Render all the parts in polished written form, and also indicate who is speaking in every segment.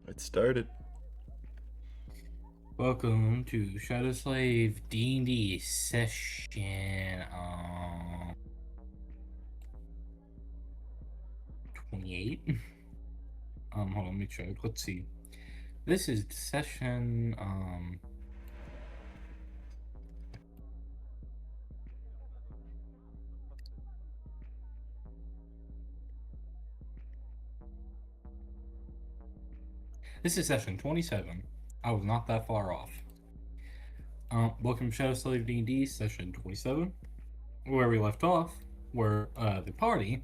Speaker 1: It started.
Speaker 2: Welcome to Shadow Slave D&D session 28. Hold on, let me check. Let's see. This is session this is session 27. I was not that far off. Welcome to Shadow Slave D&D session 27. Where we left off, where the party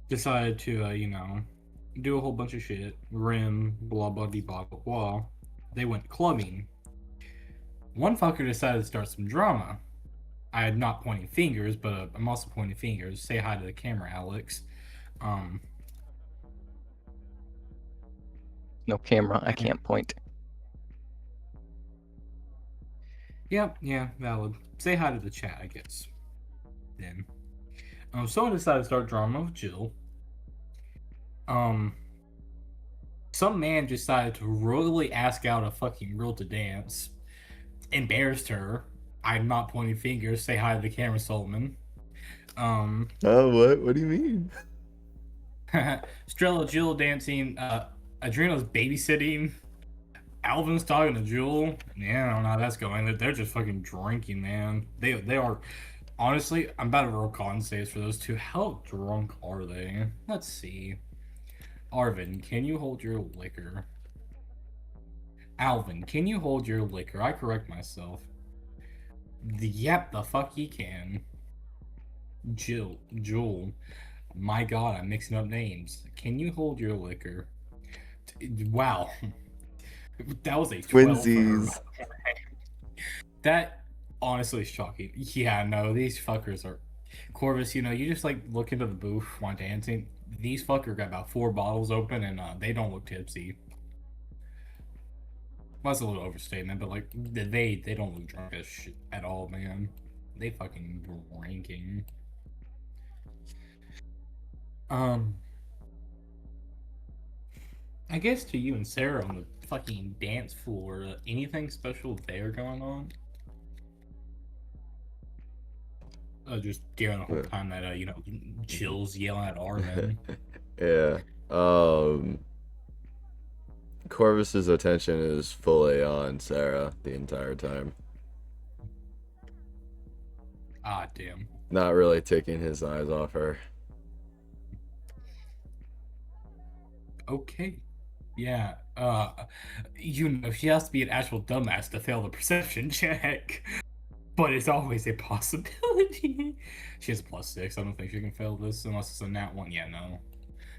Speaker 2: decided to do a whole bunch of shit. Rim, blah blah blah blah blah. They went clubbing. One fucker decided to start some drama. I am not pointing fingers, but I'm also pointing fingers. Say hi to the camera, Alex. Um,
Speaker 3: No camera, I can't point.
Speaker 2: yeah, valid. Say hi to the chat, I guess. Then, someone decided to start drama with Jill. Some man decided to royally ask out a fucking girl to dance. Embarrassed her. I'm not pointing fingers. Say hi to the camera, Solomon.
Speaker 1: Oh, what? What do you mean?
Speaker 2: Strella, Jill dancing. Adrenal's babysitting. Alvin's talking to Jewel. Yeah, I don't know how that's going. They're just fucking drinking, man. They are. Honestly, I'm about to roll con saves for those two. How drunk are they? Let's see. Arvin, can you hold your liquor? Alvin, can you hold your liquor? I correct myself. Yep, the fuck he can. Jewel. My god, I'm mixing up names. Can you hold your liquor? Wow. That was a 12 for her.
Speaker 1: Twinsies.
Speaker 2: That honestly is shocking. Yeah, no, these fuckers are. Corvus, you just like look into the booth while dancing. These fuckers got about 4 bottles open and they don't look tipsy. That's a little overstatement, but like they don't look drunk as shit at all, man. They fucking drinking. I guess to you and Sarah on the fucking dance floor, anything special there going on? Just during the whole time that Jill's yelling at Arvin.
Speaker 1: Yeah. Corvus's attention is fully on Sarah the entire time.
Speaker 2: Ah, damn.
Speaker 1: Not really taking his eyes off her.
Speaker 2: Okay. Yeah. She has to be an actual dumbass to fail the perception check. But it's always a possibility. She has a +6. I don't think she can fail this unless it's a nat 1. Yeah, no.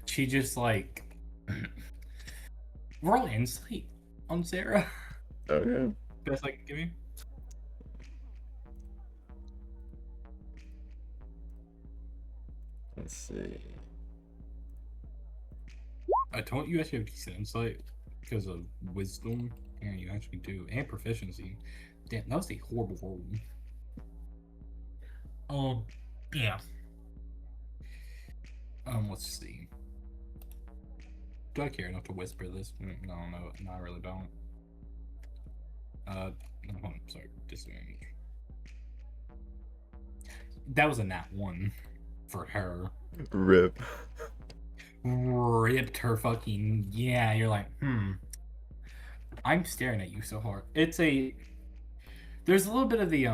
Speaker 2: She just like roll insight on Sarah.
Speaker 1: Okay.
Speaker 2: Best I can give you.
Speaker 1: Let's see.
Speaker 2: I told you actually have decent insight because of wisdom. Yeah, you actually do. And proficiency. Damn, that was a horrible roll. Yeah. Let's see. Do I care enough to whisper this? No, I really don't. No, sorry, disadvantage. That was a nat 1 for her.
Speaker 1: Rip.
Speaker 2: Ripped her fucking, yeah, you're like, I'm staring at you so hard. There's a little bit of the,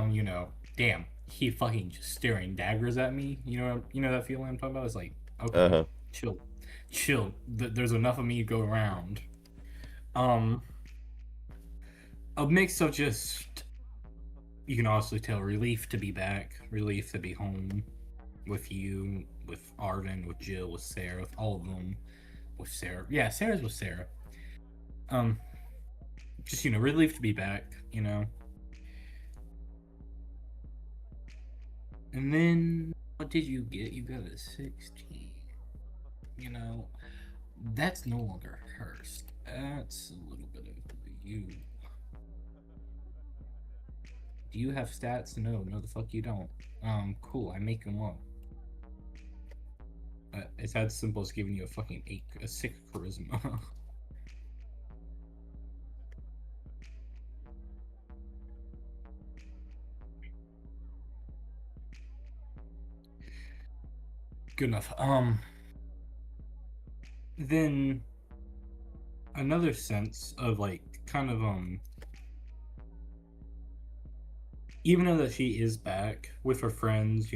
Speaker 2: damn, he fucking just staring daggers at me. You know that feeling I'm talking about? It's like, okay, chill. There's enough of me to go around. A mix of just, you can honestly tell, relief to be back, relief to be home with you, with Arvin, with Jill, with Sarah, with all of them, with Sarah. Yeah, Sarah's with Sarah. Just, relief to be back, And then, what did you get? You got a 16. That's no longer hers. That's a little bit of you. Do you have stats? No, the fuck you don't. Cool, I make them up. It's as simple as giving you a fucking 6 charisma. Good enough. Then another sense of like kind of even though that she is back with her friends,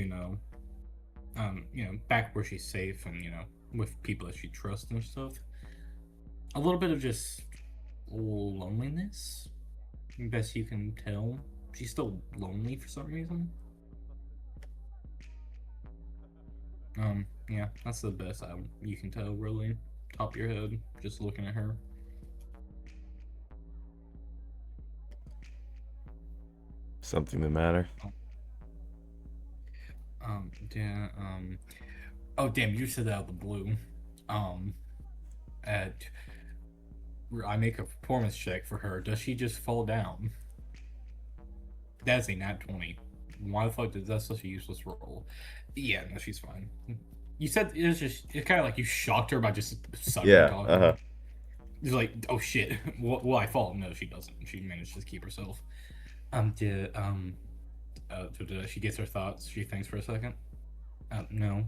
Speaker 2: back where she's safe and with people that she trusts and stuff. A little bit of just loneliness. Best you can tell. She's still lonely for some reason. Yeah, that's the best you can tell, really. Top of your head, just looking at her.
Speaker 1: Something the matter?
Speaker 2: Yeah, oh damn, you said that out of the blue. I make a performance check for her. Does she just fall down? That's a nat 20. Why the fuck is that such a useless roll? Yeah, no, she's fine. You said it's kind of like you shocked her by just suddenly talking.
Speaker 1: Yeah,
Speaker 2: It's like, oh shit, will I fall? No, she doesn't. She managed to keep herself. She gets her thoughts. She thinks for a second. No,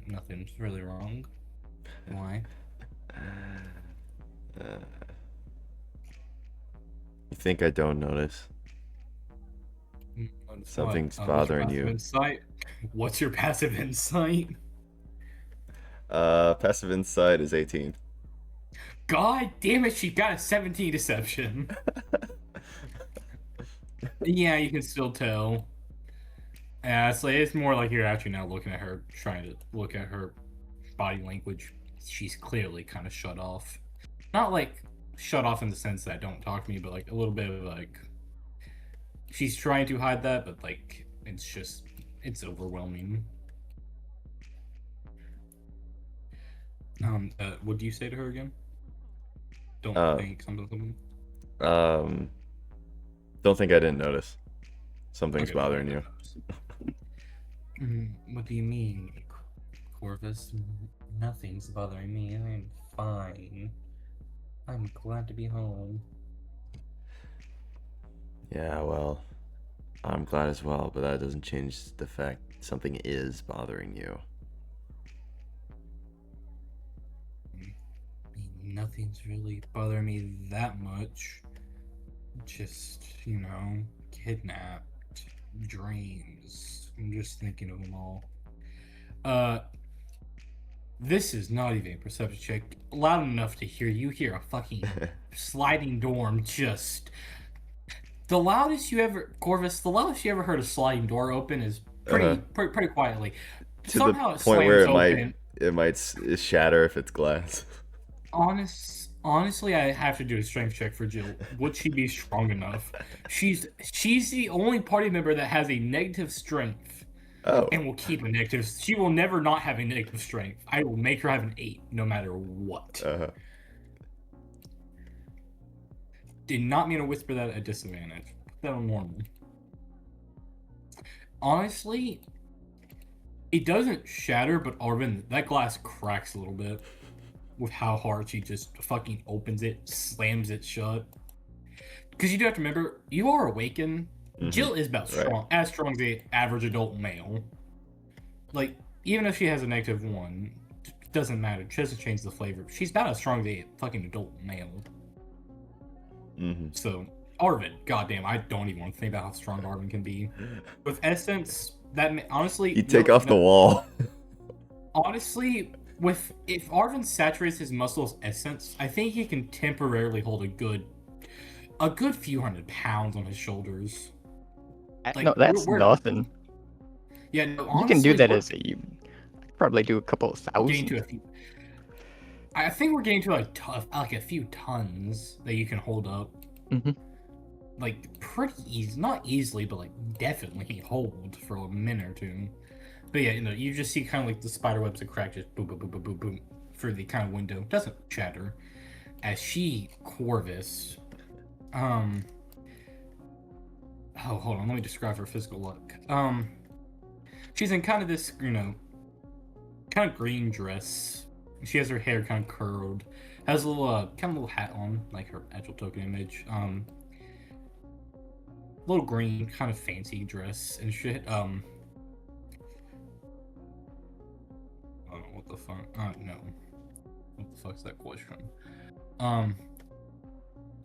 Speaker 2: nothing's really wrong. Why?
Speaker 1: You think I don't notice? Something's bothering you.
Speaker 2: Insight? What's your passive insight?
Speaker 1: Passive insight is 18.
Speaker 2: God damn it, she got a 17 deception. Yeah, you can still tell. Yeah, it's more like you're actually now looking at her, trying to look at her body language. She's clearly kind of shut off. Not like shut off in the sense that don't talk to me, but like a little bit of like she's trying to hide that, but like it's overwhelming. What do you say to her again? Don't think something.
Speaker 1: Don't think I didn't notice. Something's bothering you.
Speaker 2: What do you mean, Corvus? Nothing's bothering me. I'm fine. I'm glad to be home.
Speaker 1: Yeah, well, I'm glad as well, but that doesn't change the fact something is bothering you.
Speaker 2: Nothing's really bothering me that much. Just, kidnapped, dreams. I'm just thinking of them all. This is not even a perception check. Loud enough to hear you hear a fucking sliding door just... The loudest you ever... Corvus, the loudest you ever heard a sliding door open is pretty quietly.
Speaker 1: To
Speaker 2: Somehow
Speaker 1: the point where
Speaker 2: open.
Speaker 1: it might shatter if it's glass.
Speaker 2: Honestly, I have to do a strength check for Jill. Would she be strong enough? She's the only party member that has a negative strength.
Speaker 1: Oh.
Speaker 2: And will keep a negative. She will never not have a negative strength. I will make her have an 8, no matter what. Did not mean to whisper that at disadvantage. Put that on normal. Honestly, it doesn't shatter, but Arvin, that glass cracks a little bit. With how hard she just fucking opens it, slams it shut. Because you do have to remember, you are awakened. Mm-hmm. Jill is about as strong as the average adult male. Like, even if she has a -1, it doesn't matter. It doesn't change the flavor. She's about as strong as a fucking adult male.
Speaker 1: Mm-hmm.
Speaker 2: So, Arvin, goddamn, I don't even want to think about how strong Arvin can be. With Essence, honestly...
Speaker 1: You take off the wall.
Speaker 2: Honestly... if Arvin saturates his muscles essence, I think he can temporarily hold a good few hundred pounds on his shoulders.
Speaker 3: Like, no, that's nothing.
Speaker 2: Yeah, no, honestly,
Speaker 3: you can do that as you probably do a couple of thousand.
Speaker 2: I think we're getting to like a few tons that you can hold up.
Speaker 3: Mm-hmm.
Speaker 2: Like pretty easy, not easily, but like definitely hold for a minute or two. But yeah, you just see kind of like the spider webs that crack just boom, boom, boom, boom, boom, boom through the kind of window. Doesn't shatter. As Corvus, oh, hold on, let me describe her physical look. She's in kind of this, kind of green dress. She has her hair kind of curled. Has a little, kind of little hat on, like her actual token image. Little green, kind of fancy dress and shit. the fuck? No. What the fuck's that question?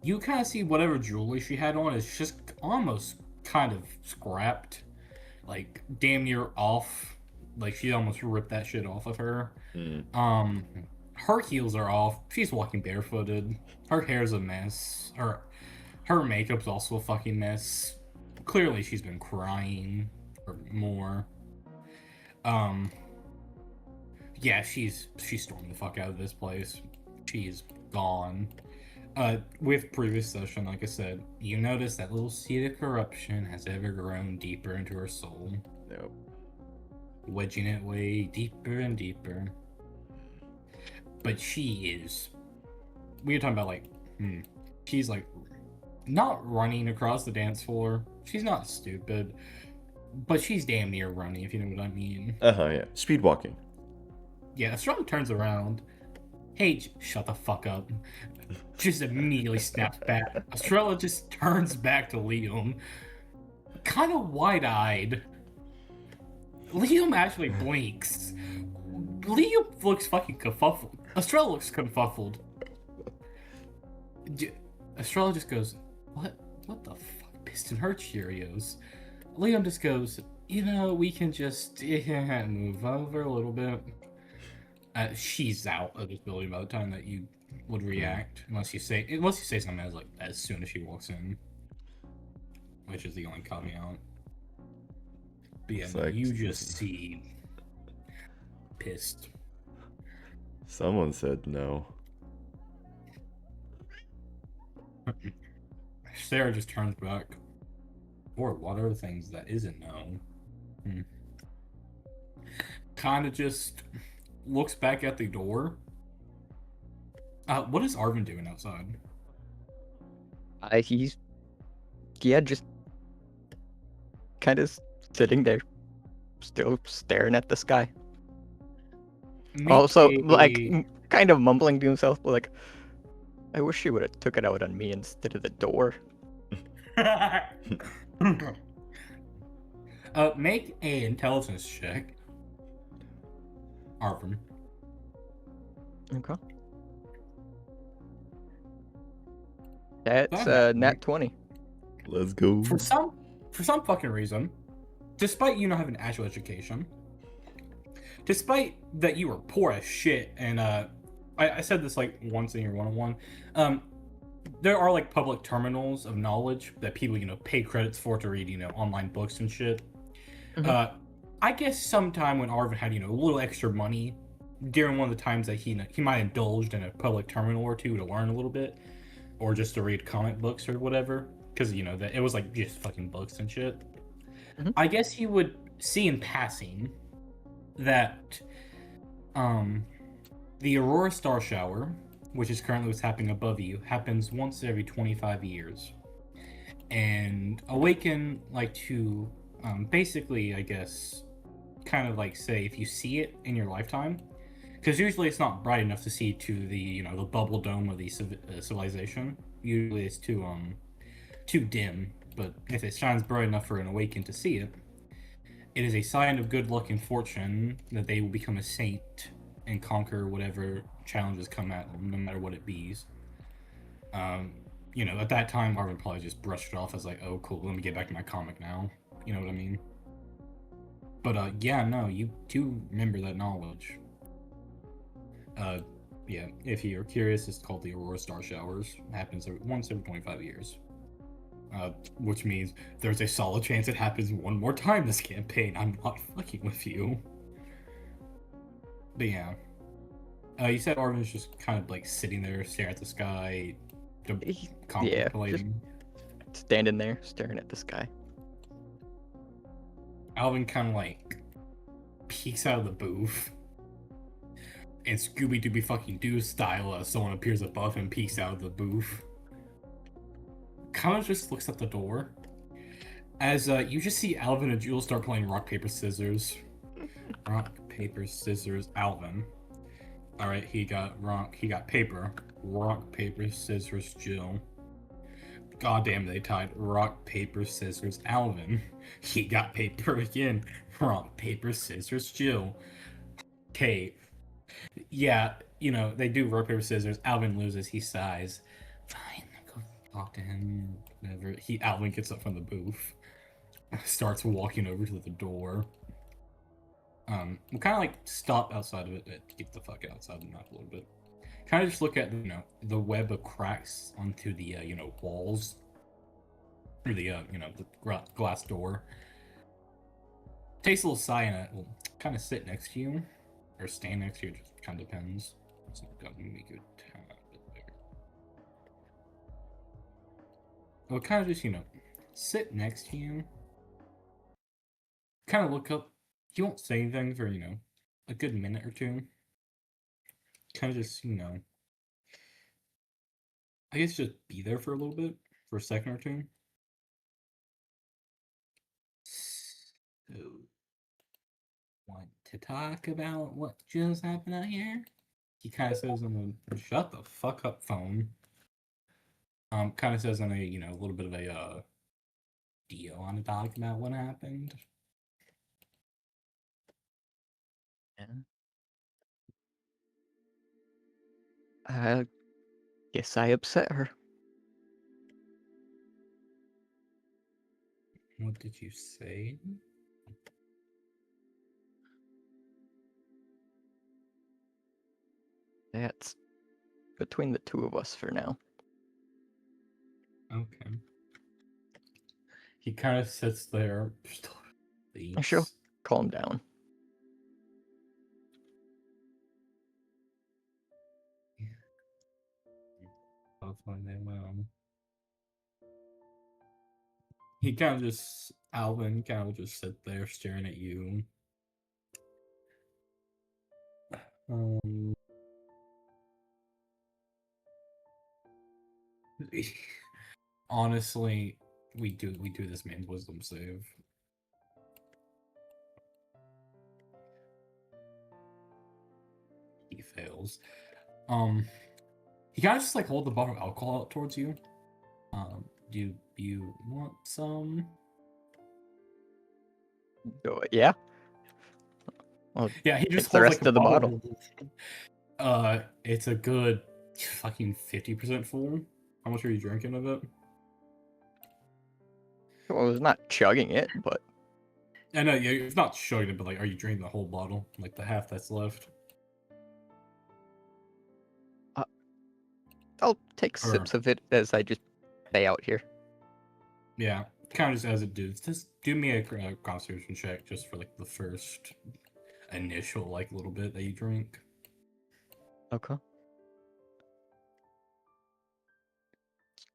Speaker 2: You kind of see whatever jewelry she had on is just almost kind of scrapped, like damn near off. Like she almost ripped that shit off of her. Her heels are off. She's walking barefooted. Her hair's a mess. Her makeup's also a fucking mess. Clearly, she's been crying or more. Yeah, she's storming the fuck out of this place. She's gone. With previous session, like I said, you notice that little seed of corruption has ever grown deeper into her soul.
Speaker 1: Nope.
Speaker 2: Wedging it way deeper and deeper. But she is... We were talking about, like, she's, like, not running across the dance floor. She's not stupid. But she's damn near running, if you know what I mean.
Speaker 1: Yeah. Speed walking.
Speaker 2: Yeah, Estrella turns around. Hey, shut the fuck up. Just immediately snaps back. Estrella just turns back to Liam. Kind of wide-eyed. Liam actually blinks. Liam looks fucking kerfuffled. Estrella looks kerfuffled. Estrella just goes, What the fuck pissed in her Cheerios? Liam just goes, we can just move over a little bit. She's out of this building by the time that you would react, unless you say something as soon as she walks in, which is the only caveat. But yeah,
Speaker 1: Like,
Speaker 2: you just see pissed.
Speaker 1: Someone said no.
Speaker 2: Sarah just turns back. Or what are the things that isn't no? Kind of just looks back at the door. What is Arvin doing outside?
Speaker 3: He's just kind of sitting there, still staring at the sky. Also, like, kind of mumbling to himself, but like, I wish he would have took it out on me instead of the door.
Speaker 2: Make an intelligence check. Arvin.
Speaker 3: Okay. That's nat 20.
Speaker 1: Let's go.
Speaker 2: For some fucking reason, despite you not having actual education, despite that you were poor as shit, and I said this like once in your one-on-one, there are like public terminals of knowledge that people pay credits for to read online books and shit.
Speaker 3: Mm-hmm.
Speaker 2: I guess sometime when Arvin had a little extra money during one of the times that he might have indulged in a public terminal or two to learn a little bit, or just to read comic books or whatever, because that it was like just fucking books and shit. Mm-hmm. I guess he would see in passing that the Aurora Star Shower, which is currently what's happening above you, happens once every 25 years. And Awaken like to basically, I guess, kind of like say if you see it in your lifetime, because usually it's not bright enough to see to the the bubble dome of the civilization. Usually it's too dim. But if it shines bright enough for an Awaken to see it, it is a sign of good luck and fortune that they will become a saint and conquer whatever challenges come at them, no matter what it be. At that time, Arvin probably just brushed it off as like, oh, cool, let me get back to my comic now. You know what I mean? But, yeah, no, you do remember that knowledge. Yeah, if you're curious, it's called the Aurora Star Showers. It happens once every 25 years. Which means there's a solid chance it happens one more time this campaign. I'm not fucking with you. But yeah. You said Arvin's just kind of like sitting there, staring at the sky, contemplating.
Speaker 3: Just standing there, staring at the sky.
Speaker 2: Alvin kind of like peeks out of the booth, and Scooby-Dooby fucking Doo style, someone appears above him, peeks out of the booth. Kind of just looks at the door as you just see Alvin and Jules start playing rock paper scissors. Rock paper scissors. Alvin. All right, he got paper. Rock paper scissors. Jill. Goddamn, they tied. Rock paper scissors. Alvin. He got paper again. Rock paper scissors. Jill. Okay. Yeah, you know, they do rock, paper, scissors. Alvin loses. He sighs. Fine, go talk to him. Whatever. Alvin gets up from the booth, starts walking over to the door. We kind of like stop outside of it. Get the fuck outside the map a little bit. Kind of just look at the web of cracks onto the walls, or the the glass door. Takes a little sigh and will kind of sit next to you, or stand next to you. It just kind of depends. So let me make it a tad bit bigger. It'll kind of just sit next to you. Kind of look up. He won't say anything for a good minute or two. Kind of just I guess just be there for a little bit, for a second or two. So, want to talk about what just happened out here? He kind of says on the shut the fuck up phone. Kind of says on a a little bit of a do you want to talk about what happened?
Speaker 3: Yeah. I guess I upset her.
Speaker 2: What did you say?
Speaker 3: That's between the two of us for now.
Speaker 2: Okay. He kind of sits there.
Speaker 3: She'll calm down.
Speaker 2: Hopefully they will. He kind of just Alvin kind of just sit there staring at you. Honestly, we do this man's wisdom save. He fails. He kind of just like hold the bottle of alcohol out towards you. Do you want some?
Speaker 3: Yeah. Well,
Speaker 2: Yeah, he just
Speaker 3: take the
Speaker 2: holds
Speaker 3: rest
Speaker 2: like a
Speaker 3: of the bottle.
Speaker 2: It's a good fucking 50% full. How much are you drinking of it?
Speaker 3: Well, I was not chugging it, but
Speaker 2: I know, yeah, it's not showing it, but like, are you drinking the whole bottle? Like the half that's left?
Speaker 3: I'll take
Speaker 2: Or-
Speaker 3: sips of it as I just stay out here.
Speaker 2: Yeah, kind of just as it does. Just do me a constitution check just for like the first initial like little bit that you drink.
Speaker 3: Okay.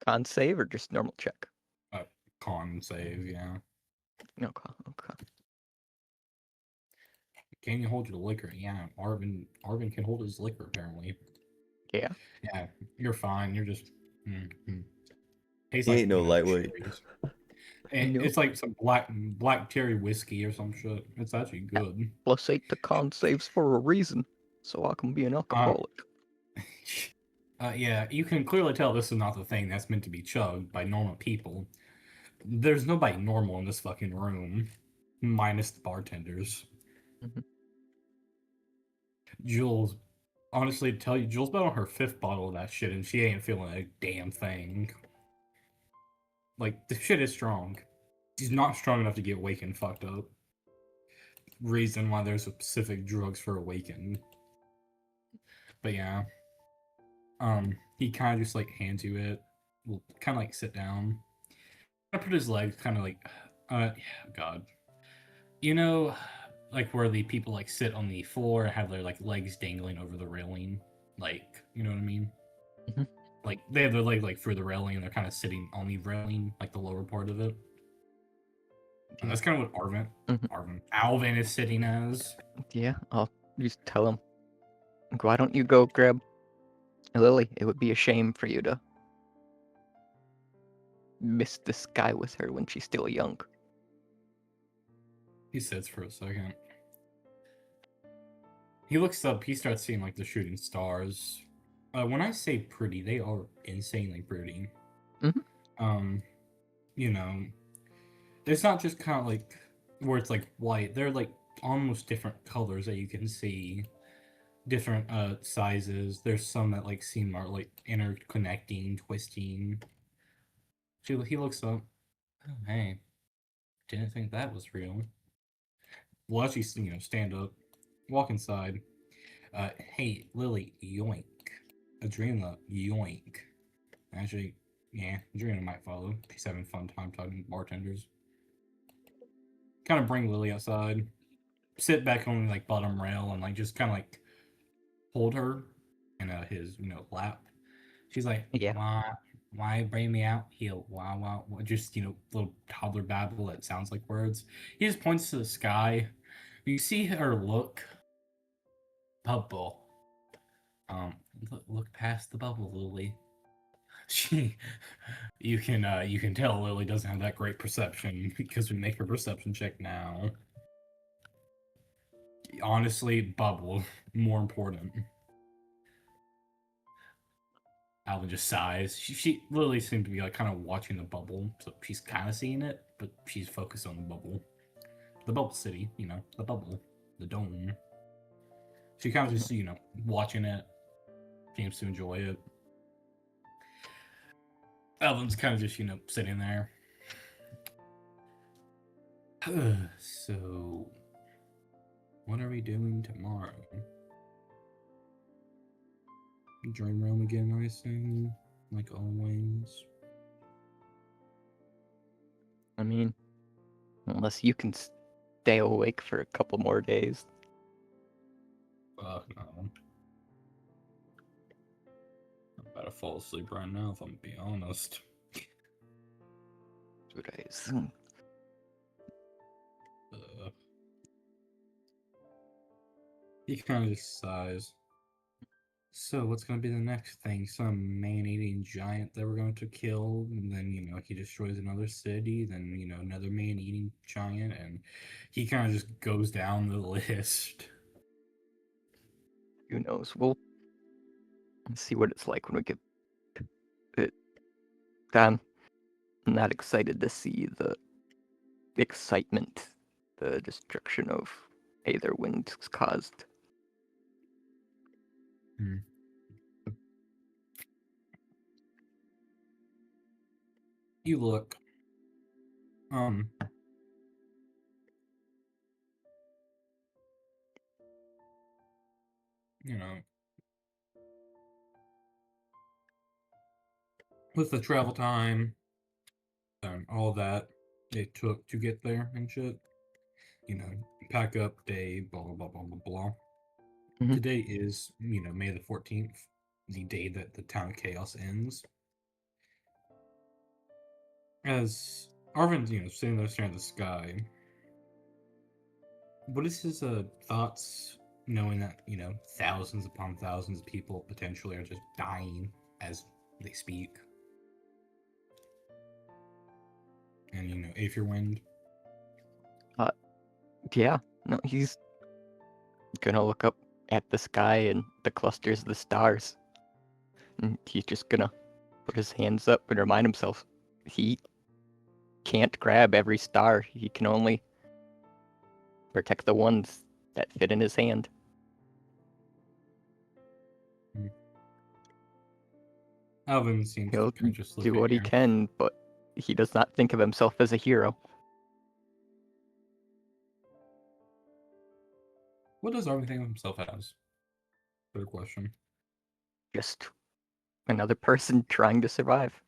Speaker 3: Con save or just normal check?
Speaker 2: Con save, yeah.
Speaker 3: Okay.
Speaker 2: Can you hold your liquor? Yeah, Arvin can hold his liquor apparently.
Speaker 3: Yeah.
Speaker 2: Yeah, you're fine. You're just. Tastes
Speaker 1: He
Speaker 2: like
Speaker 1: ain't no lightweight.
Speaker 2: cherries. And
Speaker 3: Nope.
Speaker 2: it's like some black cherry whiskey or some shit. It's actually good.
Speaker 3: +8 to con saves for a reason, so I can be an alcoholic.
Speaker 2: Yeah, you can clearly tell this is not the thing that's meant to be chugged by normal people. There's nobody normal in this fucking room, minus the bartenders.
Speaker 3: Mhm.
Speaker 2: Jules, honestly, to tell you, Jules been on her 5th bottle of that shit, and she ain't feeling a damn thing. Like, the shit is strong. She's not strong enough to get awakened fucked up. Reason why there's specific drugs for awakened. But yeah. He kind of just like hands you it. Will kind of like sit down. I put his legs kind of like, yeah, God. You know, like where the people like sit on the floor and have their like legs dangling over the railing, like you know what I mean?
Speaker 3: Mhm.
Speaker 2: Like they have their leg like through the railing and they're kind of sitting on the railing, like the lower part of it. And that's kind of what Alvin is sitting as.
Speaker 3: Yeah, I'll just tell him. Like, why don't you go grab Lily? It would be a shame for you to miss the sky with her when she's still young.
Speaker 2: He sits for a second. He looks up. He starts seeing like the shooting stars. When I say pretty, they are insanely pretty.
Speaker 3: Mhm.
Speaker 2: You know, it's not just kind of like where it's like white. They're like almost different colors that you can see. different sizes. There's some that like seem more like interconnecting, twisting. He looks up. Oh, hey, didn't think that was real. Well, actually, stand up, walk inside. Hey, Lily, yoink. Adrena, yoink. Actually, yeah, Adrena might follow. He's having a fun time talking to bartenders. Kind of bring Lily outside, sit back on like bottom rail, and like just kind of like hold her in his lap. She's like,
Speaker 3: Yeah.
Speaker 2: why bring me out here? Why, just little toddler babble that sounds like words. He just points to the sky. You see her look. Bubble. Look past the bubble, Lily. You can tell Lily doesn't have that great perception because we make her perception check now. Honestly, bubble more important. Alvin just sighs. She Lily seemed to be like kind of watching the bubble, so she's kind of seeing it, but she's focused on the bubble, the bubble city. The bubble, the dome. She kind of just watching it. Seems to enjoy it. Alvin's kind of just sitting there. So, what are we doing tomorrow? Dream realm again, I assume, like always.
Speaker 3: I mean, unless you can stay awake for a couple more days.
Speaker 2: Fuck no. I'm about to fall asleep right now, if I'm being honest.
Speaker 3: 2 days.
Speaker 2: He kind of just sighs. So, what's going to be the next thing? Some man-eating giant that we're going to kill, and then, he destroys another city, then, another man-eating giant, and he kind of just goes down the list.
Speaker 3: Who knows? We'll see what it's like when we get it. I'm not excited to see the excitement, the destruction of Aetherwind caused.
Speaker 2: You look. With the travel time and all that it took to get there and shit, pack up day, blah, blah, blah, blah, blah, blah.
Speaker 3: Mhm.
Speaker 2: Today is, May the 14th, the day that the Town of Chaos ends. As Arvin's, sitting there staring at the sky, what is his thoughts knowing that, thousands upon thousands of people potentially are just dying as they speak? And, Aetherwind.
Speaker 3: Yeah, no, he's gonna look up at the sky and the clusters of the stars. And he's just gonna put his hands up and remind himself he can't grab every star. He can only protect the ones that fit in his hand.
Speaker 2: Alvin seems
Speaker 3: He'll
Speaker 2: to just look
Speaker 3: do
Speaker 2: at
Speaker 3: what he
Speaker 2: you.
Speaker 3: can, but he does not think of himself as a hero.
Speaker 2: What does Arvin think of himself as? Good question.
Speaker 3: Just another person trying to survive.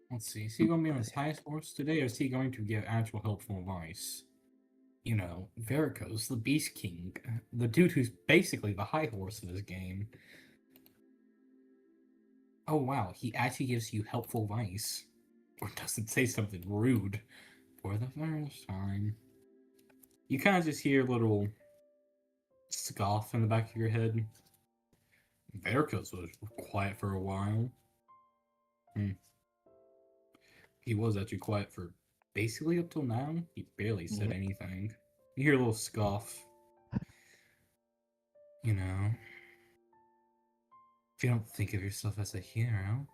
Speaker 2: Let's see. Is he going to be on his highest horse today, or is he going to give actual helpful advice? Varicose, the Beast King, the dude who's basically the high horse of this game. Oh wow, he actually gives you helpful advice, or doesn't say something rude for the first time. You kind of just hear a little scoff in the back of your head. Varicose was quiet for a while. He was actually quiet for basically up till now. He barely said anything. You hear a little scoff. You don't think of yourself as a hero.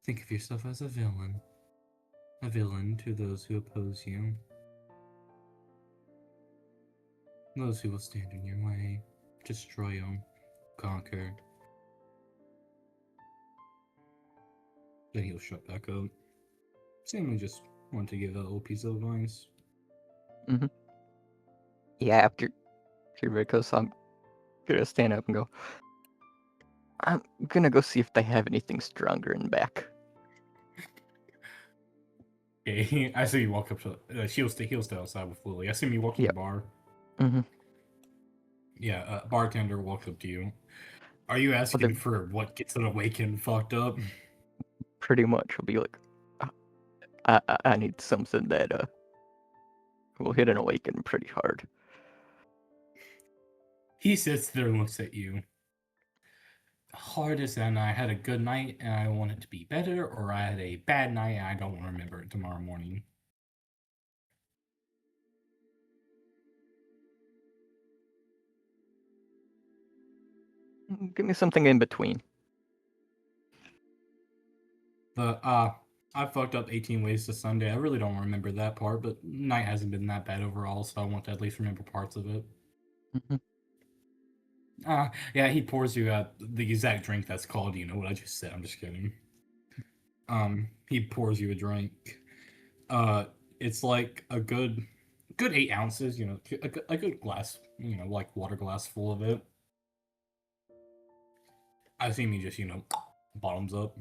Speaker 2: Think of yourself as a villain. A villain to those who oppose you. Those who will stand in your way. Destroy them. Conquer. Then he'll shut back up. Seemingly just want to give a little piece of advice.
Speaker 3: Yeah, after Rico's, I'm gonna stand up and go, I'm gonna go see if they have anything stronger in back.
Speaker 2: Okay, I see you walk up to he'll stay outside with Lily. I see you walk to the bar.
Speaker 3: Mm-hmm.
Speaker 2: Yeah, bartender walks up to you. Are you asking for what gets an awakened fucked up?
Speaker 3: Pretty much, I'll be like, I need something that will hit an awaken pretty hard.
Speaker 2: He sits there and looks at you. Hardest and I had a good night and I want it to be better, or I had a bad night and I don't want to remember it tomorrow morning.
Speaker 3: Give me something in between.
Speaker 2: But I fucked up 18 ways to Sunday. I really don't remember that part, but night hasn't been that bad overall, so I want to at least remember parts of it.
Speaker 3: Mm-hmm.
Speaker 2: Yeah, he pours you out the exact drink that's called, you know what I just said. I'm just kidding. He pours you a drink. It's like a good 8 ounces, you know, a good glass, you know, like water glass full of it. I see me just, you know, bottoms up.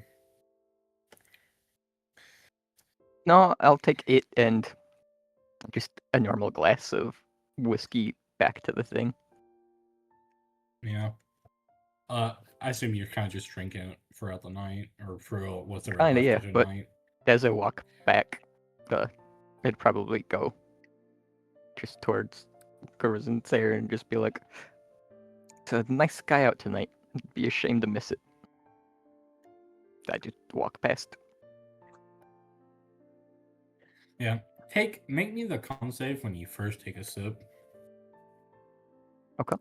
Speaker 3: No, I'll take it and just a normal glass of whiskey back to the thing.
Speaker 2: Yeah. I assume you're kind of just drinking it throughout the night, or for what's ever
Speaker 3: Kinda,
Speaker 2: left
Speaker 3: yeah,
Speaker 2: of the
Speaker 3: but
Speaker 2: night.
Speaker 3: as I walk back, I'd probably go just towards Corvus and Sarah and just be like, it's a nice guy out tonight. I'd be ashamed to miss it. I just walk past.
Speaker 2: Yeah. Make me the con save when you first take a sip.
Speaker 3: Okay.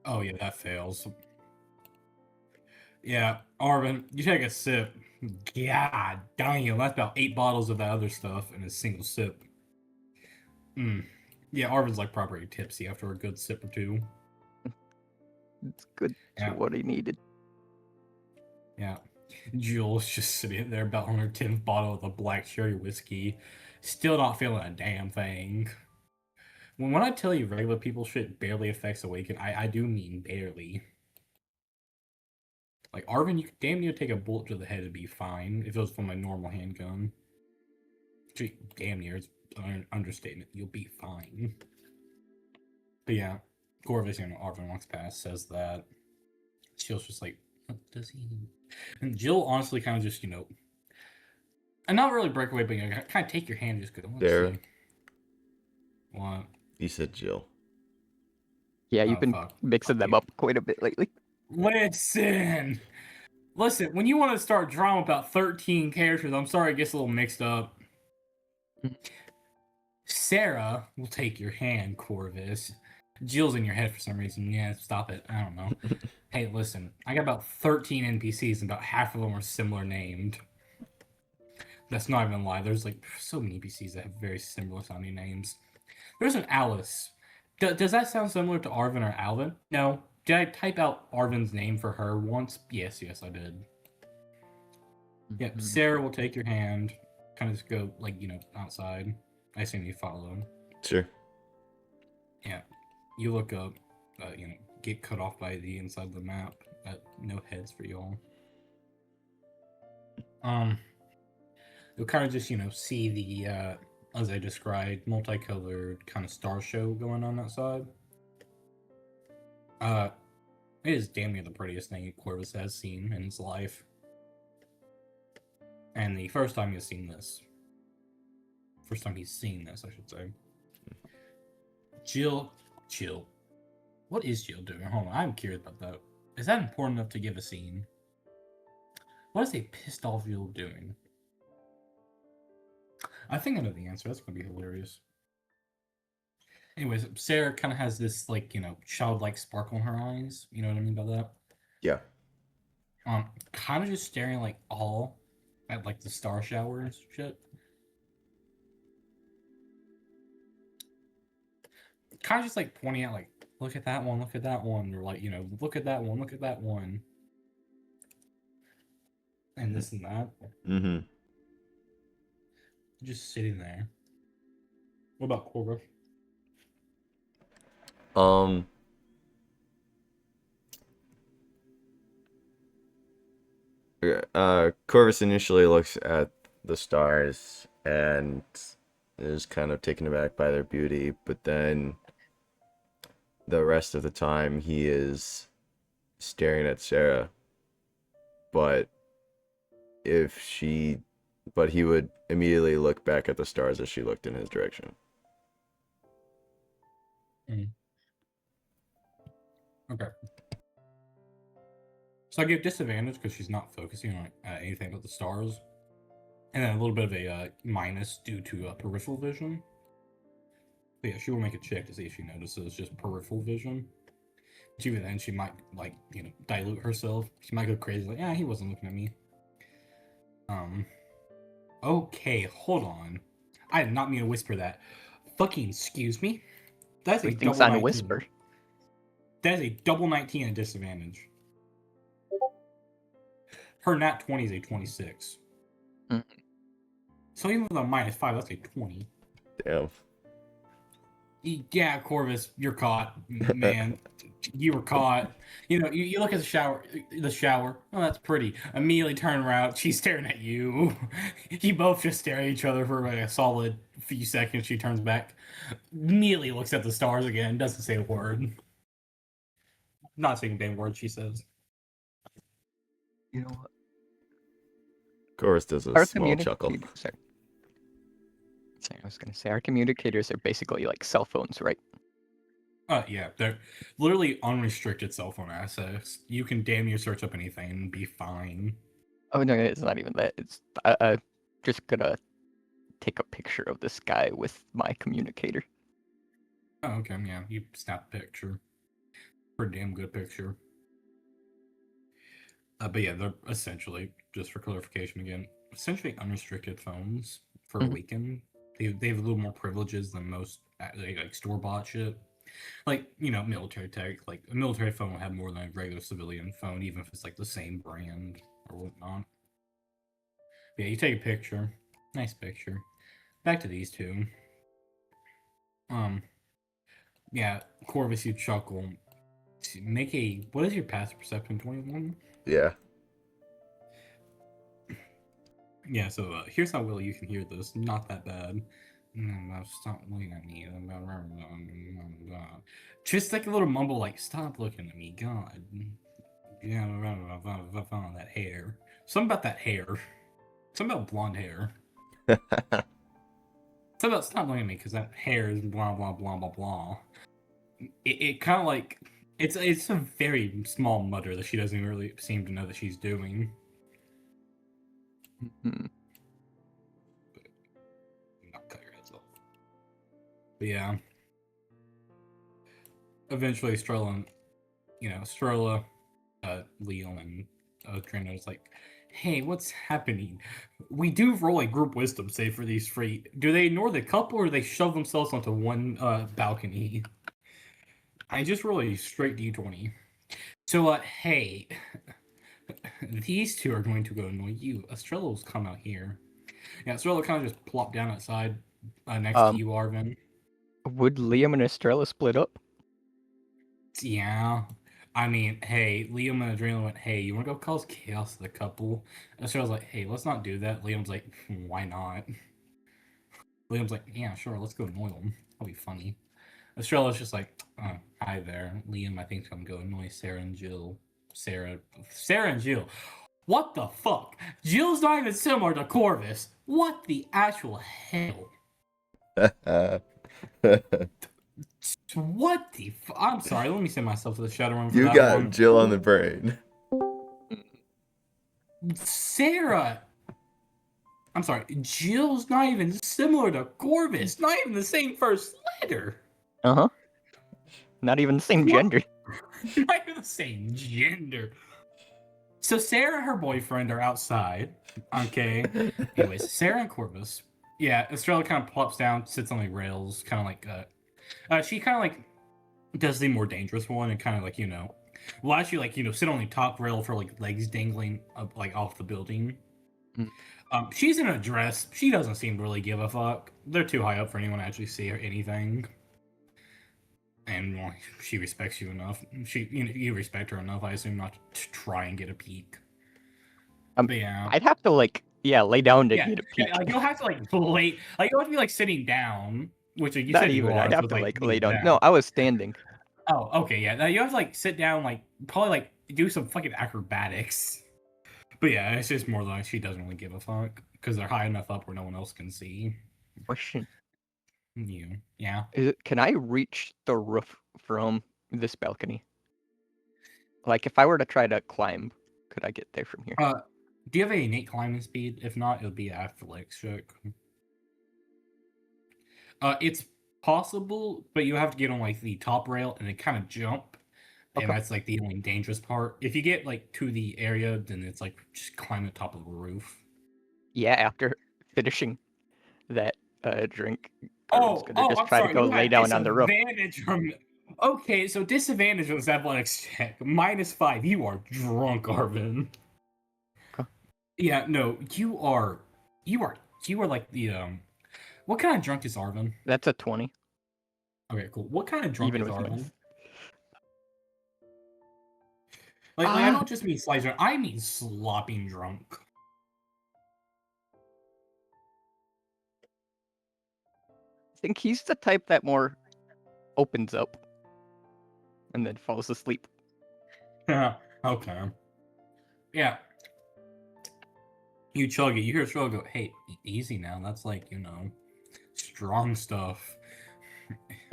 Speaker 2: Oh yeah, that fails. Yeah, Arvin, you take a sip. God damn, that's about 8 bottles of that other stuff in a single sip. Yeah, Arvin's like properly tipsy after a good sip or two.
Speaker 3: It's good to what he needed.
Speaker 2: Yeah. Jules just sitting there about on her 10th bottle of the black cherry whiskey, still not feeling a damn thing. When I tell you regular people shit barely affects Awaken, I do mean barely. Like, Arvin, you could damn near take a bullet to the head and be fine if it was from a normal handgun. Actually, damn near is an understatement. You'll be fine. But yeah, Corvus, you know, Arvin walks past, says that. Jill's just like, what does he need? And Jill honestly kind of just, you know, and not really break away, but you know, kind of take your hand and just go, let's
Speaker 1: Sarah.
Speaker 2: see. What?
Speaker 1: You said Jill.
Speaker 3: Yeah, you've been mixing them up quite a bit lately.
Speaker 2: Listen, when you want to start drama about 13 characters, I'm sorry it gets a little mixed up. Sarah will take your hand, Corvus. Jill's in your head for some reason. Yeah, stop it. I don't know. Hey, listen, I got about 13 NPCs and about half of them are similar named. That's not even a lie. There's like so many NPCs that have very similar sounding names. There's an Alice. Does that sound similar to Arvin or Alvin? No. Did I type out Arvin's name for her once? Yes, I did. Yeah, Sarah will take your hand, kind of just go, like, you know, outside. I assume you follow.
Speaker 1: Sure.
Speaker 2: Yeah. You look up, you know, get cut off by the inside of the map. No heads for y'all. You'll kind of just, you know, see the, as I described, multicolored kind of star show going on outside. It is damn near the prettiest thing Corvus has seen in his life. And the first time he's seen this. First time he's seen this, I should say. Jill. What is Jill doing? Hold on, I'm curious about that. Is that important enough to give a scene? What is a pissed off Jill doing? I think I know the answer. That's going to be hilarious. Anyways, Sarah kind of has this like childlike sparkle in her eyes. You know what I mean by that?
Speaker 1: Yeah.
Speaker 2: Kind of just staring like all at like the star showers shit. Kind of just like pointing out like, look at that one, or like look at that one, and this and that.
Speaker 1: Mm-hmm.
Speaker 2: Just sitting there. What about Corvus?
Speaker 1: Um. Corvus initially looks at the stars and is kind of taken aback by their beauty, but then the rest of the time he is staring at Sarah. But if she, but he would immediately look back at the stars as she looked in his direction.
Speaker 2: Okay. So I give disadvantage because she's not focusing on anything but the stars. And then a little bit of a minus due to peripheral vision. But yeah, she will make a check to see if she notices just peripheral vision. But even then, she might, like, dilute herself. She might go crazy, like, yeah, he wasn't looking at me. Okay, hold on. I did not mean to whisper that. Fucking excuse me? That's a
Speaker 3: Everything's
Speaker 2: double
Speaker 3: on a
Speaker 2: 19.
Speaker 3: whisper.
Speaker 2: That is a double 19 at disadvantage. Her nat 20 is a 26.
Speaker 3: Mm.
Speaker 2: So even with a -5, that's a 20.
Speaker 1: Damn.
Speaker 2: Yeah, Corvus, you're caught, man. You were caught. You look at the shower. Oh, that's pretty. Immediately turn around. She's staring at you. You both just stare at each other for like a solid few seconds. She turns back. Immediately looks at the stars again. Doesn't say a word. Not saying a damn word, she says.
Speaker 3: You know what?
Speaker 1: Corvus does a
Speaker 3: Our
Speaker 1: small chuckle.
Speaker 3: Sorry, I was gonna say our communicators are basically like cell phones, right?
Speaker 2: Yeah, they're literally unrestricted cell phone access. You can damn near search up anything and be fine.
Speaker 3: Oh no, it's not even that. It's just gonna take a picture of the sky with my communicator.
Speaker 2: Oh, okay, yeah, you snap a picture. Pretty damn good picture. But yeah, they're essentially, just for clarification again, essentially unrestricted phones for a weekend. They have a little more privileges than most like store-bought shit. Like, military tech. Like, a military phone will have more than a regular civilian phone, even if it's like the same brand or whatnot. But yeah, you take a picture. Nice picture. Back to these two. Yeah, Corvus, you chuckle. Make a, what is your passive perception, 21?
Speaker 1: Yeah.
Speaker 2: Yeah, so here's how well you can hear this. Not that bad. No, stop looking at me. Just like a little mumble, like, stop looking at me, God. Yeah, that hair. Something about that hair. Something about blonde hair. Something about stop looking at me, because that hair is blah, blah, blah, blah, blah. It kind of like, it's a very small mutter that she doesn't really seem to know that she's doing.
Speaker 3: Mm-hmm.
Speaker 2: Not cut your heads off. But yeah. Eventually, Strella, Liam, and Trina's like, hey, what's happening? We do roll a group wisdom save for these three. Do they ignore the couple or do they shove themselves onto one balcony? I just roll a straight d20. So, hey, these two are going to go annoy you. Estrella will come out here. Yeah, Estrella kind of just plop down outside next to you, Arvin.
Speaker 3: Would Liam and Estrella split up?
Speaker 2: Yeah. I mean, hey, Liam and Adrenaline went, hey, you want to go cause chaos to the couple? Estrella's like, hey, let's not do that. Liam's like, why not? Liam's like, yeah, sure, let's go annoy them. That'll be funny. Estrella's just like, hi there. Liam, I think I'm going to annoy Sarah and Jill. Sarah and Jill. What the fuck? Jill's not even similar to Corvus. What the actual hell? What the I'm sorry, let me send myself to the shadow room for
Speaker 1: You
Speaker 2: that
Speaker 1: got
Speaker 2: one.
Speaker 1: Jill on the brain.
Speaker 2: Sarah! I'm sorry, Jill's not even similar to Corvus. Not even the same first letter.
Speaker 3: Uh-huh. Not even the same gender.
Speaker 2: Not even the same gender. So Sarah and her boyfriend are outside. Okay. Anyways, Sarah and Corvus. Yeah, Estrella kind of plops down, sits on the rails, kind of like she kind of like does the more dangerous one and kind of like will actually like sit on the top rail for like legs dangling up like off the building.
Speaker 3: Mm.
Speaker 2: She's in a dress. She doesn't seem to really give a fuck. They're too high up for anyone to actually see her anything. And well, she respects you enough. You respect her enough, I assume, not to try and get a peek. But yeah,
Speaker 3: I'd have to lay down to
Speaker 2: yeah,
Speaker 3: get a peek.
Speaker 2: like you'll have to like you'll have to be like sitting down, which like, you
Speaker 3: Not
Speaker 2: said you
Speaker 3: even.
Speaker 2: are.
Speaker 3: I'd
Speaker 2: So
Speaker 3: have
Speaker 2: it's,
Speaker 3: to
Speaker 2: like
Speaker 3: lay
Speaker 2: kneeling
Speaker 3: down. No, I was standing.
Speaker 2: Oh, okay, yeah. Now you have to like sit down, like probably like do some fucking acrobatics. But yeah, it's just more like she doesn't really give a fuck because they're high enough up where no one else can see
Speaker 3: Question.
Speaker 2: you. Yeah.
Speaker 3: Can I reach the roof from this balcony? Like, if I were to try to climb, could I get there from here?
Speaker 2: Do you have a innate climbing speed? If not, it would be athletics check. It's possible, but you have to get on like the top rail and then kind of jump, and
Speaker 3: Okay.
Speaker 2: that's like the only dangerous part. If you get like to the area, then it's like just climb the top of the roof.
Speaker 3: Yeah, after finishing that drink, Arvin's gonna just
Speaker 2: I'm
Speaker 3: try to
Speaker 2: sorry.
Speaker 3: go
Speaker 2: You
Speaker 3: lay
Speaker 2: had
Speaker 3: down on the roof.
Speaker 2: disadvantage from. Okay, so disadvantage on this athletics check -5. You are drunk, Arvin.
Speaker 3: Okay.
Speaker 2: Yeah, no, you are like the What kind of drunk is Arvin?
Speaker 3: That's a 20.
Speaker 2: Okay, cool. What kind of drunk
Speaker 3: Even
Speaker 2: is
Speaker 3: with
Speaker 2: Arvin?
Speaker 3: my...
Speaker 2: Like I don't just mean slicer. I mean slopping drunk.
Speaker 3: I think he's the type that more opens up and then falls asleep.
Speaker 2: Okay. Yeah. You chug it. You hear Struggle go, "Hey, easy now. That's like strong stuff."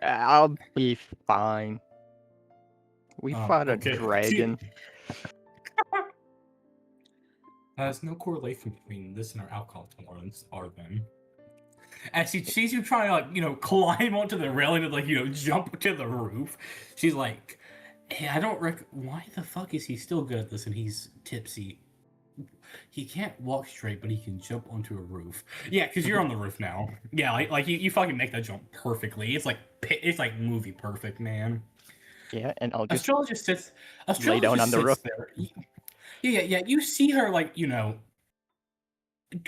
Speaker 3: I'll be fine. We fought a
Speaker 2: okay.
Speaker 3: dragon.
Speaker 2: There's no correlation between this and our alcohol tolerance, Arvin. As she sees you trying to climb onto the railing and jump to the roof, she's like, "Hey, I don't why the fuck is he still good at this and he's tipsy? He can't walk straight, but he can jump onto a roof." Yeah, because you're on the roof now. Yeah, like you fucking make that jump perfectly. It's like movie perfect, man.
Speaker 3: Yeah, and I'll just
Speaker 2: Estrella just sits. Estrella
Speaker 3: lay down
Speaker 2: just
Speaker 3: on the
Speaker 2: sits
Speaker 3: roof.
Speaker 2: there. Yeah. You see her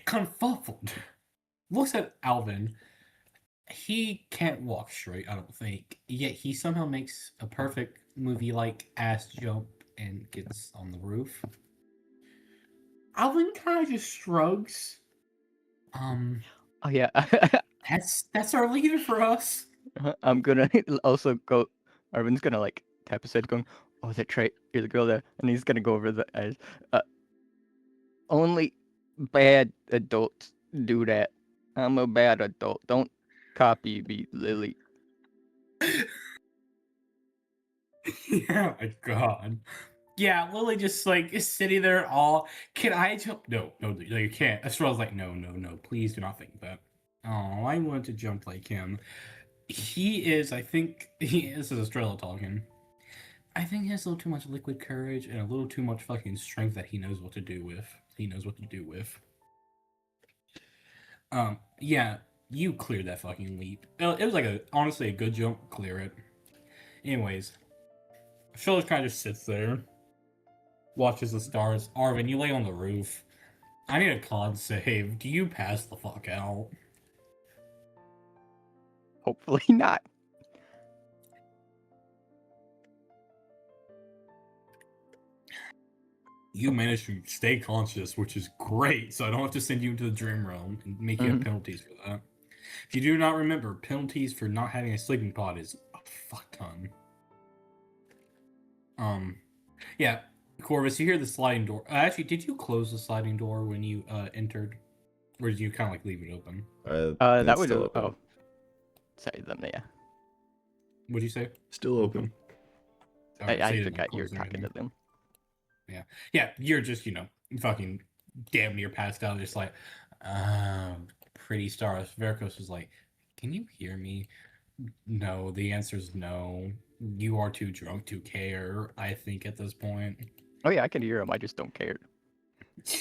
Speaker 2: confuffled. Looks at Alvin. He can't walk straight, I don't think. Yet he somehow makes a perfect movie-like ass jump and gets on the roof. Alvin kind of just shrugs.
Speaker 3: Oh yeah.
Speaker 2: That's our leader for us.
Speaker 3: I'm gonna also go. Arvin's gonna tap his head, going, "Oh, that's right. You're the girl there," and he's gonna go over the edge. Only bad adults do that. I'm a bad adult. Don't copy me, Lily.
Speaker 2: Yeah, my God. Yeah, Lily just is sitting there all. Can I jump? No, you can't. Estrella's like, no, please do not think that. Oh, I want to jump like him. This is Estrella talking. I think he has a little too much liquid courage and a little too much fucking strength that he knows what to do with. Yeah, you cleared that fucking leap. It was honestly a good jump. Clear it. Anyways, Estrella kind of just sits there, watches the stars. Arvin, you lay on the roof. I need a con save. Do you pass the fuck out?
Speaker 3: Hopefully not.
Speaker 2: You managed to stay conscious, which is great, so I don't have to send you into the dream realm and make you have penalties for that. If you do not remember, penalties for not having a sleeping pod is a fuck ton. Yeah, Corvus, you hear the sliding door. Actually, did you close the sliding door when you entered? Or did you kind of leave it open?
Speaker 3: That would
Speaker 1: still open.
Speaker 3: Sorry, them. Yeah.
Speaker 2: What'd you say?
Speaker 1: Still open.
Speaker 3: I forgot you were talking to them.
Speaker 2: Yeah, you're just, fucking damn near passed out, just pretty stars. Veracruz is like, can you hear me? No, the answer is no. You are too drunk to care, I think, at this point.
Speaker 3: Oh yeah, I can hear him. I just don't care.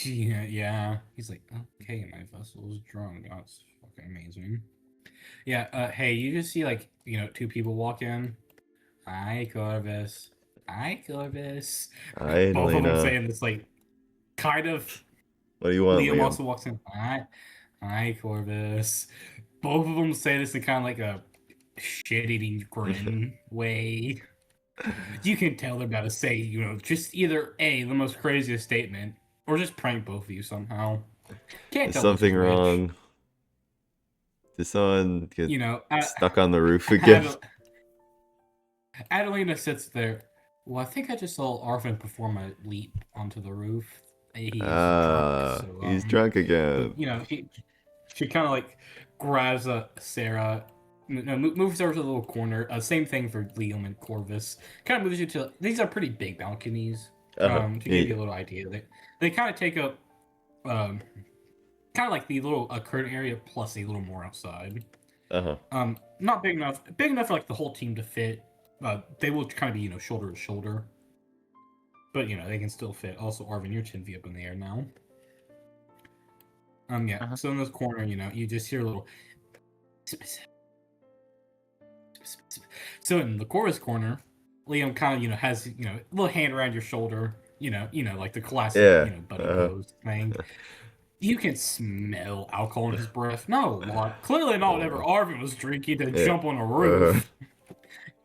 Speaker 2: Yeah, yeah. He's like, okay, my vessel is drunk. That's fucking amazing. Yeah, hey, you just see, like, two people walk in. Hi, Corvus. Hi, Corvus.
Speaker 1: Hi,
Speaker 2: Both of them
Speaker 1: Lena.
Speaker 2: saying this, like, kind of.
Speaker 1: What do you want,
Speaker 2: Liam
Speaker 1: Liam?
Speaker 2: also walks in. Hi, Corvus. Both of them say this in kind of like a shit-eating grin way. You can tell they're about to say, just either A, the most craziest statement, or just prank both of you somehow. Can't
Speaker 1: Is
Speaker 2: tell which is
Speaker 1: something
Speaker 2: which.
Speaker 1: wrong? Did someone get
Speaker 2: You know,
Speaker 1: stuck on the roof again?
Speaker 2: Adelina sits there. Well, I think I just saw Arvin perform a leap onto the roof. He's drunk,
Speaker 1: Ah,
Speaker 2: so
Speaker 1: he's drunk
Speaker 2: so
Speaker 1: again.
Speaker 2: she kind of like grabs Sarah, moves her to the little corner. Same thing for Liam and Corvus. Kind of moves you to. These are pretty big balconies.
Speaker 1: Uh-huh.
Speaker 2: To give you a little idea, they kind of take up, kind of like the little curtain area plus a little more outside.
Speaker 1: Uh-huh.
Speaker 2: Not big enough. Big enough for like the whole team to fit. They will kind of be shoulder to shoulder, but they can still fit. Also, Arvin, you're 10 feet up in the air now. Yeah.
Speaker 3: Uh-huh.
Speaker 2: So in this corner, you just hear a little. So in the chorus corner, Liam kind of has a little hand around your shoulder. Like the classic
Speaker 1: Yeah.
Speaker 2: buddy
Speaker 1: Uh-huh.
Speaker 2: pose thing. You can smell alcohol in his breath. Not a lot. Clearly not whatever Arvin was drinking to
Speaker 1: Yeah.
Speaker 2: jump on a roof.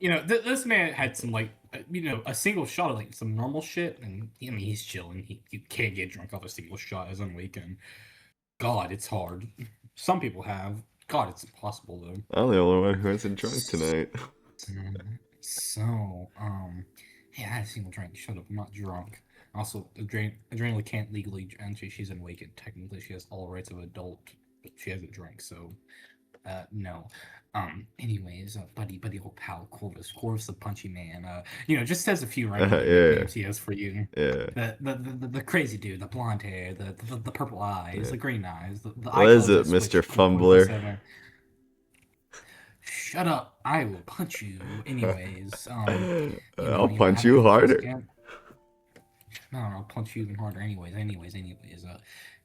Speaker 2: This man had some a single shot of like some normal shit, and I mean he's chilling. You can't get drunk off a single shot as on weekend. God, it's hard. Some people have. God, it's impossible though.
Speaker 1: I'm the only one who isn't drunk tonight.
Speaker 2: So, hey, I had a single drink. Shut up, I'm not drunk. Also, Adrenally can't legally, and she's awakened. Technically, she has all rights of adult, but she hasn't drank, so, no. Anyways, buddy, old pal, Corvus the punchy man. Just says a few random nicknames he has for you.
Speaker 1: Yeah.
Speaker 2: The crazy dude, the blonde hair, the purple eyes,
Speaker 1: Yeah.
Speaker 2: the green eyes, the
Speaker 1: What
Speaker 2: eye
Speaker 1: is
Speaker 2: color
Speaker 1: it, Mr.
Speaker 2: switched 24/7.
Speaker 1: Fumbler?
Speaker 2: Shut up! I will punch you. Anyways,
Speaker 1: I'll
Speaker 2: I
Speaker 1: punch
Speaker 2: haven't
Speaker 1: you
Speaker 2: had a kiss
Speaker 1: harder.
Speaker 2: yet. No, I'll punch you even harder. Anyways.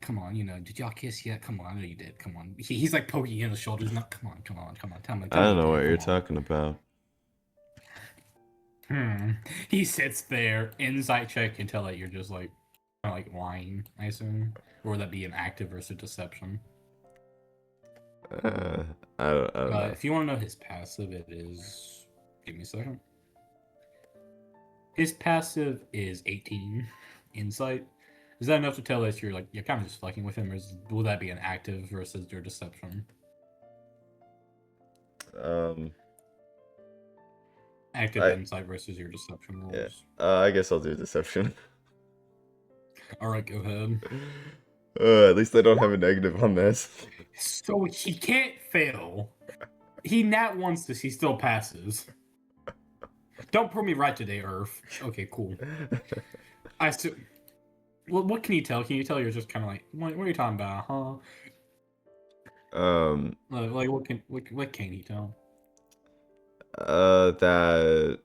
Speaker 2: Come on. Did y'all kiss yet? Come on, I know you did. Come on. He's like poking you in the shoulders. No, come on. Tell me.
Speaker 1: I don't know
Speaker 2: you
Speaker 1: what
Speaker 2: did.
Speaker 1: you're
Speaker 2: Come on.
Speaker 1: talking about.
Speaker 2: He sits there. Insight check can tell that you're just like, kind of like lying. I assume, or would that be an active versus deception?
Speaker 1: I don't know.
Speaker 2: If you want to know his passive, it is. Give me a second. His passive is 18 insight. Is that enough to tell us you're kind of just fucking with him, or will that be an active versus your deception? Active insight versus your deception rolls.
Speaker 1: Yeah. I guess I'll do deception.
Speaker 2: Alright, go ahead.
Speaker 1: At least I don't have a negative on this.
Speaker 2: So he can't fail. He nat wants this, he still passes. Don't prove me right today, Earth. Okay, cool. Well, what can you tell? Can you tell you're just kind of like, what are you talking about, huh? Like what can he tell?
Speaker 1: That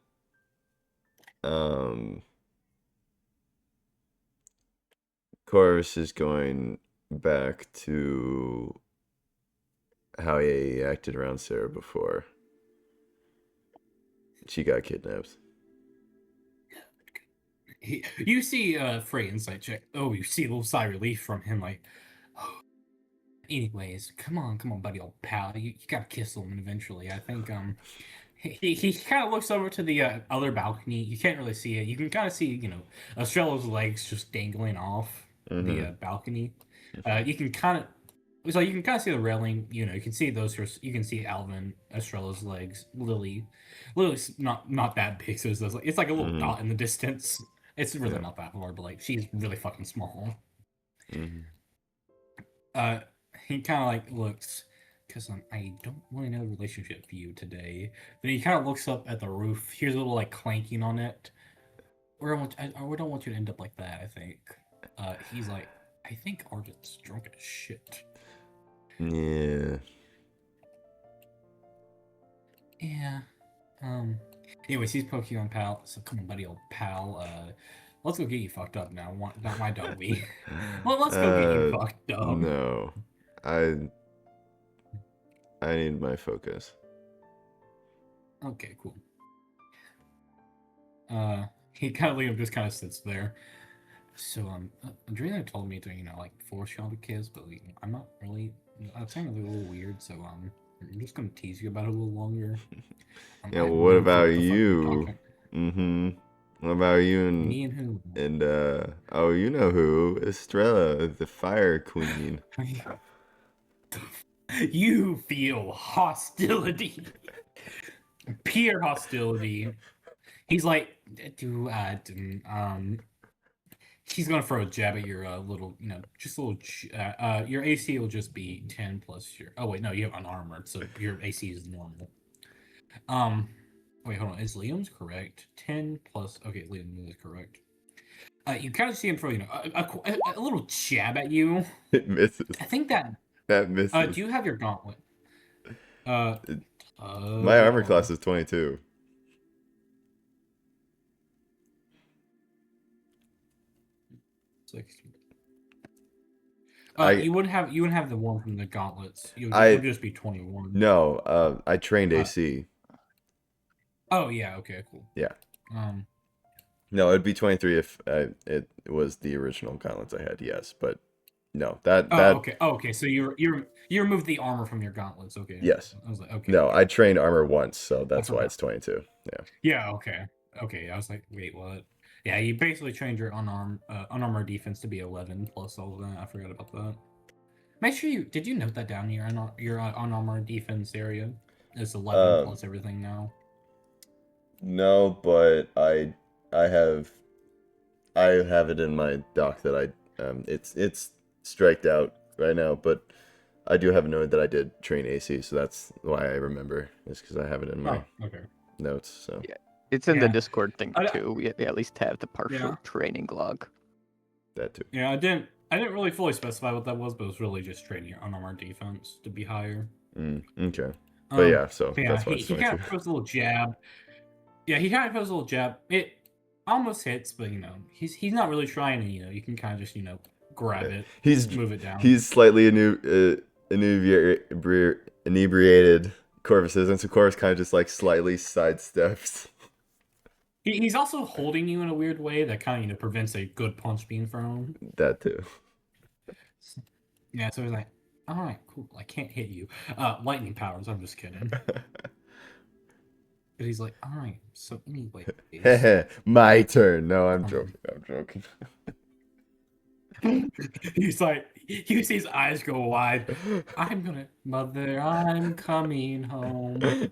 Speaker 1: Corvus is going back to how he acted around Sarah before she got kidnapped.
Speaker 2: You see Frey insight check. Oh, you see a little sigh of relief from him, like, oh. Anyways, come on, buddy, old pal. You gotta kiss the woman eventually. I think he kind of looks over to the other balcony. You can't really see it. You can kind of see Estrella's legs just dangling off the balcony. You can kind of see the railing. You can see you can see Alvin, Estrella's legs, Lily's not that big, so it's like a little dot in the distance. It's really not that hard, but like she's really fucking small. He kind of like looks, because I don't really know the relationship view today. Then he kind of looks up at the roof. Here's a little like clanking on it. We don't want you to end up like that. I think. He's like, I think Arvin's drunk as shit.
Speaker 1: Yeah.
Speaker 2: Yeah. Anyways, he's Pokemon pal. So come on, buddy, old pal. Let's go get you fucked up now. Why don't we? Well, let's go get you fucked up.
Speaker 1: No. I need my focus.
Speaker 2: Okay, cool. Liam just kind of sits there. So, Adriana told me to, like, force y'all to kiss, but I'm not really. I'm saying a little weird, so I'm just gonna tease you about it a little longer.
Speaker 1: Yeah,
Speaker 2: I
Speaker 1: well,
Speaker 2: have
Speaker 1: what
Speaker 2: no clue
Speaker 1: about
Speaker 2: what the fuck you're
Speaker 1: you?
Speaker 2: talking.
Speaker 1: Mm-hmm. What about you
Speaker 2: Me and who?
Speaker 1: and oh, you know who? Estrella, the fire queen.
Speaker 2: You feel hostility, pure hostility. He's like, he's gonna throw a jab at your little, just a little. Your AC will just be 10 plus your. Oh wait, no, you have unarmored, so your AC is normal. Wait, hold on. Is Liam's correct? 10 plus. Okay, Liam is correct. You kind of see him throw, a little jab at you.
Speaker 1: It misses.
Speaker 2: I think that.
Speaker 1: That misses.
Speaker 2: Do you have your gauntlet?
Speaker 1: My armor class is 22.
Speaker 2: You wouldn't have the one from the gauntlets. It would just be 21.
Speaker 1: No, I trained AC.
Speaker 2: Oh yeah, okay, cool.
Speaker 1: Yeah. No, it'd be 23 if it was the original gauntlets I had. Yes, but no, that.
Speaker 2: Okay. Oh, okay. So you removed the armor from your gauntlets. Okay.
Speaker 1: Yes.
Speaker 2: I was like, okay.
Speaker 1: No,
Speaker 2: Okay.
Speaker 1: I trained armor once, so that's why it's 22. Yeah.
Speaker 2: Yeah. Okay. Okay. I was like, wait, what? Yeah, you basically trained your unarmored defense to be 11 plus all of that. I forgot about that. Make sure did you note that down here? Your unarmored defense area is 11 plus everything now.
Speaker 1: No, but I have it in my doc that it's striked out right now, but I do have a note that I did train AC, so that's why I remember. Is because I have it in my notes. So
Speaker 3: yeah, it's in the Discord thing too. We at least have the partial training log.
Speaker 1: That too.
Speaker 2: Yeah, I didn't really fully specify what that was, but it was really just training your unarmored defense to be higher.
Speaker 1: Okay. But yeah, so that's why it's 22.
Speaker 2: He kind of throws a little jab. Yeah, he kind of throws a little jab. It almost hits, but he's not really trying to. You can kind of just grab it. Move it down.
Speaker 1: He's slightly inebriated. Corvus is, and so Corvus kind of just like slightly sidesteps.
Speaker 2: He's also holding you in a weird way that kind of prevents a good punch being thrown.
Speaker 1: That too.
Speaker 2: Yeah, so he's like, all right, cool. I can't hit you. Lightning powers. I'm just kidding. But he's like, all right. So anyway,
Speaker 1: my turn. No, I'm joking. I'm joking.
Speaker 2: He's like, you see his eyes go wide. Mother, I'm coming home.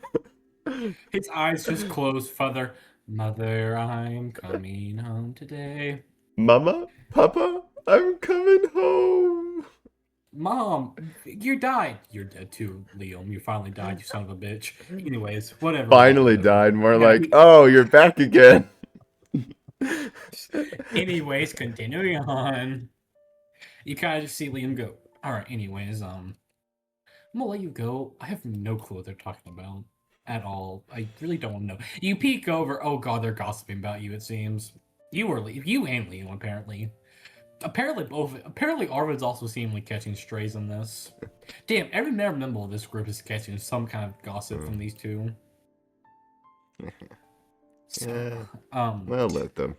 Speaker 2: His eyes just close further. Mother, I'm coming home today.
Speaker 1: Mama, Papa, I'm coming home.
Speaker 2: Mom, you died. You're dead too, Liam. You finally died, you son of a bitch. Anyways, whatever.
Speaker 1: Finally died. More like, oh, you're back again.
Speaker 2: Anyways, continuing on. You kind of just see Liam go, all right, anyways, I'm gonna let you go. I have no clue what they're talking about at all. I really don't know. You peek over, oh god, they're gossiping about you, it seems. You and Liam, apparently. Apparently Arvin's also seemingly catching strays in this. Damn, every member of this group is catching some kind of gossip from these two.
Speaker 1: So, well, let them.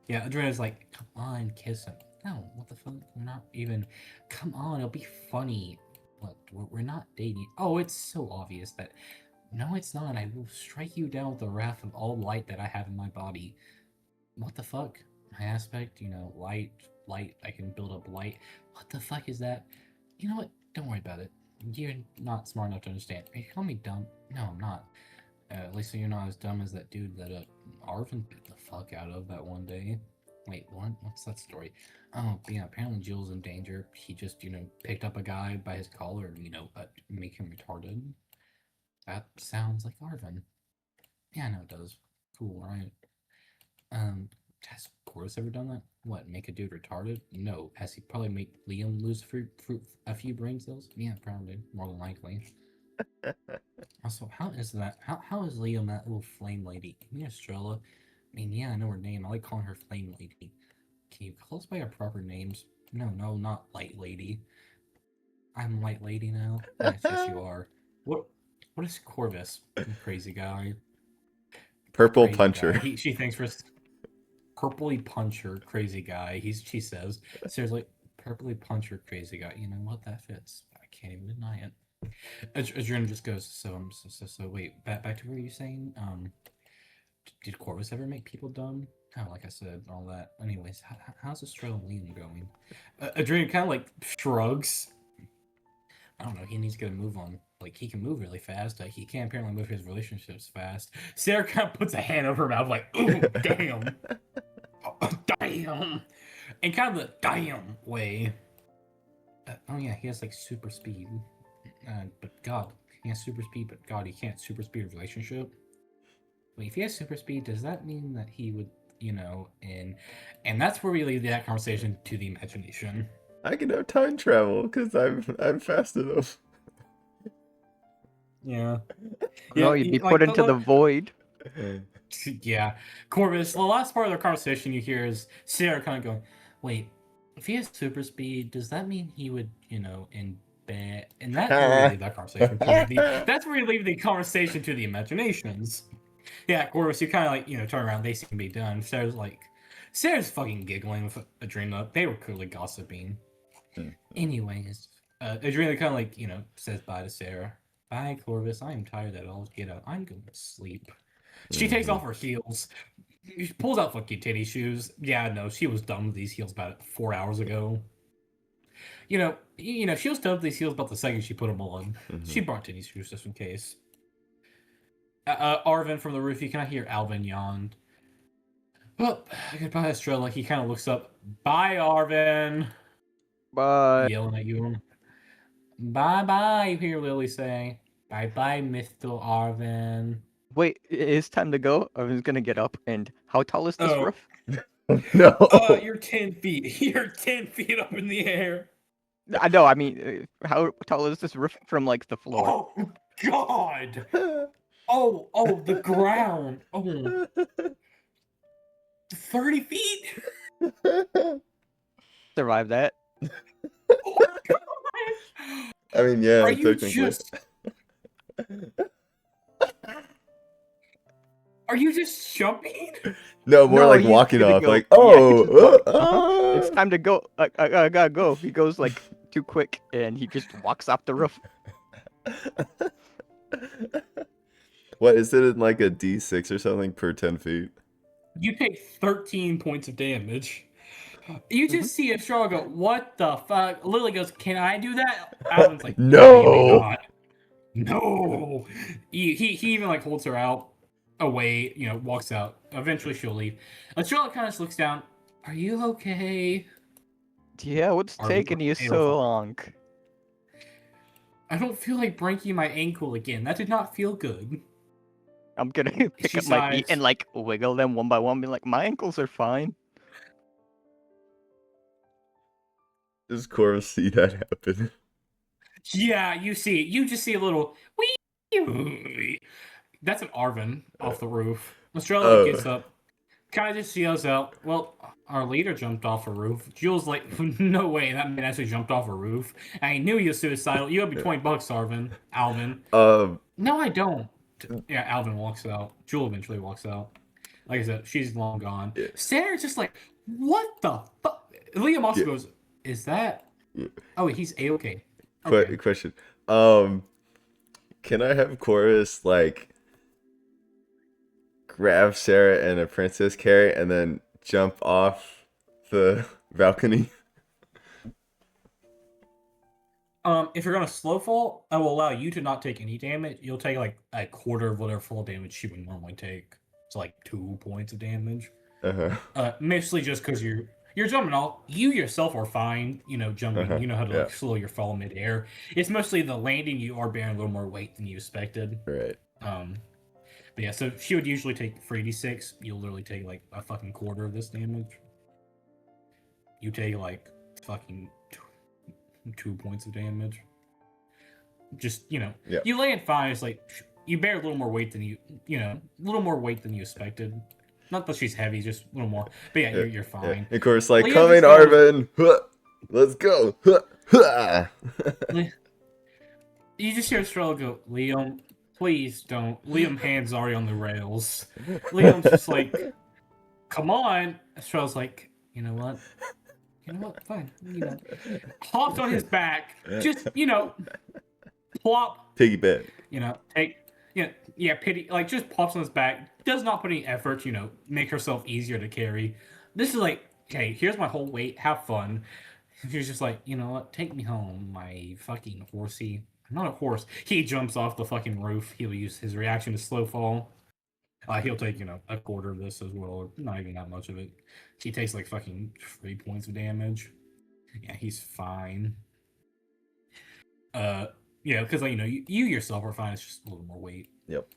Speaker 2: Adrena's like, come on, kiss him. No, what the fuck? We're not even. Come on, it'll be funny. What? We're not dating. Oh, it's so obvious that. No, it's not. I will strike you down with the wrath of all light that I have in my body. What the fuck? My aspect, light. I can build up light. What the fuck is that? You know what? Don't worry about it. You're not smart enough to understand. Are you calling me dumb? No, I'm not. At least you're not as dumb as that dude that Arvin beat the fuck out of that one day. Wait, what? What's that story? Oh, yeah, apparently Jill's in danger. He just, picked up a guy by his collar and, make him retarded. That sounds like Arvin. Yeah, I know it does. Cool, right? Has Corvus ever done that? What, make a dude retarded? No. Has he probably made Liam lose a few brain cells? Yeah, probably. More than likely. Also, how is that? How is Liam that little flame lady? Me, Estrella. I mean, yeah, I know her name. I like calling her Flame Lady. Can you call us by our proper names? No, no, not Light Lady. I'm Light Lady now. Yes, yes, you are. What? What is Corvus? Crazy guy.
Speaker 1: Purple
Speaker 2: Crazy guy.
Speaker 1: puncher.
Speaker 2: She thinks we're purpley puncher. Crazy guy. She says. Seriously, purpley puncher. Crazy guy. You know what? That fits. I can't even deny it. Adrian just goes. So. Wait. Back to where you saying? Did Corvus ever make people dumb? Oh, like I said, all that. Anyways, how's Estrella and Liam going? Adrian kind of like shrugs. I don't know. He needs to get a move on. Like, he can move really fast. He can't apparently move his relationships fast. Sarah kind of puts a hand over her mouth, like, ooh, damn. Damn. In kind of the damn way. Oh, yeah, he has, like, super speed. But God, he has super speed, but God, he can't super speed a relationship. Wait, if he has super speed, does that mean that he would, and that's where we leave that conversation to the imagination.
Speaker 1: I can have time travel because I'm fast enough.
Speaker 2: Yeah.
Speaker 3: No, you'd be put into the void.
Speaker 2: Yeah. Corvus, the last part of the conversation you hear is Sarah kind of going, wait, if he has super speed, does that mean he would, in bed? And that's where we leave that conversation. That's where we leave the conversation to the imaginations. Yeah, Corvus, you kind of like, turn around, they seem to be done. Sarah's fucking giggling with Adrena. They were clearly gossiping. Anyways, Adrena kind of like, says bye to Sarah. Bye, Corvus. I am tired that I'll get out. I'm going to sleep. She takes off her heels. She pulls out fucking titty shoes. Yeah, no, she was done with these heels about 4 hours ago. She was done with these heels about the second she put them on. She brought titty shoes just in case. Arvin from the roof, you can hear Alvin yawn. Well, goodbye, Estrella. He kind of looks up. Bye, Arvin.
Speaker 3: Bye.
Speaker 2: Yelling at you. Bye-bye, you hear Lily say. Bye-bye, Mr. Arvin.
Speaker 3: Wait, it's time to go. I was gonna get up, and how tall is this roof?
Speaker 1: No.
Speaker 2: You're 10 feet. You're 10 feet up in the air.
Speaker 3: I know. I mean, how tall is this roof from like the floor?
Speaker 2: Oh God! Oh, the ground. Oh, 30 feet.
Speaker 3: Survive that.
Speaker 2: Oh God!
Speaker 1: I mean, yeah,
Speaker 2: Are you
Speaker 1: technically.
Speaker 2: just? Are you just jumping?
Speaker 1: No, more
Speaker 3: No,
Speaker 1: like
Speaker 3: he's
Speaker 1: walking
Speaker 3: gonna
Speaker 1: off,
Speaker 3: go.
Speaker 1: like,
Speaker 3: Yeah,
Speaker 1: oh,
Speaker 3: he just go. It's time to go. I gotta go. He goes like too quick, and he just walks off the roof.
Speaker 1: What is it in like a D6 or something per 10 feet?
Speaker 2: You take 13 points of damage. You just see a straw go, what the fuck? Lily goes, can I do that? Alan's like,
Speaker 1: No!
Speaker 2: you may not. No! He even like holds her out away, walks out. Eventually she'll leave. Estrella kind of just looks down. Are you okay?
Speaker 3: Yeah, what's taking you so long?
Speaker 2: I don't feel like breaking my ankle again. That did not feel good.
Speaker 3: I'm gonna pick up my feet and like wiggle them one by one, be like, my ankles are fine.
Speaker 1: Does Corvus see that happen?
Speaker 2: Yeah, you see it. You just see a little wee. That's an Arvin off the roof. Estrella gets up. Kind of just yells out, well, our leader jumped off a roof. Jules like, no way, that man actually jumped off a roof. I knew you were suicidal. You owe me $20, Alvin. No, I don't. Yeah, Alvin walks out. Jewel eventually walks out. Like I said, she's long gone.
Speaker 1: Yeah.
Speaker 2: Sarah's just like, what the fuck? Liam also goes, is that? Oh, wait, he's A-okay. Okay.
Speaker 1: Question. Can I have Corvus like grab Sarah and a princess carry and then jump off the balcony?
Speaker 2: If you're gonna slow fall, I will allow you to not take any damage. You'll take like a quarter of whatever fall damage she would normally take. It's like 2 points of damage. Mostly just because you're jumping off. You yourself are fine, jumping. You know how to like slow your fall midair. It's mostly the landing. You are bearing a little more weight than you expected.
Speaker 1: Right.
Speaker 2: But yeah, so she would usually take 3d6. You'll literally take like a fucking quarter of this damage. You take like fucking 2 points of damage. just
Speaker 1: Yeah.
Speaker 2: you land fine. It's like you bear a little more weight than a little more weight than you expected. Not that she's heavy, just a little more. But yeah, you're
Speaker 1: Yeah.
Speaker 2: fine.
Speaker 1: Of course, like,
Speaker 2: Liam
Speaker 1: coming,
Speaker 2: just goes-
Speaker 1: Arvin. Huh. Let's go. Huh. Huh.
Speaker 2: You just hear Estrella go, Liam, please don't. Liam hands already on the rails. Liam's just like, come on. Estrella's like, you know what? Fine. Hops on his back. Just, plop.
Speaker 1: Piggyback.
Speaker 2: Take, pity. Like, just pops on his back. Does not put any effort to, make herself easier to carry. This is like, okay, here's my whole weight. Have fun. She's just like, you know what? Take me home, my fucking horsey. I'm not a horse. He jumps off the fucking roof. He'll use his reaction to slow fall. He'll take, a quarter of this as well, or not even that much of it. He takes like fucking 3 points of damage. Yeah, he's fine. Yeah, because you yourself are fine. It's just a little more weight.
Speaker 1: Yep.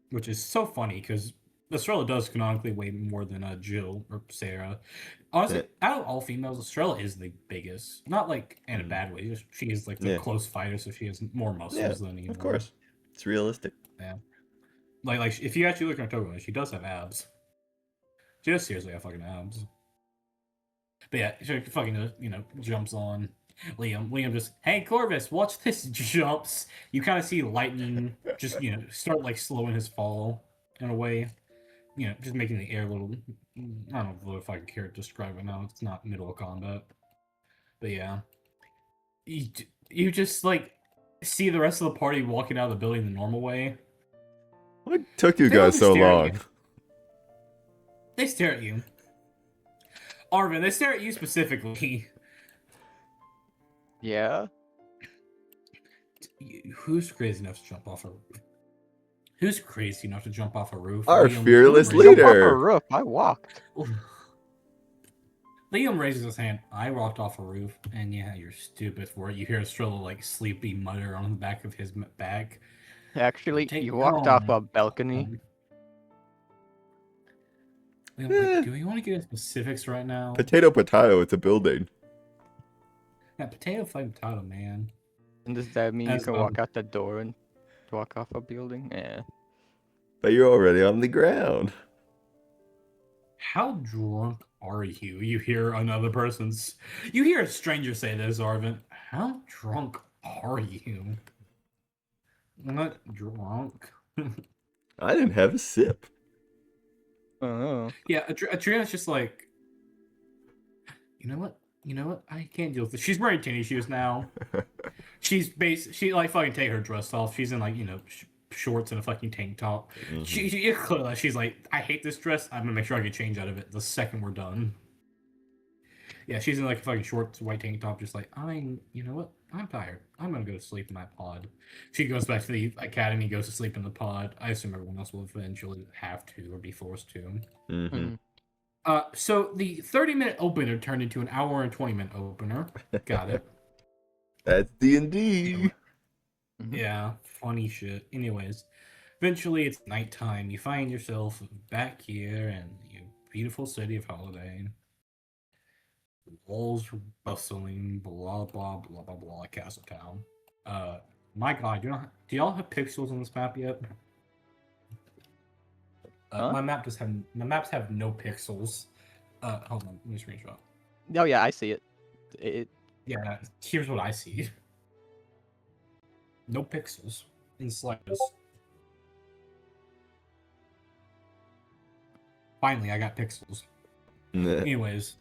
Speaker 2: Which is so funny because Estrella does canonically weigh more than Jill or Sarah. Honestly, out of all females, Estrella is the biggest. Not like in a bad way. Just she is like the close fighter, so she has more muscles than anyone.
Speaker 1: Of course, it's realistic.
Speaker 2: Yeah. Like if you actually look at her token, she does have abs. She does seriously have fucking abs. But yeah, she fucking jumps on Liam. Liam just, hey Corvus, watch this, jumps. You kind of see lightning just start like slowing his fall in a way. Just making the air a little. I don't know if I can describe it now. It's not middle of combat, but yeah, you just like see the rest of the party walking out of the building the normal way.
Speaker 1: What took you guys so long?
Speaker 2: They stare at you. Arvin, they stare at you specifically.
Speaker 3: Yeah?
Speaker 2: Who's crazy enough to jump off a roof? Who's crazy enough to jump off a roof?
Speaker 1: Our
Speaker 2: Liam,
Speaker 1: fearless
Speaker 3: Jump off a
Speaker 1: leader.
Speaker 3: roof. I walked.
Speaker 2: Liam raises his hand. I walked off a roof, and yeah, you're stupid for it. You hear Estrella like sleepy mutter on the back of his back.
Speaker 3: Actually, you walked off a balcony.
Speaker 2: Liam, do we want to get into specifics right now?
Speaker 1: Potato, it's a building.
Speaker 2: Yeah, potato, man.
Speaker 3: And does that mean you
Speaker 2: As,
Speaker 3: can walk out the door and walk off a building? Yeah.
Speaker 1: But you're already on the ground.
Speaker 2: How drunk are you? You hear You hear a stranger say this, Arvin. How drunk are you? I'm not drunk.
Speaker 1: I didn't have a sip.
Speaker 3: Oh.
Speaker 2: Yeah, Adriana's just like, you know what? I can't deal with this. She's wearing tennis shoes now. She like fucking take her dress off. She's in like shorts and a fucking tank top. Mm-hmm. She's like, I hate this dress. I'm gonna make sure I get change out of it the second we're done. Yeah, she's in like a fucking shorts, white tank top, just like, you know what? I'm tired. I'm gonna go to sleep in my pod. She goes back to the academy, goes to sleep in the pod. I assume everyone else will eventually have to or be forced to.
Speaker 1: Mm-hmm.
Speaker 2: So the 30-minute opener turned into an hour and 20-minute opener. Got it.
Speaker 1: That's D&D.
Speaker 2: Yeah, funny shit. Anyways, eventually it's nighttime. You find yourself back here in the beautiful city of Holiday. The walls are bustling, blah blah blah blah blah, Castle Town. My God, do y'all have pixels on this map yet?
Speaker 3: Huh?
Speaker 2: My maps have no pixels. Hold on, let me screenshot.
Speaker 3: Oh yeah, I see it.
Speaker 2: Yeah, here's what I see. No pixels in the slightest. Finally, I got pixels. Anyways,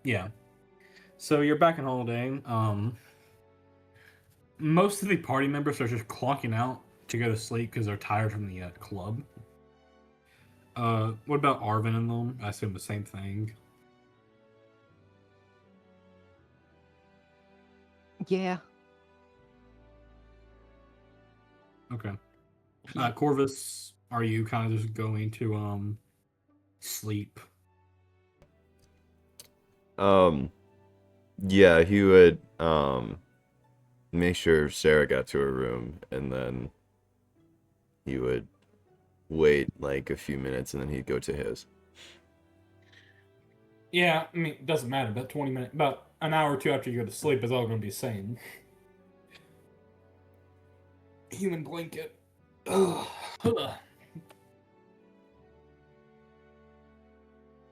Speaker 2: yeah. So you're back in Holiday. Most of the party members are just clocking out to go to sleep because they're tired from the club. What about Arvin and them? I assume the same thing.
Speaker 3: Yeah.
Speaker 2: Okay. Corvus, are you kind of just going to sleep?
Speaker 1: Yeah, he would make sure Sarah got to her room, and then he would wait like a few minutes, and then he'd go to his.
Speaker 2: Yeah, I mean, it doesn't matter. About 20 minutes, about an hour or two after you go to sleep is all going to be the same. Human blanket. Ugh. Ugh.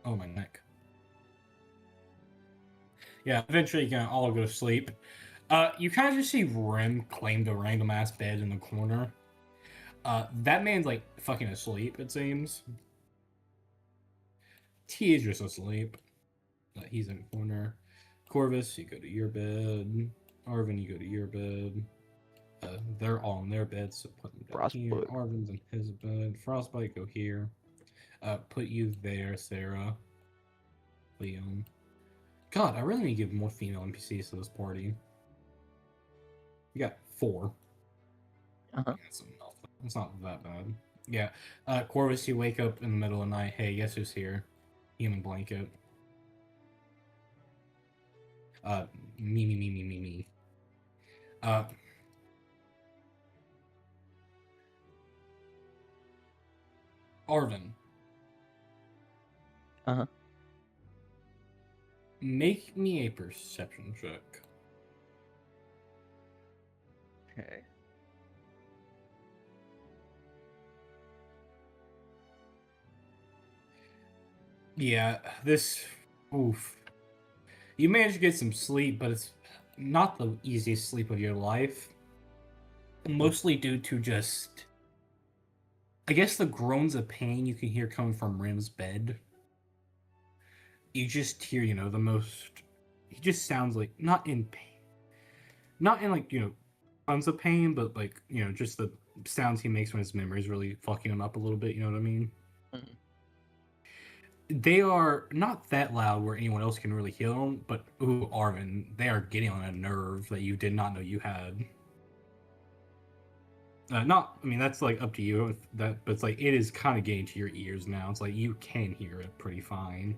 Speaker 2: Oh, my neck. Yeah, eventually you can all go to sleep. You kind of just see Rim claim the random ass bed in the corner. That man's like fucking asleep, it seems. T is just asleep. He's in the corner. Corvus, you go to your bed. Arvin, you go to your bed. They're all in their beds, so put them down here.
Speaker 3: Frostbite.
Speaker 2: Arvin's in his bed. Frostbite, go here. Put you there, Sarah. Liam. God, I really need to give more female NPCs to this party. We got 4.
Speaker 3: Uh-huh.
Speaker 2: That's enough. It's not that bad. Yeah. Corvus, you wake up in the middle of the night. Hey, guess who's here? Human blanket. Me. Arvin.
Speaker 3: Uh-huh.
Speaker 2: Make me a perception check.
Speaker 3: Okay.
Speaker 2: Yeah, this... Oof. You managed to get some sleep, but it's not the easiest sleep of your life. Mostly due to just... I guess the groans of pain you can hear coming from Rim's bed. You just hear, the most... He just sounds like... Not in pain. Not in, like, tons of pain, but, like, just the sounds he makes when his memory's really fucking him up a little bit, you know what I mean?
Speaker 3: Mhm.
Speaker 2: They are not that loud where anyone else can really hear them, but ooh, Arvin, they are getting on a nerve that you did not know you had. That's like up to you. But it's like it is kind of getting to your ears now. It's like you can hear it pretty fine.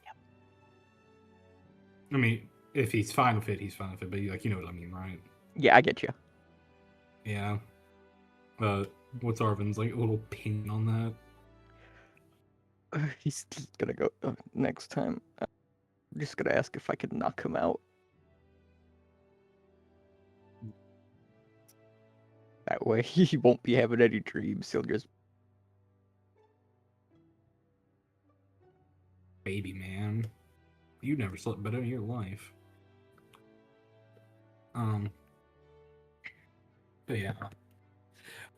Speaker 3: Yep.
Speaker 2: I mean, if he's fine with it, he's fine with it. But you know what I mean, right?
Speaker 3: Yeah, I get you.
Speaker 2: Yeah. What's Arvin's like little pin on that?
Speaker 3: He's just gonna go next time. I'm just gonna ask if I could knock him out. That way he won't be having any dreams. He'll just...
Speaker 2: Baby man, you never slept better in your life. But yeah.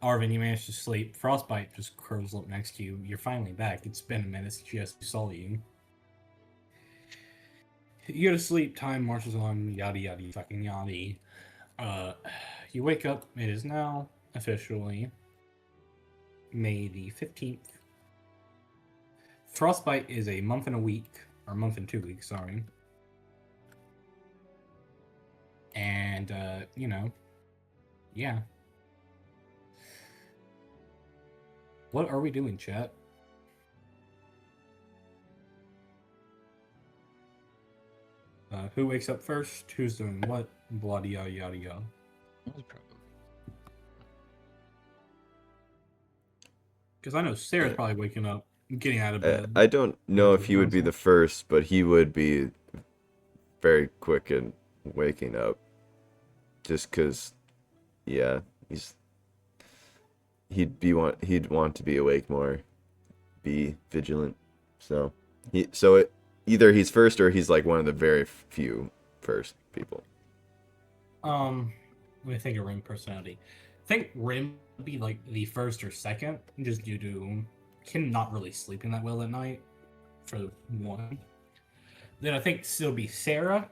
Speaker 2: Arvin, you managed to sleep. Frostbite just curls up next to you. You're finally back. It's been a minute since she just saw you. You go to sleep, time marches on, yada yada fucking yada. You wake up, it is now officially May the 15th. Frostbite is a month and a week, or a month and 2 weeks, sorry. And, yeah. What are we doing, chat? Who wakes up first? Who's doing what? Blah yada yada yada. Because I know Sarah's probably waking up, getting out of bed.
Speaker 1: I don't know if he would be the first, but he would be very quick in waking up. Just because, yeah, he'd want to be awake more, be vigilant. So either he's first or he's like one of the very few first people.
Speaker 2: Let me think of Rim personality. I think Rim would be like the first or second, just due to him not really sleeping that well at night. For one, then I think still be Sarah.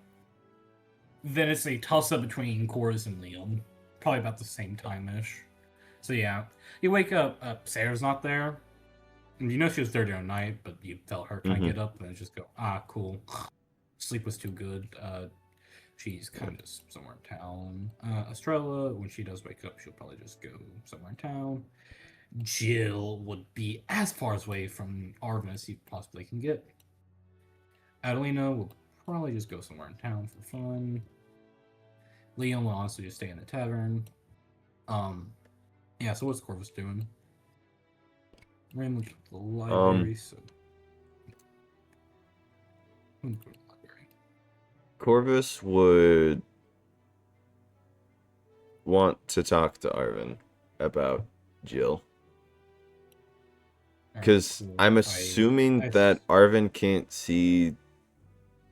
Speaker 2: Then it's a toss up between Corvus and Liam, probably about the same time ish. So yeah, you wake up, Sarah's not there. And you know she was there during night, but you felt her kind of get up and then just go, cool. Sleep was too good. She's kind of somewhere in town. Estrella, when she does wake up, she'll probably just go somewhere in town. Jill would be as far away from Arvin as he possibly can get. Adelina will probably just go somewhere in town for fun. Liam will honestly just stay in the tavern. Yeah, so what's Corvus doing? Ram went to the library, so... I'm gonna go to the library.
Speaker 1: Corvus would want to talk to Arvin about Jill.
Speaker 2: Alright,
Speaker 1: Because
Speaker 2: cool.
Speaker 1: I'm assuming that Arvin can't see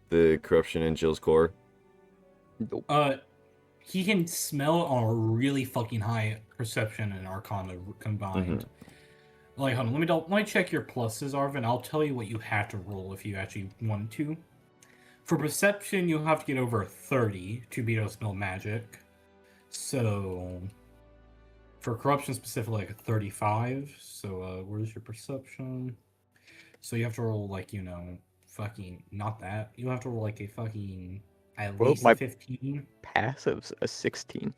Speaker 1: the corruption in Jill's core.
Speaker 3: Nope.
Speaker 2: He can smell it on a really fucking high perception and arcana combined. Like, hold on, let me check your pluses, Arvin. I'll tell you what you have to roll if you actually want to. For perception, you'll have to get over a 30 to be able to smell magic. So, for corruption specifically, like a 35. So, where's your perception? So you have to roll, like, you know, fucking, not that. You have to roll, like, a fucking, at
Speaker 3: Well,
Speaker 2: least
Speaker 3: my-
Speaker 2: a 15.
Speaker 3: Passive's a 16.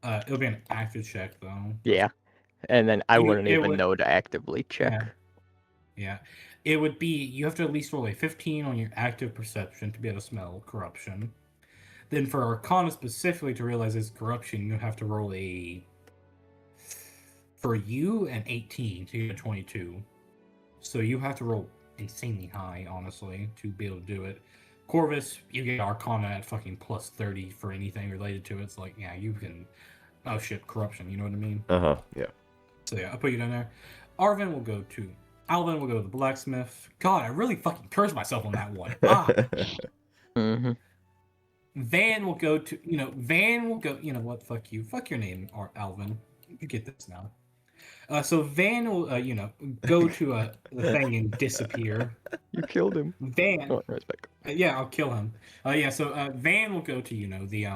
Speaker 2: It'll be an active check, though.
Speaker 3: Yeah. And then I
Speaker 2: You-
Speaker 3: wouldn't
Speaker 2: it
Speaker 3: even
Speaker 2: would-
Speaker 3: know to actively check.
Speaker 2: Yeah. It would be, you have to at least roll a 15 on your active perception to be able to smell corruption. Then for Arcana specifically to realize it's corruption, you have to roll for you, an 18 to get a 22. So you have to roll insanely high, honestly, to be able to do it. Corvus, you get Arcana at fucking plus 30 for anything related to it. It's like, yeah, you can... Oh shit, corruption, you know what I mean?
Speaker 1: Yeah.
Speaker 2: So yeah, I'll put you down there. Alvin will go to the blacksmith. God, I really fucking cursed myself on that one.
Speaker 3: Mm-hmm.
Speaker 2: Van will go to, you know what, fuck you. Fuck your name, Alvin. You get this now. So Van will, go to the thing and disappear.
Speaker 3: You killed him.
Speaker 2: Van,
Speaker 3: Oh, respect.
Speaker 2: yeah, I'll kill him. So Van will go to, the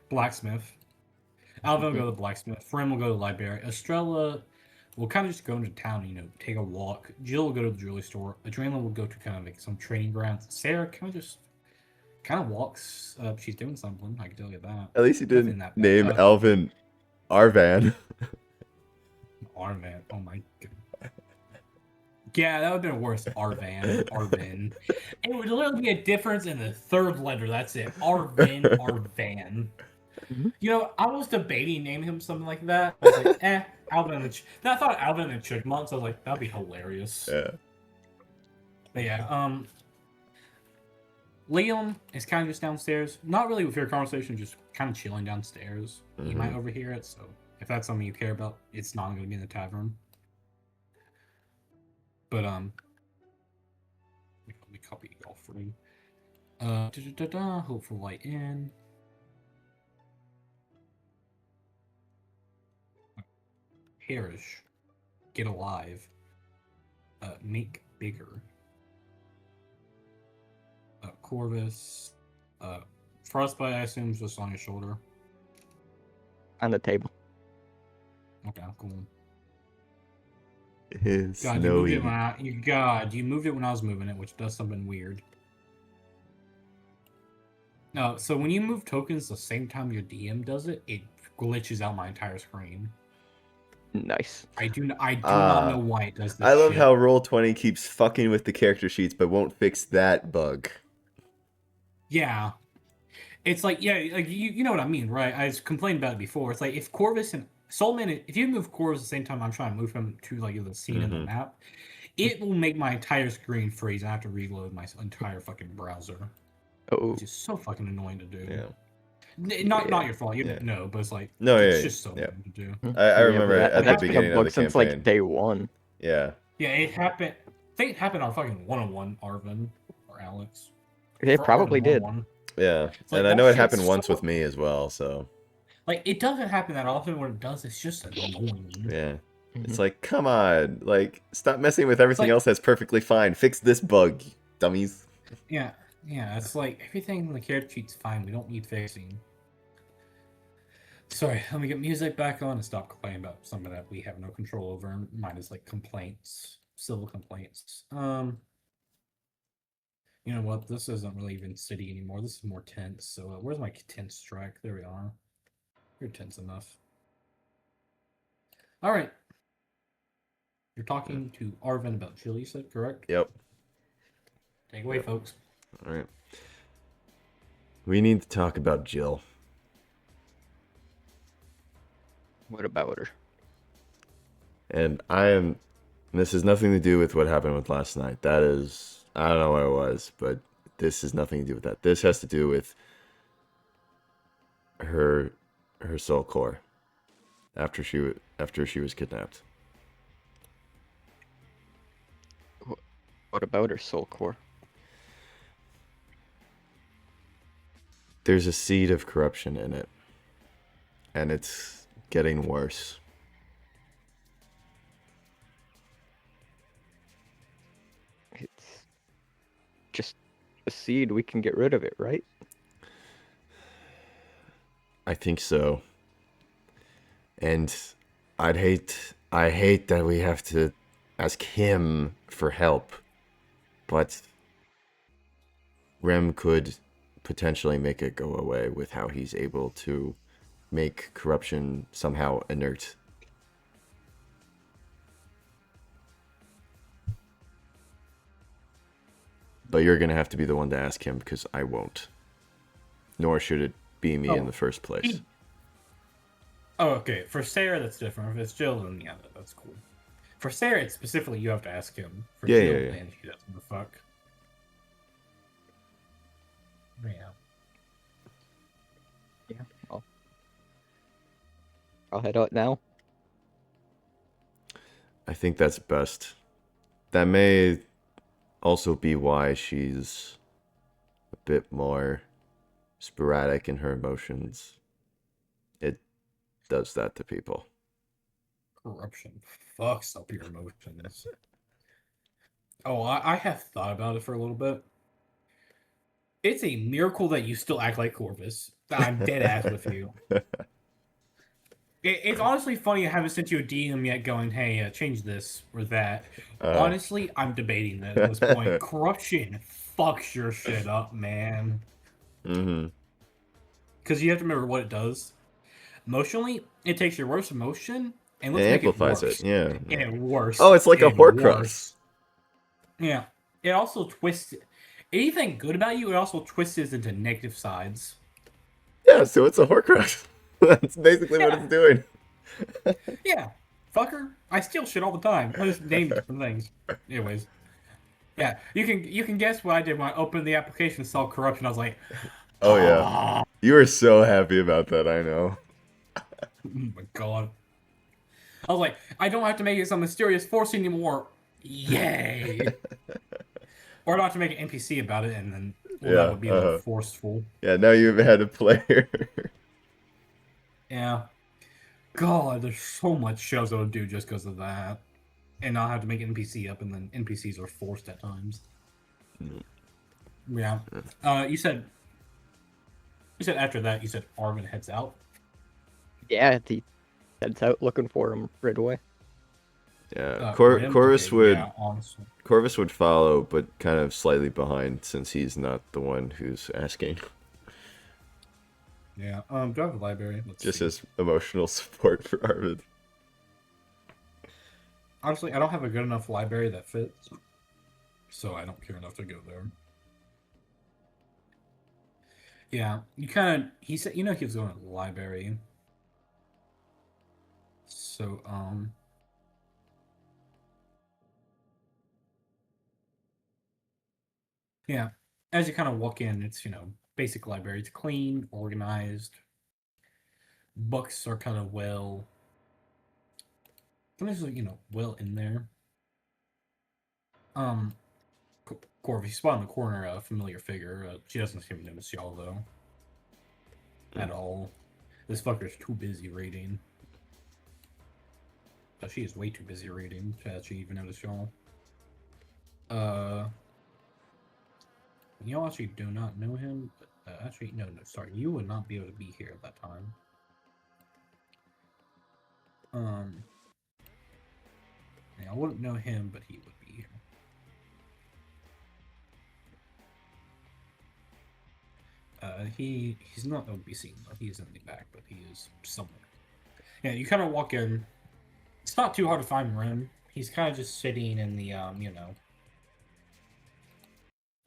Speaker 2: blacksmith. Alvin will go to the blacksmith. Frem will go to the library. Estrella will kind of just go into town, take a walk. Jill will go to the jewelry store. Adrenaline will go to kind of like some training grounds. Sarah kind of walks. She's doing something. I can tell you that.
Speaker 1: At least he
Speaker 2: Nothing
Speaker 1: didn't
Speaker 2: that bad.
Speaker 1: name Alvin Arvan.
Speaker 2: Arvan. Oh my god. Yeah, that would have been worse. Arvin. It would literally be a difference in the third letter. That's it. Arvan.
Speaker 3: Mhm.
Speaker 2: I was debating naming him something like that. I was like, Alvin and then I thought Alvin and Chipmunks. I was like, that'd be hilarious.
Speaker 1: Yeah.
Speaker 2: But yeah, Liam is kind of just downstairs. Not really with your conversation, just kind of chilling downstairs. You might overhear it, so if that's something you care about, it's not going to be in the tavern. But, let me copy all three. Hopeful light in. Perish. Get alive. Make bigger. Corvus. Frostbite, I assume, is just on your shoulder.
Speaker 3: On the table.
Speaker 2: Okay, cool.
Speaker 1: His
Speaker 2: God, you moved it when I was moving it, which does something weird. No, so when you move tokens the same time your DM does it, it glitches out my entire screen.
Speaker 3: Nice.
Speaker 2: I do not know why it does this.
Speaker 1: I love
Speaker 2: shit.
Speaker 1: how Roll20 keeps fucking with the character sheets but won't fix that bug.
Speaker 2: Yeah. It's like, yeah, like you know what I mean, right? I was complaining about it before. It's like if Corvus and Soulman, if you move Corvus at the same time I'm trying to move him to like the scene in the map, it will make my entire screen freeze. I have to reload my entire fucking browser.
Speaker 3: Oh.
Speaker 2: Which is so fucking annoying to do.
Speaker 1: Yeah.
Speaker 2: Not
Speaker 3: Yeah.
Speaker 2: your fault, you know, but it's like it's just so annoying to do.
Speaker 1: I remember
Speaker 3: but
Speaker 1: at the
Speaker 3: that's been
Speaker 1: beginning
Speaker 3: a
Speaker 1: of
Speaker 3: bug
Speaker 1: the
Speaker 3: since
Speaker 1: campaign.
Speaker 3: like day one.
Speaker 1: Yeah.
Speaker 2: Yeah, it happened. I think it happened on fucking 101, Arvin or Alex.
Speaker 3: It
Speaker 2: For
Speaker 3: probably
Speaker 2: Arvin
Speaker 3: did.
Speaker 2: 101.
Speaker 1: Yeah.
Speaker 2: like,
Speaker 1: And I
Speaker 2: that
Speaker 1: know it
Speaker 2: shit's
Speaker 1: happened once
Speaker 2: so-
Speaker 1: with me as well, so
Speaker 2: Like it doesn't happen that often. When it does, it's just annoying.
Speaker 1: yeah.
Speaker 3: Mhm.
Speaker 1: It's like, come on, like, stop messing with everything
Speaker 2: like-
Speaker 1: else that's perfectly fine. Fix this bug, you dummies.
Speaker 2: Yeah, it's like everything in the character sheet's fine. We don't need fixing. Sorry, let me get music back on and stop complaining about something that we have no control over. Mine is like complaints, civil complaints. You know what? This isn't really even city anymore. This is more tense. So where's my tense track? There we are. You're tense enough. All right. You're talking to Arvin about Jill, you said, correct?
Speaker 1: Yep.
Speaker 2: Take away, folks.
Speaker 1: All right. We need to talk about Jill.
Speaker 3: What about her?
Speaker 1: And this has nothing to do with what happened with last night. That is, I don't know what it was, but this has nothing to do with that. This has to do with her her soul core after she was kidnapped.
Speaker 3: What about her soul core?
Speaker 1: There's a seed of corruption in it, and it's getting worse.
Speaker 3: It's just a seed. We can get rid of it, right?
Speaker 1: I think so. And I hate that we have to ask him for help, but Rem could potentially make it go away with how he's able to make corruption somehow inert. But you're gonna have to be the one to ask him because I won't. Nor should it be me in the first place.
Speaker 2: Oh, okay. For Sarah, that's different. If it's Jill, then yeah, that's cool. For Sarah, it's specifically you have to ask him. For
Speaker 1: Yeah,
Speaker 2: Jill,
Speaker 1: yeah, yeah.
Speaker 2: man, she doesn't give a fuck. Yeah.
Speaker 3: Yeah. I'll head out now.
Speaker 1: I think that's best. That may also be why she's a bit more sporadic in her emotions. It does that to people.
Speaker 2: Corruption fucks up your emotions. Oh, I have thought about it for a little bit. It's a miracle that you still act like Corvus. I'm dead ass with you. It's honestly funny I haven't sent you a DM yet going, hey, change this or that. Honestly, I'm debating that at this point. Corruption fucks your shit up, man.
Speaker 1: Mm-hmm.
Speaker 2: Because you have to remember what it does. Emotionally, it takes your worst emotion and
Speaker 1: It
Speaker 2: let's make it
Speaker 1: amplifies
Speaker 2: worse.
Speaker 1: it, yeah.
Speaker 2: And it worse.
Speaker 1: Oh, it's like a
Speaker 2: and
Speaker 1: Horcrux.
Speaker 2: worse. Yeah. It also twists anything good about you, it also twists it into negative sides.
Speaker 1: Yeah, so it's a Horcrux. That's basically what
Speaker 2: Yeah.
Speaker 1: it's doing.
Speaker 2: Yeah. Fucker. I steal shit all the time. I just name different things. Anyways. Yeah. You can guess what I did when I opened the application and saw corruption. I was like,
Speaker 1: Oh, yeah. You were so happy about that, I know.
Speaker 2: oh my god. I was like, I don't have to make it some mysterious force anymore. Yay. Or not to make an NPC about it, and then that would be a little forceful.
Speaker 1: Yeah, now you've had a player.
Speaker 2: Yeah. God, there's so much shows I would do just because of that. And not have to make an NPC up, and then NPCs are forced at times. Yeah. You said after that, you said Arvin heads out.
Speaker 3: Yeah, he heads out looking for him right away.
Speaker 1: Yeah,
Speaker 2: Rim?
Speaker 1: Corvus
Speaker 2: Okay,
Speaker 1: would
Speaker 2: yeah, honestly.
Speaker 1: Corvus would follow, but kind of slightly behind since he's not the one who's asking.
Speaker 2: Yeah. Do I have a library? Let's
Speaker 1: Just
Speaker 2: see.
Speaker 1: as emotional support for Arvid.
Speaker 2: Honestly, I don't have a good enough library that fits, so I don't care enough to go there. Yeah, he said, he was going to the library. So, yeah, as you kind of walk in, it's, basic library. It's clean, organized. Books are kind of well, well in there. Corvus, you spot in the corner a familiar figure. She doesn't seem to notice y'all, though. At all. This fucker's too busy reading. She is way too busy reading to actually even notice y'all. Y'all actually do not know him. But, actually, no, sorry. You would not be able to be here at that time. Yeah, I wouldn't know him, but he would be here. He's not able to be seen though. He's in the back, but he is somewhere. Yeah, you kind of walk in. It's not too hard to find Rim. He's kind of just sitting in the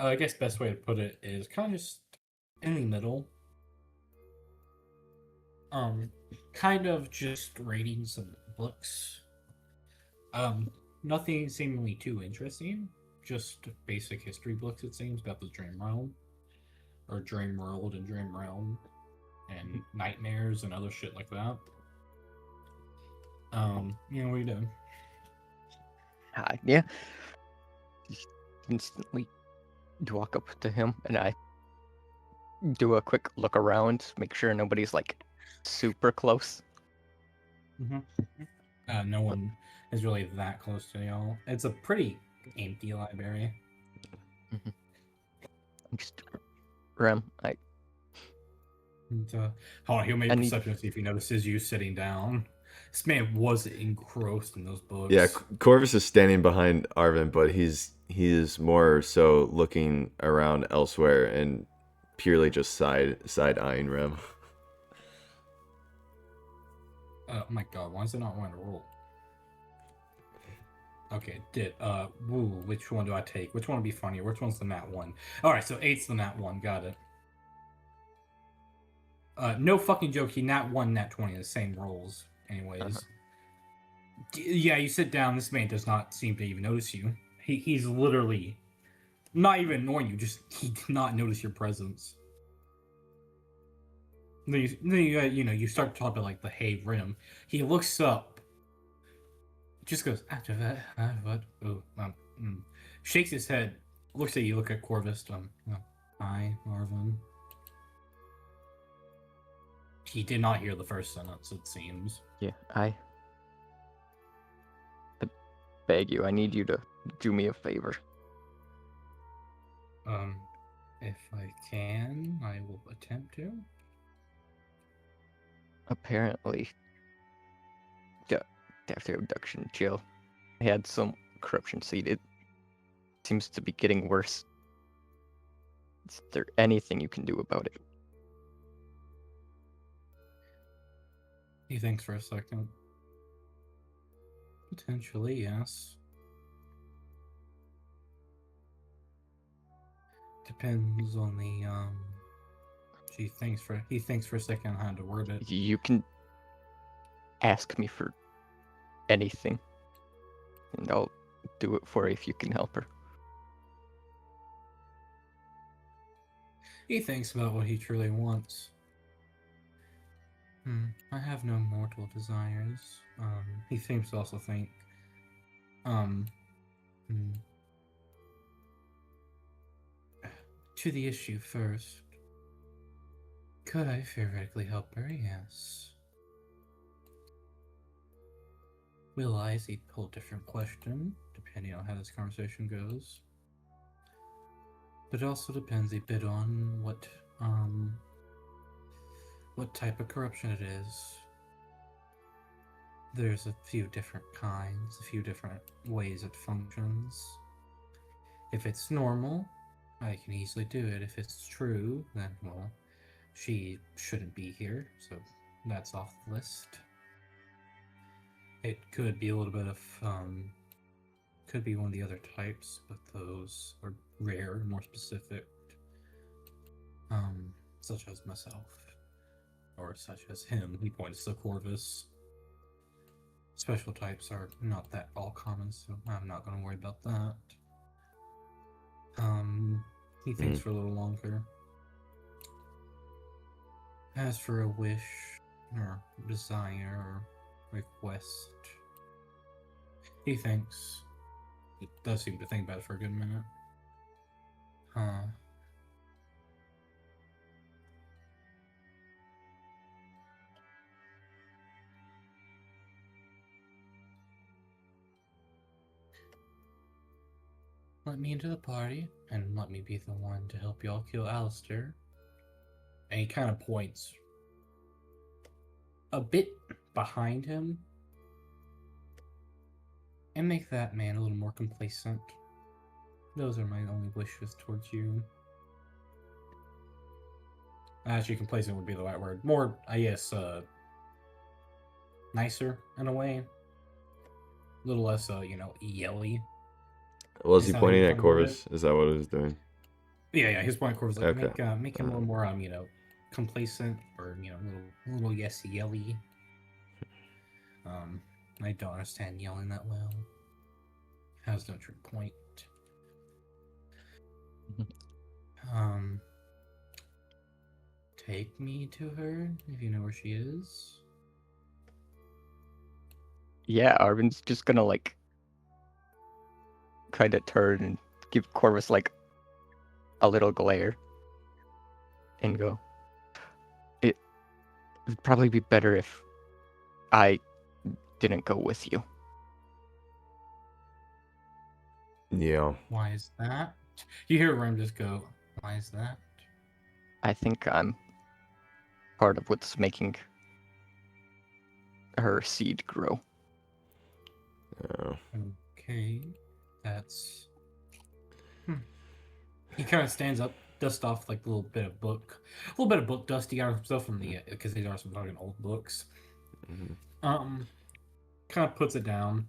Speaker 2: I guess best way to put it is kind of just in the middle. Kind of just reading some books. Nothing seemingly too interesting. Just basic history books, it seems, about the Dream Realm. Or Dream World and Dream Realm. and nightmares and other shit like that. You know what are you doing?
Speaker 3: Yeah. Just instantly walk up to him, and I do a quick look around, make sure nobody's like super close.
Speaker 2: No one is really that close to y'all. It's a pretty empty library.
Speaker 3: Just Rem,
Speaker 2: And, hold on, he'll make
Speaker 3: I
Speaker 2: a
Speaker 3: need-
Speaker 2: perception to see if he notices you sitting down. This man was engrossed in those books.
Speaker 1: Yeah, Corvus is standing behind Arvin, but he is more so looking around elsewhere and purely just side eyeing Rem.
Speaker 2: Oh my god, why is it not wanting to roll? Okay, which one do I take? Which one would be funnier? Which one's the nat 1? Alright, so 8's the nat 1, got it. No fucking joke, he nat 1, nat 20, the same rolls, anyways. Yeah, you sit down, this man does not seem to even notice you. He's literally not even ignoring you, just he did not notice your presence. Then you start to talk about like the hey rim. He looks up, just goes after that. What? Oh, shakes his head, looks at you, look at Corvus. Hi, Arvin. He did not hear the first sentence. It seems.
Speaker 3: Yeah, I beg you. I need you to do me a favor.
Speaker 2: If I can, I will attempt to.
Speaker 3: Apparently, after abduction, Jill had some corruption seed. It seems to be getting worse. Is there anything you can do about it?
Speaker 2: He thinks for a second. Potentially, yes. Depends on the he thinks for a second how to word it.
Speaker 3: You can ask me for anything, and I'll do it for you if you can help her.
Speaker 2: He thinks about what he truly wants. I have no mortal desires. He seems to also think. To the issue first. Could I theoretically help her? Yes. Will I? Is a whole different question, depending on how this conversation goes. But it also depends a bit on what type of corruption it is. There's a few different kinds, a few different ways it functions. If it's normal, I can easily do it. If it's true, then, well, she shouldn't be here, so that's off the list. It could be a little bit of, could be one of the other types, but those are rare and more specific. Such as myself. Or such as him. He points to Corvus. Special types are not that all common, so I'm not going to worry about that. He thinks for a little longer. As for a wish, or desire, or request, he thinks. He does seem to think about it for a good minute. Let me into the party, and let me be the one to help y'all kill Alistair. And he kind of points a bit behind him and make that man a little more complacent. Those are my only wishes towards you. Actually, complacent would be the right word. More, I guess, nicer in a way. A little less, yelly.
Speaker 1: Was he
Speaker 2: Is that
Speaker 1: pointing
Speaker 2: how you
Speaker 1: at
Speaker 2: find
Speaker 1: Corvus? Is that what he was doing?
Speaker 2: Yeah. His point was like,
Speaker 1: Okay.
Speaker 2: make him a little more, complacent or a little yelly. I don't understand yelling that well. Has no true point. take me to her if you know where she is?
Speaker 3: Yeah, Arvin's just gonna like kind of turn and give Corvus like a little glare and go, it would probably be better if I didn't go with you.
Speaker 1: Yeah.
Speaker 2: Why is that? You hear Rem just go, why is that?
Speaker 3: I think I'm part of what's making her seed grow.
Speaker 1: Oh.
Speaker 2: Okay, that's. He kind of stands up, dusts off like a little bit of book dust he got himself from the because these are some fucking old books.
Speaker 1: Mhm.
Speaker 2: Kind of puts it down.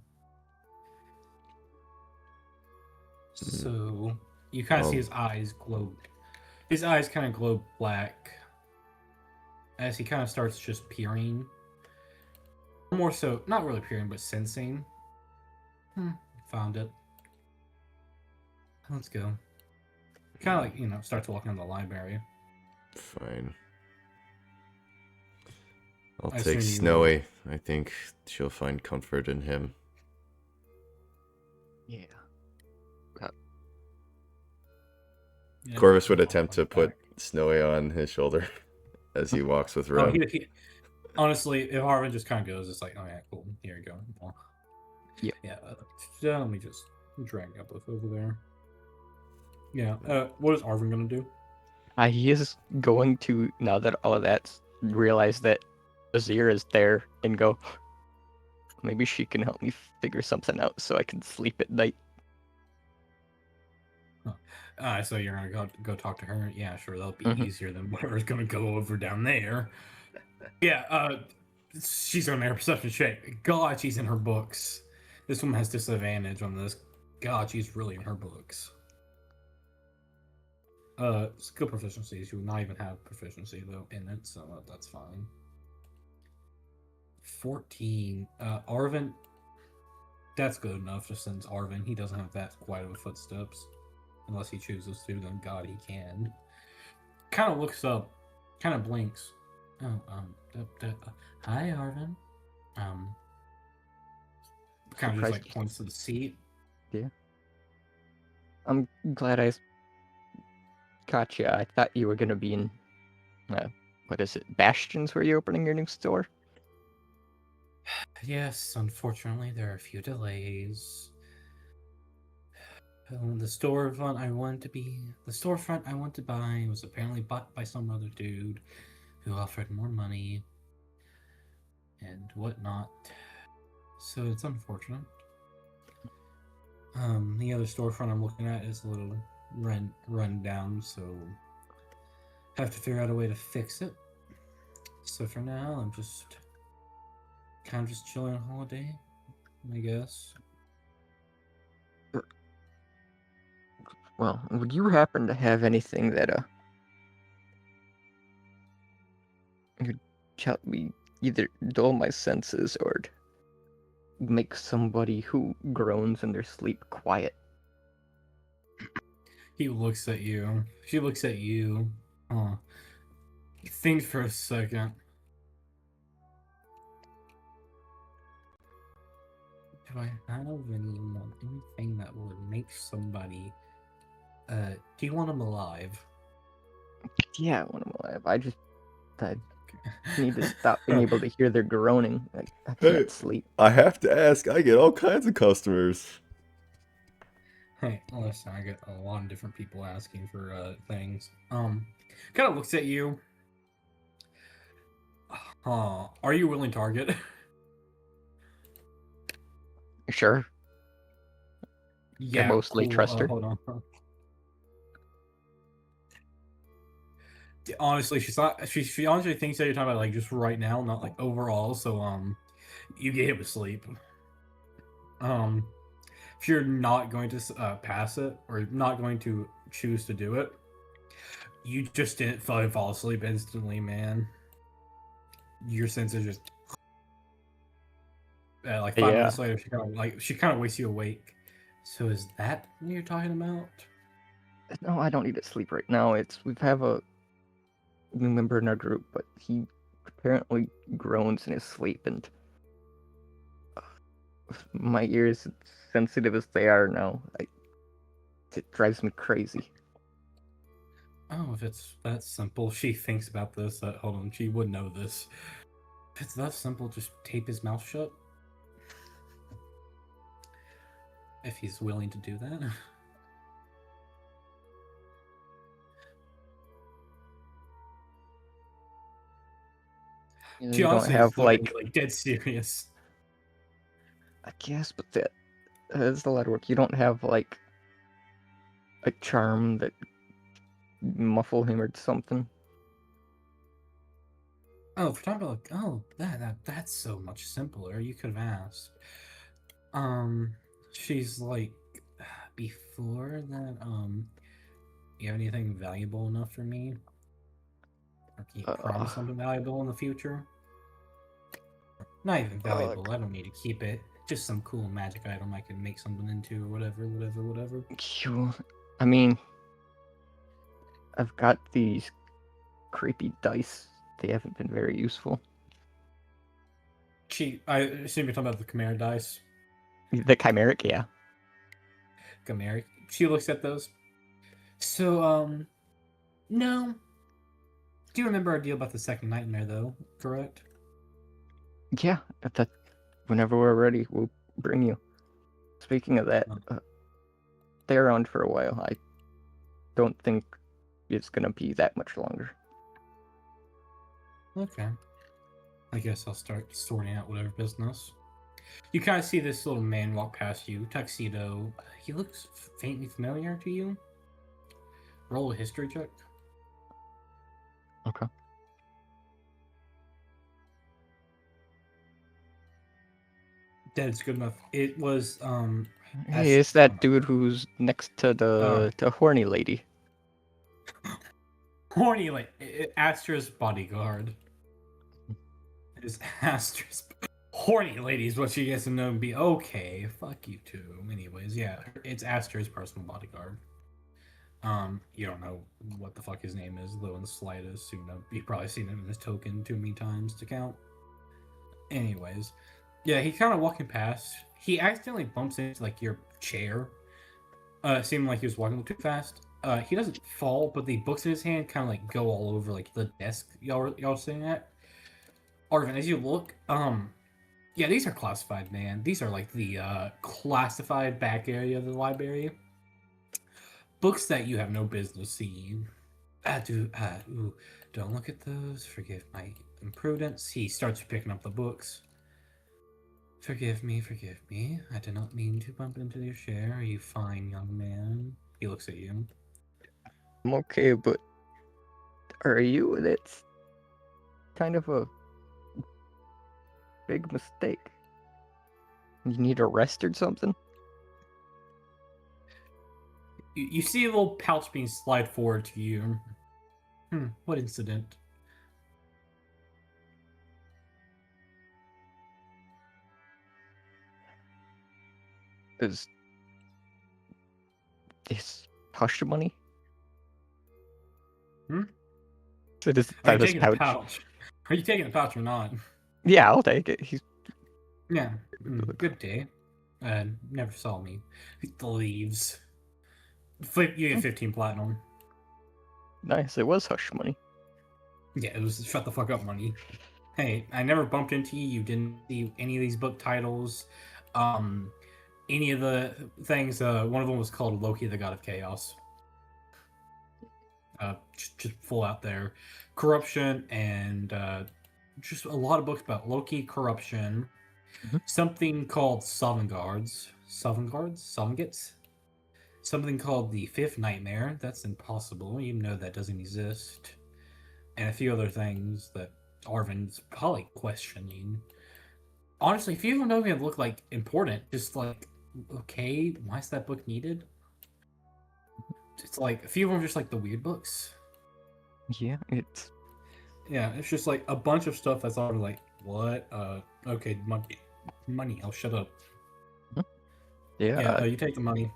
Speaker 2: So you kind of see his eyes glow. His eyes kind of glow black as he kind of starts just peering. More so, not really peering, but sensing. Found it. Let's go. Kind of like, starts walking in the library.
Speaker 1: Fine. I'll
Speaker 2: I
Speaker 1: take
Speaker 2: assume you-
Speaker 1: Snowy. I think she'll find comfort in him.
Speaker 3: Yeah.
Speaker 2: Yeah,
Speaker 1: Corvus would
Speaker 2: I'll
Speaker 1: attempt to
Speaker 2: back.
Speaker 1: put Snowy on his shoulder as he walks with
Speaker 2: Oh,
Speaker 1: Rem.
Speaker 2: honestly, if Arvin just kind of goes, it's like, oh yeah, cool. Here you go. Well,
Speaker 3: Yep.
Speaker 2: Yeah. Let me just drag up both over there. Yeah. What is Arvin gonna do?
Speaker 3: He is going to, now that all of that's, realize that Azir is there and go, maybe she can help me figure something out so I can sleep at night.
Speaker 2: So you're gonna go talk to her? Yeah, sure. That'll be
Speaker 3: Mhm.
Speaker 2: easier than whatever's gonna go over down there. Yeah. She's on her perception check. God, she's in her books. This woman has disadvantage on this. God, she's really in her books. Skill proficiency. She would not even have proficiency though in it, so that's fine. 14. Arvin. That's good enough. Just since Arvin, he doesn't have that quiet of a footsteps, unless he chooses to. Then God, he can. Kind of looks up, kind of blinks. Oh, hi, Arvin. Kind of just like points to the seat.
Speaker 3: Yeah. I'm glad I caught you. I thought you were gonna be in, what is it, Bastions, where you're opening your new store?
Speaker 2: Yes, unfortunately, there are a few delays. The storefront I wanted to buy was apparently bought by some other dude who offered more money and whatnot. So it's unfortunate. The other storefront I'm looking at is a little run down, so have to figure out a way to fix it. So for now, I'm just kind of just chilling on holiday, I guess.
Speaker 3: Well, would you happen to have anything that could help me either dull my senses or make somebody who groans in their sleep quiet?
Speaker 2: He looks at you. She looks at you. Think for a second. Do I have anything that would make somebody? Do you want them alive?
Speaker 3: Yeah, I want them alive. I need to stop being able to hear their groaning. I
Speaker 1: Hey.
Speaker 3: can't sleep.
Speaker 1: I have to ask. I get all kinds of customers.
Speaker 2: Hey, listen, I get a lot of different people asking for things. Kind of looks at you. Are you willing target?
Speaker 3: Sure.
Speaker 2: Yeah,
Speaker 3: mostly
Speaker 2: cool.
Speaker 3: trust her.
Speaker 2: Hold on. Honestly, she's not. She honestly thinks that you're talking about like just right now, not like overall. So you get hit with sleep. If you're not going to pass it or not going to choose to do it, you just didn't fall asleep instantly, man. Your senses just like 5 minutes later, she kind of wakes you awake. So is that what you're talking about?
Speaker 3: No, I don't need to sleep right now. We have a new member in our group, but he apparently groans in his sleep, and my ears, sensitive as they are now, it drives me crazy.
Speaker 2: Oh, if it's that simple, she thinks about this. Hold on, she would know this. If it's that simple, just tape his mouth shut. If he's willing to do that. She
Speaker 3: You don't
Speaker 2: honestly
Speaker 3: have
Speaker 2: is looking
Speaker 3: like,
Speaker 2: like dead serious.
Speaker 3: I guess, but that's a lot of work. You don't have like a charm that muffle him or something.
Speaker 2: Oh, for talking about like, oh, that's so much simpler. You could have asked. She's like, before that, you have anything valuable enough for me? Or can you promise something valuable in the future? Not even valuable. I don't need to keep it. Just some cool magic item I can make something into, or whatever.
Speaker 3: I mean, I've got these creepy dice. They haven't been very useful.
Speaker 2: I assume you're talking about the Chimera dice.
Speaker 3: The chimeric, yeah.
Speaker 2: Chimeric. She looks at those. So, no. Do you remember our deal about the second nightmare, though? Correct?
Speaker 3: Yeah, whenever we're ready, we'll bring you. Speaking of that, stay around for a while. I don't think it's gonna be that much longer.
Speaker 2: Okay. I guess I'll start sorting out whatever business. You kind of see this little man walk past you, tuxedo. He looks faintly familiar to you. Roll a history check.
Speaker 3: Okay.
Speaker 2: That's good enough. It was
Speaker 3: Hey, it's that dude who's next to the horny lady.
Speaker 2: Horny, like Astra's bodyguard. It is Astra's horny lady is what she gets to know and be. Okay, fuck you too. Anyways, yeah, it's Astra's personal bodyguard. You don't know what the fuck his name is, though, in the slightest. You've probably seen him in his token too many times to count. Anyways, yeah, he kind of walking past. He accidentally bumps into like your chair. Seemed like he was walking a little too fast. He doesn't fall, but the books in his hand kind of like go all over like the desk y'all sitting at. Arvin, as you look, yeah, these are classified, man. These are like the classified back area of the library. Books that you have no business seeing. Ooh, don't look at those. Forgive my imprudence. He starts picking up the books. Forgive me. I did not mean to bump into your chair. Are you fine, young man? He looks at you.
Speaker 3: I'm okay, but are you? That's kind of a big mistake. You need a rest or something?
Speaker 2: You see a little pouch being slid forward to you. What incident?
Speaker 3: Is hush money? So this
Speaker 2: Are you
Speaker 3: this
Speaker 2: taking
Speaker 3: pouch.
Speaker 2: the pouch? Are you taking the pouch or not?
Speaker 3: Yeah, I'll take it. He's
Speaker 2: Yeah. Good day. Never saw me. He leaves. You get 15 platinum.
Speaker 3: nice. It was hush money.
Speaker 2: Yeah, it was shut the fuck up money. Hey, I never bumped into you. You didn't see any of these book titles. Any of the things. One of them was called Loki, the God of Chaos. Just full out there. Corruption and just a lot of books about Loki, corruption. Something called Sovngards. Sovngits? Something called the Fifth Nightmare. That's impossible, even though that doesn't exist. And a few other things that Arvin's probably questioning. Honestly, a few of them don't even look like important. Just like, okay, why is that book needed? It's like a few of them are just like the weird books.
Speaker 3: Yeah, it's
Speaker 2: just like a bunch of stuff that's all like, what? Okay, money. I'll shut up.
Speaker 3: yeah.
Speaker 2: You take the money.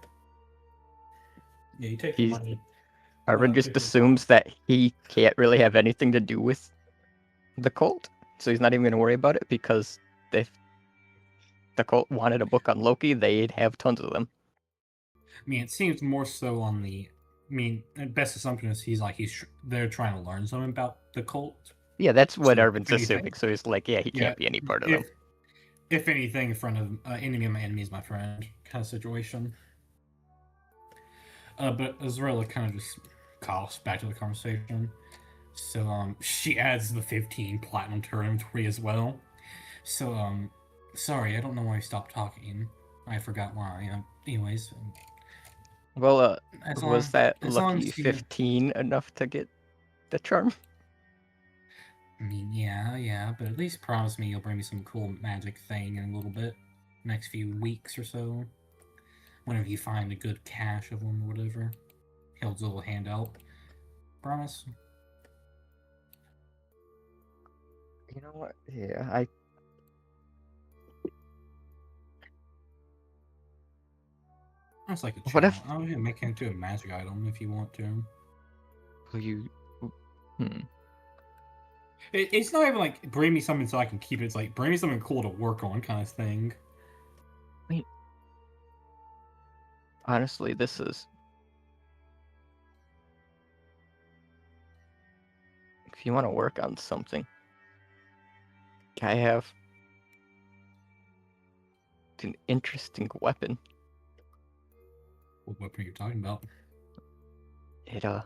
Speaker 2: Yeah, you take the money.
Speaker 3: Arvin just assumes that he can't really have anything to do with the cult, so he's not even going to worry about it because if the cult wanted a book on Loki, they'd have tons of them.
Speaker 2: I mean, it seems more so on the. I mean, the best assumption is they're trying to learn something about the cult.
Speaker 3: Yeah, that's what
Speaker 2: So,
Speaker 3: Arvin's
Speaker 2: if anything-
Speaker 3: assuming. So he's like, yeah, he can't be any part of them.
Speaker 2: If anything, in front of enemy of my enemy is my friend kind of situation. But Azraela kind of just coughs back to the conversation. So she adds the 15 platinum to her inventory as well. So sorry, I don't know why I stopped talking. I forgot why. Anyways,
Speaker 3: Well,
Speaker 2: as
Speaker 3: was
Speaker 2: long,
Speaker 3: that
Speaker 2: as long
Speaker 3: lucky
Speaker 2: as you-
Speaker 3: 15 enough to get the charm?
Speaker 2: I mean, yeah, but at least promise me you'll bring me some cool magic thing in a little bit, next few weeks or so. Whenever you find a good cache of them or whatever. He holds a little hand out. Promise?
Speaker 3: You know what? Yeah,
Speaker 2: That's like a
Speaker 3: What
Speaker 2: challenge.
Speaker 3: if-
Speaker 2: I'm gonna make it into a magic item if you want to.
Speaker 3: you.
Speaker 2: It's not even like bring me something so I can keep it. It's like bring me something cool to work on kind of thing.
Speaker 3: Honestly, this is. If you want to work on something, I have an interesting weapon.
Speaker 2: What weapon are you talking about?
Speaker 3: It Have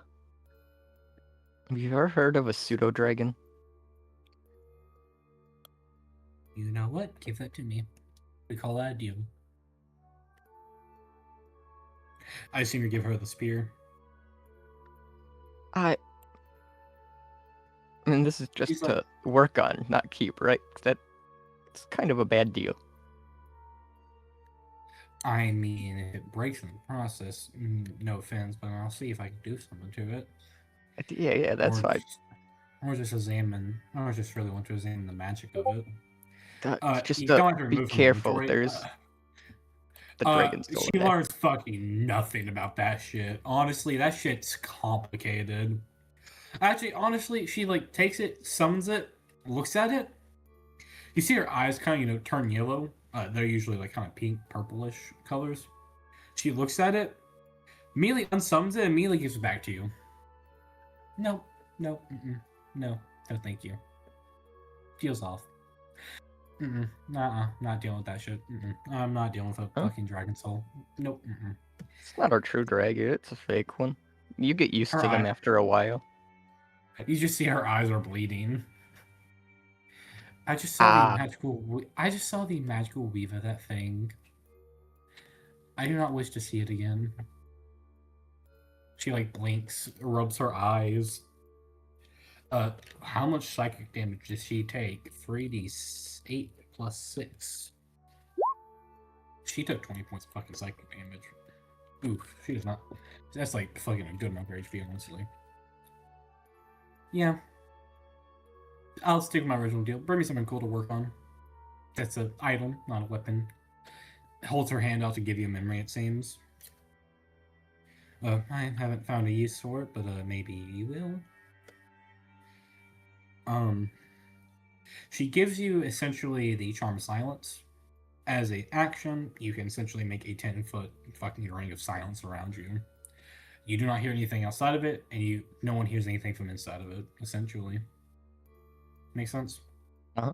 Speaker 3: you ever heard of a pseudo dragon?
Speaker 2: You know what? Give that to me. We call that a deal. I assume you give her the spear.
Speaker 3: I mean, this is just
Speaker 2: She's
Speaker 3: to work on, not keep, right? It's kind of a bad deal.
Speaker 2: I mean, if it breaks in the process, no offense, but I'll see if I can do something to it.
Speaker 3: Yeah, that's
Speaker 2: or
Speaker 3: fine.
Speaker 2: Or just really want to examine the magic of it.
Speaker 3: Just
Speaker 2: You don't have to
Speaker 3: be
Speaker 2: remove from
Speaker 3: careful.
Speaker 2: inventory.
Speaker 3: There's the dragon still
Speaker 2: She
Speaker 3: in there.
Speaker 2: learns fucking nothing about that shit. Honestly, that shit's complicated. Actually, honestly, she like takes it, summons it, looks at it. You see her eyes kind of, turn yellow. They're usually like kind of pink, purplish colors. She looks at it, immediately unsummons it, and immediately gives it back to you. No, no, no, thank you. Deals off. Not dealing with that shit. I'm not dealing with a fucking dragon soul. Nope.
Speaker 3: It's not our true dragon. It's a fake one. You get used to them after a while.
Speaker 2: You just see her eyes are bleeding. I just saw the magical weave of that thing. I do not wish to see it again. She like blinks, rubs her eyes. How much psychic damage does she take? 3d8 plus 6. She took 20 points of fucking psychic damage. Oof, she does not. That's like fucking a good amount of HP, honestly. Yeah. I'll stick with my original deal. Bring me something cool to work on. That's an item, not a weapon. Holds her hand out to give you a memory, it seems. I haven't found a use for it, but maybe you will. She gives you essentially the Charm of Silence. As a action, you can essentially make a 10-foot fucking ring of silence around you. You do not hear anything outside of it, and no one hears anything from inside of it, essentially. Make sense?
Speaker 3: Uh-huh.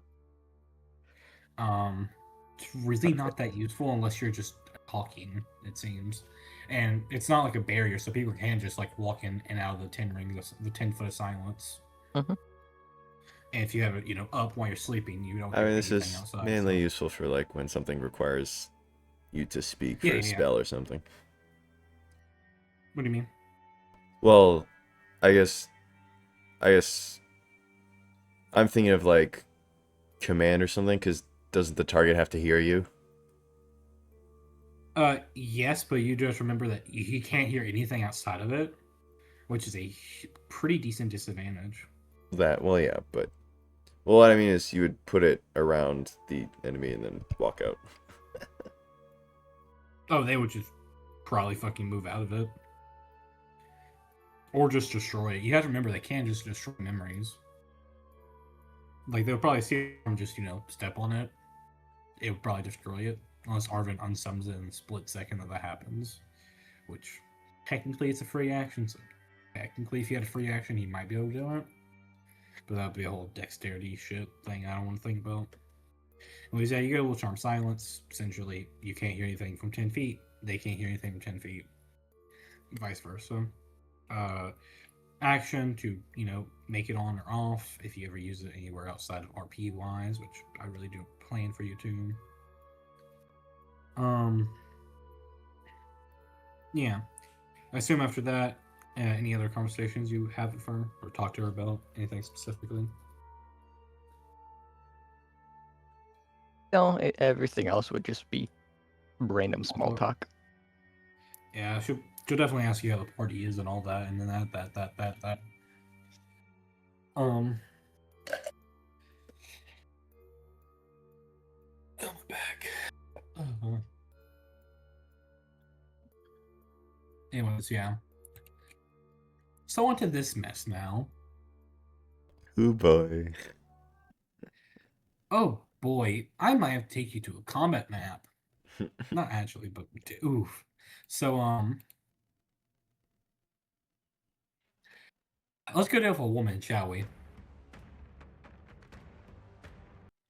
Speaker 2: It's really not that useful unless you're just talking, it seems. And it's not like a barrier, so people can just like walk in and out of the 10 rings, the 10-foot of silence.
Speaker 3: Mm-hmm.
Speaker 2: And if you have it, up while you're sleeping, you don't.
Speaker 1: I
Speaker 2: hear
Speaker 1: mean, this
Speaker 2: anything
Speaker 1: is
Speaker 2: outside,
Speaker 1: mainly
Speaker 2: so.
Speaker 1: useful for like when something requires you to speak for
Speaker 2: Yeah,
Speaker 1: a
Speaker 2: yeah.
Speaker 1: spell or something.
Speaker 2: What do you mean?
Speaker 1: Well, I guess I'm thinking of like command or something, because doesn't the target have to hear you?
Speaker 2: Yes, but you just remember that he can't hear anything outside of it, which is a pretty decent disadvantage.
Speaker 1: Well, yeah, but what I mean is you would put it around the enemy and then walk out.
Speaker 2: Oh, they would just probably fucking move out of it. Or just destroy it. You have to remember they can just destroy memories. Like they'll probably see them just step on it. It would probably destroy it unless Arvin unsummons it in the split second that happens. Which technically it's a free action. So technically, if he had a free action, he might be able to do it. But that would be a whole dexterity shit thing I don't want to think about. Anyways, yeah, you get a little charm silence. Essentially, you can't hear anything from 10 feet. They can't hear anything from 10 feet. Vice versa. Action to, make it on or off if you ever use it anywhere outside of RP wise, which I really do plan for you to. Yeah. I assume after that, any other conversations you have with her or talk to her about anything specifically?
Speaker 3: No, everything else would just be random small
Speaker 2: Oh.
Speaker 3: talk.
Speaker 2: Yeah, she'll definitely ask you how the party is and all that, and then that. Oh, my back. Anyways, yeah. So onto this mess now.
Speaker 1: Oh boy.
Speaker 2: Oh boy, I might have to take you to a combat map. Not actually, but oof. So let's go down with a woman, shall we?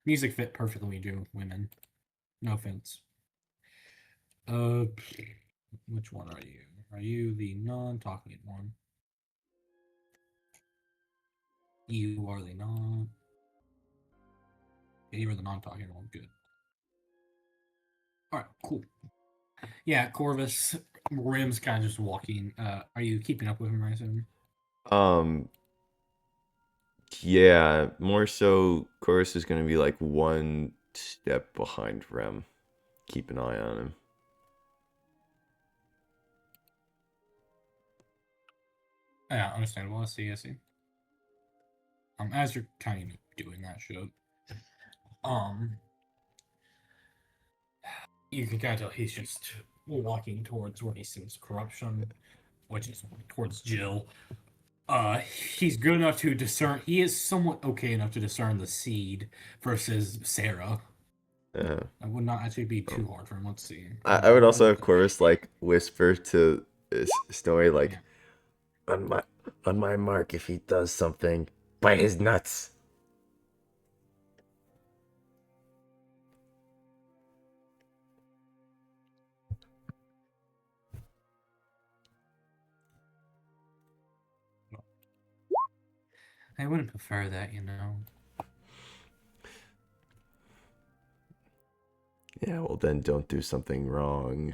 Speaker 2: Music fit perfectly when you do women. No offense. Which one are you? Are you the non-talking one? You are the non. Yeah, you were the non-talking one. Good. All right, cool. Yeah, Corvus. Rim's kind of just walking. Are you keeping up with him, I assume?
Speaker 1: Um, yeah, more so Chorus is gonna be like one step behind Rem. Keep an eye on him.
Speaker 2: Yeah, understandable. I see. As you're kind of doing that shit, um, you can kind of tell he's just walking towards where he sees corruption, which is towards Jill. He's good enough to discern. He is somewhat okay enough to discern the seed versus Sarah.
Speaker 1: Uh,
Speaker 2: That would not actually be too hard for him. Let's see.
Speaker 1: I would also have Chorus like whisper to Snowy like,
Speaker 2: Yeah.
Speaker 1: on my mark, if he does something, bite his nuts.
Speaker 2: I wouldn't prefer that,
Speaker 1: Yeah, well then don't do something wrong,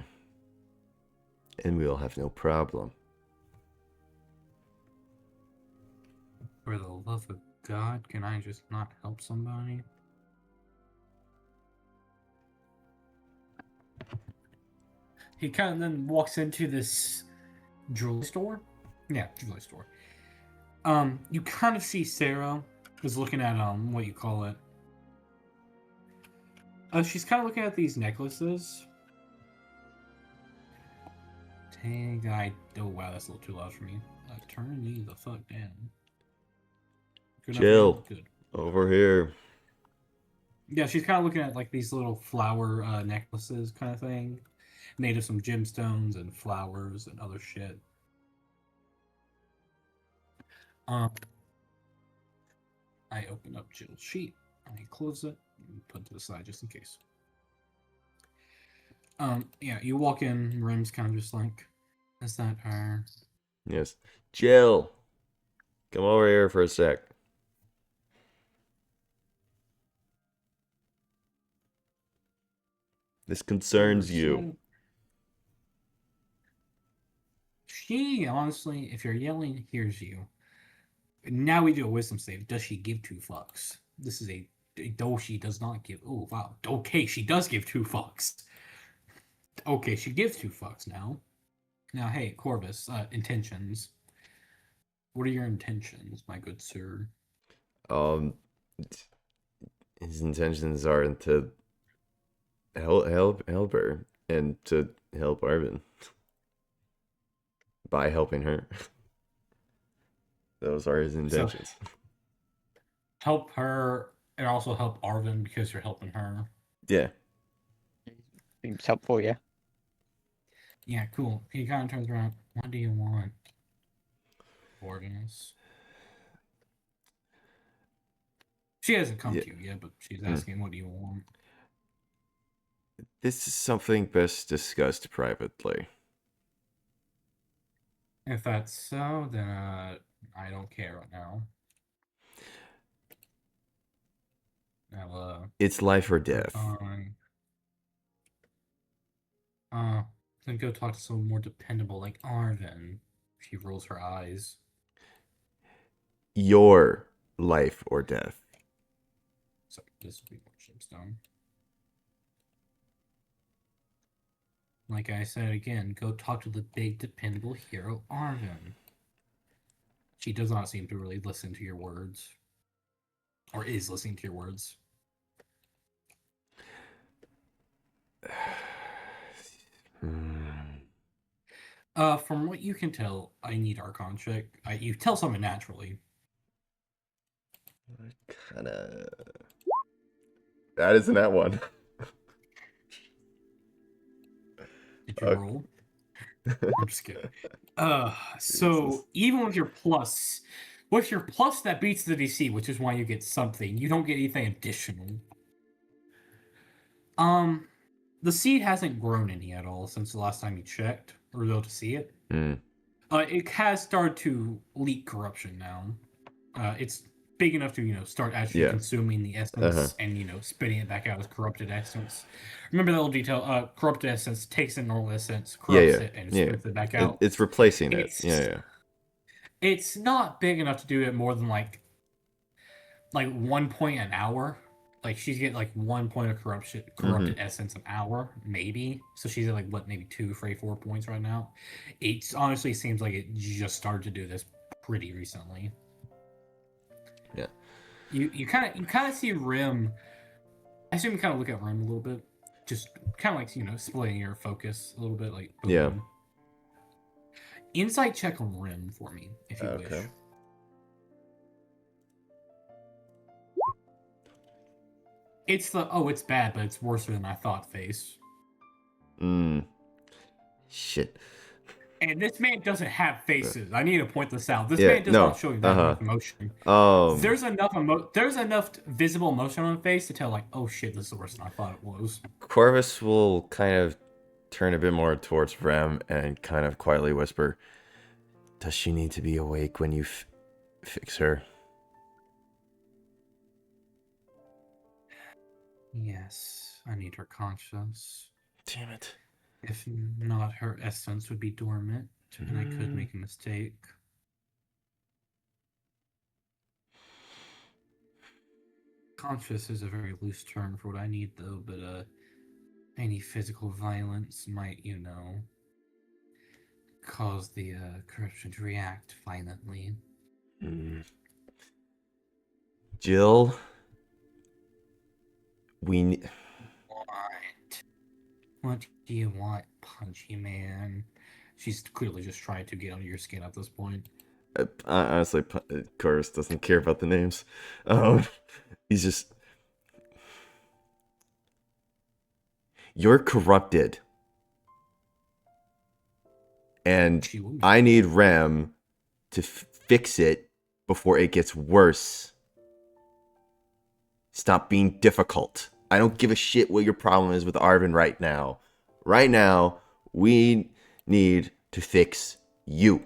Speaker 1: and we'll have no problem.
Speaker 2: For the love of God, can I just not help somebody? He kind of then walks into this jewelry store. Yeah, jewelry store. You kind of see Sarah is looking at what you call it. She's kind of looking at these necklaces. Dang, oh wow, that's a little too loud for me. Turn me the fuck down. Good enough for
Speaker 1: Jill,
Speaker 2: you? Good.
Speaker 1: over here.
Speaker 2: Yeah, she's kind of looking at like these little flower necklaces kind of thing, made of some gemstones and flowers and other shit. I open up Jill's sheet. I close it and put it to the side just in case. Yeah, you walk in, Rim's kind of just like, is that her?
Speaker 1: Yes. Jill, come over here for a sec. This concerns you.
Speaker 2: She honestly, if you're yelling, hears you. Now we do a wisdom save. Does she give two fucks? This is a though she does not give. Oh wow. Okay, she does give two fucks. Okay, she gives two fucks now. Now, hey, Corvus, intentions. What are your intentions, my good sir?
Speaker 1: Um, his intentions are to help her and to help Arvin by helping her. Those are his
Speaker 2: So
Speaker 1: intentions.
Speaker 2: help her and also help Arvin because you're helping her.
Speaker 1: Yeah.
Speaker 3: Seems helpful, yeah.
Speaker 2: Yeah, cool. He kind of turns around. What do you want, Corvus? She hasn't come
Speaker 1: Yeah.
Speaker 2: to you yet, but she's asking, what do you want?
Speaker 1: This is something best discussed privately.
Speaker 2: If that's so, then I don't care right now. I'll
Speaker 1: It's life or
Speaker 2: go
Speaker 1: death.
Speaker 2: find. Then go talk to someone more dependable like Arvin. She rolls her eyes.
Speaker 1: Your life or death.
Speaker 2: So this will be more Shipstone. Like I said again, go talk to the big dependable hero Arvin. She does not seem to really listen to your words. Or is listening to your words. From what you can tell, I need Archon check. You tell someone naturally.
Speaker 1: Kinda. That isn't that one.
Speaker 2: Did you
Speaker 1: Okay.
Speaker 2: roll? I'm just kidding. So
Speaker 1: Jesus.
Speaker 2: even with your plus that beats the DC, which is why you get something. You don't get anything additional. The seed hasn't grown any at all since the last time you checked, or able to see it. It has started to leak corruption now. It's big enough to start actually consuming the essence and spitting it back out as corrupted essence. Remember that little detail? Corrupted essence takes in normal essence, corrupts it, and spits it back out.
Speaker 1: It's replacing it. Yeah.
Speaker 2: It's not big enough to do it more than like 1 point an hour. Like she's getting like 1 point of corrupted essence an hour, maybe. So she's at maybe 2, 3, 4 points right now. It honestly seems like it just started to do this pretty recently.
Speaker 1: Yeah.
Speaker 2: You kind of see Rim. I assume you kind of look at Rim a little bit, just kind of like splitting your focus a little bit, like boom.
Speaker 1: Yeah.
Speaker 2: Insight check on Rim for me, if you wish. It's it's bad, but it's worse than I thought face.
Speaker 1: Shit.
Speaker 2: And this man doesn't have faces. I need to point this out. This man does not show you that much emotion. There's enough visible emotion on the face to tell oh shit, this is worse than I thought it was.
Speaker 1: Corvus will kind of turn a bit more towards Rem and kind of quietly whisper, "Does she need to be awake when you fix her?"
Speaker 2: Yes, I need her conscious.
Speaker 1: Damn it.
Speaker 2: If not, her essence would be dormant, and I could make a mistake. Conscious is a very loose term for what I need, though, but any physical violence might, cause the corruption to react violently.
Speaker 1: Jill, we
Speaker 2: What do you want, Punchy Man? She's clearly just trying to get under your skin at this point.
Speaker 1: Honestly, Corvus doesn't care about the names. He's just... You're corrupted. And I need Rem to fix it before it gets worse. Stop being difficult. I don't give a shit what your problem is with Arvin right now. Right now, we need to fix you.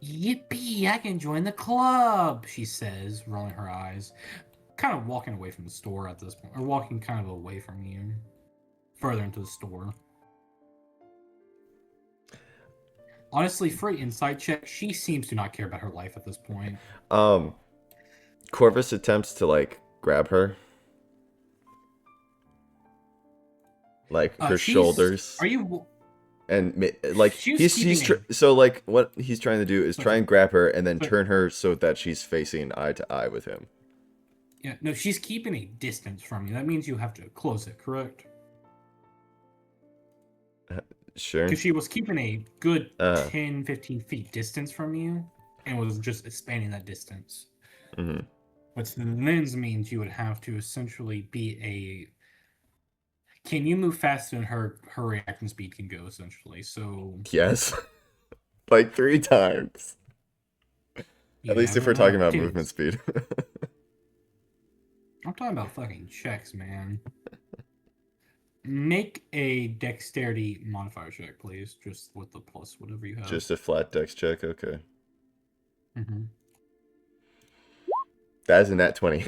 Speaker 2: Yippee, I can join the club, she says, rolling her eyes. Kind of walking away from the store at this point, or walking kind of away from you. Further into the store. Honestly, for an insight check, she seems to not care about her life at this point.
Speaker 1: Corvus attempts to, grab her. Her shoulders.
Speaker 2: Are you...
Speaker 1: And what he's trying to do is try and grab her and then turn her so that she's facing eye to eye with him.
Speaker 2: Yeah, no, she's keeping a distance from you. That means you have to close it, correct?
Speaker 1: Sure.
Speaker 2: Because she was keeping a good 10, 15 feet distance from you. and was just expanding that distance.
Speaker 1: Hmm.
Speaker 2: Which then means you would have to essentially be a. Can you move faster than her reaction speed can go, essentially? So
Speaker 1: Yes. Like 3 times. At
Speaker 2: you
Speaker 1: least
Speaker 2: have
Speaker 1: if we're talking about
Speaker 2: dude,
Speaker 1: movement speed.
Speaker 2: I'm talking about fucking checks, man. Make a dexterity modifier check, please. Just with the plus, whatever you have.
Speaker 1: Just a flat dex check, okay.
Speaker 2: Mm-hmm.
Speaker 1: That is a nat 20.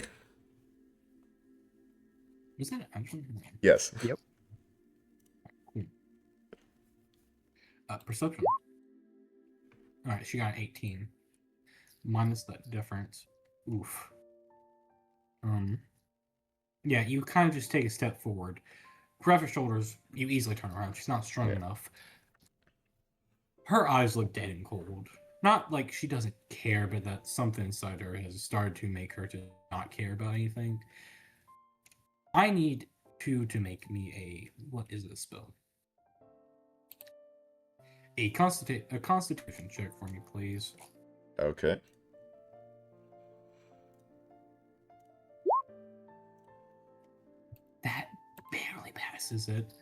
Speaker 2: Was that actually?
Speaker 1: Yes.
Speaker 3: Yep.
Speaker 2: Perception. All right, she got an 18. Minus that difference. Oof. Yeah, you kind of just take a step forward. Grab her shoulders, you easily turn around. She's not strong enough. Her eyes look dead and cold. Not like she doesn't care, but that something inside her has started to make her to not care about anything. I need you to make me a... What is this spell? A constitution check for me, please.
Speaker 1: Okay.
Speaker 2: That barely passes it.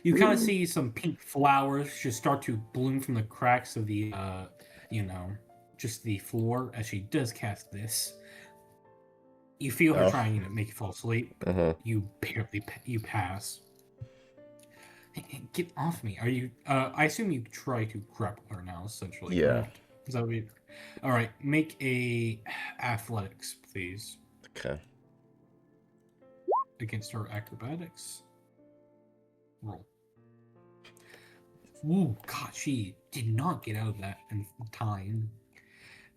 Speaker 2: You kind of see some pink flowers just start to bloom from the cracks of the, just the floor as she does cast this. You feel her trying to make you fall asleep.
Speaker 1: Uh-huh.
Speaker 2: You barely you pass. Hey, get off me! Are you? I assume you try to grapple her now, essentially.
Speaker 1: Yeah.
Speaker 2: Correct? Is that what you? All right. Make a athletics, please,
Speaker 1: Okay.
Speaker 2: against her acrobatics. Roll. Ooh, God, she did not get out of that in time.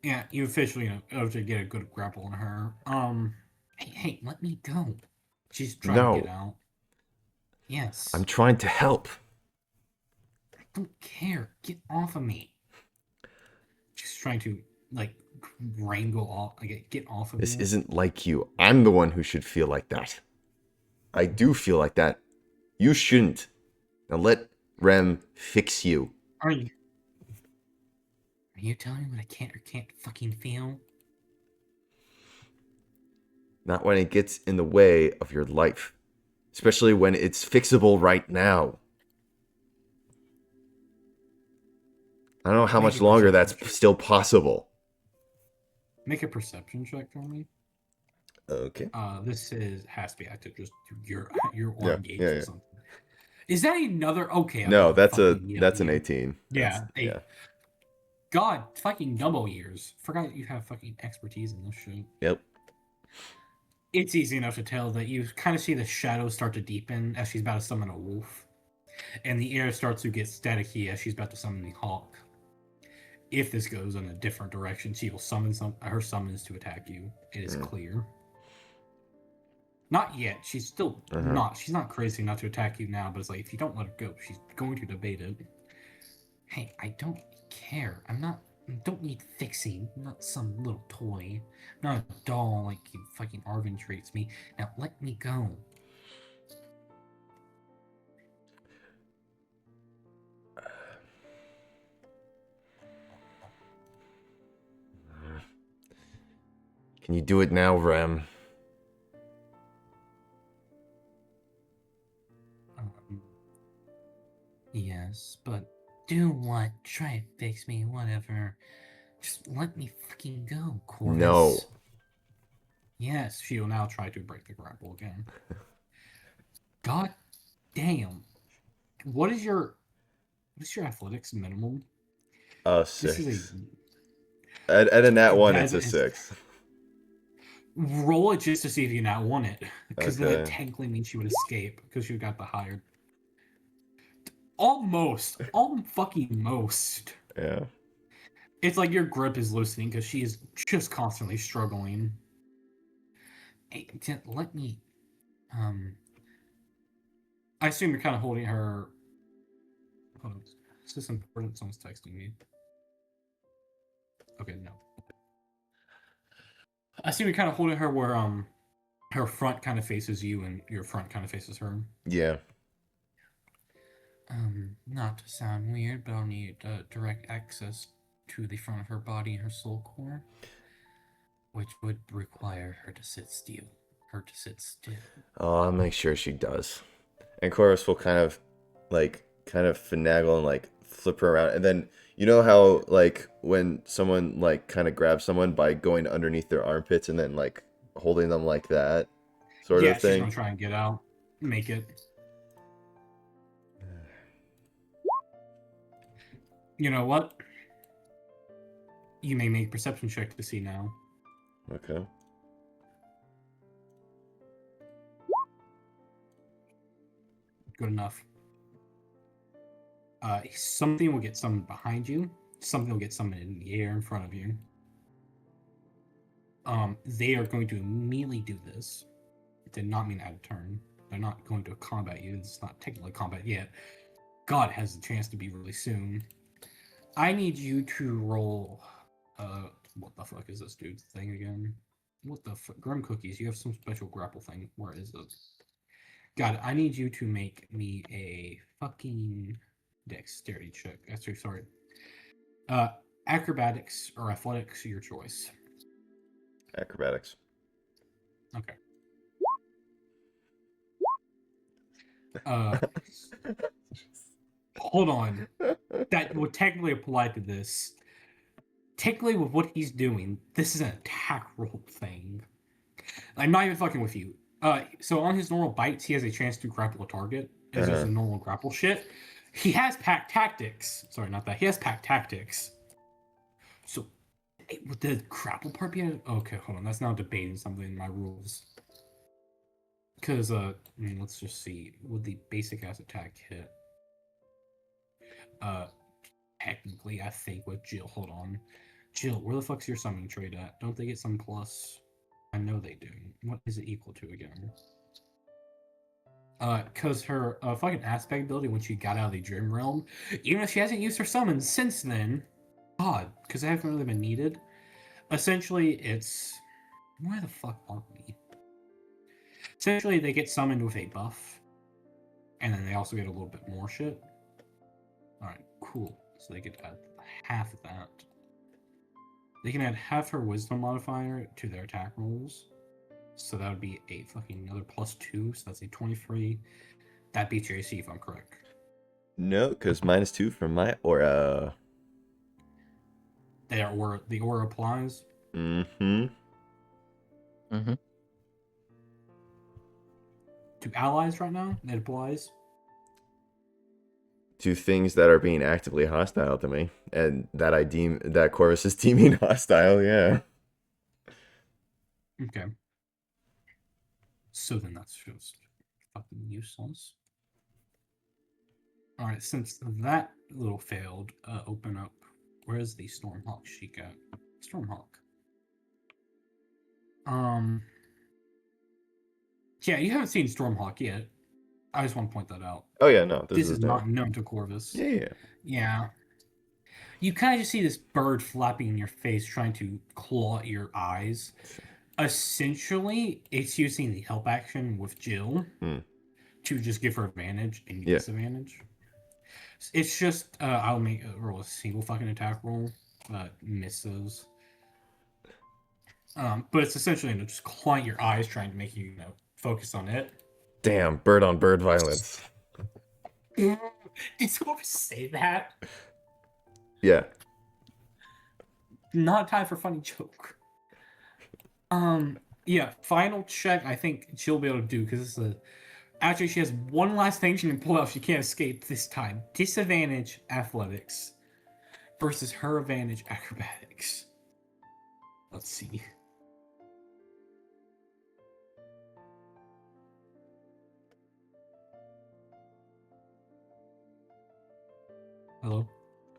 Speaker 2: Yeah, you officially, have to get a good grapple on her. Hey, let me go. She's trying to get
Speaker 1: No.
Speaker 2: out. Yes.
Speaker 1: I'm trying to help.
Speaker 2: I don't care. Get off of me. She's trying to, wrangle off, get off of
Speaker 1: This
Speaker 2: you.
Speaker 1: isn't like you. I'm the one who should feel like that. I do feel like that. You shouldn't. Now let Rem fix you.
Speaker 2: Are you? Are you telling me what I can't or can't fucking feel?
Speaker 1: Not when it gets in the way of your life. Especially when it's fixable right now. I don't know how
Speaker 2: Make
Speaker 1: much
Speaker 2: a
Speaker 1: longer
Speaker 2: perception
Speaker 1: that's
Speaker 2: check.
Speaker 1: still possible.
Speaker 2: Make a perception check for me.
Speaker 1: Okay.
Speaker 2: This has to be active just through your
Speaker 1: Yeah,
Speaker 2: arm gauge
Speaker 1: yeah,
Speaker 2: or
Speaker 1: yeah.
Speaker 2: something. Is that another? Okay, I'm
Speaker 1: No,
Speaker 2: gonna
Speaker 1: that's
Speaker 2: fucking yell
Speaker 1: an
Speaker 2: at you.
Speaker 1: 18.
Speaker 2: Yeah,
Speaker 1: Yeah.
Speaker 2: God, fucking double years. Forgot you have fucking expertise in this shit.
Speaker 1: Yep.
Speaker 2: It's easy enough to tell that you kind of see the shadows start to deepen as she's about to summon a wolf, and the air starts to get staticky as she's about to summon the hawk. If this goes in a different direction, she will summon her summons to attack you. It is clear. Not yet. She's still not. She's not crazy enough to attack you now. But it's like if you don't let her go, she's going to debate it. Hey, I don't care. I don't need fixing. I'm not some little toy. I'm not a doll like you fucking Arvin treats me. Now let me go.
Speaker 1: Can you do it now, Rem?
Speaker 2: Yes, but do what? Try to fix me, whatever. Just let me fucking go, Corvus.
Speaker 1: No.
Speaker 2: Yes, she will now try to break the grapple again. God damn. What is your athletics minimum?
Speaker 1: 6.
Speaker 2: This is
Speaker 1: At a nat 1, it's a
Speaker 2: It's
Speaker 1: 6.
Speaker 2: roll it just to see if you now won it. Because then it
Speaker 1: Okay.
Speaker 2: technically means she would escape because you got the higher. Almost. All fucking most.
Speaker 1: Yeah.
Speaker 2: It's like your grip is loosening because she is just constantly struggling. Hey, let me. I assume you're kind of holding her. Hold on. Is this important? Someone's texting me. Okay, no. I assume you're kind of holding her where her front kind of faces you and your front kind of faces her.
Speaker 1: Yeah.
Speaker 2: Not to sound weird, but I'll need direct access to the front of her body and her soul core, which would require her to sit still.
Speaker 1: Oh, I'll make sure she does. And Corvus will kind of finagle and like flip her around, and then you know how like when someone like kind of grabs someone by going underneath their armpits and then like holding them like that sort
Speaker 2: Yeah,
Speaker 1: of
Speaker 2: she's
Speaker 1: thing.
Speaker 2: gonna try and get out, make it. You know what? You may make perception check to see now.
Speaker 1: Okay.
Speaker 2: Good enough. Something will get summoned behind you. Something will get summoned in the air in front of you. They are going to immediately do this. It did not mean add a turn. They're not going to combat you. It's not technically combat yet. God has a chance to be really soon. I need you to roll. What the fuck is this dude's thing again? What the fuck? Grim Cookies, you have some special grapple thing. Where is it? Got it. I need you to make me a fucking dexterity check. Actually, sorry. Acrobatics or athletics, your choice.
Speaker 1: Acrobatics.
Speaker 2: Okay. Hold on. That would technically apply to this. Technically, with what he's doing, this is an attack roll thing. I'm not even fucking with you. So on his normal bites, he has a chance to grapple a target. It's just a normal grapple shit. He has pack tactics. Sorry, not that. He has pack tactics. So, would the grapple part be? Okay, hold on. That's now debating something in my rules. Because, let's just see. Would the basic ass attack hit? Technically, I think with Jill. Hold on. Jill, where the fuck's your summoning trait at? Don't they get some plus? I know they do. What is it equal to again? Because her fucking aspect ability when she got out of the dream realm, even if she hasn't used her summons since then, God, because they haven't really been needed. Essentially, it's where the fuck are we? Essentially, they get summoned with a buff, and then they also get a little bit more shit. All right, cool. So they get half of that. They can add half her wisdom modifier to their attack rolls. So that would be a fucking another +2. So that's a 23. That beats your AC if I'm correct.
Speaker 1: No, because -2 from my aura.
Speaker 2: The aura applies.
Speaker 1: Mm-hmm.
Speaker 3: Mm-hmm.
Speaker 2: To allies right now, it applies.
Speaker 1: To things that are being actively hostile to me, and that Corvus is deeming hostile. Yeah.
Speaker 2: Okay. So then that's just fucking useless. Alright, since that little failed, open up. Where's the Stormhawk sheik at? Stormhawk. Yeah, you haven't seen Stormhawk yet. I just want to point that out.
Speaker 1: Oh yeah, no.
Speaker 2: This is not known to Corvus.
Speaker 1: Yeah.
Speaker 2: Yeah. You kind of just see this bird flapping in your face, trying to claw at your eyes. Essentially, it's using the help action with Jill to just give her advantage and disadvantage. It's just, I'll roll a single fucking attack roll. Misses. But it's essentially just clawing your eyes, trying to make you, focus on it.
Speaker 1: Damn, bird on bird violence.
Speaker 2: Did someone say that?
Speaker 1: Yeah.
Speaker 2: Not time for funny joke. Yeah, final check I think she'll be able to do, because this is actually she has one last thing she can pull out if she can't escape this time. Disadvantage athletics versus her advantage acrobatics. Let's see. Hello?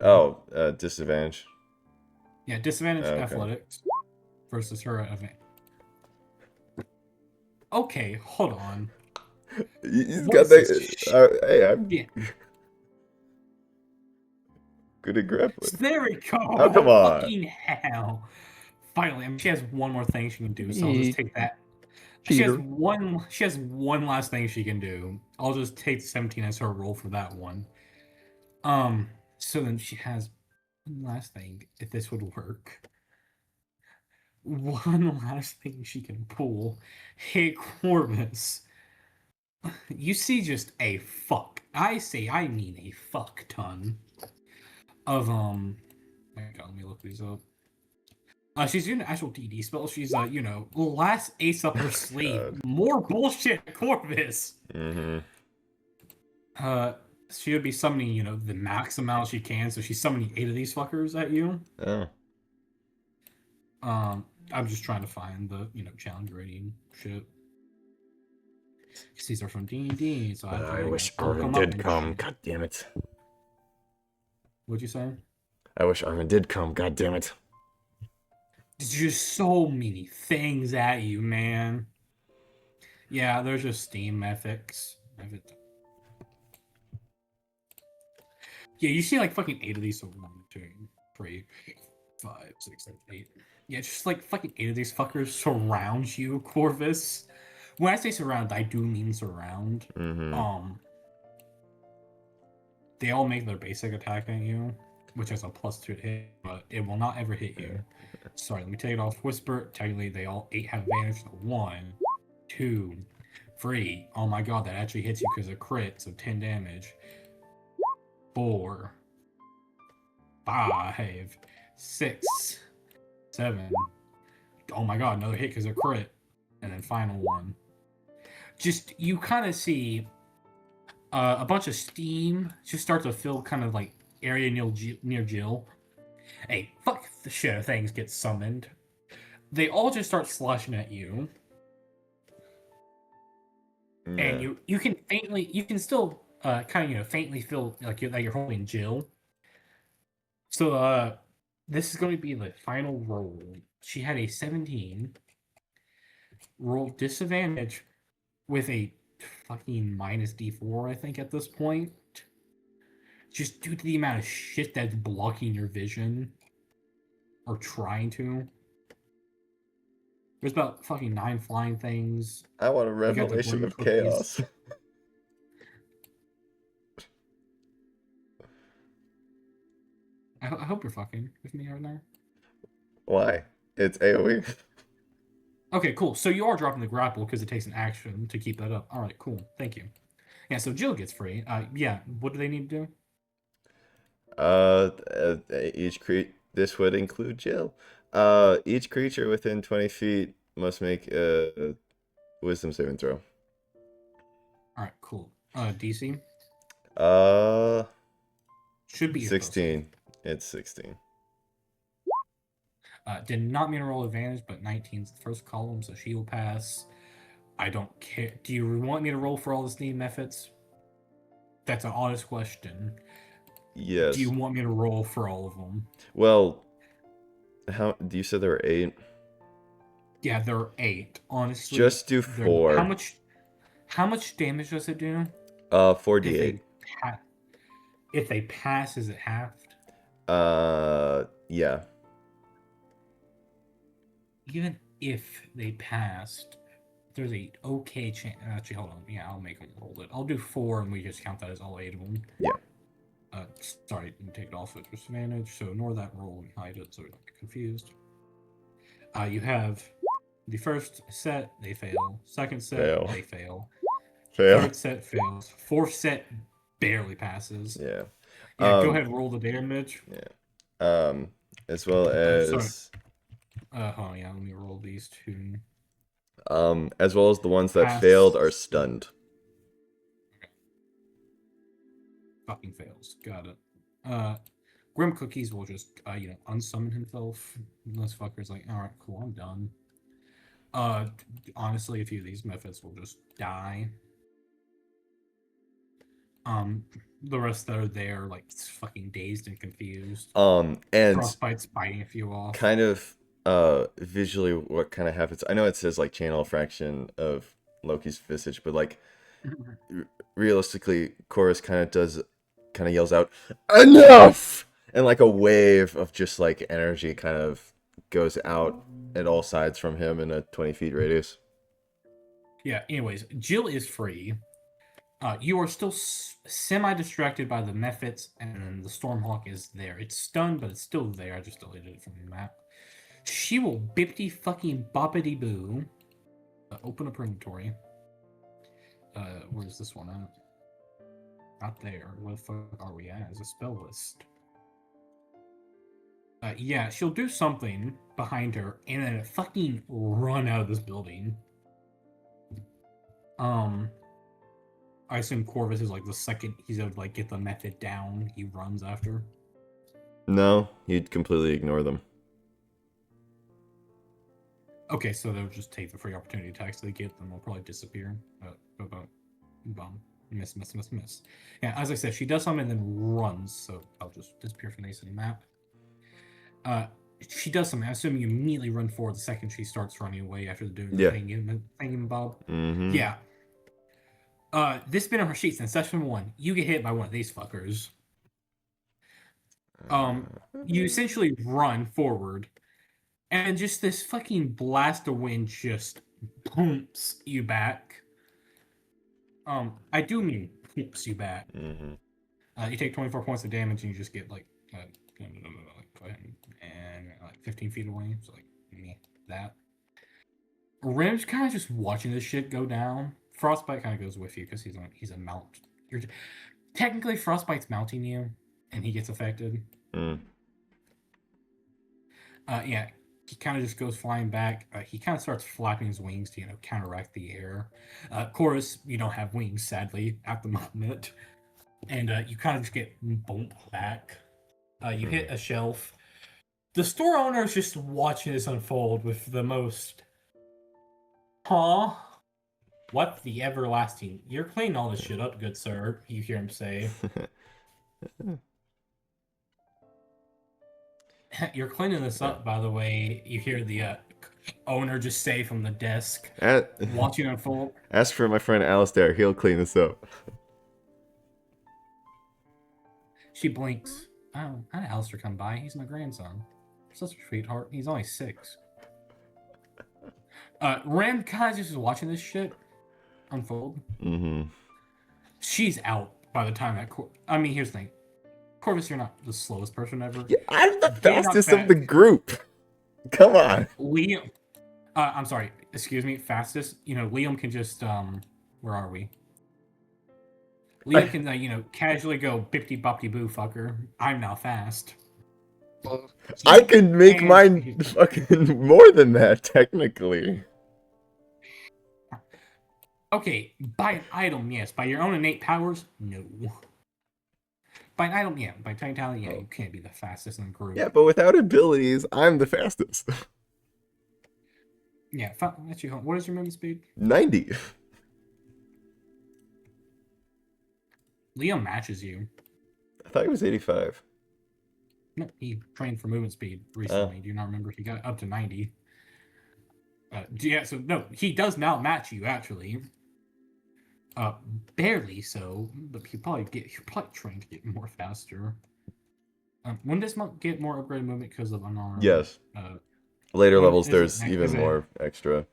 Speaker 1: Oh, disadvantage.
Speaker 2: Yeah, disadvantage athletics versus her advantage. Okay, hold on.
Speaker 1: He's got that. Hey, I'm good at grappling.
Speaker 2: There we go.
Speaker 1: Oh, come on.
Speaker 2: Fucking hell. Finally, she has one more thing she can do, so I'll just take that. She has one last thing she can do. I'll just take 17 as her roll for that one. So then she has last thing, if this would work. One last thing she can pull. Hey, Corvus. You see just a fuck. I mean a fuck ton of, let me look these up. She's doing an actual DD spell. She's, last ace up her sleeve.
Speaker 1: God.
Speaker 2: More bullshit, Corvus!
Speaker 1: Mm-hmm.
Speaker 2: She would be summoning, the max amount she can, so she's summoning 8 of these fuckers at you.
Speaker 1: Oh.
Speaker 2: I'm just trying to find the, challenge rating shit. These are from D&D, so
Speaker 1: I wish
Speaker 2: look
Speaker 1: Arvin
Speaker 2: them up
Speaker 1: did
Speaker 2: and
Speaker 1: come.
Speaker 2: shit.
Speaker 1: God damn it.
Speaker 2: What'd you say?
Speaker 1: I wish Arvin did come. God damn it.
Speaker 2: There's just so many things at you, man. Yeah, there's just Steam ethics. Yeah, you see like fucking 8 of these, so 1, 2, 3, 5, 6, 7, 8. Yeah, just like fucking 8 of these fuckers surround you, Corvus. When I say surround, I do mean surround.
Speaker 1: Mm-hmm.
Speaker 2: They all make their basic attack at you, which has a +2 to hit, but it will not ever hit you. Sorry, let me take it off. Whisper, technically they all 8 have advantage. So 1, 2, 3. Oh my god, that actually hits you because of crit, so 10 damage. 4, 5, 6, 7. Oh my god, another hit because of crit. And then final one. Just, you kind of see a bunch of steam just start to fill kind of like area near Jill. Hey, fuck the shit of things get summoned. They all just start slushing at you.
Speaker 1: Yeah.
Speaker 2: And you can still kind of faintly feel like you're holding Jill. So this is going to be the final roll. She had a 17. Roll disadvantage with a fucking -D4, I think, at this point. Just due to the amount of shit that's blocking your vision. Or trying to. There's about fucking 9 flying things.
Speaker 1: I want a
Speaker 2: got the
Speaker 1: revelation
Speaker 2: grim
Speaker 1: of
Speaker 2: cookies.
Speaker 1: chaos.
Speaker 2: I hope you're fucking with me right now.
Speaker 1: Why? It's AoE.
Speaker 2: Okay, cool. So you are dropping the grapple because it takes an action to keep that up. All right, cool. Thank you. Yeah, so Jill gets free. Yeah, what do they need to do?
Speaker 1: This would include Jill. Each creature within 20 feet must make a wisdom saving throw.
Speaker 2: All right, cool. DC should be
Speaker 1: 16. It's 16.
Speaker 2: Did not mean to roll advantage, but 19's the first column, so she will pass. I don't care. Do you want me to roll for all the Steam methods? That's an honest question.
Speaker 1: Yes.
Speaker 2: Do you want me to roll for all of them?
Speaker 1: Well, how do you said there were 8?
Speaker 2: Yeah, there are 8. Honestly,
Speaker 1: just do 4.
Speaker 2: How much damage does it do?
Speaker 1: 4d8.
Speaker 2: If they pass, is it halved?
Speaker 1: Yeah.
Speaker 2: Even if they passed, there's a okay chance. Actually, hold on. Yeah, I'll make them roll it. I'll do 4, and we just count that as all 8 of them.
Speaker 1: Yeah.
Speaker 2: Sorry, didn't take it off with disadvantage. So ignore that roll and hide it, so we don't get confused. You have the first set, they fail. Second set, they fail. Third set fails. Fourth set barely passes.
Speaker 1: Yeah.
Speaker 2: Yeah, go ahead and roll the damage.
Speaker 1: Yeah. As well as
Speaker 2: oh yeah, let me roll these 2.
Speaker 1: as well as the ones that failed are stunned.
Speaker 2: Okay. Fucking fails. Got it. Grim Cookies will just unsummon himself. This fucker's like, alright, cool, I'm done. Honestly, a few of these methods will just die. The rest that are there, like, fucking dazed and confused.
Speaker 1: And
Speaker 2: Frostbite's biting a few off.
Speaker 1: Kind of, visually, what kind of happens? I know it says like channel a fraction of Loki's visage, but like, realistically, Chorus kind of yells out, "Enough!" And like a wave of just like energy kind of goes out at all sides from him in a 20 feet radius.
Speaker 2: Yeah. Anyways, Jill is free. You are still semi-distracted by the Mephits, and then the Stormhawk is there. It's stunned, but it's still there. I just deleted it from the map. She will bippity fucking boppity boo. Open up her inventory. Where's this one at? Not there. Where the fuck are we at? As a spell list. Yeah, she'll do something behind her and then fucking run out of this building. I assume Corvus is like the second he's able to like get the method down, he runs after.
Speaker 1: No, he'd completely ignore them.
Speaker 2: Okay, so they'll just take the free opportunity attacks they get, then they'll probably disappear. Bum. Miss. Yeah, as I said, she does something and then runs, so I'll just disappear from the face of the map. She does something. I assume you immediately run forward the second she starts running away after doing the thing Bob.
Speaker 1: Mm-hmm.
Speaker 2: Yeah. This been on her sheets in session 1. You get hit by one of these fuckers. You essentially run forward, and just this fucking blast of wind just pumps you back. I do mean pumps you back.
Speaker 1: Mm-hmm.
Speaker 2: You take 24 points of damage, and you just get like, go ahead and like 15 feet away. So like that. Rem's kind of just watching this shit go down. Frostbite kind of goes with you because he's a mount. Technically, Frostbite's mounting you, and he gets affected. Yeah, he kind of just goes flying back. He kind of starts flapping his wings to counteract the air. Chorus, you don't have wings, sadly, at the moment, and you kind of just get bumped back. You hit a shelf. The store owner is just watching this unfold with the most, huh? What the everlasting? You're cleaning all this shit up, good sir. You hear him say. You're cleaning this up, by the way. You hear the owner just say from the desk, watching unfold.
Speaker 1: Ask for my friend Alistair. He'll clean this up.
Speaker 2: She blinks. Oh, I had Alistair come by. He's my grandson. Such a sweetheart. He's only 6. Ram kind of just is watching this shit unfold.
Speaker 1: Mm-hmm.
Speaker 2: She's out by the time that... I mean, here's the thing. Corvus, you're not the slowest person ever.
Speaker 1: Yeah, I'm the fastest of the group. Come on.
Speaker 2: Liam... I'm sorry. Excuse me. Fastest. Liam can just... Where are we? Liam can, casually go bippity-boppity-boo, fucker. I'm now fast.
Speaker 1: I can make mine fucking more than that, technically.
Speaker 2: Okay, by an item, yes. By your own innate powers, no. By an item, yeah. By tiny talent, yeah, you can't be the fastest in the group.
Speaker 1: Yeah, but without abilities, I'm the fastest.
Speaker 2: Yeah, actually, what is your movement speed?
Speaker 1: 90.
Speaker 2: Liam matches you.
Speaker 1: I thought he was 85.
Speaker 2: No, he trained for movement speed recently. Do you not remember? He got up to 90. Yeah, so no, he does now match you, actually. Barely so, but he'll probably train to get more faster. When does Monk get more upgraded movement because of unarmed?
Speaker 1: Yes. Later levels, there's even more extra.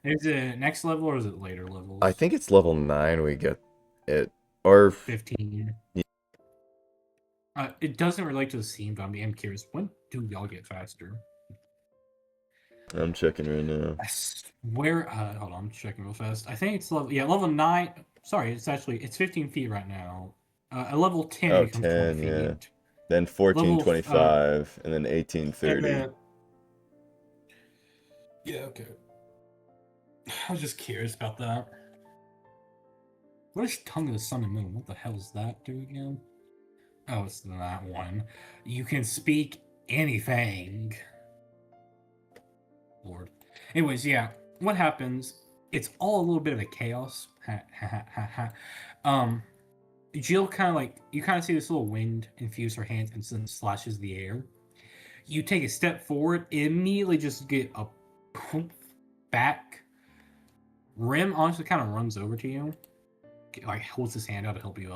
Speaker 2: Is it next level or is it later levels?
Speaker 1: I think it's level 9 we get it. Or
Speaker 2: 15. Yeah. It doesn't relate to the scene, but I'm curious. When do y'all get faster?
Speaker 1: I'm checking right now.
Speaker 2: I swear. Hold on, I'm checking real fast. I think it's level 9. Sorry, it's 15 feet right now. At level 10, it becomes 20 feet.
Speaker 1: Yeah. Then 14, 25, and then 18, 30.
Speaker 2: Yeah, okay. I was just curious about that. What is Tongue of the Sun and Moon? What the hell does that do again? Oh, it's that one. You can speak anything. Lord. Anyways, yeah. What happens? It's all a little bit of a chaos. Jill you kind of see this little wind infuse her hands and then slashes the air. You take a step forward, immediately just get a poof back. Rim honestly kind of runs over to you. Holds his hand out to help you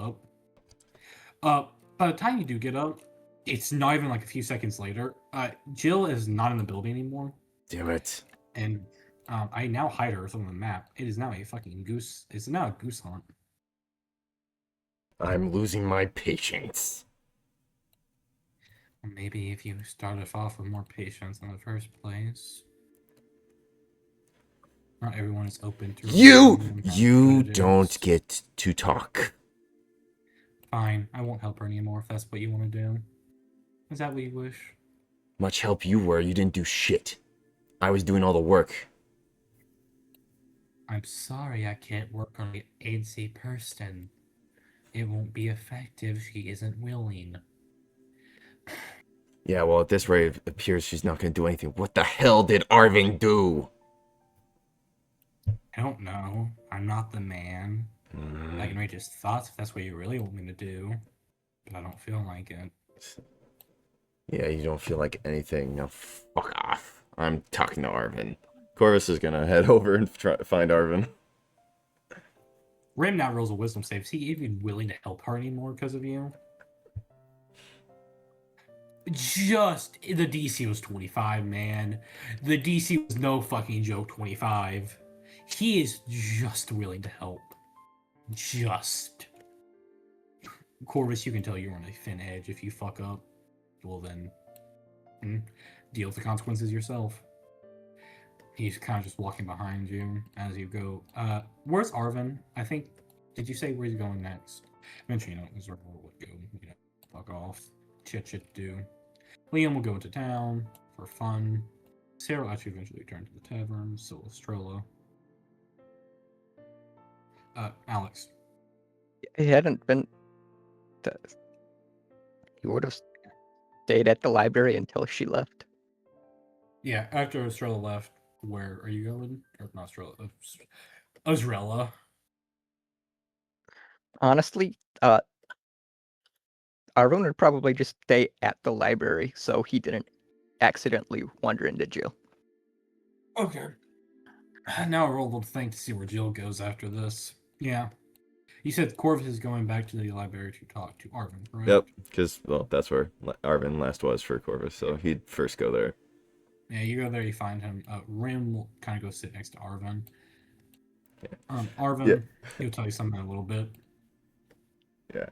Speaker 2: up. By the time you do get up, it's not even a few seconds later. Jill is not in the building anymore.
Speaker 1: Damn it.
Speaker 2: And I now hide her on the map. It is now a fucking goose. It's now a goose hunt.
Speaker 1: I'm losing my patience.
Speaker 2: Or maybe if you started off with more patience in the first place. Not everyone is open to realizing how
Speaker 1: You
Speaker 2: good it
Speaker 1: don't
Speaker 2: is.
Speaker 1: get to talk.
Speaker 2: Fine, I won't help her anymore if that's what you want to do. Is that what you wish?
Speaker 1: Much help you were, you didn't do shit. I was doing all the work.
Speaker 2: I'm sorry I can't work on the agency person. It won't be effective. She isn't willing.
Speaker 1: Yeah, well, at this rate, it appears she's not gonna do anything. What the hell did Arvin do?
Speaker 2: I don't know. I'm not the man. I can read his thoughts if that's what you really want me to do. But I don't feel like it.
Speaker 1: Yeah, you don't feel like anything. Now, fuck off. I'm talking to Arvin. Corvus is gonna head over and try to find Arvin.
Speaker 2: Rim now rolls a wisdom save. Is he even willing to help her anymore because of you? Just the DC was 25, man. The DC was no fucking joke. 25. He is just willing to help. Just. Corvus, you can tell you're on a thin edge. If you fuck up, well then, deal with the consequences yourself. He's kind of just walking behind you as you go. Where's Arvin? I think. Did you say where he's going next? Eventually, Zerber would go. Fuck off. Chit do. Liam will go into town for fun. Sarah will actually eventually return to the tavern. So will Estrella. Alex.
Speaker 3: He hadn't been. He would have stayed at the library until she left.
Speaker 2: Yeah, after Estrella left, where are you going? Or not Estrella. Estrella.
Speaker 3: Honestly, Arvin would probably just stay at the library so he didn't accidentally wander into jail.
Speaker 2: Okay. Now we're all to think to see where Jill goes after this. Yeah. You said Corvus is going back to the library to talk to Arvin, correct?
Speaker 1: Yep, because, well, that's where Arvin last was for Corvus, so he'd first go there.
Speaker 2: Yeah, you go there, you find him. Rim will kind of go sit next to Arvin. Arvin, he'll tell you something in a little bit.
Speaker 1: Yeah.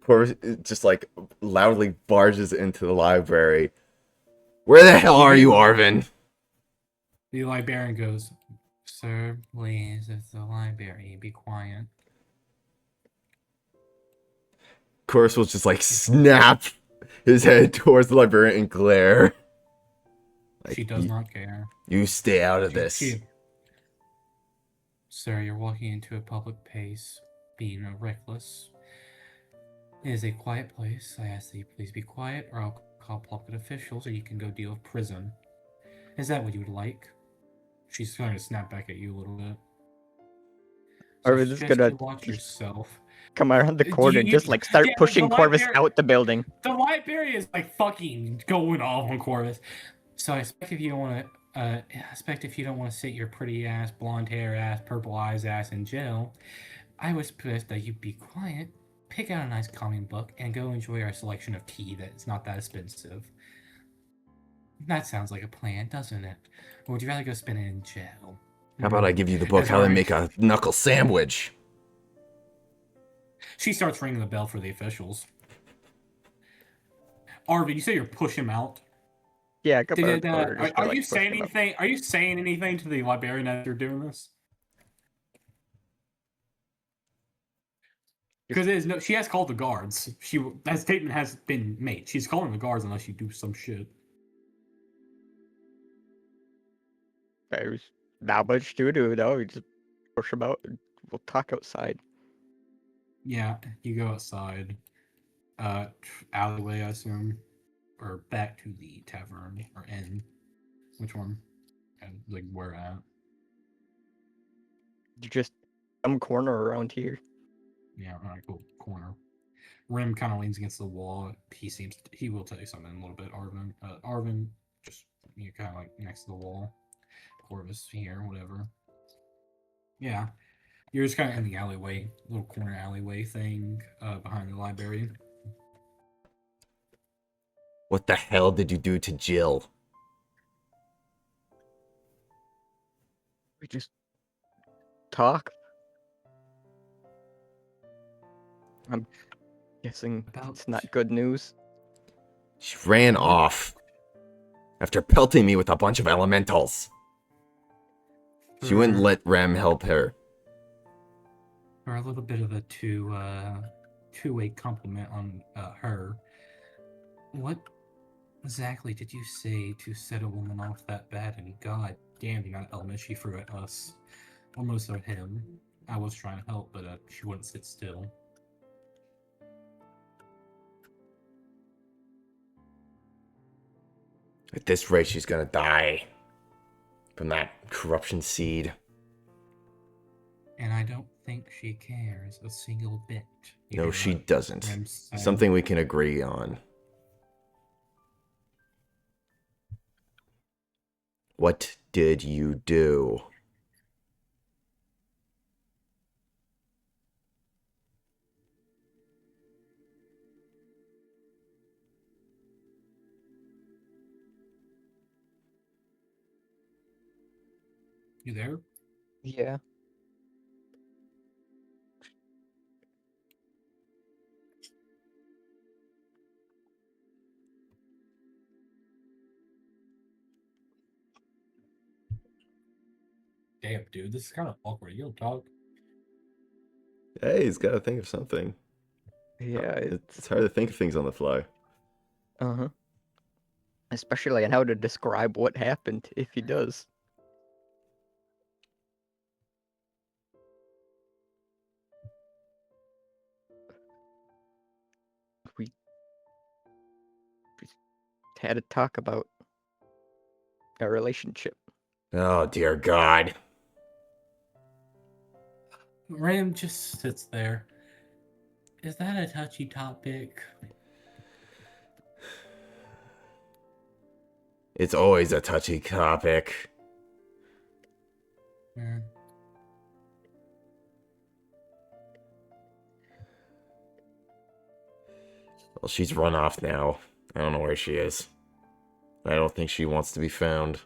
Speaker 1: Corvus just, like, loudly barges into the library. Where the hell are you, Arvin?
Speaker 2: The librarian goes, "Sir, please, it's the library. Be quiet."
Speaker 1: Corvus will just, like, snap his head towards the librarian and glare. Like,
Speaker 2: She does not care.
Speaker 1: You stay out of this.
Speaker 2: Sir, you're walking into a public place, being reckless. It is a quiet place. I ask that you please be quiet, or I'll call public officials, or you can go deal with prison. Is that what you would like? She's trying to snap back at you a little bit. So
Speaker 3: Arvin is gonna
Speaker 2: watch yourself.
Speaker 3: come around the corner and just like start pushing Corvus out the building.
Speaker 2: The library is like fucking going off on Corvus. So I expect if you don't want to sit your pretty ass, blonde hair ass, purple eyes ass in jail, I would suggest that you be quiet, pick out a nice calming book, and go enjoy our selection of tea that's not that expensive. That sounds like a plan, doesn't it? Or would you rather go spend it in jail?
Speaker 1: How about I give you the book, How to Make a Knuckle Sandwich?
Speaker 2: She starts ringing the bell for the officials. Arvin, you say you're push him out?
Speaker 3: Yeah, come on.
Speaker 2: Are you saying anything? Are you saying anything to the librarian as you're doing this? Because she has called the guards. That statement has been made. She's calling the guards unless you do some shit.
Speaker 3: There's not much to do though. You just push him out and we'll talk outside.
Speaker 2: Yeah, you go outside. Alleyway, I assume. Or back to the tavern or inn. Which one? And like where at?
Speaker 3: You just some corner around here.
Speaker 2: Yeah, alright, cool. Corner. Rim kind of leans against the wall. He will tell you something in a little bit, Arvin. Arvin, just you're kind of like next to the wall. Corvus here, whatever. Yeah. You're just kind of in the alleyway, little corner alleyway thing behind the library.
Speaker 1: What the hell did you do to Jill?
Speaker 3: We just talk. I'm guessing
Speaker 2: About-
Speaker 3: it's not good news.
Speaker 1: She ran off after pelting me with a bunch of elementals. She wouldn't let Rem help her.
Speaker 2: For a little bit of a two-way compliment on her. What exactly did you say to set a woman off that bad? And god damn the amount of elements she threw at us. Almost at him. I was trying to help, but she wouldn't sit still.
Speaker 1: At this rate, she's gonna die from that corruption seed.
Speaker 2: And I don't think she cares a single bit. You
Speaker 1: No,
Speaker 2: hear
Speaker 1: she
Speaker 2: what
Speaker 1: doesn't.
Speaker 2: Rem's saying?
Speaker 1: Something we can agree on. What did you do?
Speaker 2: You there?
Speaker 3: Yeah.
Speaker 2: Damn, dude, this is kind of awkward. You don't talk.
Speaker 1: Hey, he's got to think of something.
Speaker 3: Yeah,
Speaker 1: It's hard to think of things on the fly.
Speaker 3: uh-huh. Especially on how to describe what happened, if he does. We just had to talk about our relationship.
Speaker 1: Oh, dear God.
Speaker 2: Ram just sits there. Is that a touchy topic?
Speaker 1: It's always a touchy topic.
Speaker 2: Hmm.
Speaker 1: Well, she's run off now. I don't know where she is. I don't think she wants to be found.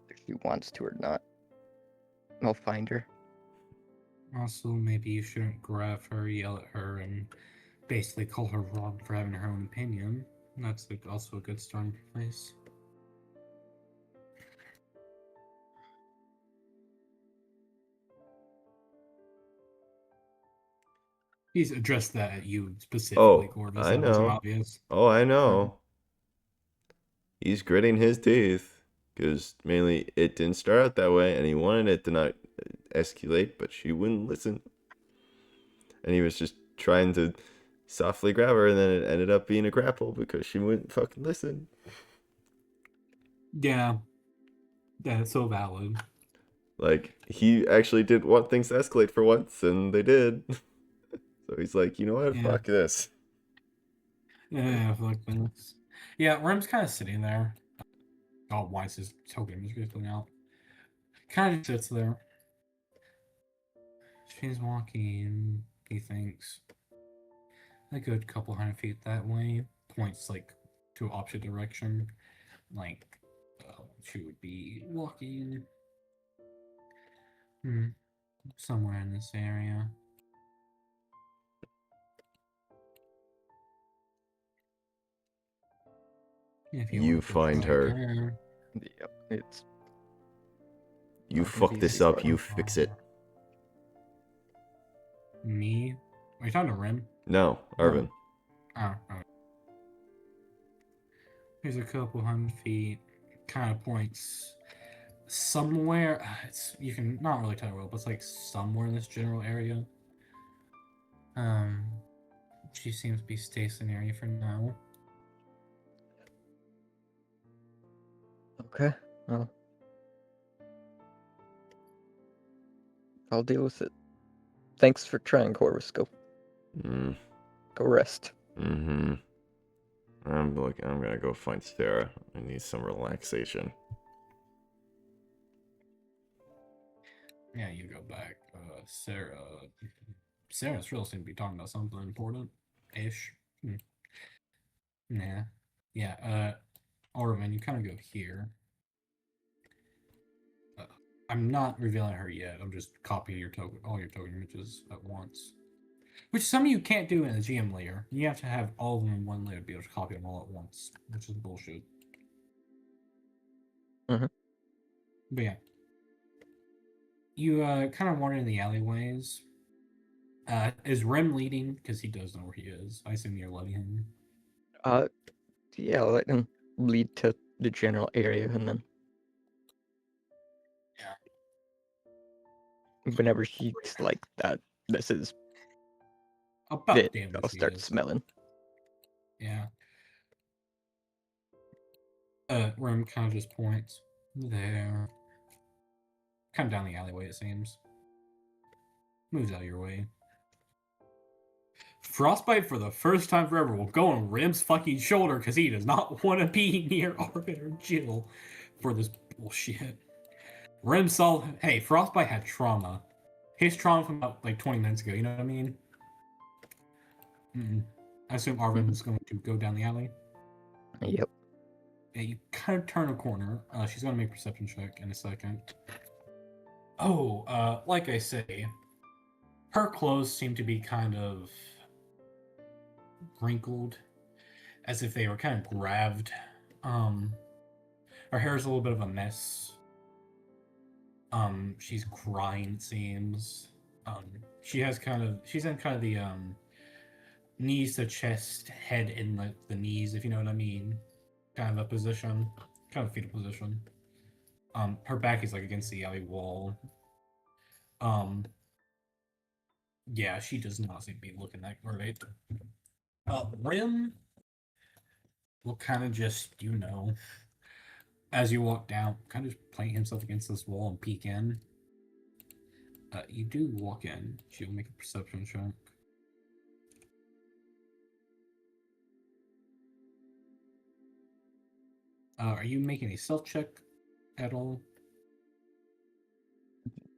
Speaker 3: If she wants to or not. I'll find her.
Speaker 2: Also, maybe you shouldn't grab her, yell at her, and basically call her wrong for having her own opinion. That's also a good starting place. He's addressed that at you specifically,
Speaker 1: Oh,
Speaker 2: Corvus.
Speaker 1: I
Speaker 2: That wasn't
Speaker 1: know.
Speaker 2: obvious.
Speaker 1: Oh, I know. He's gritting his teeth. Because mainly it didn't start out that way, and he wanted it to not escalate, but she wouldn't listen. And he was just trying to softly grab her, and then it ended up being a grapple because she wouldn't fucking listen.
Speaker 2: Yeah. That's so valid.
Speaker 1: Like, he actually did want things to escalate for once, and they did. So he's like, you know what?
Speaker 2: Yeah.
Speaker 1: Fuck this.
Speaker 2: Yeah, fuck this. Yeah, Rem's kind of sitting there. Oh, why is his token is going out? Kind of sits there. She's walking, he thinks, a good couple hundred feet that way. Points, like, to opposite direction. Like, she would be walking somewhere in this area. If you
Speaker 1: You
Speaker 2: want to
Speaker 1: find
Speaker 2: try
Speaker 1: her.
Speaker 3: Yep, it's
Speaker 1: You
Speaker 3: not gonna
Speaker 1: fuck
Speaker 3: be
Speaker 1: this
Speaker 3: easy
Speaker 1: up,
Speaker 3: for
Speaker 1: you
Speaker 3: him.
Speaker 1: fix it.
Speaker 2: Me? Are you talking to Rim?
Speaker 1: No, Arvin.
Speaker 2: Oh. Here's a couple hundred feet. Kind of points somewhere. It's you can not really tell well, but it's like somewhere in this general area. She seems to be stationary for now.
Speaker 3: Okay, well, I'll deal with it. Thanks for trying, Corvus. Go rest.
Speaker 1: Mm-hmm. I'm gonna go find Sarah. I need some relaxation.
Speaker 2: Yeah, you go back. Sarah's real seem to be talking about something important-ish. Nah. Yeah, Arvin, you kind of go here. I'm not revealing her yet. I'm just copying your token, all your token images at once. Which some of you can't do in the GM layer. You have to have all of them in one layer to be able to copy them all at once, which is bullshit.
Speaker 3: Mhm.
Speaker 2: But yeah. You kind of wander in the alleyways. Is Rem leading? Because he does know where he is. I assume you're letting him.
Speaker 3: Yeah, let him lead to the general area, and then
Speaker 2: Yeah.
Speaker 3: whenever he's like that, this is
Speaker 2: About
Speaker 3: it.
Speaker 2: damn where
Speaker 3: I'll
Speaker 2: she
Speaker 3: start
Speaker 2: is.
Speaker 3: smelling.
Speaker 2: Yeah. Rem kind of just points. There. Kind of down the alleyway, it seems. Moves out of your way. Frostbite for the first time forever will go on Rem's fucking shoulder because he does not want to be near Arvin or Jill for this bullshit. Rem saw, hey, Frostbite had trauma. His trauma from about like 20 minutes ago, you know what I mean? I assume Arvin is going to go down the alley.
Speaker 3: Yep.
Speaker 2: Yeah, you kind of turn a corner. She's going to make a perception check in a second. Oh, like I say, her clothes seem to be kind of wrinkled, as if they were kind of grabbed. Her hair is a little bit of a mess. She's crying, it seems. She's in kind of the knees to chest, head in the knees, if you know what I mean. Kind of a position, kind of fetal position. Her back is like against the alley wall. Yeah, she does not seem to be looking that great. Rim will kind of just, as you walk down, kind of just plant himself against this wall and peek in. You do walk in. She'll make a perception check. Are you making a stealth check at all?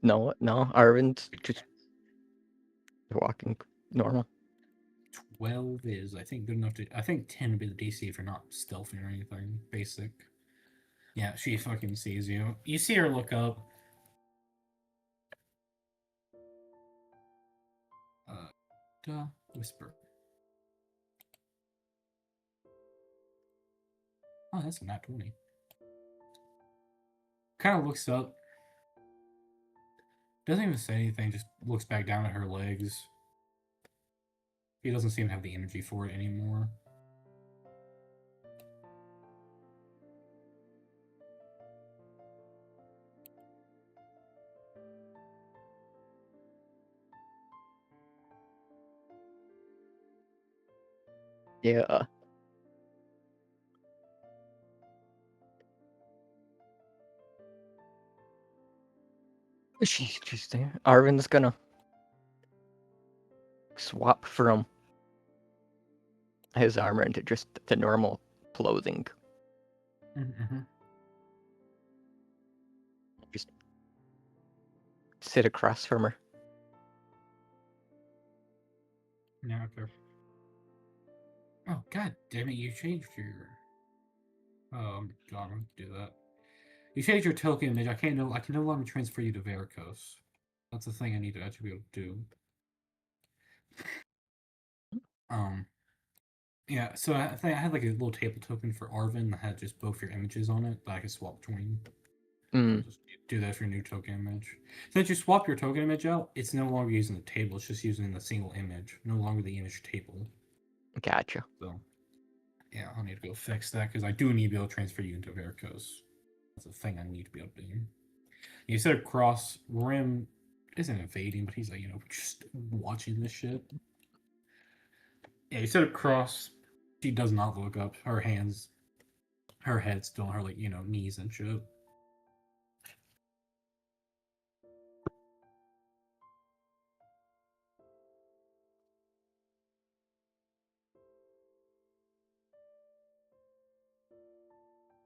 Speaker 3: No, Arvin's just walking normal.
Speaker 2: 12 is, I think, good enough to. I think 10 would be the DC if you're not stealthy or anything. Basic. Yeah, she fucking sees you. You see her look up. Whisper. Oh, that's a nat 20. Kind of looks up. Doesn't even say anything, just looks back down at her legs. He doesn't seem to have the energy for it anymore.
Speaker 3: Yeah. She's there. Arvin's gonna swap from his armor into just the normal clothing.
Speaker 2: Mm-hmm.
Speaker 3: Just sit across from her.
Speaker 2: Yeah, okay. Oh, god damn it, you changed your... God, I'm do that. You changed your token image. I can no longer transfer you to Varicose. That's the thing I need to actually be able to do. Yeah, so I think I had like a little table token for Arvin that had just both your images on it that I could swap between. I'll just do that for your new token image. Since you swap your token image out, it's no longer using the table, it's just using the single image, no longer the image table.
Speaker 3: Gotcha.
Speaker 2: So, yeah, I'll need to go fix that because I do need to be able to transfer you into Varicose. That's a thing I need to be able to do. You said across, Rim isn't invading, but he's like, just watching this shit. Yeah, you said across, she does not look up. Her head's still on her, like, knees and shit.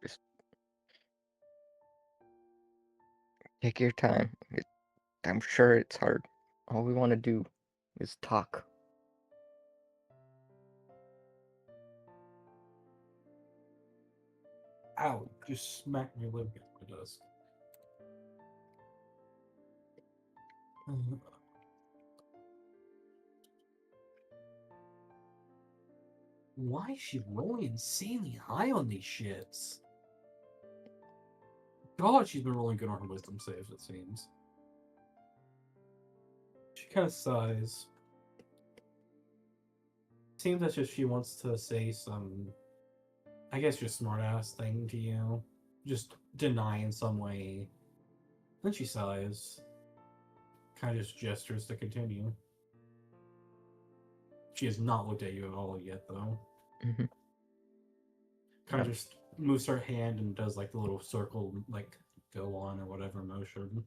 Speaker 3: Just take your time. I'm sure it's hard. All we want to do is talk.
Speaker 2: Ow, just smacked my leg against my desk. Why is she rolling insanely high on these shits? God, she's been rolling good on her wisdom saves, it seems. She kind of sighs. Seems as if she wants to say some, I guess, just smart ass thing to you. Just deny in some way. Then she sighs. Kind of just gestures to continue. She has not looked at you at all yet, though.
Speaker 3: Mm-hmm.
Speaker 2: Kind of just moves her hand and does like the little circle, like go on or whatever motion.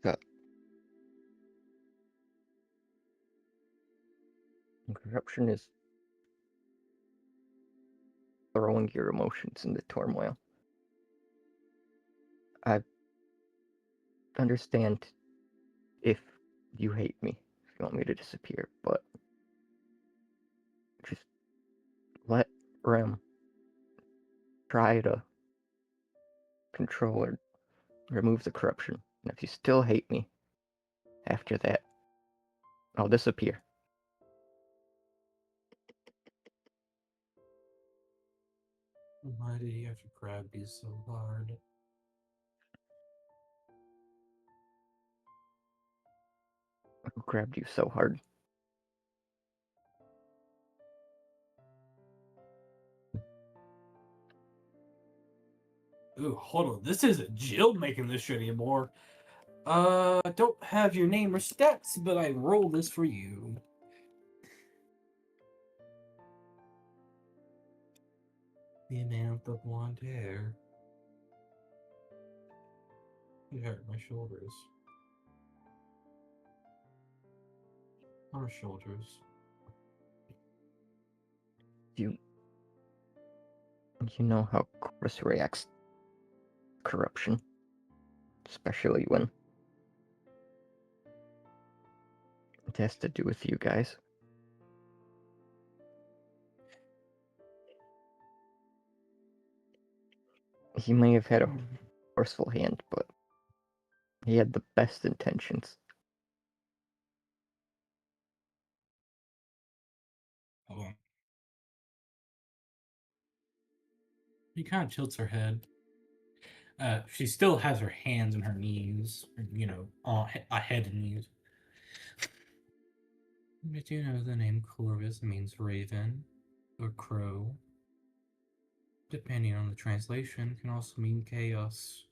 Speaker 3: That corruption is throwing your emotions into turmoil. I understand if you hate me, if you want me to disappear, but just let Rem try to control or remove the corruption. And if you still hate me after that, I'll disappear.
Speaker 2: Why did he have to grab you so hard?
Speaker 3: Who grabbed you so hard?
Speaker 2: Ooh, hold on. This isn't Jill making this shit anymore. Don't have your name or stats, but I roll this for you. The man with the blonde hair. You hurt my shoulders. Our shoulders.
Speaker 3: You know how Corvus reacts to corruption, especially when it has to do with you guys. He may have had a forceful hand, but he had the best intentions.
Speaker 2: Hold on. She kind of tilts her head. She still has her hands and her knees, you know, head and knees. But you know the name Corvus means raven or crow. Depending on the translation, can also mean chaos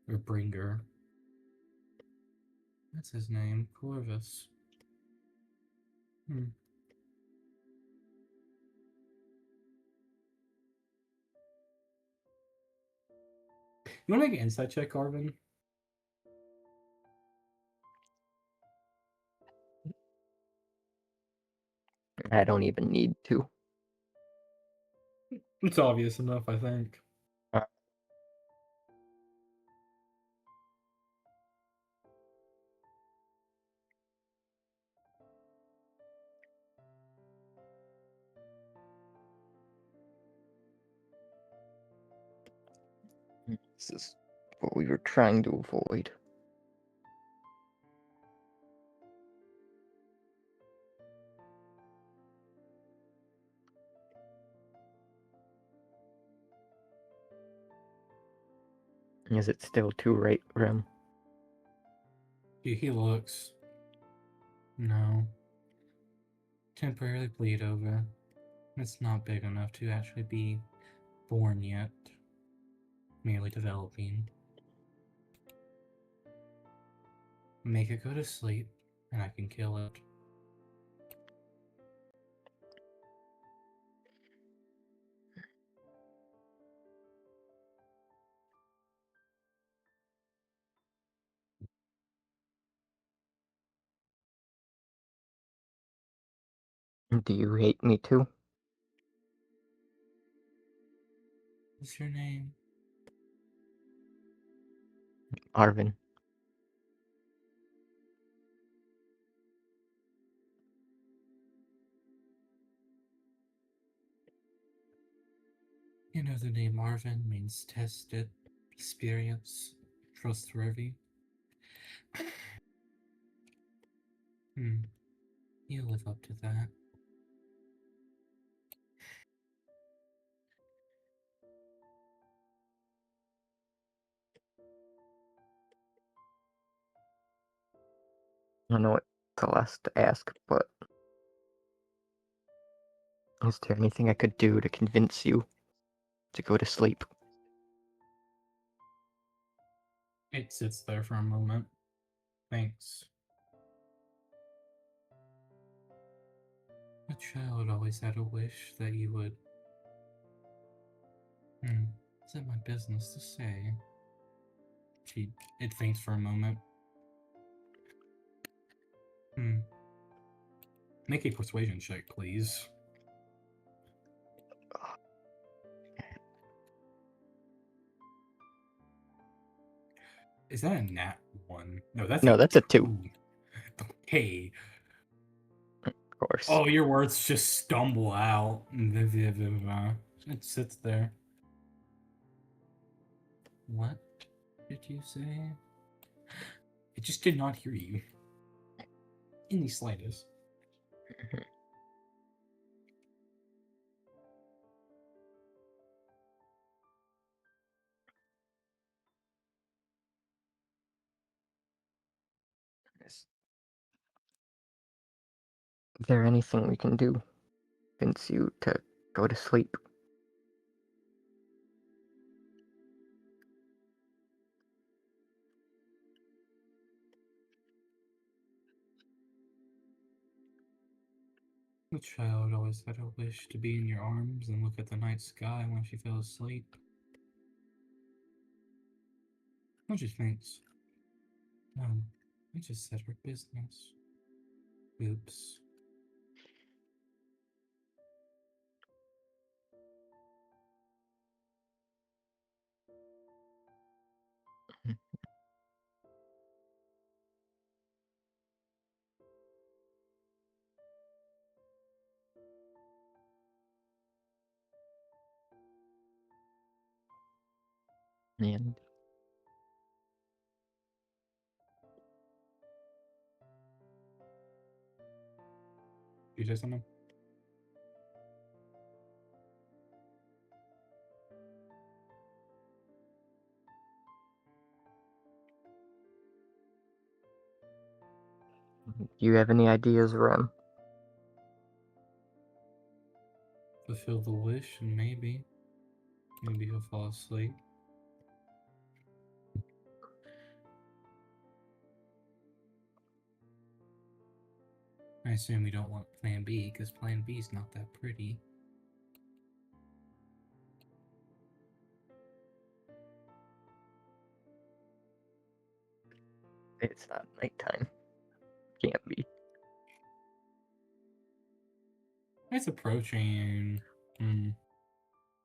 Speaker 2: or bringer. That's his name, Corvus. You want to make an insight check, Arvin?
Speaker 3: I don't even need to.
Speaker 2: It's obvious enough, I think.
Speaker 3: This is what we were trying to avoid. Is it still too late, Rem?
Speaker 2: He looks. No. Temporarily bleed over. It's not big enough to actually be born yet. Merely developing. Make it go to sleep, and I can kill it.
Speaker 3: Do you hate me too?
Speaker 2: What's your name?
Speaker 3: Arvin.
Speaker 2: name Arvin means tested, experienced, trustworthy. You live up to that.
Speaker 3: I don't know what else to ask, but is there anything I could do to convince you to go to sleep?
Speaker 2: It sits there for a moment. Thanks. A child always had a wish that you would. Is that my business to say? It thinks for a moment. Make a persuasion check, please. Is that a nat 1? No, that's
Speaker 3: a 2.
Speaker 2: Ooh. Okay.
Speaker 3: Of course.
Speaker 2: Oh, your words just stumble out. It sits there. What did you say? It just did not hear you. In the slightest.
Speaker 3: Is there anything we can do to convince you to go to sleep?
Speaker 2: The child always had a wish to be in your arms and look at the night sky when she fell asleep. What do you think? I just said her business. Oops.
Speaker 3: And
Speaker 2: You say something?
Speaker 3: do you have any ideas, Rem?
Speaker 2: Fulfill the wish and maybe he'll fall asleep. I assume we don't want Plan B because Plan B is not that pretty.
Speaker 3: It's not nighttime. Can't be.
Speaker 2: It's approaching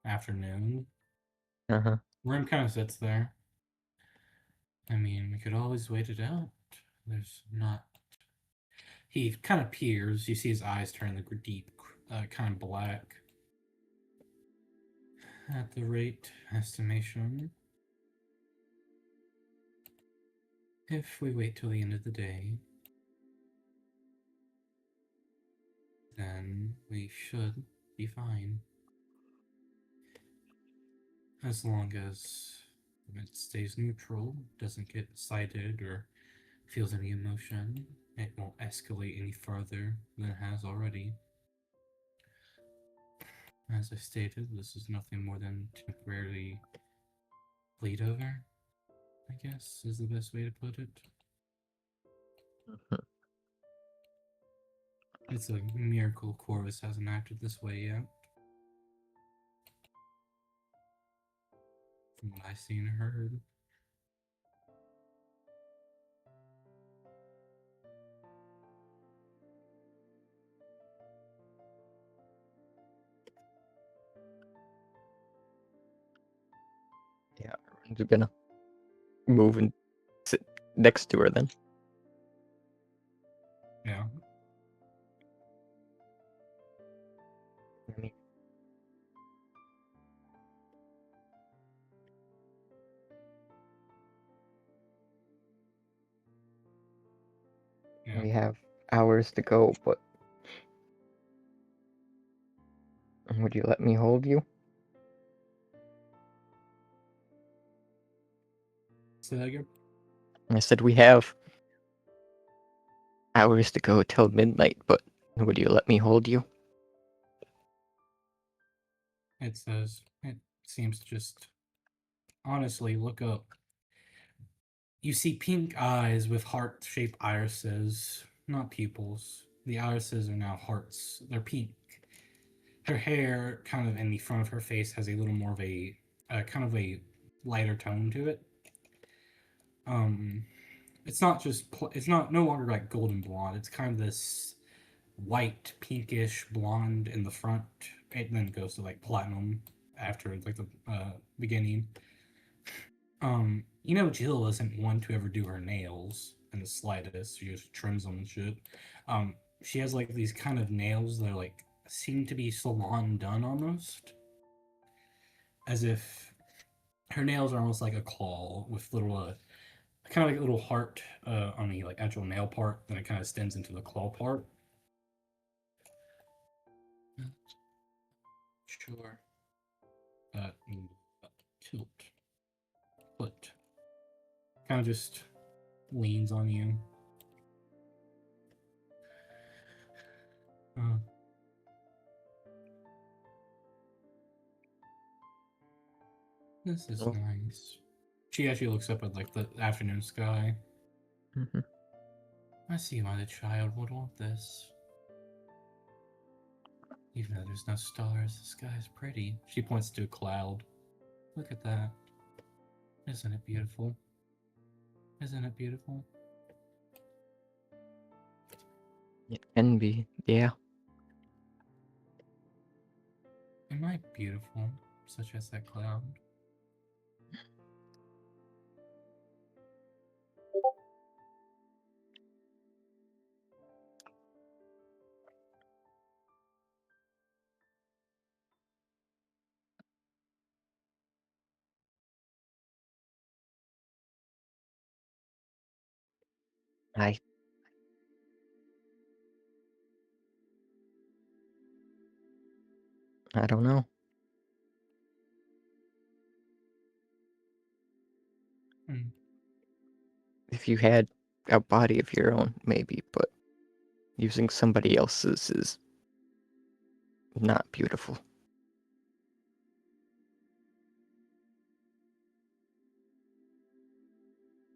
Speaker 2: afternoon.
Speaker 3: Uh-huh.
Speaker 2: Rim kind of sits there. I mean, we could always wait it out. There's not. He kind of peers. You see his eyes turn the deep, kind of black. At the rate estimation, if we wait till the end of the day, then we should be fine. As long as it stays neutral, doesn't get excited or feels any emotion, it won't escalate any further than it has already. As I stated, this is nothing more than temporarily bleed over, I guess, is the best way to put it. It's a miracle Corvus hasn't acted this way yet. From what I've seen and heard.
Speaker 3: Yeah, we're gonna move and sit next to her then.
Speaker 2: Yeah.
Speaker 3: I mean,
Speaker 2: Yeah.
Speaker 3: We have hours to go, but would you let me hold you?
Speaker 2: Say that again?
Speaker 3: I said we have hours to go till midnight, but would you let me hold you?
Speaker 2: It says, it seems to just honestly look up. You see pink eyes with heart-shaped irises, not pupils. The irises are now hearts. They're pink. Her hair, kind of in the front of her face, has a little more of a kind of a lighter tone to it. Um, it's not just it's not no longer like golden blonde. It's kind of this white, pinkish blonde in the front. It then goes to like platinum after like the beginning. Jill isn't one to ever do her nails in the slightest. She just trims them and shit. Um, she has like these kind of nails that are like seem to be salon done almost, as if her nails are almost like a claw with little kind of like a little heart on the like actual nail part. Then it kind of extends into the claw part. Sure. Uh, Tilt. Foot. Kind of just leans on you. Uh, this is
Speaker 3: Oh.
Speaker 2: nice. She actually looks up at like the afternoon sky.
Speaker 3: Mhm.
Speaker 2: I see why the child would want this. Even though there's no stars, the sky is pretty. She points to a cloud. Look at that. Isn't it beautiful? Isn't it beautiful?
Speaker 3: It can be, yeah.
Speaker 2: Am I beautiful, such as that cloud?
Speaker 3: I don't know.
Speaker 2: Hmm.
Speaker 3: If you had a body of your own, maybe, but using somebody else's is not beautiful.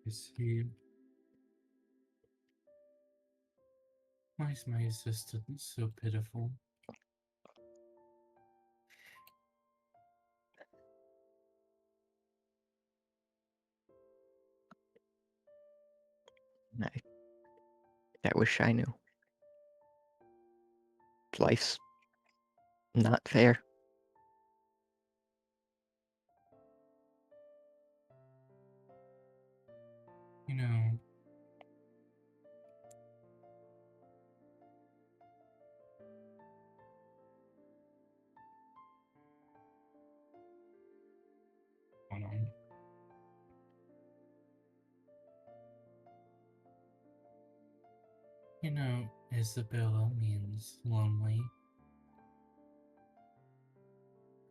Speaker 2: I see. Why is my assistant so pitiful?
Speaker 3: I wish I knew. Life's not fair.
Speaker 2: You know, hold on. You know, Isabella means lonely,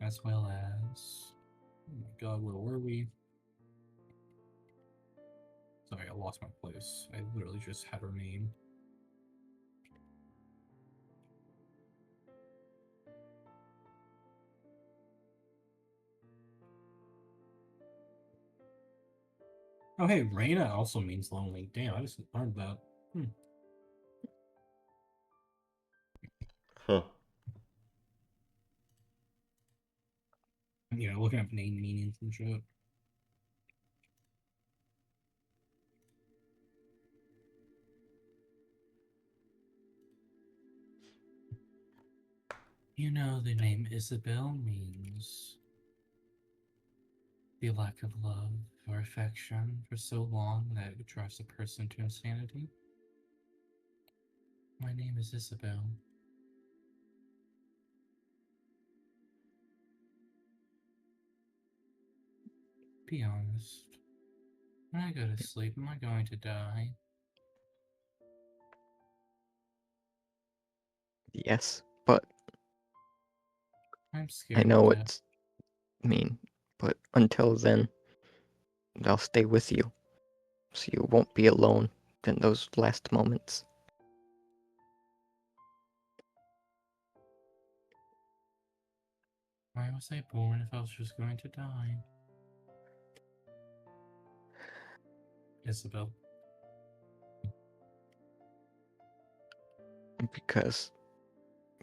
Speaker 2: as well as. Oh my god, where were we? Sorry, I lost my place. I literally just had her name. Oh, hey, Reina also means lonely. Damn, I just learned that.
Speaker 1: Huh.
Speaker 2: Looking up name meanings and shit. The name Isabel means the lack of love or affection for so long that it drives a person to insanity. My name is Isabel. Be honest. When I go to sleep, am I going to die?
Speaker 3: Yes, but
Speaker 2: I'm
Speaker 3: I
Speaker 2: scared
Speaker 3: know
Speaker 2: to death.
Speaker 3: it's mean. But until then, I'll stay with you, so you won't be alone in those last moments.
Speaker 2: Why was I born if I was just going to die? Isabel.
Speaker 3: Because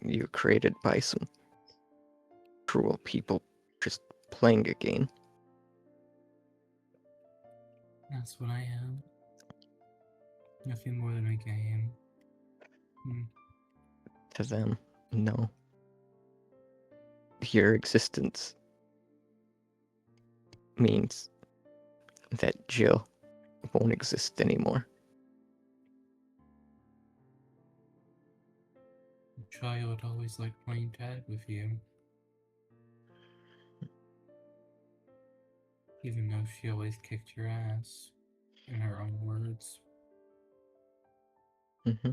Speaker 3: you're created by some cruel people just playing a game.
Speaker 2: That's what I am. Nothing more than a game.
Speaker 3: To them, no. Your existence means that Jill won't exist anymore.
Speaker 2: A child always liked playing tag with you. Even though she always kicked your ass. In her own words.
Speaker 3: Mm-hmm.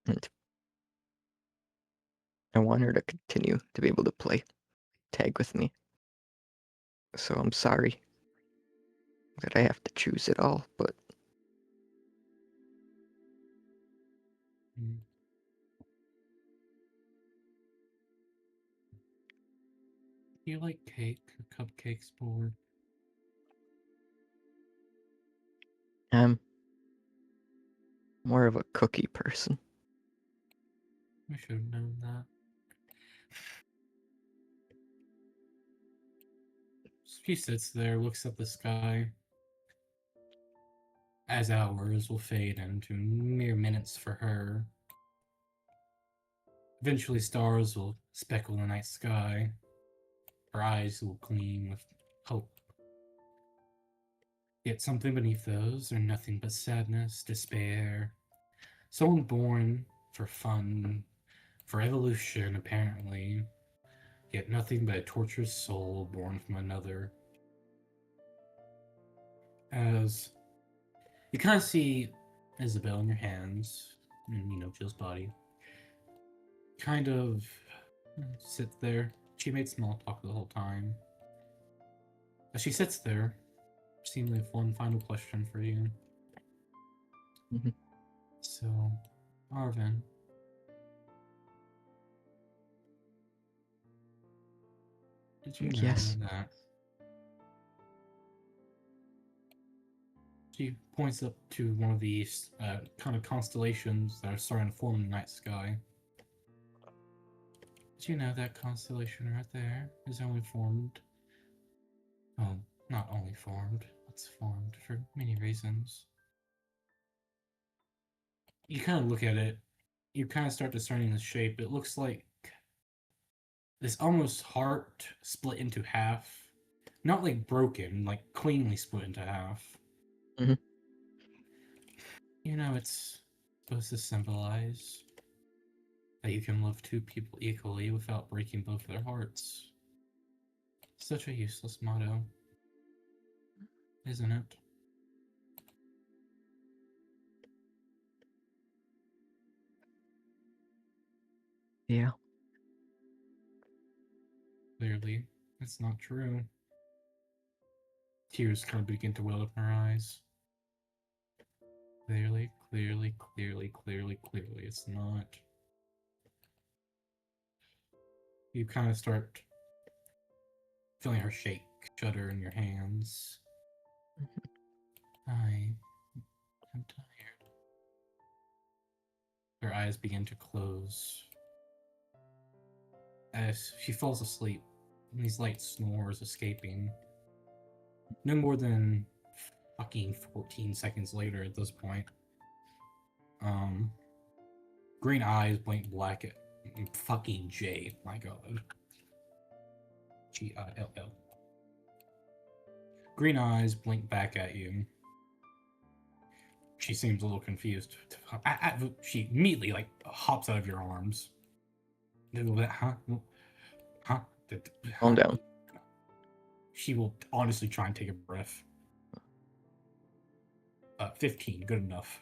Speaker 3: And I want her to continue to be able to play tag with me. So I'm sorry that I have to choose it all, but
Speaker 2: Mm. Do you like cake or cupcakes more?
Speaker 3: I'm more of a cookie person.
Speaker 2: I should have known that. She sits there, looks at the sky. As hours will fade into mere minutes for her. Eventually, stars will speckle the night sky. Her eyes will gleam with hope. Yet something beneath those are nothing but sadness, despair. Someone born for fun, for evolution, apparently. Yet nothing but a tortured soul born from another. As you kind of see Isabel in your hands, and Jill's body, kind of sit there. She made small talk the whole time. As she sits there, seemingly with one final question for you.
Speaker 3: Mhm.
Speaker 2: So, Arvin, did you know
Speaker 3: Yes.
Speaker 2: that she points up to one of these kind of constellations that are starting to form in the night sky? Did you know that constellation right there is only formed? Oh, not only formed, it's formed for many reasons. You kind of look at it, you kind of start discerning the shape. It looks like this almost heart split into half. Not like broken, like cleanly split into half.
Speaker 3: Mhm.
Speaker 2: It's supposed to symbolize that you can love two people equally without breaking both their hearts. Such a useless motto, isn't it?
Speaker 3: Yeah.
Speaker 2: Clearly, it's not true. Tears kind of begin to well up in her eyes. Clearly, it's not. You kind of start feeling her shake, shudder in your hands. I am tired. Her eyes begin to close. As she falls asleep, and these light snores escaping. No more than fucking 14 seconds later at this point. Um, green eyes blink black at fucking J. My god. Gill. Green eyes blink back at you. She seems a little confused. She immediately hops out of your arms. Huh? Huh?
Speaker 3: Calm down.
Speaker 2: She will honestly try and take a breath. 15, good enough.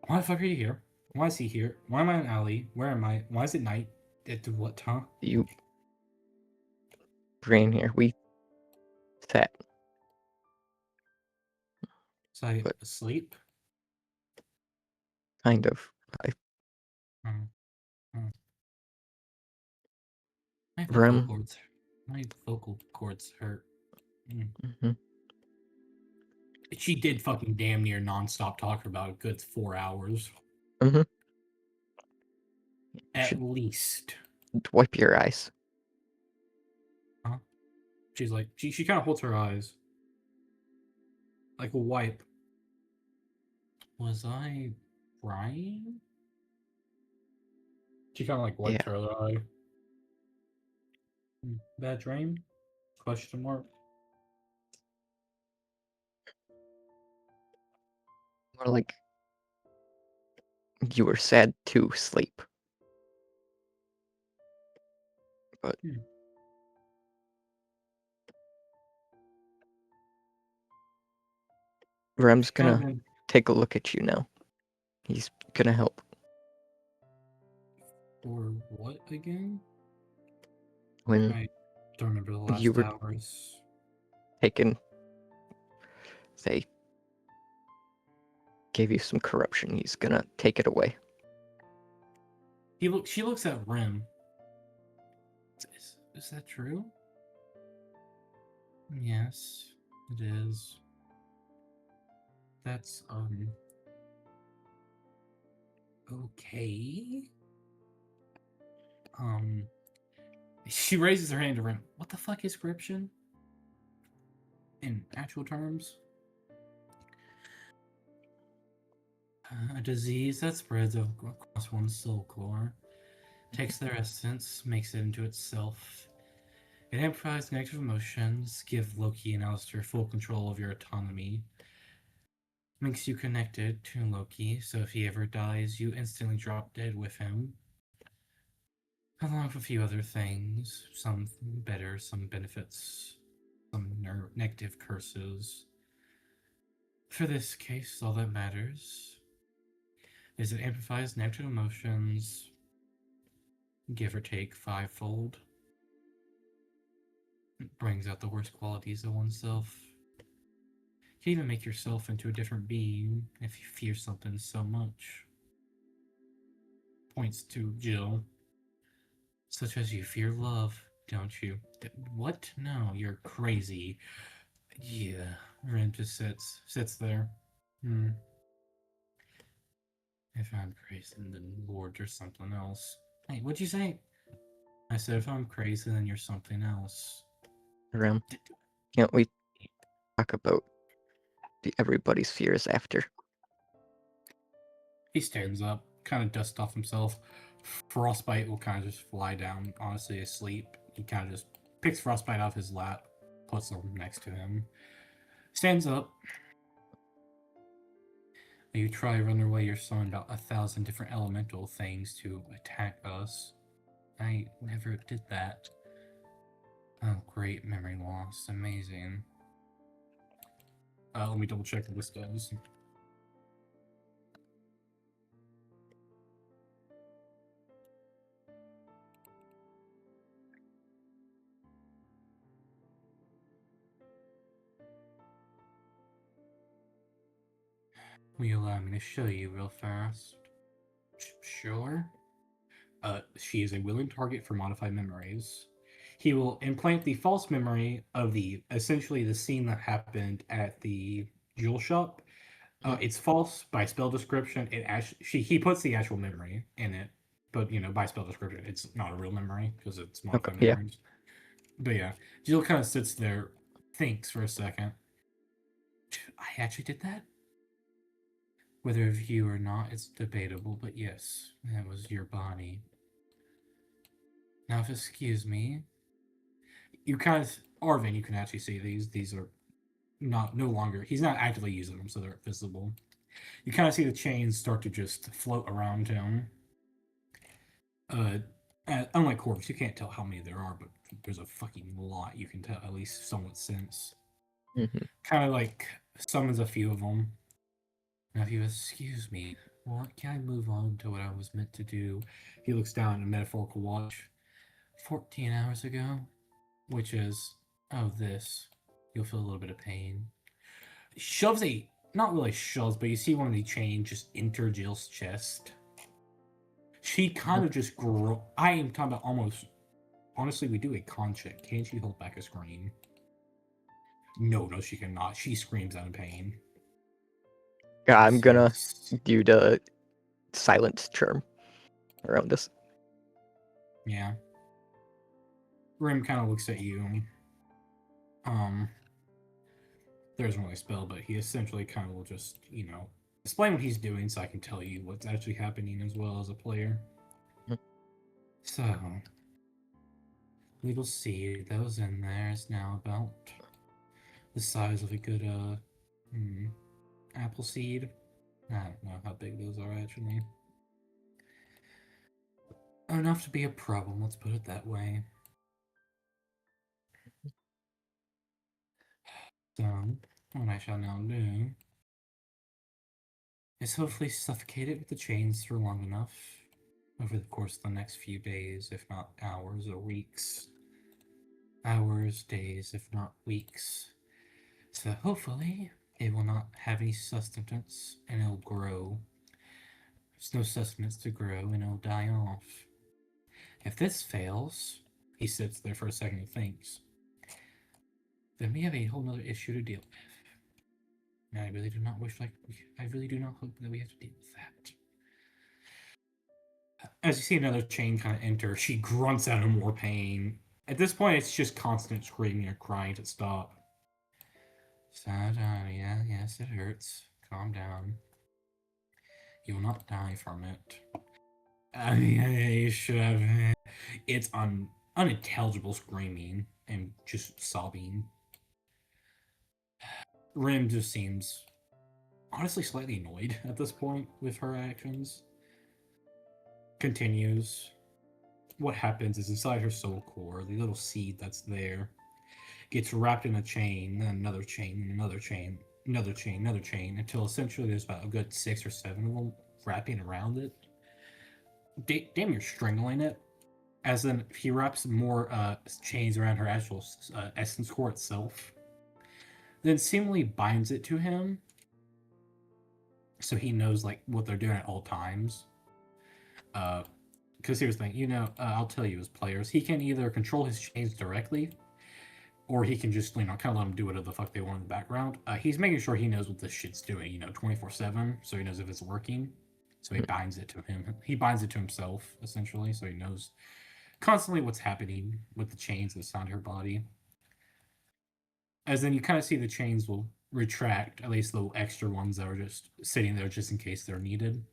Speaker 2: Why the fuck are you here? Why is he here? Why am I in an alley? Where am I? Why is it night? What, huh?
Speaker 3: You brain here. We sat,
Speaker 2: Was I
Speaker 3: But-
Speaker 2: asleep?
Speaker 3: kind of.
Speaker 2: Hmm. Hmm. My vocal
Speaker 3: Rem.
Speaker 2: cords. My vocal cords hurt. Mm.
Speaker 3: hmm
Speaker 2: She did fucking damn near nonstop talk about a good 4 hours.
Speaker 3: hmm
Speaker 2: At
Speaker 3: Should
Speaker 2: least.
Speaker 3: wipe your eyes.
Speaker 2: Huh? She's like, she kind of holds her eyes. Like a wipe. Was I crying? She kind of like wiped
Speaker 3: Yeah.
Speaker 2: her other eye. Bad dream? Question mark.
Speaker 3: More like you were sad to sleep. But
Speaker 2: Hmm.
Speaker 3: Rem's
Speaker 2: Kind of
Speaker 3: gonna
Speaker 2: been
Speaker 3: take a look at you now. He's gonna help.
Speaker 2: for what again?
Speaker 3: When
Speaker 2: I don't remember the
Speaker 3: you
Speaker 2: last
Speaker 3: were
Speaker 2: hours.
Speaker 3: taken, they gave you some corruption. He's gonna take it away.
Speaker 2: She looks at Rim. Is that true? Yes, it is. That's okay. She raises her hand to Rim. What the fuck is corruption? In actual terms? A disease that spreads across one's soul core, takes their essence, makes it into itself. It amplifies negative emotions, give Loki and Alistair full control of your autonomy, makes you connected to Loki, so if he ever dies, you instantly drop dead with him. Along with a few other things, some better, some benefits, some negative curses. For this case, all that matters is it amplifies negative emotions, give or take fivefold. It brings out the worst qualities of oneself. You can even make yourself into a different being if you fear something so much. Points to Jill. Such as you fear love, don't you? What? No, you're crazy. Yeah. Ren just sits there. Hmm. If I'm crazy, then Lord, you're something else. Hey, what'd you say? I said, if I'm crazy, then you're something else.
Speaker 3: Rem, can't we talk about everybody's fears after?
Speaker 2: He stands up, kind of dusts off himself. Frostbite will kind of just fly down, honestly, asleep. He kind of just picks Frostbite off his lap, puts him next to him. Stands up. You try to run away, you're summoned about 1,000 different elemental things to attack us. I never did that. Oh, great memory loss. Amazing. Let me double check what this does. Will you allow me to show you real fast? Sure. She is a willing target for modified memories. He will implant the false memory of essentially the scene that happened at the jewel shop. It's false by spell description. He puts the actual memory in it, but by spell description, it's not a real memory because it's
Speaker 3: Okay,
Speaker 2: modified
Speaker 3: yeah.
Speaker 2: memories. But yeah, Jill kind of sits there, thinks for a second. I actually did that. Whether of you or not, it's debatable, but yes, that was your body. Now, if excuse me, you kind of Arvin, you can actually see these. These are no longer. He's not actively using them, so they're visible. You kind of see the chains start to just float around him. Unlike Corvus, you can't tell how many there are, but there's a fucking lot. You can tell at least somewhat sense.
Speaker 3: hmm
Speaker 2: Kind of like summons a few of them. Now, if you excuse me, Well, can I move on to what I was meant to do? He looks down at a metaphorical watch. 14 hours ago, which is, oh, this. You'll feel a little bit of pain. Shoves a, not really shoves, but you see one of the chains just enter Jill's chest. She kind of just I am talking about almost. Honestly, we do a con check. Can she hold back a scream? No, she cannot. She screams out in pain.
Speaker 3: Yeah, I'm gonna
Speaker 2: Says,
Speaker 3: do the silence charm around this.
Speaker 2: yeah. Rim kind of looks at you. There isn't really a spell, but he essentially kind of will just, explain what he's doing so I can tell you what's actually happening as well as a player.
Speaker 3: Mhm.
Speaker 2: So, we will see. Those in there is now about the size of a good, apple seed. I don't know how big those are actually. Enough to be a problem, let's put it that way. So, what I shall now do is hopefully suffocate it with the chains for long enough over the course of the next few days, if not hours or weeks. Hours, days, if not weeks. So hopefully it will not have any sustenance and it'll grow. There's no sustenance to grow and it'll die off. If this fails, he sits there for a second and thinks, then we have a whole nother issue to deal with. And I really do not I really do not hope that we have to deal with that. As you see another chain kind of enter, she grunts out in more pain. At this point, it's just constant screaming or crying to stop. Yeah, yes, it hurts. Calm down. You will not die from it. I should have. It's unintelligible screaming and just sobbing. Rim just seems honestly slightly annoyed at this point with her actions. Continues. What happens is inside her soul core, the little seed that's there gets wrapped in a chain, then another chain, another chain, another chain, another chain, until essentially there's about a good 6 or 7 of them wrapping around it. Damn near strangling it. As then he wraps more chains around her actual essence core itself. Then seemingly binds it to him, so he knows like what they're doing at all times. Because here's the thing, I'll tell you as players, he can either control his chains directly, or he can just, kind of let them do whatever the fuck they want in the background. He's making sure he knows what this shit's doing, 24/7, so he knows if it's working. So he binds it to him. He binds it to himself, essentially, so he knows constantly what's happening with the chains inside her body. As then you kind of see the chains will retract, at least the extra ones that are just sitting there just in case they're needed.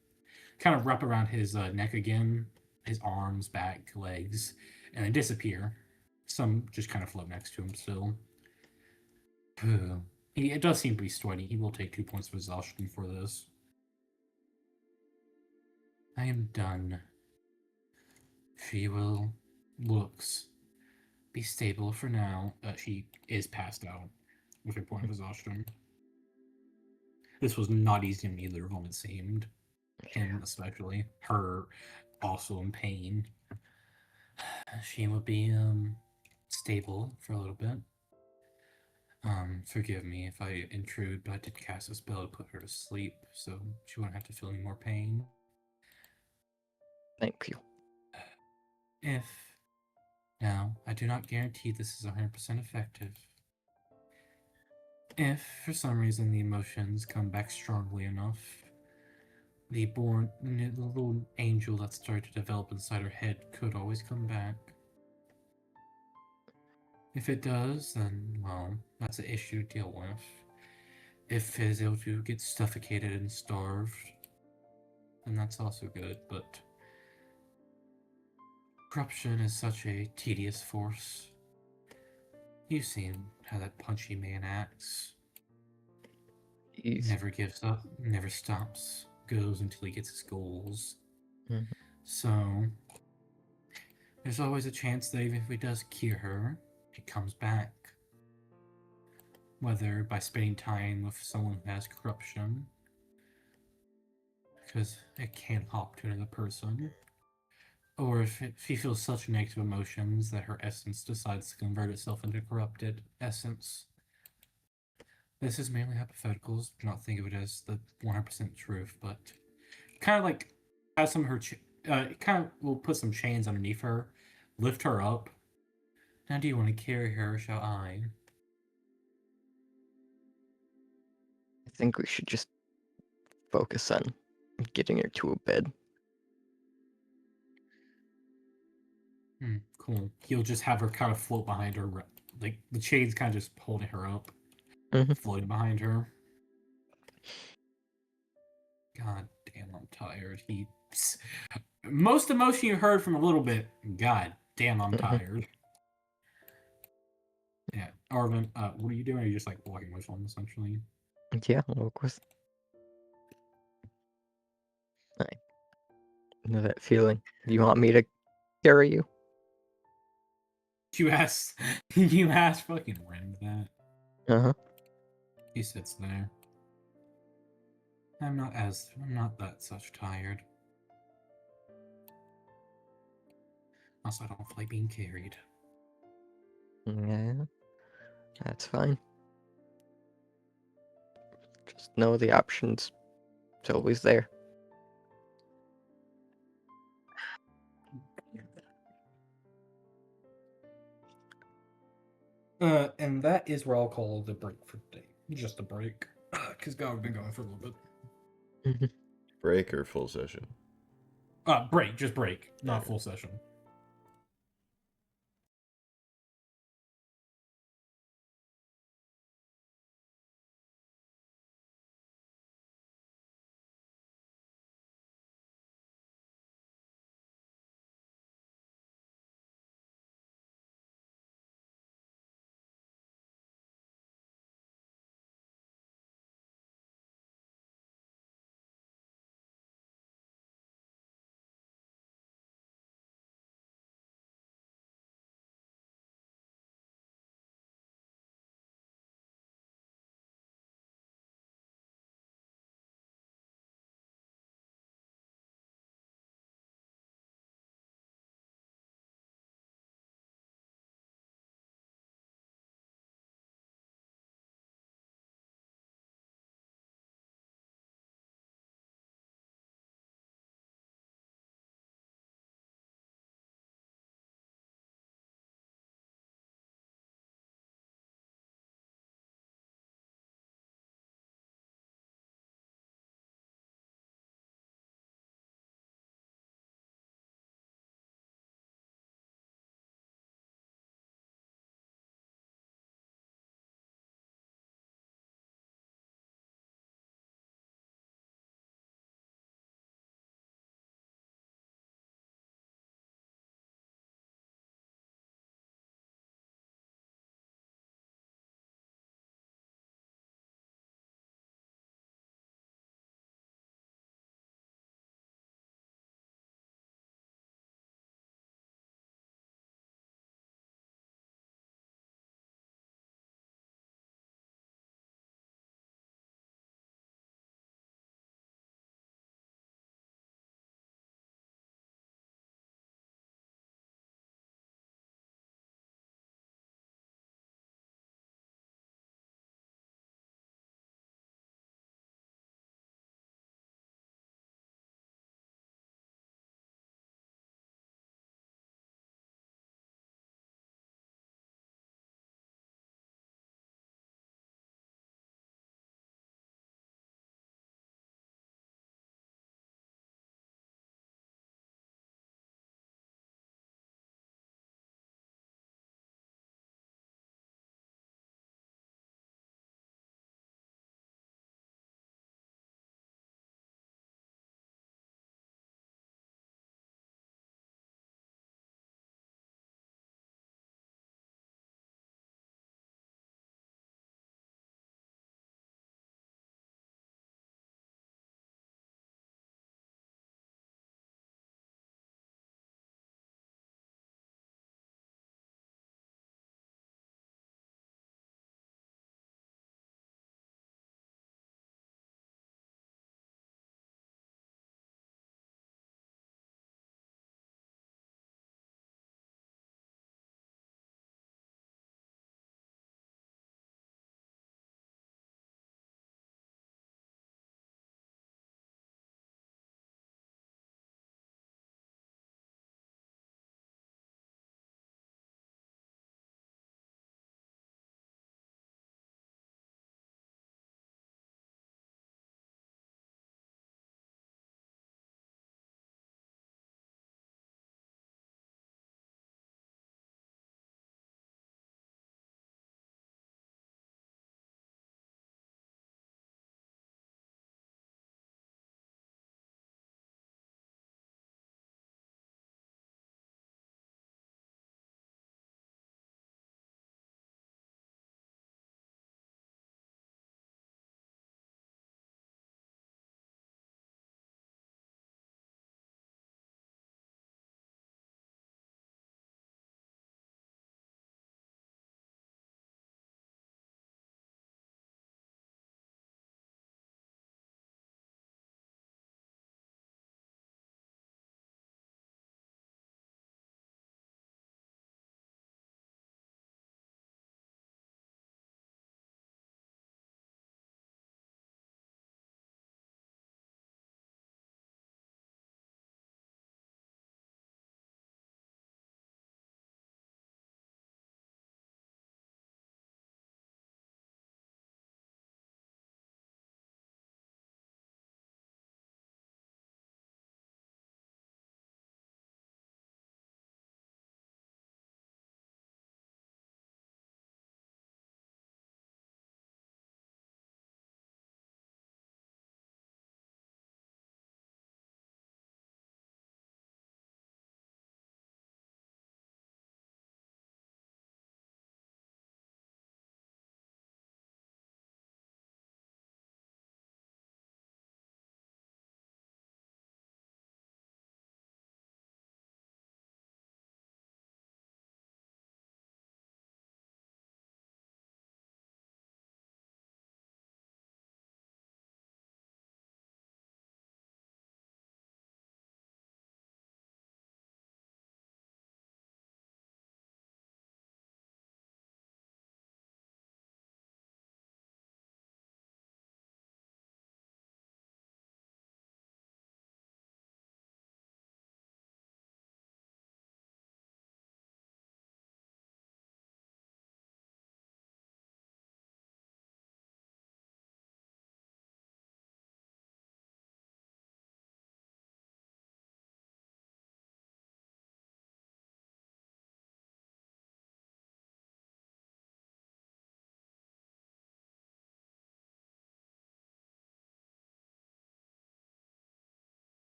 Speaker 2: Kind of wrap around his neck again, his arms, back, legs, and then disappear. Some just kind of float next to him still. It does seem to be sweaty. He will take 2 points of exhaustion for this. I am done. She looks be stable for now. She is passed out with a point of exhaustion. This was not easy on either of them, it seemed. Him especially. Her also in pain. She will be stable for a little bit. Forgive me if I intrude, but I did cast a spell to put her to sleep, so she won't have to feel any more pain.
Speaker 3: Thank you.
Speaker 2: Now, I do not guarantee this is 100% effective. If, for some reason, the emotions come back strongly enough, the little angel that started to develop inside her head could always come back. If it does, then, well, that's an issue to deal with. If it is able to get suffocated and starved, then that's also good, but corruption is such a tedious force. You've seen how that punchy man acts.
Speaker 3: He's
Speaker 2: Never gives up, never stops, goes until he gets his goals.
Speaker 3: Mhm.
Speaker 2: So, there's always a chance that even if he does cure her, it comes back. Whether by spending time with someone who has corruption, because it can hop to another person. Or if he feels such negative emotions that her essence decides to convert itself into corrupted essence. This is mainly hypotheticals. Do not think of it as the 100% truth, but kind of like have some of her. Kind of will put some chains underneath her, lift her up. Now, do you want to carry her? Shall I?
Speaker 3: I think we should just focus on getting her to a bed.
Speaker 2: Cool. He'll just have her kind of float behind her, like the chains kind of just holding her up,
Speaker 3: Mhm.
Speaker 2: floating behind her. God damn, I'm tired. Most emotion you heard from a little bit. God damn, I'm
Speaker 3: Mhm.
Speaker 2: tired. Yeah, Arvin, what are you doing? Are you just like walking with him essentially?
Speaker 3: Yeah, well, of course. I know that feeling. Do you want me to carry you?
Speaker 2: You asked, you asked fucking Ren that.
Speaker 3: Uh-huh.
Speaker 2: He sits there. I'm not that such tired. Also, I don't feel like being carried.
Speaker 3: Yeah, that's fine. Just know the options. It's always there.
Speaker 2: And that is where I'll call the break for today. Just a break. Because God, we've been going for a little bit.
Speaker 3: Mhm.
Speaker 1: Break or full session?
Speaker 2: Break, just break, not
Speaker 1: Okay.
Speaker 2: full session.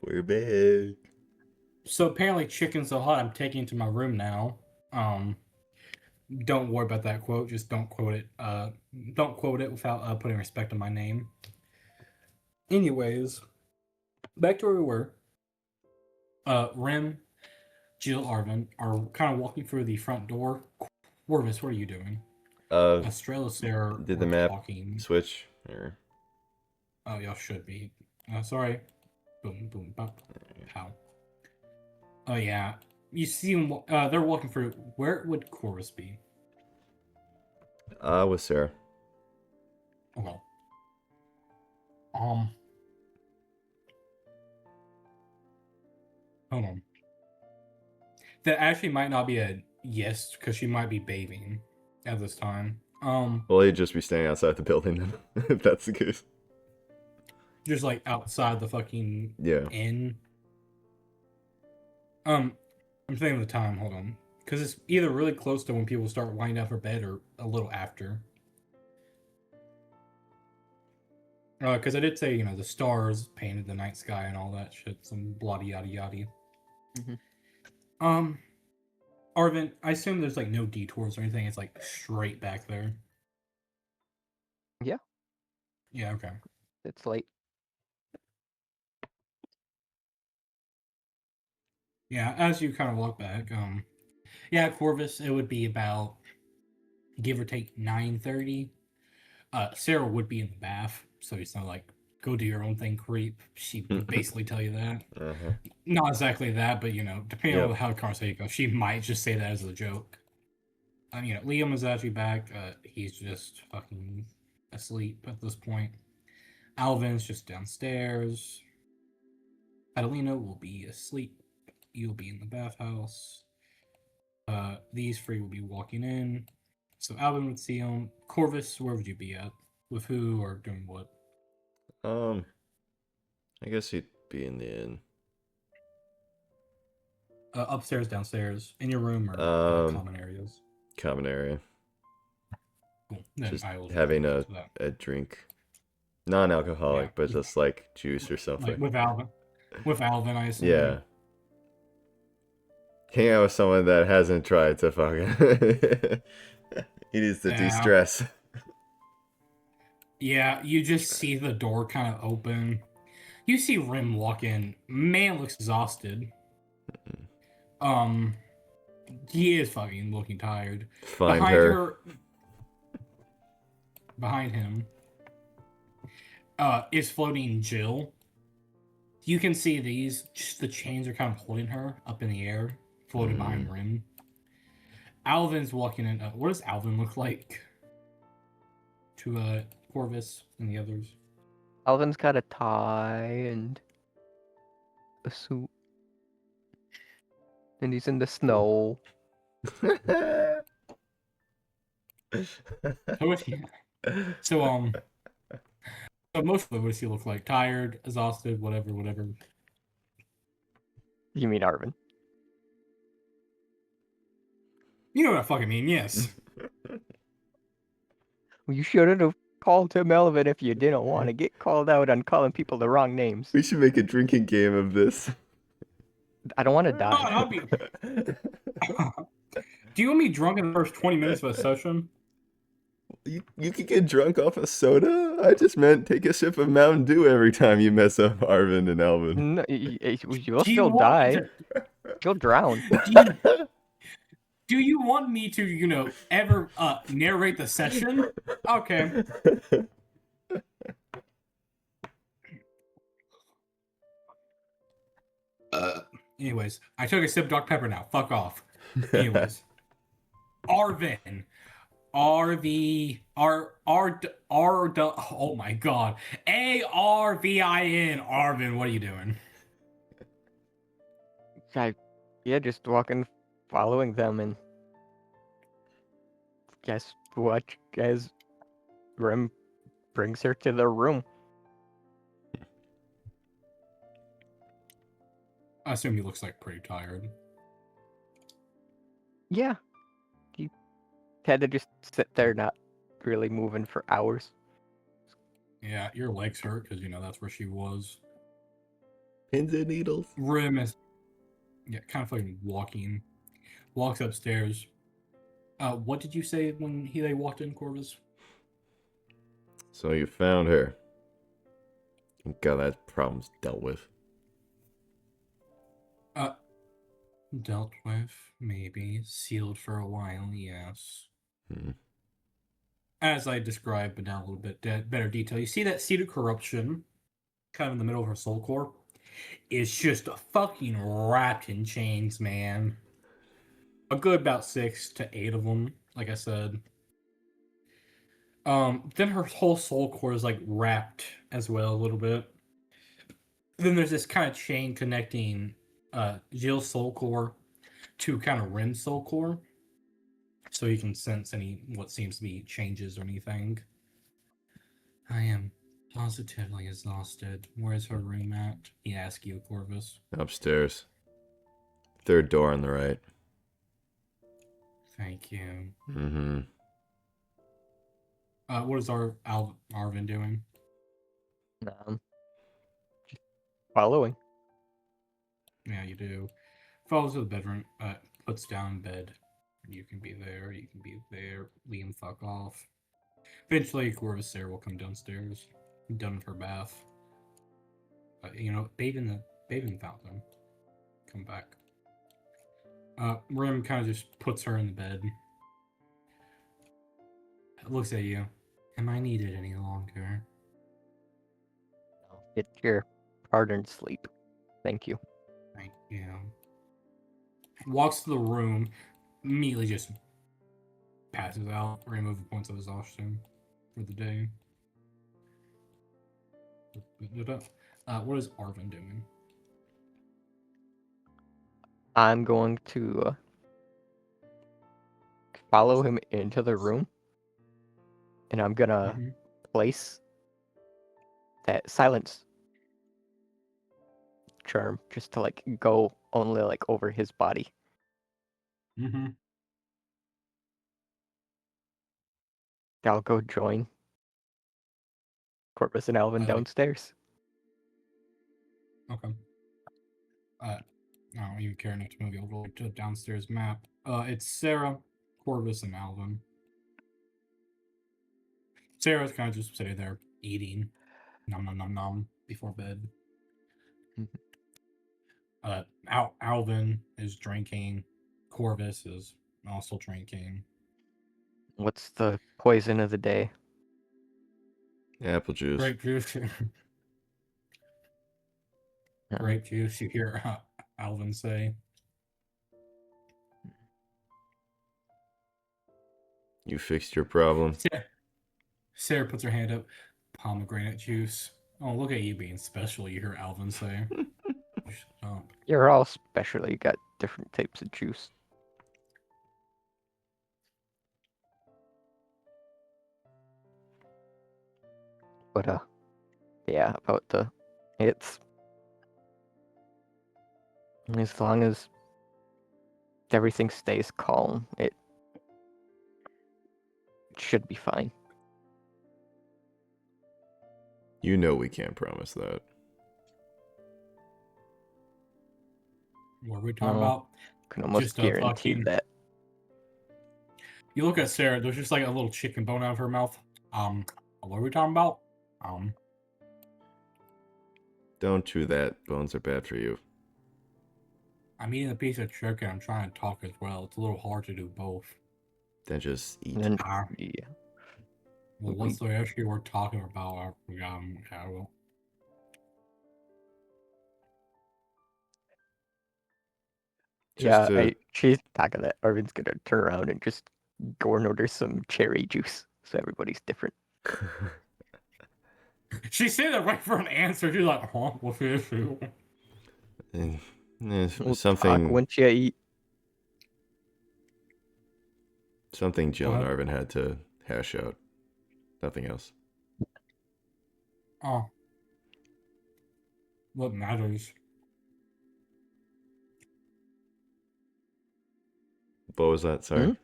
Speaker 1: We're back.
Speaker 2: So apparently chicken's so hot, I'm taking it to my room now. Don't worry about that quote. Just don't quote it. Don't quote it without putting respect on my name. Anyways, back to where we were. Rim, Jill, Arvin are kind of walking through the front door. Corvus, what are you doing? Estrella, Sarah,
Speaker 1: Did the
Speaker 2: we're
Speaker 1: map
Speaker 2: talking.
Speaker 1: switch? Or
Speaker 2: Oh, y'all should be. Sorry. Boom, boom, bop. Pow. Oh, yeah. You see them, they're walking through. Where would Corvus be?
Speaker 1: with Sarah.
Speaker 2: Okay. Hold on. That actually might not be a yes, because she might be bathing at this time.
Speaker 1: Well, he'd just be staying outside the building then, if that's the case.
Speaker 2: Just like outside the fucking
Speaker 1: Yeah.
Speaker 2: inn. I'm thinking of the time. Hold on, because it's either really close to when people start winding down for bed, or a little after. Because I did say, you know, the stars painted the night sky and all that shit, some bloody yada yada.
Speaker 3: Mm-hmm.
Speaker 2: Arvin, I assume there's like no detours or anything. It's like straight back there.
Speaker 3: Yeah.
Speaker 2: Yeah. Okay.
Speaker 3: It's late.
Speaker 2: Yeah. As you kind of walk back, yeah, Corvus, it would be about give or take 9:30. Sarah would be in the bath, so it's not like go do your own thing, creep. She would basically tell you that.
Speaker 1: Uh-huh.
Speaker 2: Not exactly that, but you know, depending
Speaker 1: Yep.
Speaker 2: on how the conversation goes, she might just say that as a joke. You know, Liam is actually back. He's just fucking asleep at this point. Alvin's just downstairs. Adelina will be asleep. You'll be in the bathhouse. These three will be walking in. So Alvin would see him. Corvus, where would you be at? With who or doing what?
Speaker 1: I guess he'd be in the inn.
Speaker 2: Upstairs, downstairs, in your room, or common areas?
Speaker 1: Common area.
Speaker 2: Cool. Then
Speaker 1: Just
Speaker 2: I will
Speaker 1: having
Speaker 2: to that.
Speaker 1: a drink. Non-alcoholic,
Speaker 2: Yeah.
Speaker 1: but just like juice or something.
Speaker 2: Like with Alvin. With Alvin, I assume.
Speaker 1: Yeah. Hang out with someone that hasn't tried to fucking... He needs to de-stress.
Speaker 2: Yeah, you just see the door kind of open. You see Rim walk in. Man looks exhausted. He is fucking looking tired.
Speaker 1: Find her.
Speaker 2: Behind him, is floating Jill. You can see these. Just the chains are kind of holding her up in the air, floating behind Rim. Alvin's walking in. What does Alvin look like? To Corvus and the others.
Speaker 3: Alvin's got a tie and a suit. And he's in the snow.
Speaker 2: So mostly what does he look like? Tired, exhausted, whatever.
Speaker 3: You mean Arvin?
Speaker 2: You know what I fucking mean, yes.
Speaker 3: Well, you shouldn't have called him Elvin if you didn't want to get called out on calling people the wrong names.
Speaker 1: We should make a drinking game of this.
Speaker 3: I don't want to die.
Speaker 2: I'll be... Do you want me drunk in the first 20 minutes of a session?
Speaker 1: You could get drunk off of soda? I just meant take a sip of Mountain Dew every time you mess up Arvin and Alvin.
Speaker 3: No, you'll still die. You'll drown.
Speaker 2: Do you want me to, you know, ever narrate the session? Okay. Anyways, I took a sip of Dr. Pepper now. Fuck off. Anyways. Arvin. Oh my god. Arvin. Arvin, what are you doing?
Speaker 3: Yeah, just walking, following them, and guess what? As Rim brings her to the room.
Speaker 2: I assume he looks like pretty tired.
Speaker 3: Yeah. He had to just sit there, not really moving for hours.
Speaker 2: Yeah, your legs hurt because, you know, that's where she was.
Speaker 1: Pins and needles.
Speaker 2: Rim is kind of fucking walks upstairs. What did you say when they walked in, Corvus?
Speaker 1: So you found her. Got that problem's dealt with.
Speaker 2: Dealt with, maybe. Sealed for a while, yes. As I described, but now a little bit better detail. You see that seed of corruption, kind of in the middle of her soul core? It's just fucking wrapped in chains, man. A good about 6 to 8 of them, like I said. Then her whole soul core is like wrapped as well a little bit. Then there's this kind of chain connecting Jill's soul core to kind of Rim's soul core, so you can sense what seems to be changes or anything. I am positively exhausted. Where's her room at? He asks you, Corvus.
Speaker 1: Upstairs. Third door on the right.
Speaker 2: Thank you.
Speaker 1: Mm-hmm.
Speaker 2: What is Arvin doing?
Speaker 3: Just following.
Speaker 2: Yeah, you do. Follows to the bedroom. Puts down in bed. You can be there. You can be there. Liam, fuck off. Eventually, Corvus Sarah will come downstairs. Done with her bath. Bathe in the fountain. Come back. Rim kind of just puts her in the bed. Looks at you. Am I needed any longer?
Speaker 3: Get your pardoned sleep. Thank you.
Speaker 2: Thank you. Walks to the room. Immediately just passes out. Remove the points of exhaustion for the day. What is Arvin doing?
Speaker 3: I'm going to follow him into the room, and I'm gonna place that silence charm just to like go only like over his body.
Speaker 2: Mm-hmm.
Speaker 3: I'll go join Corvus and Alvin downstairs.
Speaker 2: Okay. I don't even care enough to move you over to the downstairs map. It's Sarah, Corvus, and Alvin. Sarah's kind of just sitting there eating, nom nom nom nom, before bed. Alvin is drinking. Corvus is also drinking.
Speaker 3: What's the poison of the day?
Speaker 1: Apple juice.
Speaker 2: Grape juice. Grape juice, you hear Alvin say.
Speaker 1: You fixed your problem.
Speaker 2: Sarah puts her hand up. Pomegranate juice. Oh, look at you being special, you hear Alvin say. Shut up.
Speaker 3: You're all special. You got different types of juice. But yeah, it's as long as everything stays calm, it should be fine.
Speaker 1: You know we can't promise that.
Speaker 2: What are we talking about?
Speaker 3: Can almost
Speaker 2: Just
Speaker 3: guarantee that.
Speaker 2: You look at Sarah, there's just like a little chicken bone out of her mouth. What are we talking about?
Speaker 1: Don't chew that. Bones are bad for you.
Speaker 2: I'm eating a piece of chicken. I'm trying to talk as well. It's a little hard to do both.
Speaker 1: Then just eat.
Speaker 3: Yeah.
Speaker 2: Well, what's the issue we're talking about? I forgot. Well.
Speaker 3: She's talking that Arvin's gonna turn around and just go and order some cherry juice, so everybody's different.
Speaker 2: She said that right for an answer. She's like, huh? What's the issue?
Speaker 1: Something.
Speaker 3: Once you eat.
Speaker 1: Something Jill and Arvin had to hash out. Nothing else.
Speaker 2: Oh. What matters?
Speaker 1: What was that? Sorry.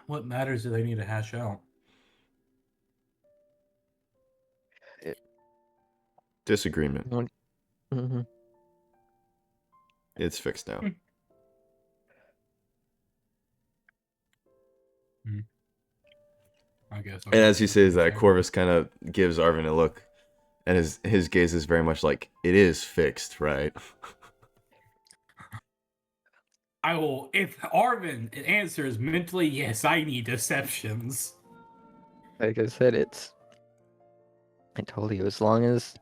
Speaker 2: What matters do they need to hash out?
Speaker 1: Disagreement.
Speaker 3: Mm-hmm.
Speaker 1: It's fixed now.
Speaker 2: I guess.
Speaker 1: And as he says that, Corvus kind of gives Arvin a look, and his gaze is very much like, it is fixed, right?
Speaker 2: I will. If Arvin answers mentally, yes, I need deceptions.
Speaker 3: Like I said, I told you, as long as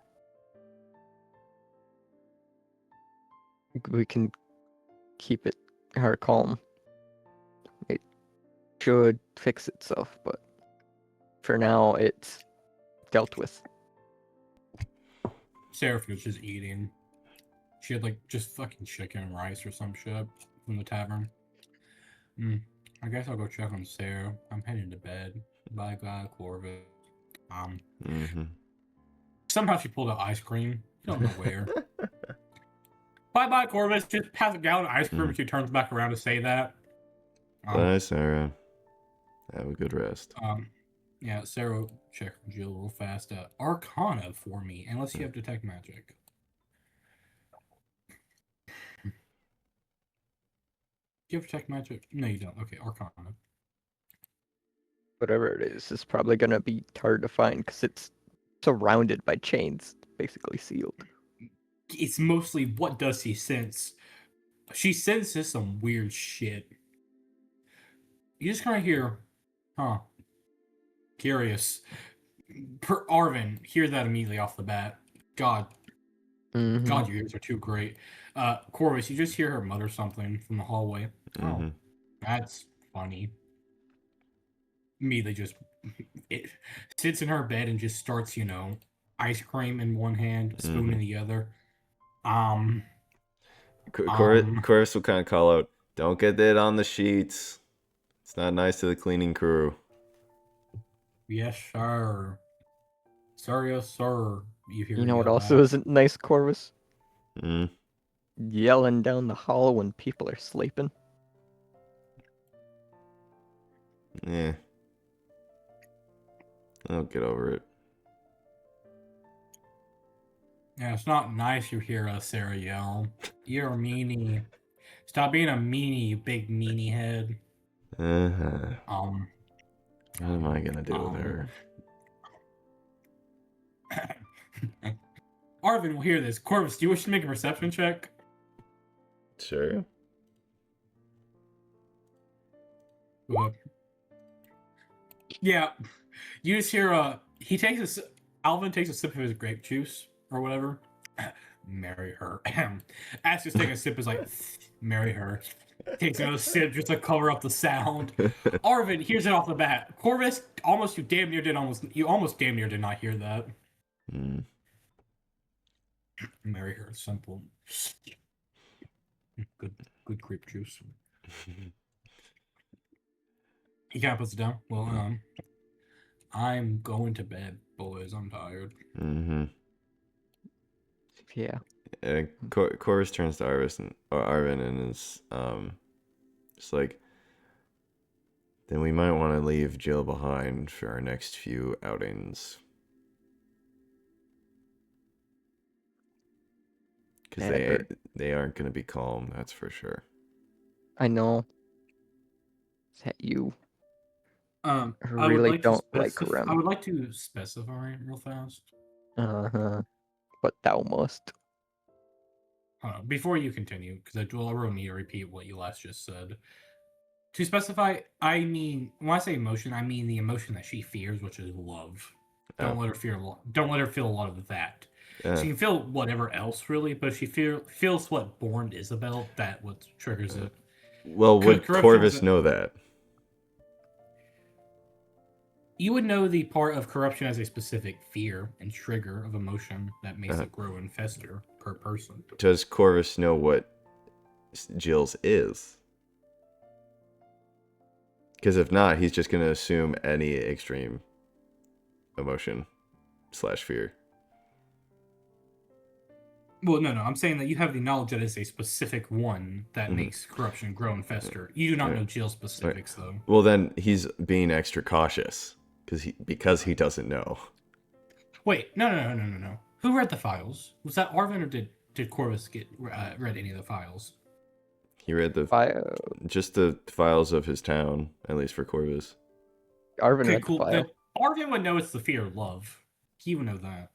Speaker 3: we can keep her calm, it should fix itself. But for now, it's dealt with.
Speaker 2: Seraph was just eating. She had like just fucking chicken and rice or some shit from the tavern. I guess I'll go check on Sarah. I'm heading to bed. Bye, God, Corvus.
Speaker 1: Mm-hmm.
Speaker 2: Somehow she pulled out ice cream. Don't know where. Bye, Corvus. Just pass a gallon of ice cream and she turns back around to say that.
Speaker 1: Bye, Sarah. Have a good rest.
Speaker 2: Yeah, Sarah, check Jill real fast. Arcana for me, unless you have detect magic. Do you have detect magic? No, you don't. Okay, Arcana.
Speaker 3: Whatever it is probably gonna be hard to find because it's surrounded by chains, basically sealed.
Speaker 2: It's mostly what does he sense? She senses some weird shit. You just kind of hear, huh? Curious. Arvin, hear that immediately off the bat. God,
Speaker 3: Mm-hmm.
Speaker 2: God, your ears are too great. Corvus, you just hear her mutter something from the hallway.
Speaker 1: Mm-hmm.
Speaker 2: Oh, that's funny. Immediately just it sits in her bed and just starts, ice cream in one hand, spoon in the other.
Speaker 1: Corvus will kind of call out, "Don't get that on the sheets. It's not nice to the cleaning crew."
Speaker 2: Yes, sir. Sir, yes, sir. You hear
Speaker 3: You know what
Speaker 2: yell
Speaker 3: also
Speaker 2: back.
Speaker 3: isn't nice, Corvus?
Speaker 1: Mm.
Speaker 3: Yelling down the hall when people are sleeping.
Speaker 1: Yeah. I'll get over it.
Speaker 2: Yeah, it's not nice you hear Sarah yell. You're a meanie. Stop being a meanie, you big meanie head.
Speaker 1: Uh-huh. What am I gonna do with her?
Speaker 2: Arvin will hear this. Corvus, do you wish to make a perception check?
Speaker 1: Sure.
Speaker 2: Yeah. You just hear Alvin takes a sip of his grape juice or whatever. Marry her. Ash just taking a sip is like, marry her. Takes another sip just to cover up the sound. Arvin hears it off the bat. Corvus, you almost damn near did not hear that.
Speaker 1: Mm.
Speaker 2: Marry her, simple. Good grape juice. He kind of puts it down. Well, I'm going to bed, boys. I'm tired.
Speaker 1: Mm-hmm.
Speaker 3: Yeah.
Speaker 1: Corvus turns to Arvin and is just like, then we might want to leave Jill behind for our next few outings. Because they aren't going to be calm, that's for sure.
Speaker 3: I know. Is that you?
Speaker 2: I
Speaker 3: really don't like Rem.
Speaker 2: I would like to specify real fast.
Speaker 3: Uh-huh. But thou must.
Speaker 2: Before you continue, because I will need to repeat what you last just said. To specify, I mean, when I say emotion, I mean the emotion that she fears, which is love. Don't let her feel a lot of that. She can feel whatever else, really, but if she feels what Born is about, that what triggers it.
Speaker 1: Well, would Corvus know that?
Speaker 2: You would know the part of corruption as a specific fear and trigger of emotion that makes it grow and fester per person.
Speaker 1: Does Corvus know what Jill's is? Because if not, he's just going to assume any extreme emotion / fear.
Speaker 2: Well, no. I'm saying that you have the knowledge that it's a specific one that makes corruption grow and fester. You do not know Jill's specifics, though.
Speaker 1: Well, then he's being extra cautious because he doesn't know.
Speaker 2: Wait, no. Who read the files? Was that Arvin or did Corvus get read any of the files?
Speaker 1: He read just the files of his town, at least for Corvus.
Speaker 3: Arvin
Speaker 2: Okay,
Speaker 3: read the
Speaker 2: cool.
Speaker 3: file.
Speaker 2: Arvin would know it's the fear of love. He would know that.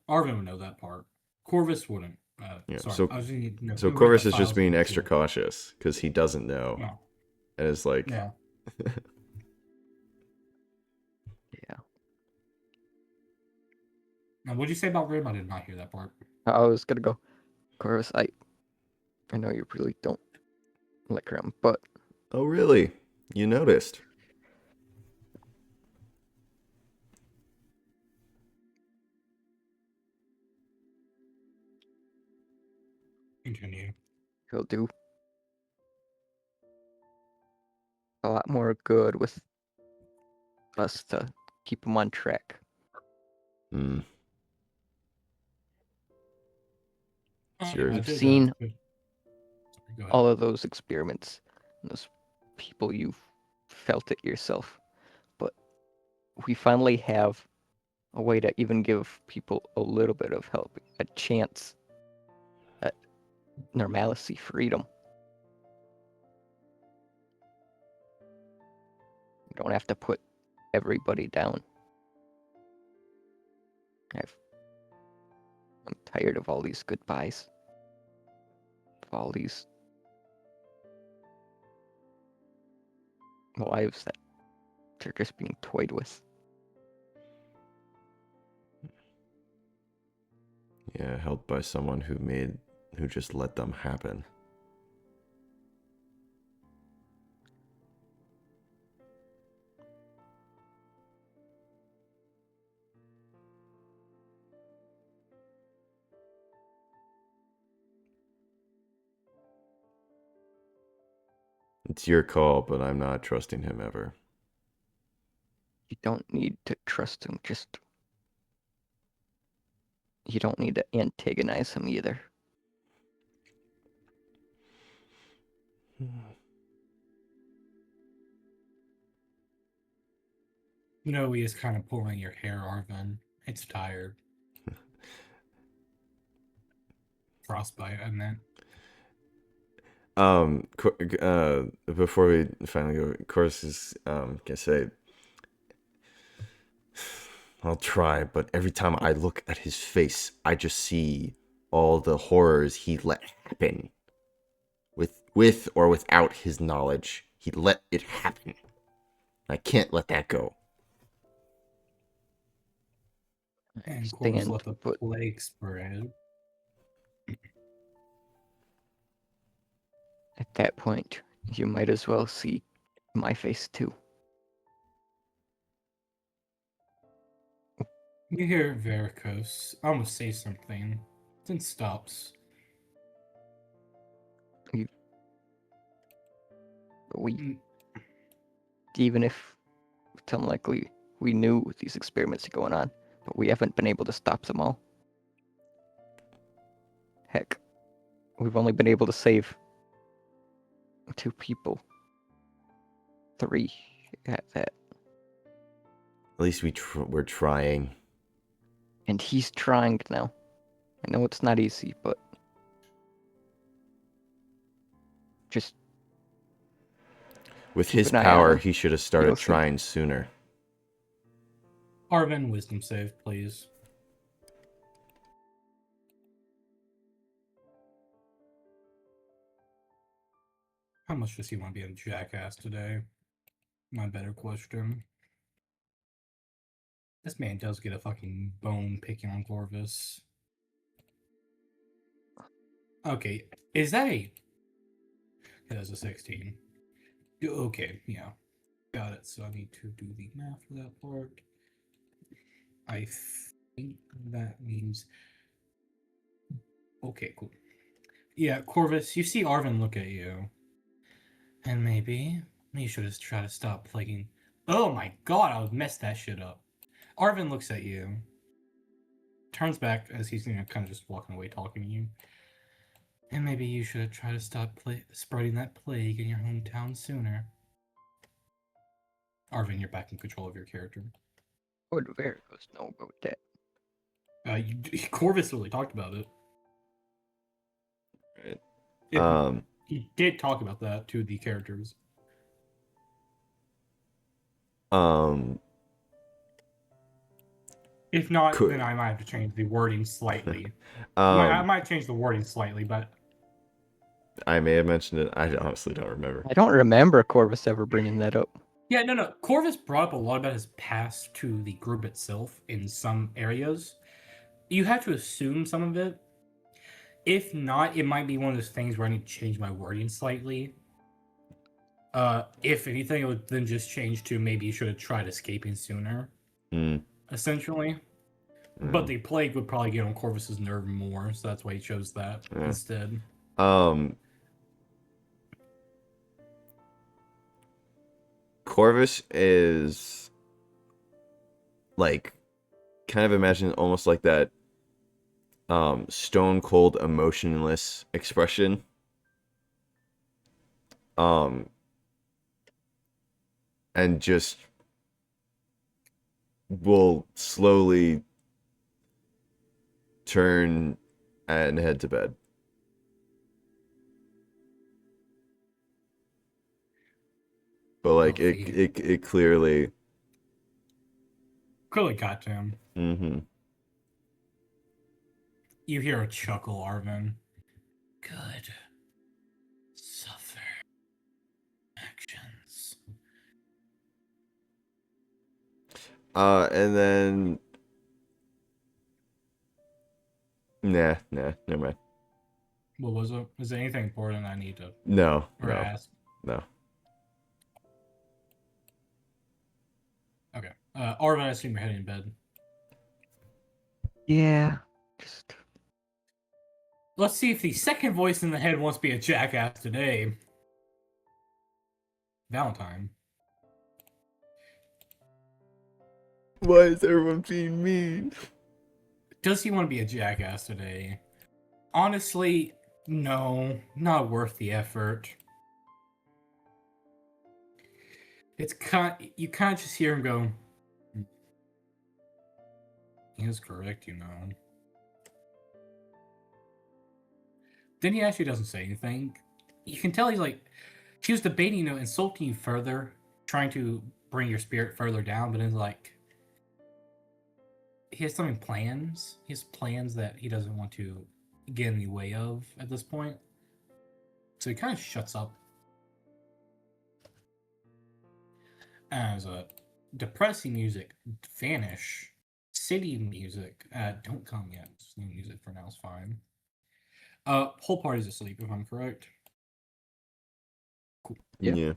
Speaker 2: Arvin would know that part. Corvus wouldn't.
Speaker 1: Yeah.
Speaker 2: Sorry, I was thinking,
Speaker 1: So
Speaker 2: who read
Speaker 1: Corvus
Speaker 2: the
Speaker 1: is just
Speaker 2: files
Speaker 1: being
Speaker 2: of the
Speaker 1: extra
Speaker 2: seal?
Speaker 1: cautious because he doesn't know,
Speaker 2: No.
Speaker 1: and it's like,
Speaker 2: Yeah.
Speaker 3: Yeah.
Speaker 2: Now, what'd you say about Rim? I did not hear that part.
Speaker 3: I was gonna go, Corvus. I know you really don't like him, but
Speaker 1: oh really? You noticed?
Speaker 2: Continue.
Speaker 3: he'll do a lot more good with us to keep him on track.
Speaker 1: Hmm. Sure.
Speaker 3: You've seen
Speaker 2: Sorry, go ahead.
Speaker 3: all of those experiments, and those people, you've felt it yourself. But we finally have a way to even give people a little bit of help, a chance at normalcy, freedom. You don't have to put everybody down. I'm tired of all these goodbyes. Of all these lives that they're just being toyed with.
Speaker 1: Yeah, helped by someone who just let them happen. It's your call, but I'm not trusting him ever.
Speaker 3: You don't need to trust him, you don't need to antagonize him either.
Speaker 2: You know, he is kind of pulling your hair, Arvin. It's tired. Frostbite, I meant.
Speaker 1: Before we finally go, of course, is gonna say, I'll try, but every time I look at his face, I just see all the horrors he let happen. With or without his knowledge, he let it happen. I can't let that go.
Speaker 2: And Corvus
Speaker 3: Stand,
Speaker 2: let the
Speaker 3: but
Speaker 2: plague spread.
Speaker 3: at that point, you might as well see my face too.
Speaker 2: You hear Varicose almost say something, then stops.
Speaker 3: We, even if it's unlikely, we knew these experiments are going on, but we haven't been able to stop them all. Heck, we've only been able to save 2 people. 3 at that.
Speaker 1: At least we're trying.
Speaker 3: And he's trying now. I know it's not easy, but just
Speaker 1: With
Speaker 3: keep
Speaker 1: his
Speaker 3: an eye on
Speaker 1: power,
Speaker 3: him.
Speaker 1: he should have started
Speaker 3: You'll see.
Speaker 1: trying sooner.
Speaker 2: Arvin, wisdom save, please. How much does he want to be a jackass today? My better question. This man does get a fucking bone picking on Corvus. Okay, is that a... That is a 16. Okay, yeah. Got it, so I need to do the math for that part. I think that means... Okay, cool. Yeah, Corvus, you see Arvin look at you. And maybe you should have tried to stop plaguing... Oh my god, I would mess that shit up. Arvin looks at you. Turns back as he's kind of just walking away talking to you. And maybe you should have tried to stop spreading that plague in your hometown sooner. Arvin, you're back in control of your character.
Speaker 3: What do Varicose know about that?
Speaker 2: Corvus really talked about it.
Speaker 1: Right.
Speaker 2: He did talk about that to the characters.
Speaker 1: Um,
Speaker 2: If not,
Speaker 1: cool.
Speaker 2: then I might have to change the wording slightly. I
Speaker 1: um,
Speaker 2: might change the wording slightly, but
Speaker 1: I may have mentioned it. I honestly don't remember.
Speaker 3: I don't remember Corvus ever bringing that up.
Speaker 2: yeah, no. Corvus brought up a lot about his past to the group itself in some areas. You have to assume some of it. If not, it might be one of those things where I need to change my wording slightly. If anything, it would then just change to maybe you should have tried escaping sooner,
Speaker 1: Mm,
Speaker 2: essentially. But the plague would probably get on Corvus's nerve more, so that's why he chose that instead.
Speaker 1: Corvus is like kind of imagine almost like that stone cold emotionless expression. And just will slowly turn and head to bed. But like it clearly
Speaker 2: got to him.
Speaker 1: Mm-hmm.
Speaker 2: You hear a chuckle, Arvin. Good. Suffer. Actions.
Speaker 1: And then never mind.
Speaker 2: What was it? Is there anything important I need to
Speaker 1: No.
Speaker 2: ask?
Speaker 1: No.
Speaker 2: Okay. Arvin, I assume you're heading to bed.
Speaker 3: Yeah. Just
Speaker 2: Let's see if the second voice in the head wants to be a jackass today. Valentine.
Speaker 1: Why is everyone being mean?
Speaker 2: Does he want to be a jackass today? Honestly, no. Not worth the effort. It's you kind of just hear him go, he is correct, you know. Then he actually doesn't say anything. You can tell he's like, he was debating, insulting you further, trying to bring your spirit further down, but it's like, he has something plans. He has plans that he doesn't want to get in the way of at this point. So he kind of shuts up. As a depressing music vanish, city music don't come yet. New music for now is fine. Whole party's asleep if I'm correct. Cool.
Speaker 3: Yeah.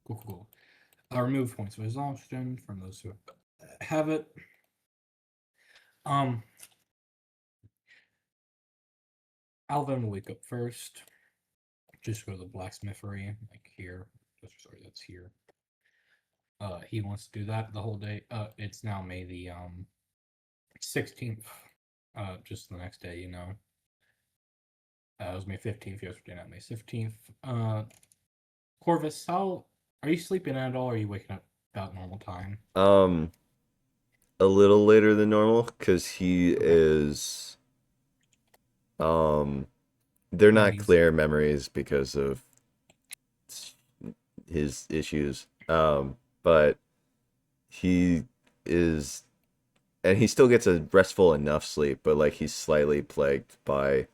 Speaker 2: Cool. Remove points of exhaustion from those who have it. Alvin will wake up first. Just go to the blacksmithery, like here. Sorry, that's here. He wants to do that the whole day. It's now May the 16th. Just the next day, It was May 15th yesterday, not May 15th. Corvus, how are you sleeping at all, or are you waking up about normal time?
Speaker 1: A little later than normal because he is they're not clear memories because of his issues. But he is, and he still gets a restful enough sleep, but like he's slightly plagued by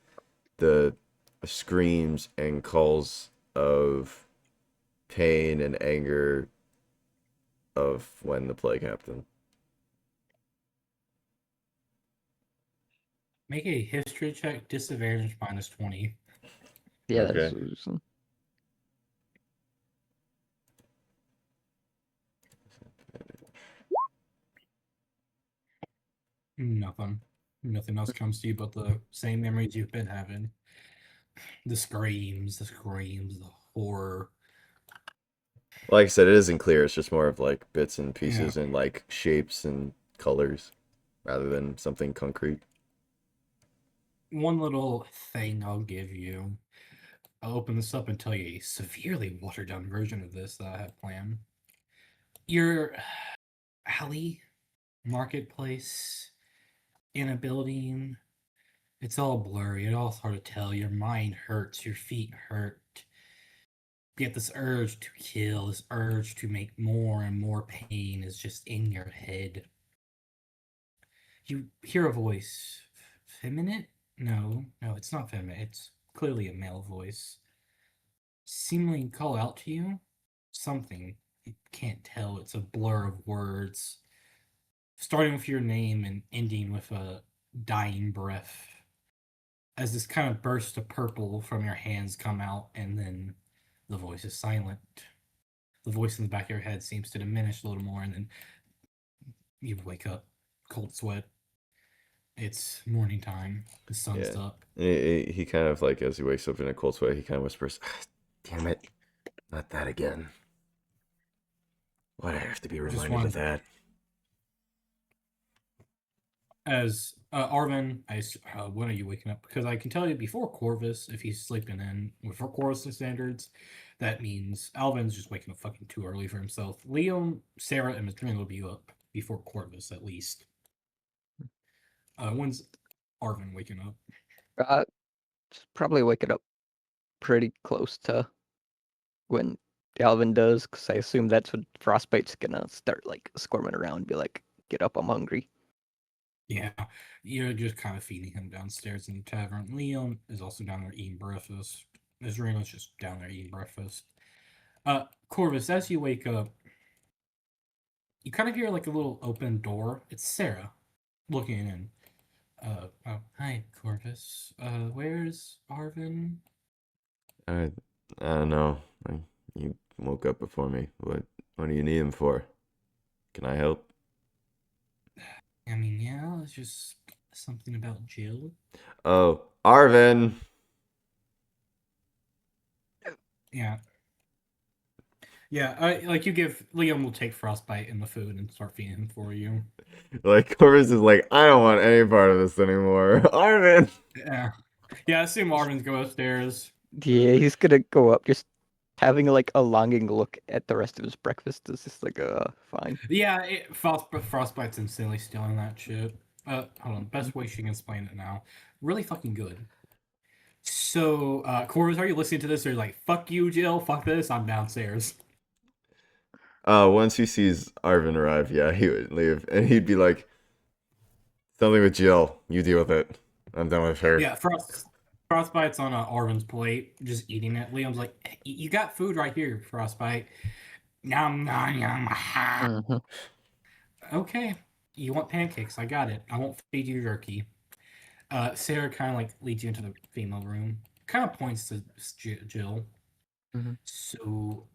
Speaker 1: the screams and calls of pain and anger of when the plague happened.
Speaker 2: Make a history check, disadvantage -20.
Speaker 3: Yeah,
Speaker 1: Okay.
Speaker 3: that's losing.
Speaker 2: Nothing. Nothing else comes to you but the same memories you've been having. The screams, the horror.
Speaker 1: Like I said, it isn't clear. It's just more of like bits and pieces and like shapes and colors rather than something concrete.
Speaker 2: One little thing I'll give you. I'll open this up and tell you a severely watered down version of this that I have planned. Your alley marketplace, in a building. It's all blurry. It's all hard to tell. Your mind hurts. Your feet hurt. Yet this urge to kill, this urge to make more and more pain is just in your head. You hear a voice. Feminine? No, it's not feminine. It's clearly a male voice. Seemingly call out to you. Something. You can't tell. It's a blur of words. Starting with your name and ending with a dying breath. As this kind of burst of purple from your hands come out, and then the voice is silent. The voice in the back of your head seems to diminish a little more, and then you wake up, cold sweat. It's morning time. The sun's
Speaker 1: Yeah.
Speaker 2: up.
Speaker 1: He kind of like, as he wakes up in a cold sweat, he kind of whispers, "Ah, damn it, not that again. Why'd I have to be
Speaker 2: Just
Speaker 1: reminded of
Speaker 2: one.
Speaker 1: that?"
Speaker 2: As Arvin, when are you waking up? Because I can tell you before Corvus, if he's sleeping in, for Corvus standards, that means Alvin's just waking up fucking too early for himself. Liam, Sarah, and Madrina will be up before Corvus, at least. When's Arvin waking up?
Speaker 3: Probably waking up pretty close to when Alvin does, because I assume that's when Frostbite's gonna start like squirming around and be like, "Get up, I'm hungry."
Speaker 2: Yeah, you're just kind of feeding him downstairs in the tavern. Liam is also down there eating breakfast. Israel's just down there eating breakfast. Corvus, as you wake up, you kind of hear like a little open door. It's Sarah looking in. Oh, hi, Corvus. Where's Arvin?
Speaker 1: I, I don't know. You woke up before me. What do you need him for? Can I help?
Speaker 2: I mean, yeah, it's just something about Jill.
Speaker 1: Oh, Arvin!
Speaker 2: Yeah. Yeah, like you give Liam will take Frostbite in the food and start feeding him for you.
Speaker 1: Like, Corvus is like, I don't want any part of this anymore. Arvin!
Speaker 2: Yeah. Yeah, I assume Arvin's go upstairs.
Speaker 3: Yeah, he's gonna go up, just having like a longing look at the rest of his breakfast. Is just like, fine.
Speaker 2: Yeah, Frostbite's instantly stealing that shit. Hold on. Best way she can explain it now. Really fucking good. So, Corvus, are you listening to this? Or you're like, fuck you, Jill, fuck this, I'm downstairs.
Speaker 1: Once he sees Arvin arrive, yeah, he would leave. And he'd be like, something with Jill. You deal with it. I'm done with her.
Speaker 2: Yeah, Frostbite's on Arvin's plate, just eating it. Liam's like, you got food right here, Frostbite. Yum, yum, yum.
Speaker 3: Mm-hmm.
Speaker 2: Okay, you want pancakes? I got it. I won't feed you jerky. Sarah kind of like leads you into the female room. Kind of points to Jill.
Speaker 3: Mm-hmm.
Speaker 2: So,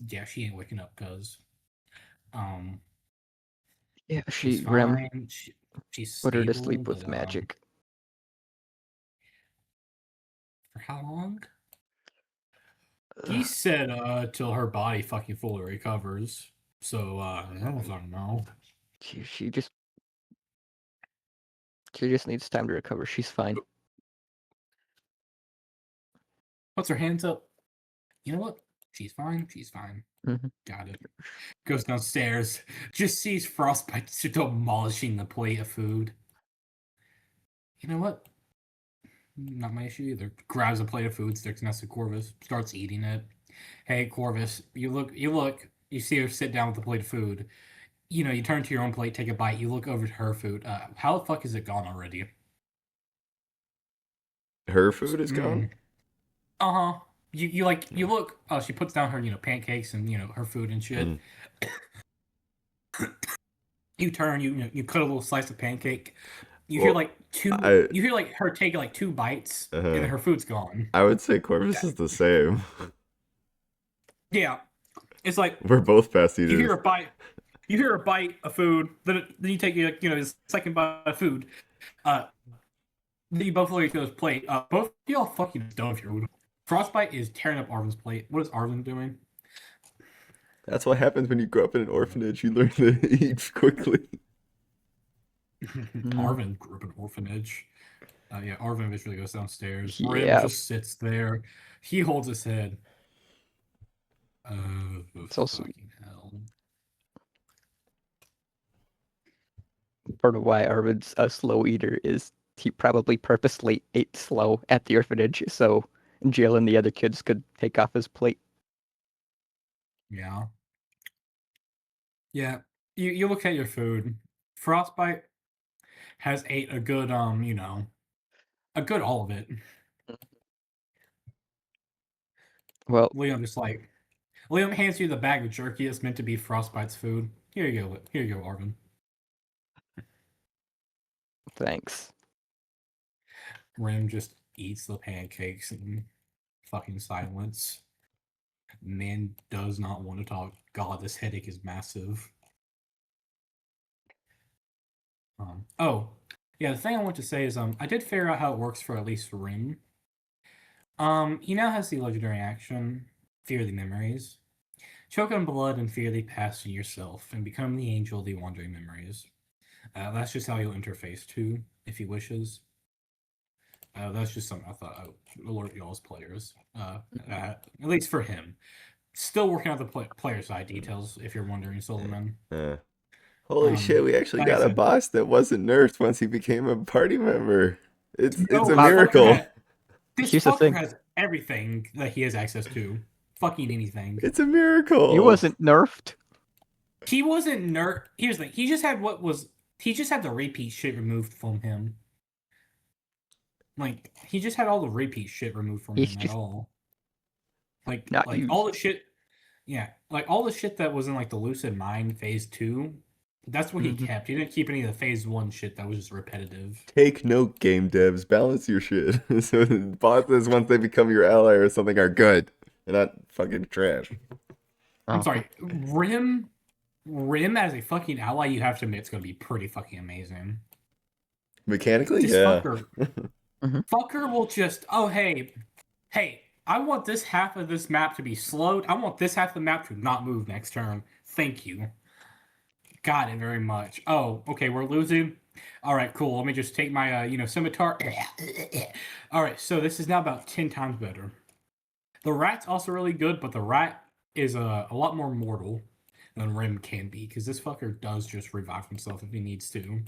Speaker 2: yeah, she ain't waking up because, um,
Speaker 3: Yeah,
Speaker 2: she's
Speaker 3: Rem
Speaker 2: fine. She's
Speaker 3: put her to
Speaker 2: stable,
Speaker 3: sleep
Speaker 2: but
Speaker 3: with magic.
Speaker 2: for how long? He said, till her body fucking fully recovers. So, I don't know.
Speaker 3: She just needs time to recover. She's fine.
Speaker 2: Puts her hands up. You know what? She's fine. She's fine.
Speaker 3: Mm-hmm.
Speaker 2: Got it. Goes downstairs. Just sees Frostbite demolishing the plate of food. You know what? Not my issue either. Grabs a plate of food, sticks next to Corvus, starts eating it. Hey, Corvus, you look. You see her sit down with the plate of food. You know, you turn to your own plate, take a bite. You look over to her food. How the fuck is it gone already?
Speaker 1: Her food is gone?
Speaker 2: Uh huh. You look. Oh, she puts down her pancakes and her food and shit. You turn. You cut a little slice of pancake. You hear
Speaker 1: Well,
Speaker 2: like two.
Speaker 1: I
Speaker 2: You hear like her take like two bites, and then her food's gone.
Speaker 1: I would say Corvus is the same.
Speaker 2: Yeah, it's like
Speaker 1: We're both fast
Speaker 2: you
Speaker 1: eaters.
Speaker 2: hear a bite. You hear a bite of food, then you take the second bite of food. Then you both look at each other's plate. Both y'all fucking done with your food. Frostbite is tearing up Arvin's plate. What is Arvin doing?
Speaker 1: That's what happens when you grow up in an orphanage. You learn to eat quickly.
Speaker 2: Arvin grew up in an orphanage. Yeah, Arvin eventually goes downstairs.
Speaker 3: Yeah.
Speaker 2: Rim just sits there. He holds his head.
Speaker 3: It's also
Speaker 2: Fucking hell.
Speaker 3: part of why Arvin's a slow eater is he probably purposely ate slow at the orphanage so Jill and the other kids could take off his plate.
Speaker 2: Yeah. Yeah. You look at your food. Frostbite has ate a good a good all of it.
Speaker 3: Well,
Speaker 2: Liam hands you the bag of jerky that's meant to be Frostbite's food. Here you go. Here you go, Arvin.
Speaker 3: thanks.
Speaker 2: Rim just eats the pancakes in fucking silence. Man does not want to talk. God, this headache is massive. Oh, yeah. The thing I want to say is, I did figure out how it works for at least Rim. He now has the legendary action, Fear the Memories. Choke on blood and fear the past in yourself, and become the angel of the wandering memories. That's just how you'll interface to, if he wishes. That's just something I thought I would alert y'all as players. At least for him. Still working out the player side details, if you're wondering, Solomon.
Speaker 1: Holy shit, we actually
Speaker 2: Like I
Speaker 1: got a
Speaker 2: said,
Speaker 1: boss that wasn't nerfed once he became a party member. It's
Speaker 2: no,
Speaker 1: a
Speaker 2: this
Speaker 1: miracle.
Speaker 2: This
Speaker 3: Here's the
Speaker 2: fucker
Speaker 3: thing.
Speaker 2: has everything that he has access to. Fucking anything.
Speaker 1: It's a miracle.
Speaker 3: He wasn't nerfed.
Speaker 2: He wasn't nerd. Here's the thing. He just had he just had the repeat shit removed from him. Like, he just had all the repeat shit removed from
Speaker 3: He's
Speaker 2: him at
Speaker 3: just
Speaker 2: all. Like
Speaker 3: not
Speaker 2: all
Speaker 3: used.
Speaker 2: the shit. Yeah, like all the shit that was in like the Lucid Mind Phase 2. That's what he
Speaker 3: Mhm.
Speaker 2: kept. He didn't keep any of the Phase 1 shit that was just repetitive.
Speaker 1: Take note, game devs. Balance your shit. So the bosses, once they become your ally or something, are good. They're not fucking trash.
Speaker 2: I'm
Speaker 3: Uh-huh.
Speaker 2: sorry, Rim as a fucking ally, you have to admit, it's gonna be pretty fucking amazing.
Speaker 1: Mechanically,
Speaker 2: This
Speaker 1: yeah.
Speaker 2: fucker will just, oh hey, I want this half of this map to be slowed. I want this half of the map to not move next turn. Thank you. Got it very much. Oh, okay, we're losing. All right, cool. Let me just take my scimitar. All right, so this is now about 10 times better. The rat's also really good, but the rat is a lot more mortal than Rim can be, because this fucker does just revive himself if he needs to.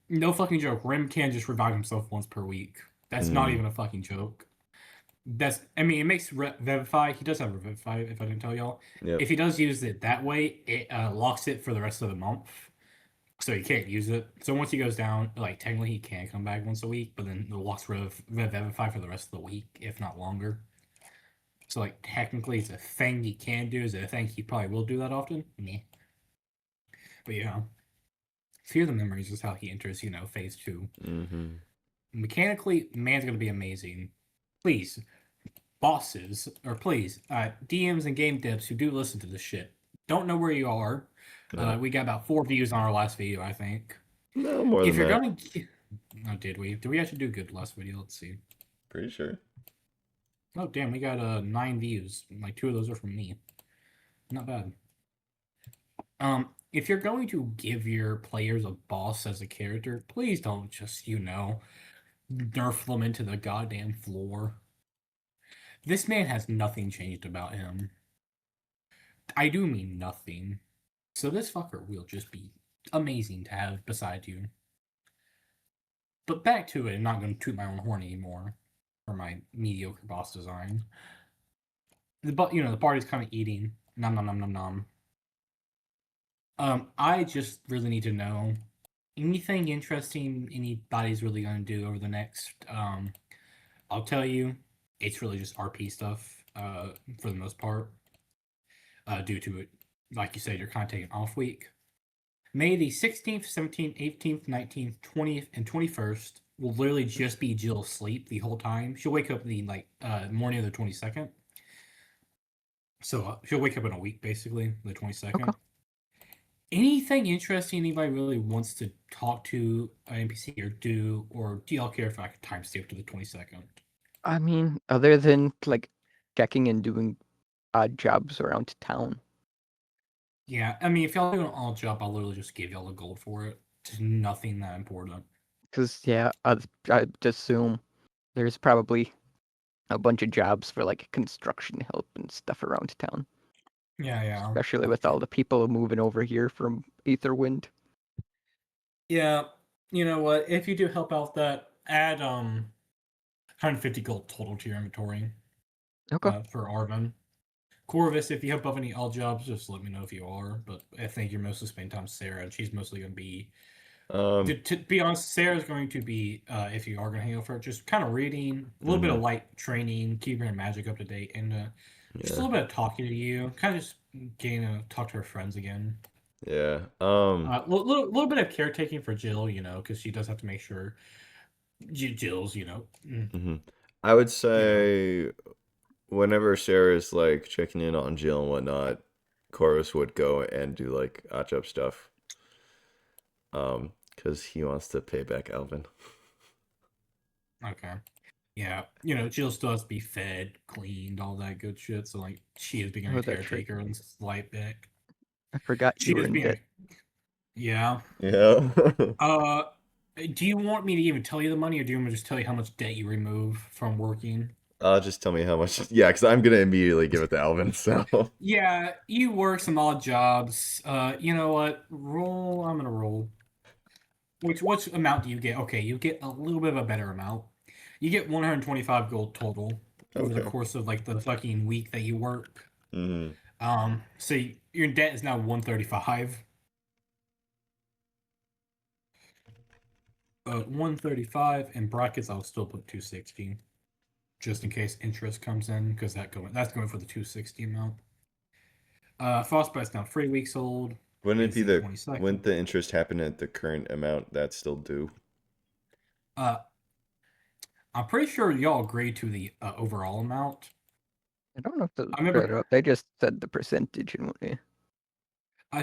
Speaker 2: No fucking joke. Rim can just revive himself once per week. That's not even a fucking joke. It makes Revivify. He does have Revivify, if I didn't tell y'all.
Speaker 1: Yep.
Speaker 2: If he does use it that way, it locks it for the rest of the month. So he can't use it. So once he goes down, like, technically he can come back once a week, but then it locks Revivify for the rest of the week, if not longer. So, like, technically it's a thing he can do. Is it a thing he probably will do that often? Meh. But yeah. Fear the Memories is how he enters, Phase 2. Mechanically, man's going to be amazing. Please, bosses, or please, DMs and game devs who do listen to this shit, don't know where you are. We got about 4 views on our last video, I think.
Speaker 1: No, more
Speaker 2: If
Speaker 1: than
Speaker 2: you're
Speaker 1: that.
Speaker 2: going to... Oh, did we? Did we actually do good last video? Let's see.
Speaker 1: Pretty sure.
Speaker 2: Oh, damn, we got 9 views. Like, 2 of those are from me. Not bad. If you're going to give your players a boss as a character, please don't just, nerf them into the goddamn floor. This man has nothing changed about him. I do mean nothing. So this fucker will just be amazing to have beside you. But back to it, I'm not going to toot my own horn anymore for my mediocre boss design. The party's kind of eating. Nom nom nom nom nom. I just really need to know anything interesting anybody's really going to do over the next. I'll tell you, it's really just RP stuff for the most part. Due to it, like you said, you're kind of taking off week. May the 16th, 17th, 18th, 19th, 20th, and 21st will literally just be Jill asleep the whole time. She'll wake up the morning of the 22nd. So she'll wake up in a week, basically, the 22nd.
Speaker 3: Okay.
Speaker 2: Anything interesting anybody really wants to talk to an NPC or do y'all care if I could time skip to the 22nd?
Speaker 3: I mean, other than like checking and doing odd jobs around town.
Speaker 2: Yeah, I mean, if y'all do an all job, I'll literally just give y'all the gold for it. Just nothing that important.
Speaker 3: Because, yeah, I'd assume there's probably a bunch of jobs for like construction help and stuff around town.
Speaker 2: Yeah.
Speaker 3: Especially with all the people moving over here from Aetherwind.
Speaker 2: Yeah, you know what? If you do help out that, add 150 gold total to your inventory
Speaker 3: Okay.
Speaker 2: for Arvin. Corvus, if you help out any all jobs, just let me know if you are. But I think you're mostly spending time with Sarah, and she's mostly going to be. To be honest, Sarah's going to be, if you are going to hang out for her, just kind of reading, a little bit of light training, keeping her magic up to date, and just a
Speaker 1: Yeah.
Speaker 2: little bit of talking to you, kind of just getting to talk to her friends again.
Speaker 1: Yeah.
Speaker 2: Little bit of caretaking for Jill, because she does have to make sure Jill's,
Speaker 1: I would
Speaker 2: you know.
Speaker 1: say whenever Sarah's like checking in on Jill and whatnot, Corvus would go and do like odd job stuff. Because he wants to pay back Alvin.
Speaker 2: Okay. Yeah, Jill still has to be fed, cleaned, all that good shit. So like, she is being a
Speaker 3: Oh, that's right.
Speaker 2: caretaker and slight bit.
Speaker 3: I forgot
Speaker 2: She
Speaker 3: you were
Speaker 2: is
Speaker 3: in
Speaker 2: being,
Speaker 3: debt.
Speaker 2: yeah.
Speaker 1: Yeah.
Speaker 2: Uh, do you want me to even tell you the money, or do you want me to just tell you how much debt you remove from working?
Speaker 1: Just tell me how much. Yeah, because I'm gonna immediately give it to Alvin. So.
Speaker 2: Yeah, you work some odd jobs. You know what? Roll. I'm gonna roll. Which amount do you get? Okay, you get a little bit of a better amount. You get 125 gold total over the
Speaker 1: Okay.
Speaker 2: course of like the fucking week that you work.
Speaker 1: Mm-hmm.
Speaker 2: So your debt is now 135. 135 in brackets. I'll still put 260, just in case interest comes in, because that's going for the 260 amount. Frostbite's now 3 weeks old.
Speaker 1: Wouldn't it
Speaker 2: It's
Speaker 1: be
Speaker 2: the
Speaker 1: the
Speaker 2: 22nd.
Speaker 1: wouldn't the interest happen at the current amount that's still due?
Speaker 2: Uh, I'm pretty sure y'all agreed to the overall amount.
Speaker 3: I don't know if those
Speaker 2: I
Speaker 3: brought
Speaker 2: remember
Speaker 3: it up. They just said the percentage and
Speaker 2: I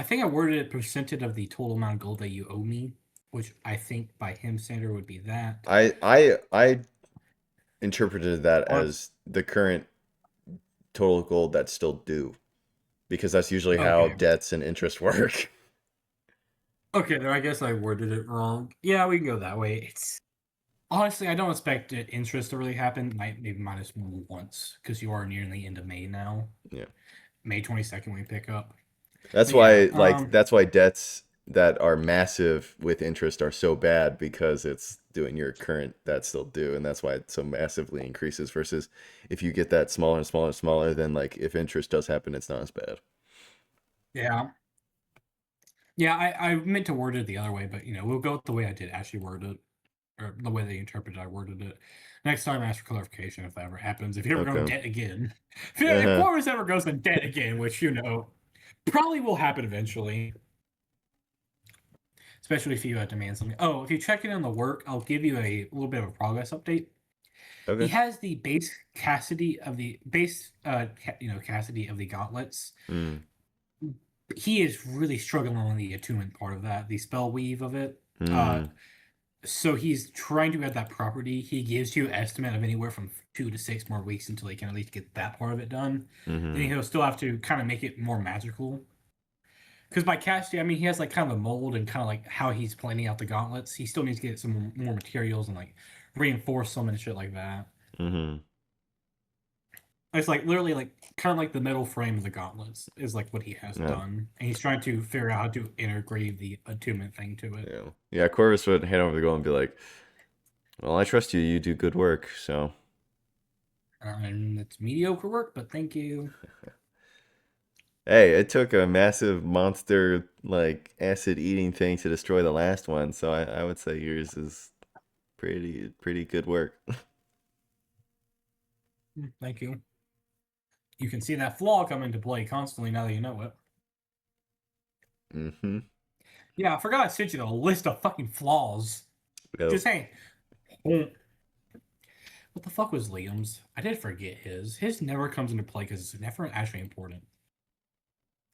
Speaker 2: think I worded it percentage of the total amount of gold that you owe me, which I think by him standard would be that.
Speaker 1: I interpreted that
Speaker 2: Or
Speaker 1: as the current total gold that's still due because that's usually how
Speaker 2: okay,
Speaker 1: debts and interest work.
Speaker 2: okay, then I guess I worded it wrong. Yeah, we can go that way. It's honestly, I don't expect interest to really happen. Maybe minus once, because you are nearing the end of May now.
Speaker 1: Yeah.
Speaker 2: May 22nd we pick up.
Speaker 1: That's
Speaker 2: But yeah,
Speaker 1: why that's why debts that are massive with interest are so bad because it's doing your current that's still due and that's why it so massively increases versus if you get that smaller and smaller and smaller then like if interest does happen it's not as bad.
Speaker 2: yeah, yeah. I meant to word it the other way, but we'll go with the way I did actually word it, or the way they interpreted I worded it. Next time, ask for clarification if that ever happens. If you ever go in
Speaker 1: Okay.
Speaker 2: debt again, if
Speaker 1: Uh-huh.
Speaker 2: Corvus ever goes in debt again, which probably will happen eventually, especially if you demand something. Oh, if you check in on the work, I'll give you a little bit of a progress update. He
Speaker 1: Okay.
Speaker 2: has the base Cassidy of the Cassidy of the gauntlets.
Speaker 1: Mm.
Speaker 2: He is really struggling on the attunement part of that, the spell weave of it.
Speaker 1: Mm.
Speaker 2: So he's trying to add that property. He gives you an estimate of anywhere from 2 to 6 more weeks until he can at least get that part of it done. Then
Speaker 1: Mm-hmm.
Speaker 2: he'll still have to kind of make it more magical. Because by casting, I mean he has like kind of a mold and kind of like how he's planning out the gauntlets. He still needs to get some more materials and like reinforce them and shit like that.
Speaker 1: Mm-hmm.
Speaker 2: It's like literally like kind of like the metal frame of the gauntlets is like what he has
Speaker 1: Yeah.
Speaker 2: done, and he's trying to figure out how to integrate the attunement thing to it.
Speaker 1: Yeah. Yeah, Corvus would hand over the goal and be like, well, I trust you. You do good work. So,
Speaker 2: And it's mediocre work, but thank you.
Speaker 1: hey, it took a massive monster, like, acid eating thing to destroy the last one. So I would say yours is pretty good work.
Speaker 2: Thank you. You can see that flaw come into play constantly now that you know it.
Speaker 1: Mm-hmm.
Speaker 2: Yeah, I forgot I sent you the list of fucking flaws.
Speaker 1: Yep.
Speaker 2: Just saying. What the fuck was Liam's? I did forget his. His never comes into play because it's never actually important.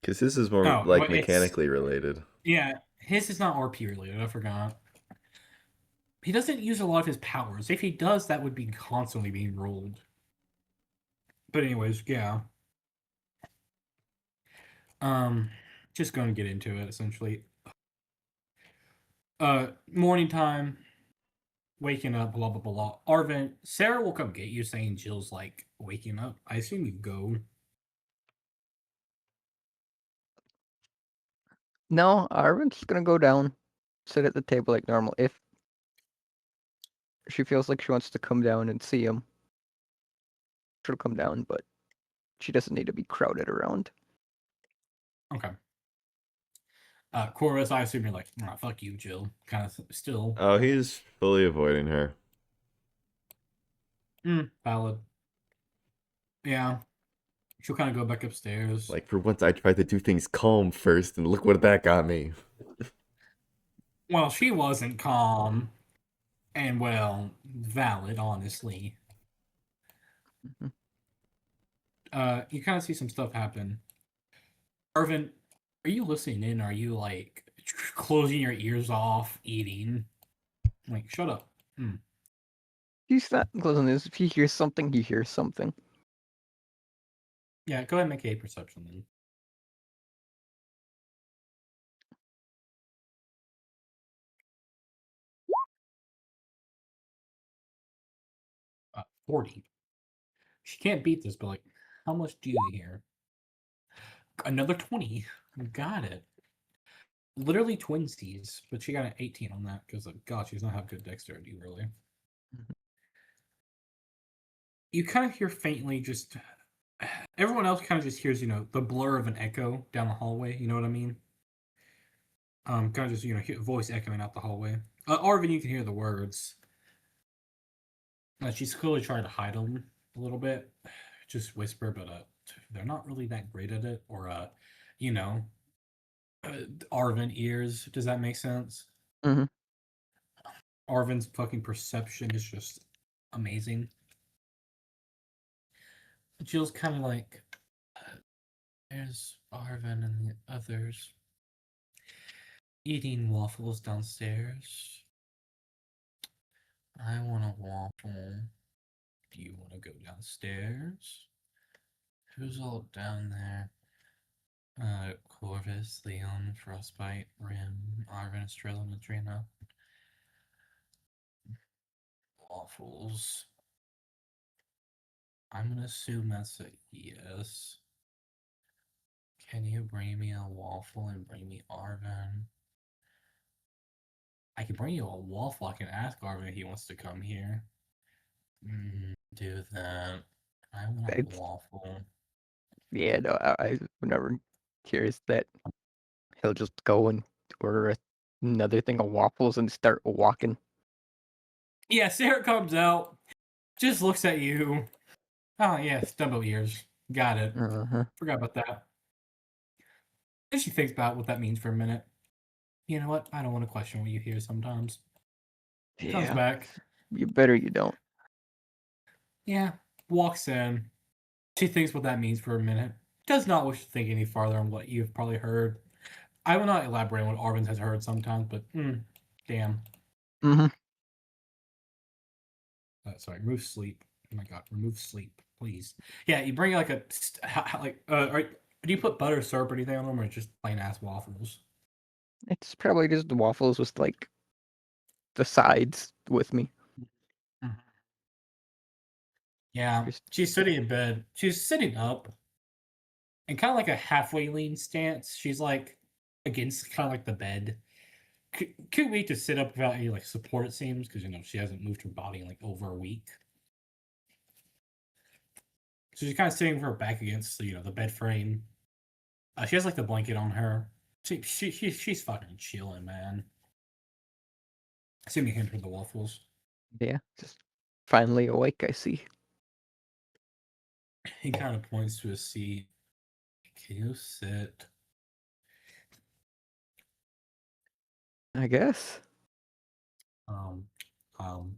Speaker 1: Because this is more,
Speaker 2: Oh, well,
Speaker 1: like,
Speaker 2: it's
Speaker 1: mechanically related.
Speaker 2: yeah. His is not RP related. I forgot. He doesn't use a lot of his powers. If he does, that would be constantly being rolled. But anyways, yeah. Just going to get into it essentially. Morning time, waking up, blah blah blah. Arvin, Sarah will come get you, saying Jill's like waking up. I assume you go.
Speaker 3: no, Arvin's gonna go down, sit at the table like normal. If she feels like she wants to come down and see him, she'll come down, but she doesn't need to be crowded around.
Speaker 2: Okay. Corvus, I assume you're like, oh, fuck you, Jill. Kind of still.
Speaker 1: Oh, he's fully avoiding her.
Speaker 2: Valid. Yeah. She'll kind of go back upstairs.
Speaker 1: Like, for once, I tried to do things calm first, and look what that got me.
Speaker 2: Well, she wasn't calm. And, well, valid, honestly.
Speaker 3: Mhm.
Speaker 2: You kind of see some stuff happen. Arvin, are you listening in? Are you, like, closing your ears off, eating? Like, shut up.
Speaker 3: He's not closing this. If he hears something, he hears something.
Speaker 2: Yeah, go ahead and make a perception then. 40. She can't beat this, but, like, how much do you hear? Another 20. Got it. Literally twinsies, but she got an 18 on that because, like, God, she does not have good dexterity, really.
Speaker 3: Mhm.
Speaker 2: You kind of hear faintly just. Everyone else kind of just hears, the blur of an echo down the hallway. You know what I mean? Kind of just, hear voice echoing out the hallway. Arvin, you can hear the words. She's clearly trying to hide them a little bit. Just whisper, but they're not really that great at it. Or, you know, Arvin ears. Does that make sense?
Speaker 3: Mm-hmm.
Speaker 2: Arvin's fucking perception is just amazing. Jill's kind of like, there's Arvin and the others eating waffles downstairs. I want a waffle. Do you want to go downstairs? Who's all down there? Corvus, Leon, Frostbite, Rim, Arvin, Estrella, Madrina. Waffles. I'm gonna assume that's a yes. Can you bring me a waffle and bring me Arvin? I can bring you a waffle. I can ask Arvin if he wants to come here. Do that. I want a
Speaker 3: It's,
Speaker 2: waffle.
Speaker 3: yeah, no, I'm never curious that he'll just go and order another thing of waffles and start walking.
Speaker 2: Yeah, Sarah comes out, just looks at you. Oh, yeah, Stubbo ears. Got it.
Speaker 3: Uh-huh.
Speaker 2: Forgot about that. And she thinks about what that means for a minute. You know what? I don't want to question what you hear sometimes. Comes
Speaker 3: Yeah,
Speaker 2: back.
Speaker 3: you better you don't.
Speaker 2: Yeah, walks in. She thinks what that means for a minute. Does not wish to think any farther on what you've probably heard. I will not elaborate on what Arvin has heard sometimes, but damn.
Speaker 3: Mm-hmm.
Speaker 2: Sorry, remove sleep. Oh my god, remove sleep, please. Yeah, you bring like a do you put butter, syrup, or anything on them, or just plain ass waffles?
Speaker 3: It's probably just the waffles with like the sides with me.
Speaker 2: Yeah,
Speaker 3: Just
Speaker 2: she's sitting in bed. She's sitting up, in kind of like a halfway lean stance. She's like against kind of like the bed. Could wait to sit up without any like support, it seems, because she hasn't moved her body in like over a week. So she's kind of sitting with her back against the bed frame. She has like the blanket on her. She's fucking chilling, man. I assume you hand her the waffles.
Speaker 3: yeah, just finally awake, I see.
Speaker 2: He kind of points to a seat. Can you sit?
Speaker 3: I guess.
Speaker 2: Um, um.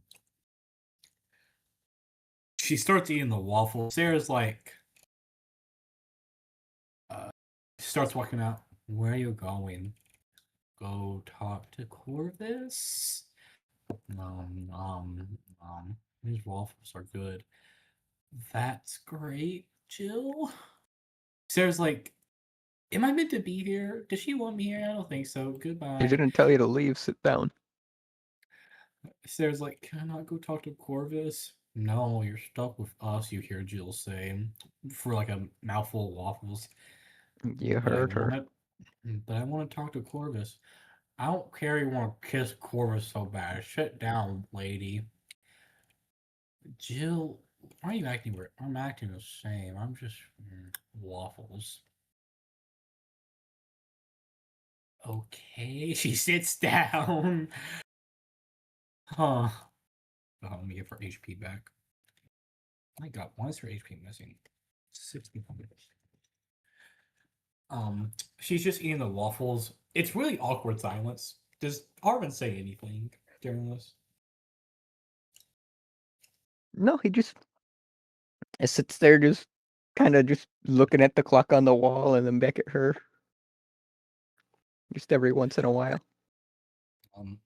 Speaker 2: She starts eating the waffle. Sarah's like, starts walking out. Where are you going? Go talk to Corvus? These waffles are good. That's great, Jill. Sarah's like, am I meant to be here? Does she want me here? I don't think so.
Speaker 3: He
Speaker 2: Goodbye.
Speaker 3: didn't tell you to leave, sit down.
Speaker 2: Sarah's like, can I not go talk to Corvus? No, you're stuck with us, you hear Jill say, for like a mouthful of waffles.
Speaker 3: You
Speaker 2: But I
Speaker 3: heard her.
Speaker 2: want to talk to Corvus. I don't care you want to kiss Corvus so bad. Sit down, lady. Jill, why are you acting weird? I'm acting the same. I'm just waffles. Okay, she sits down. Huh. Oh, let me give her HP back. My God, why is her HP missing? 60 points. She's just eating the waffles. It's really awkward silence. Does Arvin say anything during this?
Speaker 3: No, he just sits there, just kind of just looking at the clock on the wall and then back at her, just every once in a while.
Speaker 2: Um,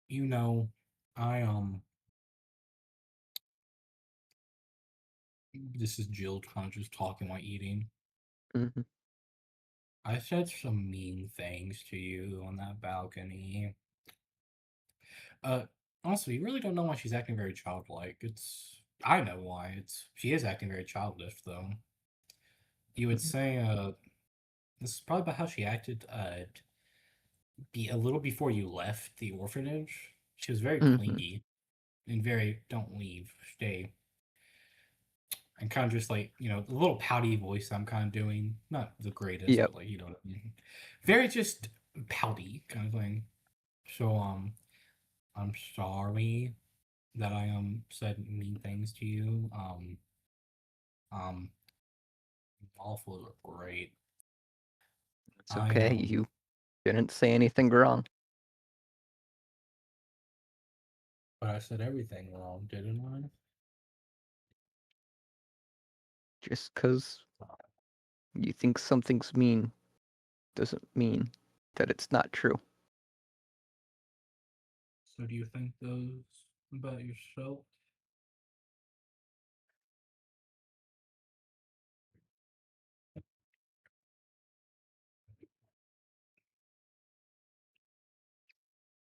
Speaker 2: you know, I this is Jill kind of just talking while eating.
Speaker 3: Hmm.
Speaker 2: I said some mean things to you on that balcony. Uh, Honestly, you really don't know why she's acting very childlike. I know why. She is acting very childish though. You would say this is probably about how she acted be a little before you left the orphanage. She was very
Speaker 3: Hmm.
Speaker 2: clingy and very don't leave, stay. And kind of just like, the little pouty voice I'm kind of doing. Not the greatest,
Speaker 3: Yep,
Speaker 2: but like, what I mean. Very just pouty kind of thing. So I'm sorry that I said mean things to you. Um Waffles are great.
Speaker 3: it's
Speaker 2: I
Speaker 3: okay. You didn't say anything wrong.
Speaker 2: But I said everything wrong, didn't I?
Speaker 3: Just 'cause you think something's mean doesn't mean that it's not true.
Speaker 2: So do you think those about yourself?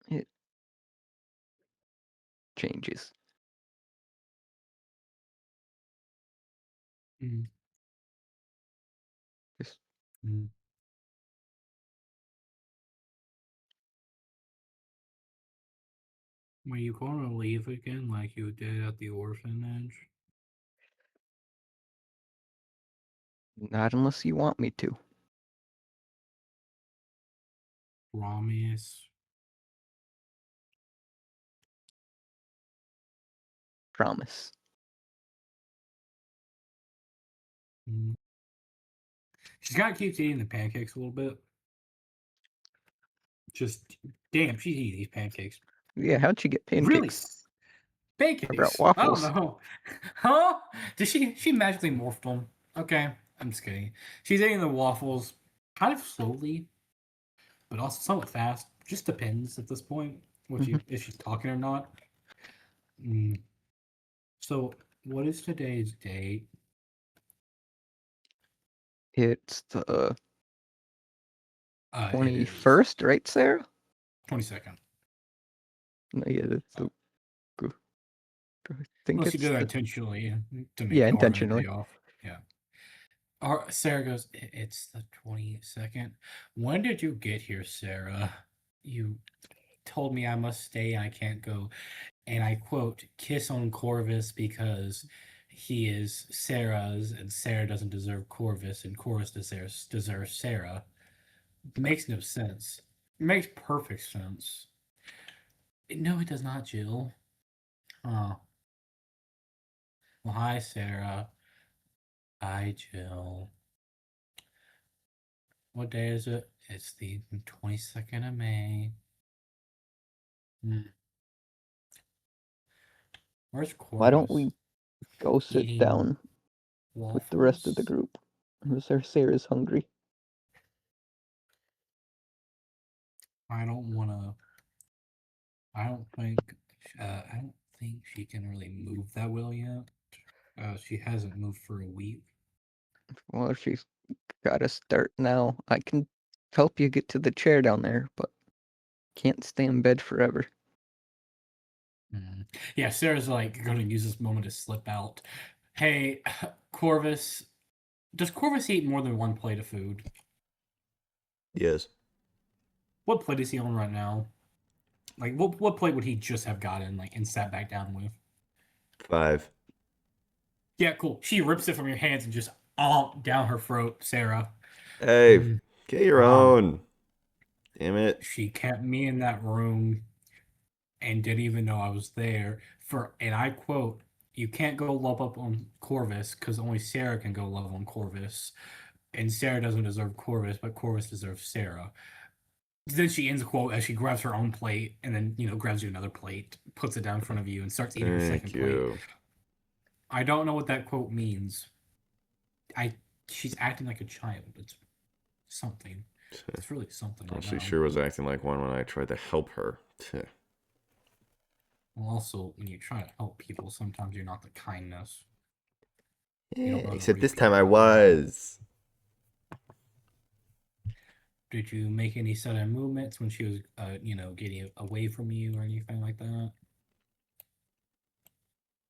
Speaker 3: It changes.
Speaker 2: Mm.
Speaker 3: Just
Speaker 2: Mm. Were you going to leave again like you did at the orphanage?
Speaker 3: not unless you want me to.
Speaker 2: Promise.
Speaker 3: Promise.
Speaker 2: Mm. She's got to keep eating the pancakes a little bit. Just, damn, she's eating these pancakes.
Speaker 3: Yeah, how'd you get
Speaker 2: Really?
Speaker 3: pancakes? I brought
Speaker 2: Pancakes? I don't
Speaker 3: waffles.
Speaker 2: know. Huh? Did she magically morphed them? Okay, I'm just kidding. She's eating the waffles kind of slowly, but also somewhat fast. Just depends at this point
Speaker 3: Hmm.
Speaker 2: if she's talking or not. Mm. So, what is today's date?
Speaker 3: It's the
Speaker 2: It is
Speaker 3: 21st, right, Sarah?
Speaker 2: 22nd.
Speaker 3: No, yeah, I think
Speaker 2: Well, she
Speaker 3: it's
Speaker 2: did that
Speaker 3: the
Speaker 2: intentionally to
Speaker 3: yeah,
Speaker 2: make Arvin a day
Speaker 3: intentionally.
Speaker 2: off. Yeah. Sarah goes, It's the 22nd. When did you get here, Sarah? You told me I must stay, I can't go. And I quote, kiss on Corvus because he is Sarah's and Sarah doesn't deserve Corvus and Corvus deserves Sarah. It makes no sense. It makes perfect sense. No, it does not, Jill. Oh. Well, hi, Sarah. Hi, Jill. What day is it? It's the 22nd of May. Hmm. Where's
Speaker 3: Why don't
Speaker 2: Corvus?
Speaker 3: we go sit
Speaker 2: Eating
Speaker 3: down with the rest of the
Speaker 2: waffles?
Speaker 3: group? Sarah's hungry.
Speaker 2: I don't want to. I don't think. I don't think she can really move that well yet. She hasn't moved for a week.
Speaker 3: Well, she's gotta start now. I can help you get to the chair down there, but can't stay in bed forever.
Speaker 2: Mm. Yeah, Sarah's like going to use this moment to slip out. Hey, Corvus, does Corvus eat more than one plate of food?
Speaker 1: Yes.
Speaker 2: What plate is he on right now? Like, what plate would he just have gotten, like, and sat back down with?
Speaker 1: 5.
Speaker 2: Yeah, cool. She rips it from your hands and just down her throat, Sarah.
Speaker 1: Hey,
Speaker 2: Mm,
Speaker 1: get your
Speaker 2: Mom,
Speaker 1: own. Damn it.
Speaker 2: she kept me in that room and didn't even know I was there. And I quote, "You can't go love up on Corvus because only Sarah can go love on Corvus, and Sarah doesn't deserve Corvus, but Corvus deserves Sarah." Then she ends the quote as she grabs her own plate and then grabs you another plate, puts it down in front of you, and starts eating her second
Speaker 1: Thank
Speaker 2: plate.
Speaker 1: you.
Speaker 2: I don't know what that quote means. I She's acting like a child. It's something. It's really something
Speaker 1: Well,
Speaker 2: right
Speaker 1: she
Speaker 2: now.
Speaker 1: sure was acting like one when I tried to help her.
Speaker 2: Well, also, when you try to help people, sometimes you're not the kindness. You
Speaker 1: Yeah,
Speaker 2: don't know the
Speaker 1: except
Speaker 2: real
Speaker 1: this time I
Speaker 2: people out there.
Speaker 1: was.
Speaker 2: Did you make any sudden movements when she was, getting away from you or anything like that?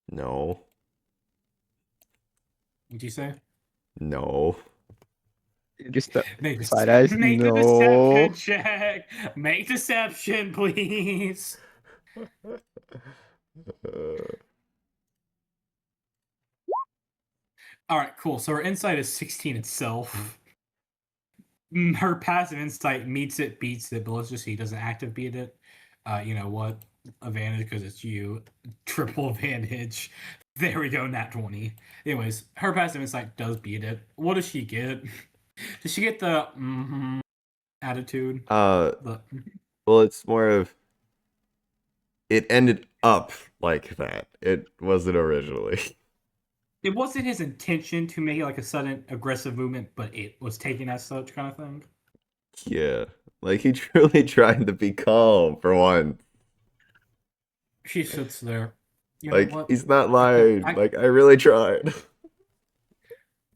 Speaker 1: No.
Speaker 2: What'd you say?
Speaker 1: No.
Speaker 3: Just the
Speaker 2: Make
Speaker 3: side eyes.
Speaker 2: make the deception
Speaker 3: No.
Speaker 2: check. Make deception, please. All right, cool. So her insight is 16 itself. Her passive insight meets it, beats it, but let's just see, he doesn't active beat it. You know what? Advantage because it's you. Triple advantage. There we go, nat 20. Anyways, her passive insight does beat it. What does she get? Does she get the attitude? The,
Speaker 1: well, it's more of it ended up like that. It wasn't originally.
Speaker 2: it wasn't his intention to make it like a sudden aggressive movement, but it was taken as such kind of thing.
Speaker 1: Yeah. Like he truly tried to be calm for one.
Speaker 2: She sits there. You know
Speaker 1: Like
Speaker 2: what?
Speaker 1: he's not lying. Like I really tried.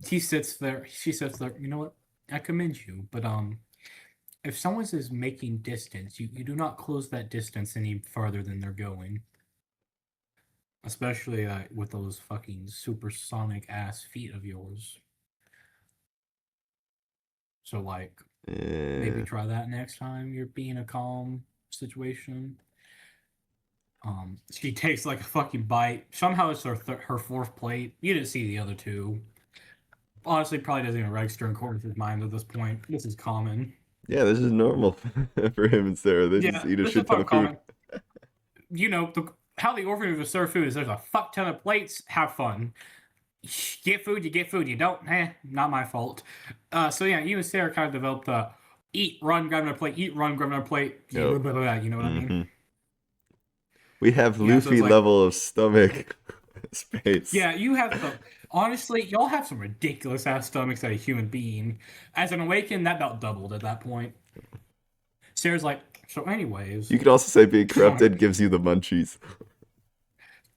Speaker 2: He sits there. She sits there. You know what? I commend you, but if someone is making distance, you do not close that distance any farther than they're going. Especially with those fucking supersonic ass feet of yours. So like, maybe try that next time you're being a calm situation. She takes like a fucking bite. Somehow it's her fourth plate. You didn't see the other two. Honestly, probably doesn't even register in Corvus' mind at this point. This is common.
Speaker 1: Yeah, this is normal for him and Sarah. They just
Speaker 2: Yeah,
Speaker 1: eat a
Speaker 2: this is
Speaker 1: shit ton
Speaker 2: fucking
Speaker 1: of food.
Speaker 2: common. How the orphanage will serve food is there's a fuck ton of plates. Have fun. Get food, you get food. You don't, not my fault. So yeah, you and Sarah kind of developed the eat, run, grab another plate, eat, run, grab another plate.
Speaker 1: Yep.
Speaker 2: Blah, blah, blah, you know what I mean?
Speaker 1: We have
Speaker 2: Yeah, so
Speaker 1: Luffy
Speaker 2: it's like,
Speaker 1: level of stomach space.
Speaker 2: yeah, you have some. Honestly, y'all have some ridiculous ass stomachs as a human being. As an awakened, that about doubled at that point. Sarah's like, so anyways,
Speaker 1: You could also say being corrupted gives you the munchies.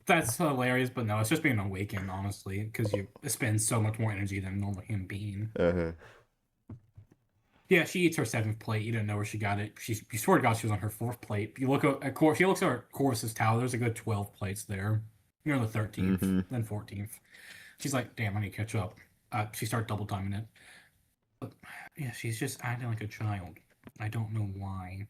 Speaker 2: that's hilarious, but no, it's just being awakened, honestly, because you spend so much more energy than a normal human being.
Speaker 1: Uh-huh.
Speaker 2: Yeah, she eats her seventh plate. You didn't know where she got it. You swear to God she was on her fourth plate. You look at she looks at Corvus's tower. There's a good 12 plates there. You're on the 13th, then 14th. She's like, damn, I need to catch up. She starts double timing it. But yeah, she's just acting like a child. I don't know why.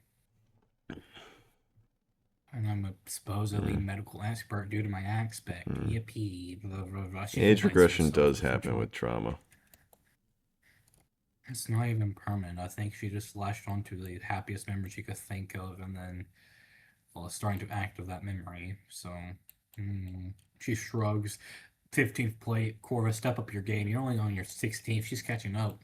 Speaker 2: And I'm a supposedly medical expert due to my aspect. Yippee. Blah, blah, blah.
Speaker 1: Age regression does happen with trauma.
Speaker 2: It's not even permanent. I think she just latched onto the happiest memory she could think of, and then, well, it's starting to act of that memory. So, she shrugs. 15th plate, Corvus, step up your game. You're only on your 16th. She's catching up.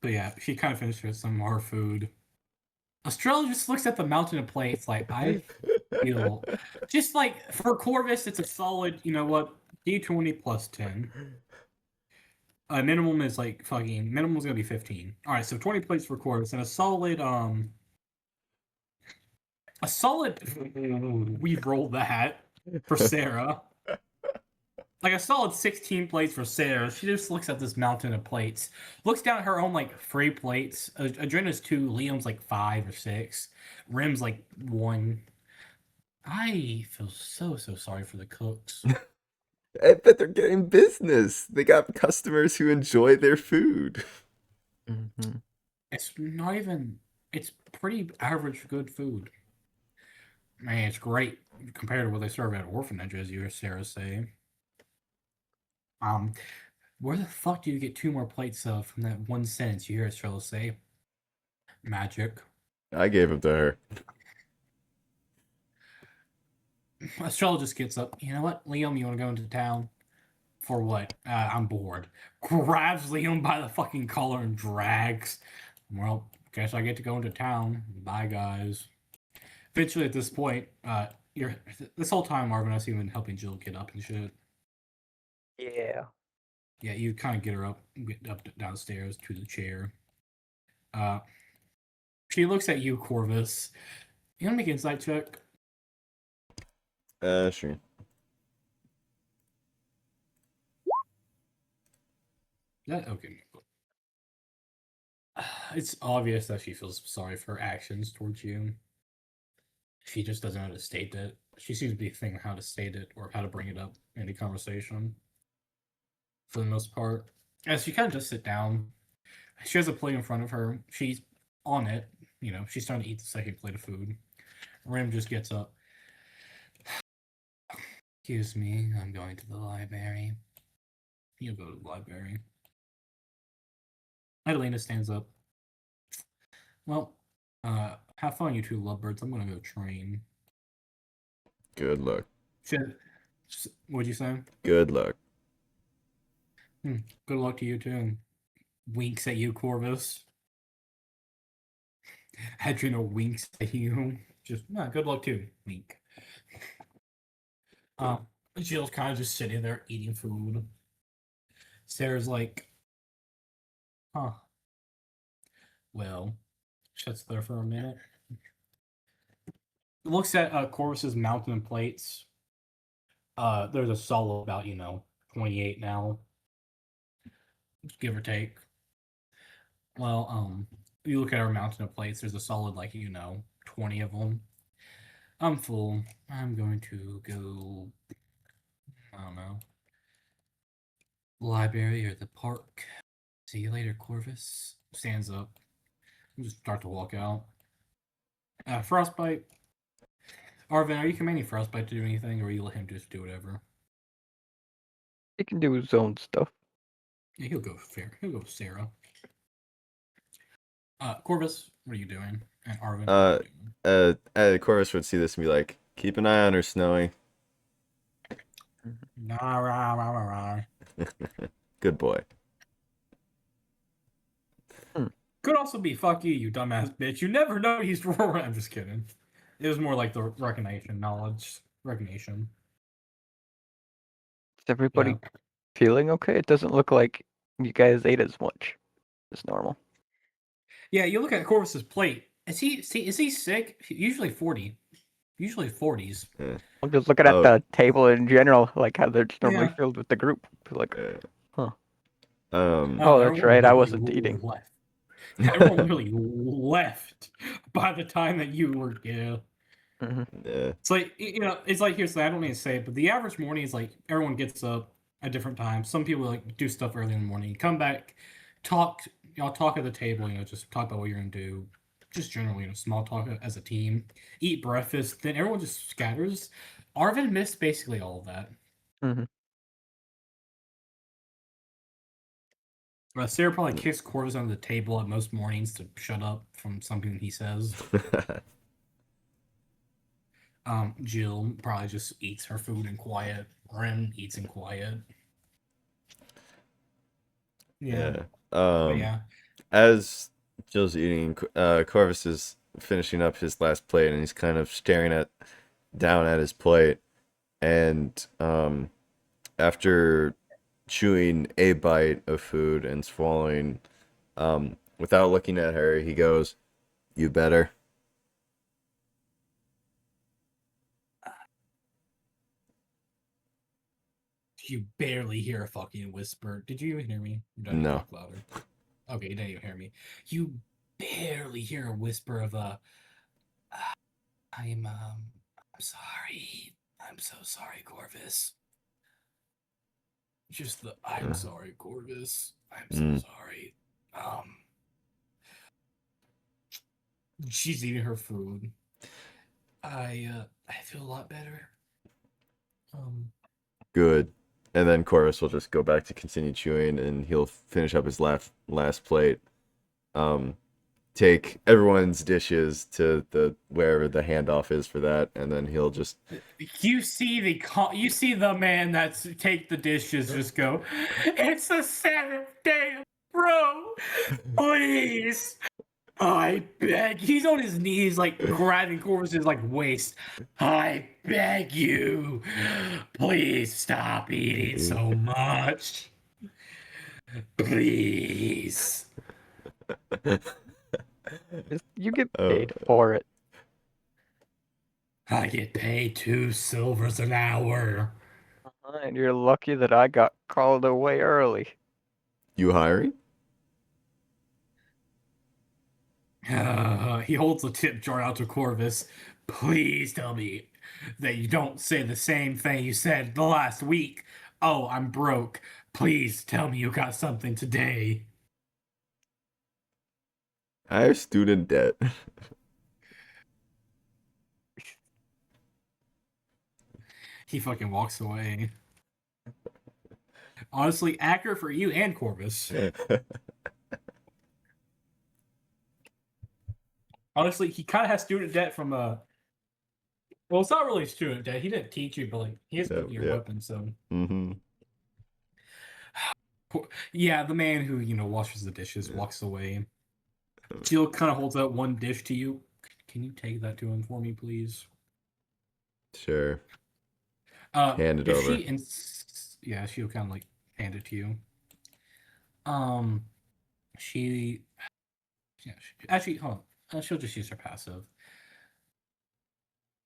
Speaker 2: But yeah, she kind of finished with some more food. Estrella just looks at the mountain of plates like, I feel... Just like, for Corvus, it's a solid, you know what, D20 plus 10. Minimum is like fucking... Minimum is going to be 15. Alright, so 20 plates for Corvus, and a solid... We rolled that for Sarah. Like a solid 16 plates for Sarah. She just looks at this mountain of plates. Looks down at her own like 3 plates. Adrena's 2. Liam's like 5 or 6. Rim's like 1. I feel so sorry for the cooks.
Speaker 1: I bet they're getting business. They got customers who enjoy their food.
Speaker 3: Mm-hmm.
Speaker 2: It's not even. It's pretty average good food. Man, it's great compared to what they serve at orphanages. You hear Sarah say. Um, where the fuck do you get two more plates of from that one sentence you hear Estrella say? Magic.
Speaker 1: I gave him to her.
Speaker 2: Estrella just gets up. You know what, Liam? You want to go into town? For what? I'm bored. Grabs Liam by the fucking collar and drags. Well, guess I get to go into town. Bye, guys. Eventually, at this point, you're this whole time, Arvin, I've been helping Jill get up and shit.
Speaker 3: Yeah.
Speaker 2: Yeah, you kind of get her up, get up downstairs to the chair. She looks at you, Corvus. You want to make an insight check?
Speaker 1: Sure.
Speaker 2: That okay. It's obvious that she feels sorry for her actions towards you. She just doesn't know how to state it. She seems to be thinking how to state it or how to bring it up in the conversation. For the most part, as she kind of just sit down, she has a plate in front of her. She's on it. You know, she's starting to eat the second plate of food. Rim just gets up. Excuse me, I'm going to the library. You'll go to the library. Adelina stands up. Well, have fun, you two lovebirds. I'm gonna go train.
Speaker 1: Good luck.
Speaker 2: Shit. What'd you say?
Speaker 1: Good luck.
Speaker 2: Good luck to you too. Winks at you, Corvus. Hadrina winks at you. Just, good luck too. Wink. Jill's kind of just sitting there eating food. Sarah's like, huh. Well, sits there for a minute. Looks at Corvus's mountain and plates. There's a solid about, 28 now. Give or take. Well, you look at our mountain of plates, there's a solid, 20 of them. I'm full. I'm going to go, I don't know, library or the park. See you later, Corvus. Stands up. Just start to walk out. Frostbite. Arvin, are you commanding Frostbite to do anything, or you let him just do whatever?
Speaker 3: He can do his own stuff.
Speaker 2: Yeah, he'll go fair. He'll go Sarah. Corvus, what are you doing? And Arvin, what are you doing?
Speaker 1: Corvus would see this and be like, keep an eye on her, Snowy.
Speaker 2: Nah, rah, rah, rah, rah.
Speaker 1: Good boy.
Speaker 2: Could also be fuck you, you dumbass bitch. You never know he's roaring. I'm just kidding. It was more like the recognition, knowledge, recognition.
Speaker 3: Is everybody
Speaker 2: Yeah.
Speaker 3: feeling okay? It doesn't look like you guys ate as much as normal.
Speaker 2: Yeah, you look at Corvus's plate. Is he sick? Usually 40. Usually 40s.
Speaker 1: Yeah.
Speaker 3: I'm just looking at the table in general, like how they're normally
Speaker 2: Yeah.
Speaker 3: filled with the group. Like, huh.
Speaker 1: Oh,
Speaker 3: that's right, I wasn't eating.
Speaker 2: Left. Everyone literally left by the time that you were. Yeah.
Speaker 3: Mm-hmm.
Speaker 1: Yeah.
Speaker 2: It's like, it's like, here's I don't need to say it, but the average morning is like everyone gets up at different times. Some people like do stuff early in the morning, come back, talk, y'all talk at the table, just talk about what you're gonna do, just generally, small talk as a team, eat breakfast, then everyone just scatters. Arvin missed basically all of that.
Speaker 3: Mm-hmm.
Speaker 2: Sarah probably kicks Corvus under the table at most mornings to shut up from something he says. Jill probably just eats her food in quiet. Ren eats in quiet. Yeah. Yeah.
Speaker 1: As Jill's eating, Corvus is finishing up his last plate, and he's kind of staring down at his plate. And after chewing a bite of food and swallowing, without looking at her, he goes, "You better."
Speaker 2: You barely hear a fucking whisper. Did you even hear me?
Speaker 1: No.
Speaker 2: Talk louder. Okay, you didn't even hear me. You barely hear a whisper of I'm sorry. I'm so sorry, Corvus. Just I'm sorry, Corvus. I'm so sorry. She's eating her food. I feel a lot better.
Speaker 1: Good. And then Corvus will just go back to continue chewing, and he'll finish up his last plate. Um, take everyone's dishes to the wherever the handoff is for that, and then he'll just
Speaker 2: You see the man that's take the dishes just go. It's the 7th day, bro. Please, I beg. He's on his knees, like grabbing Corvus's like waist. I beg you, please stop eating so much. Please.
Speaker 3: You get
Speaker 1: Oh.
Speaker 3: paid for it.
Speaker 2: I get paid 2 silvers an hour.
Speaker 3: And you're lucky that I got called away early.
Speaker 1: You hiring?
Speaker 2: He holds the tip jar out to Corvus. Please tell me that you don't say the same thing you said the last week. Oh, I'm broke. Please tell me you got something today.
Speaker 1: I have student debt.
Speaker 2: He fucking walks away. Honestly, accurate for you and Corvus. Honestly, he kind of has student debt from well, it's not really student debt. He didn't teach you, but like he has put your weapon, so.
Speaker 1: Mm-hmm.
Speaker 2: Yeah, the man who washes the dishes walks away. Jill kind of holds out one dish to you. Can you take that to him for me, please?
Speaker 1: Sure.
Speaker 2: Hand
Speaker 1: it over.
Speaker 2: Yeah, she'll kind of like hand it to you. Actually, hold on. She'll just use her passive.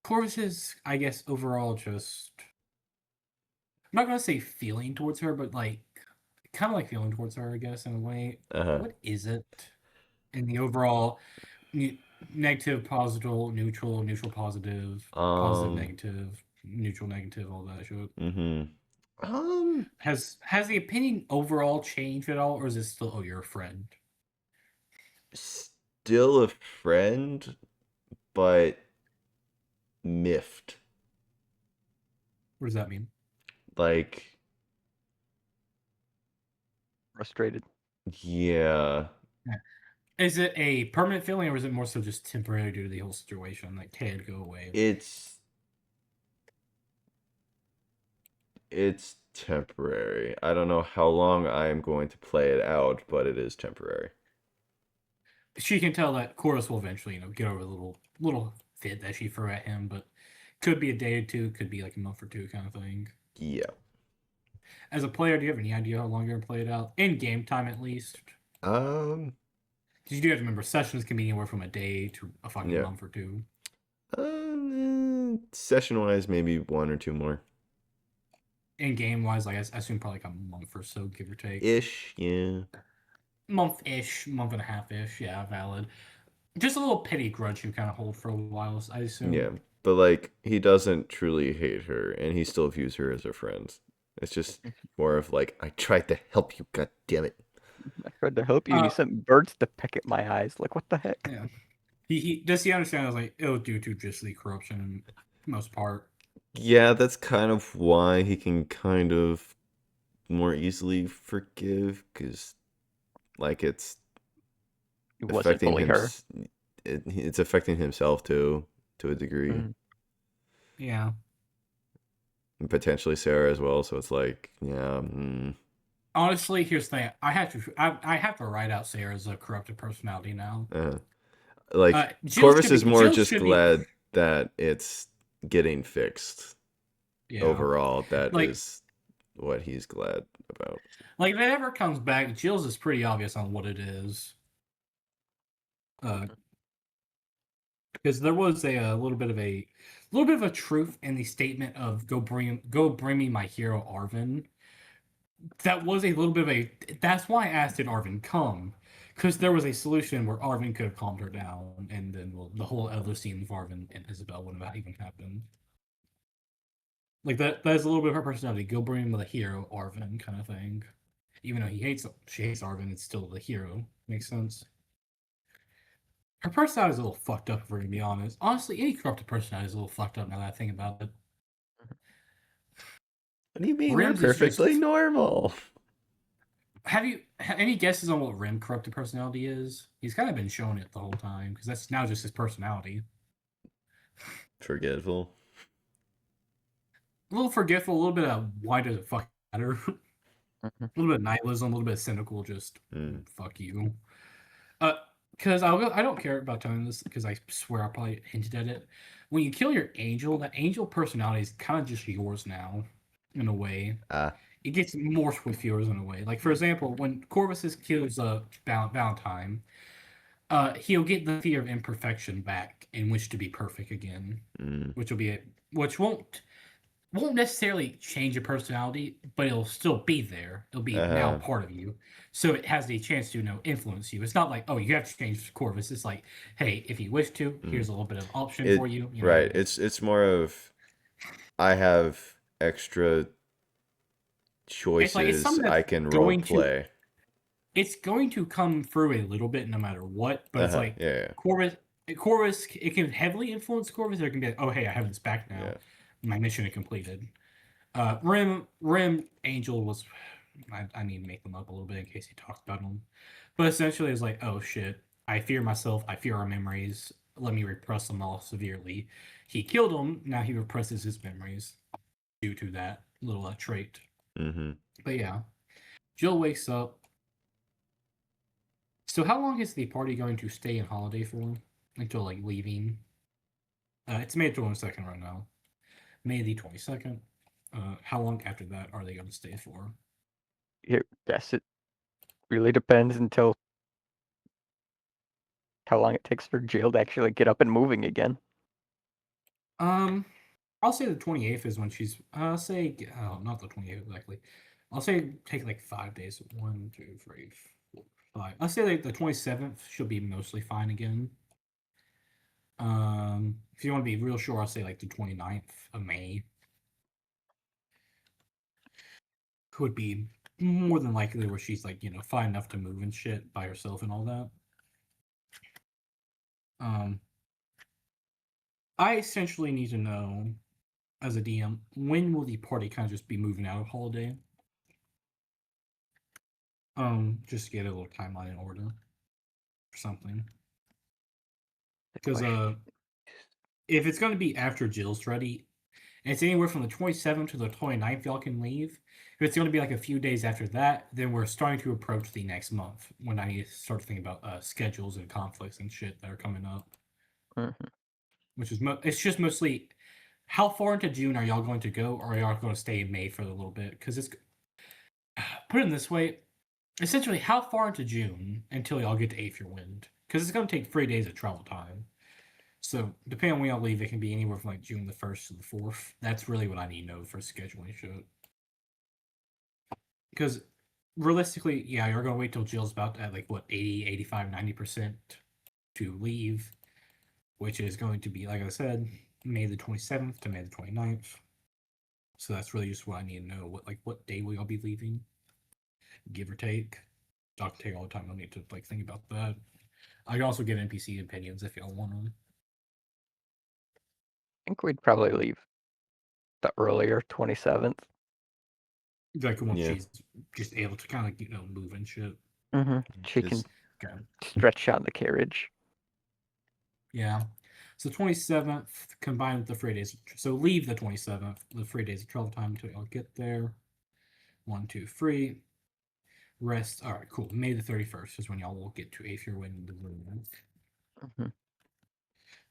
Speaker 2: Corvus is, I guess, overall just. I'm not gonna say feeling towards her, but like, kind of like feeling towards her, I guess, in a way. What is it in the overall negative, positive, neutral, neutral, positive, positive, negative, neutral, negative, all that shit? Has the opinion overall changed at all, or is it still, oh, you're a friend?
Speaker 1: Still a friend, but miffed.
Speaker 2: What does that mean?
Speaker 1: Like,
Speaker 3: frustrated.
Speaker 1: Yeah.
Speaker 2: Is it a permanent feeling, or is it more so just temporary due to the whole situation? Like, can't go away.
Speaker 1: It's temporary. I don't know how long I am going to play it out, but it is temporary.
Speaker 2: She can tell that Corvus will eventually, get over the little fit that she threw at him, but could be a day or two, could be like a month or two kind of thing.
Speaker 1: Yeah.
Speaker 2: As a player, do you have any idea how long you're gonna play it out? In game time, at least. Because you do have to remember, sessions can be anywhere from a day to a fucking month or two.
Speaker 1: Session-wise, maybe 1 or 2 more.
Speaker 2: In game-wise, I guess I assume probably like a month or so, give or take.
Speaker 1: Ish, yeah.
Speaker 2: Month-ish, month and a half-ish, yeah, valid. Just a little petty grudge you kind of hold for a while, I assume.
Speaker 1: Yeah, but like, he doesn't truly hate her, and he still views her as a friend. It's just more of like, I tried to help you, god damn it.
Speaker 3: I tried to help you, and you sent birds to peck at my eyes. Like, what the heck?
Speaker 2: Yeah. Does he understand? I was like, it was due to just the corruption, in most part.
Speaker 1: Yeah, that's kind of why he can kind of more easily forgive, because like it's affecting him. It's affecting himself too, to a degree.
Speaker 3: Mm.
Speaker 2: Yeah.
Speaker 1: And potentially Sarah as well. So it's like, yeah.
Speaker 2: Honestly, here's the thing: I have to write out Sarah as a corrupted personality now.
Speaker 1: Like, Corvus is more just glad that it's getting fixed. Yeah. Overall, that is what he's glad about.
Speaker 2: Like, if it ever comes back, Jill's is pretty obvious on what it is. Because there was a little bit of a truth in the statement of go bring me my hero Arvin. That was a little bit of that's why I asked, did Arvin come? Because there was a solution where Arvin could have calmed her down, and then the whole other scene with Arvin and Isabel wouldn't have even happened. Like, that is a little bit of her personality. Go bring him the hero Arvin kind of thing. Even though she hates Arvin, it's still the hero. Makes sense. Her personality is a little fucked up, if we're gonna be honest. Honestly, any corrupted personality is a little fucked up now that I think about it.
Speaker 1: What do you mean? They're
Speaker 2: Rim's is just.
Speaker 1: perfectly normal.
Speaker 2: Have you any guesses on what Rim corrupted personality is? He's kind of been showing it the whole time because that's now just his personality.
Speaker 1: Forgetful.
Speaker 2: A little forgetful, a little bit of why does it fucking matter? A little bit of nihilism, a little bit of cynical, just fuck you. Because I don't care about telling this because I swear I probably hinted at it. When you kill your angel, that angel personality is kind of just yours now, in a way. It gets morphed with yours in a way. Like for example, when Corvus kills Valentine, he'll get the fear of imperfection back, in which to be perfect again, which won't necessarily change your personality, but it'll still be there. It'll be now part of you, so it has the chance to influence you. It's not like, oh, you have to change Corvus. It's like, hey, if you wish to, here's a little bit of option for you.
Speaker 1: Right. It's more of I have extra choices I can role play.
Speaker 2: It's going to come through a little bit no matter what, but it's like Corvus, it can heavily influence Corvus, or it can be like, oh, hey, I have this back now. My mission is completed. Rim Angel was, I need to make them up a little bit in case he talked about them. But essentially it's like, oh shit, I fear myself, I fear our memories, let me repress them all severely. He killed him, now he represses his memories due to that little trait. But yeah, Jill wakes up. So how long is the party going to stay in holiday for? Until like leaving? It's May 22nd right now. May the 22nd. How long after that are they going to stay for?
Speaker 3: I guess it really depends until how long it takes for Jill to actually get up and moving again.
Speaker 2: I'll say the 28th is when she's. Not the 28th exactly. I'll say take like 5 days. 1, 2, 3, 4, 5. I'll say like the 27th she'll be mostly fine again. If you want to be real sure, I'll say like the 29th of May. Would be more than likely where she's like, fine enough to move and shit by herself and all that. I essentially need to know, as a DM, when will the party kind of just be moving out of holiday? Just to get a little timeline in order or something. Because if it's going to be after Jill's ready, and it's anywhere from the 27th to the 29th, y'all can leave. If it's going to be like a few days after that, then we're starting to approach the next month when I need to start thinking about schedules and conflicts and shit that are coming up. Which is it's just mostly how far into June are y'all going to go, or are y'all going to stay in May for a little bit? Because it's put it this way, essentially, how far into June until y'all get to Aether Wind? Because it's going to take 3 days of travel time. So, depending on when y'all leave, it can be anywhere from like June the 1st to the 4th. That's really what I need to know for scheduling shit. Because realistically, yeah, you're going to wait till Jill's about at like, 80, 85, 90% to leave, which is going to be, like I said, May the 27th to May the 29th. So that's really just what I need to know. What day will y'all be leaving? Give or take. Y'all can take all the time. I need to think about that. I can also get NPC opinions if y'all want them.
Speaker 3: I think we'd probably leave the earlier 27th.
Speaker 2: Like when she's just able to kind of move and shit.
Speaker 3: She can stretch out the carriage.
Speaker 2: Yeah. So 27th combined with the 3 days. So leave the 27th, the 3 days of travel time until y'all get there. 1, 2, 3. Rest. All right, cool. May the 31st is when y'all will get to Aether Wind.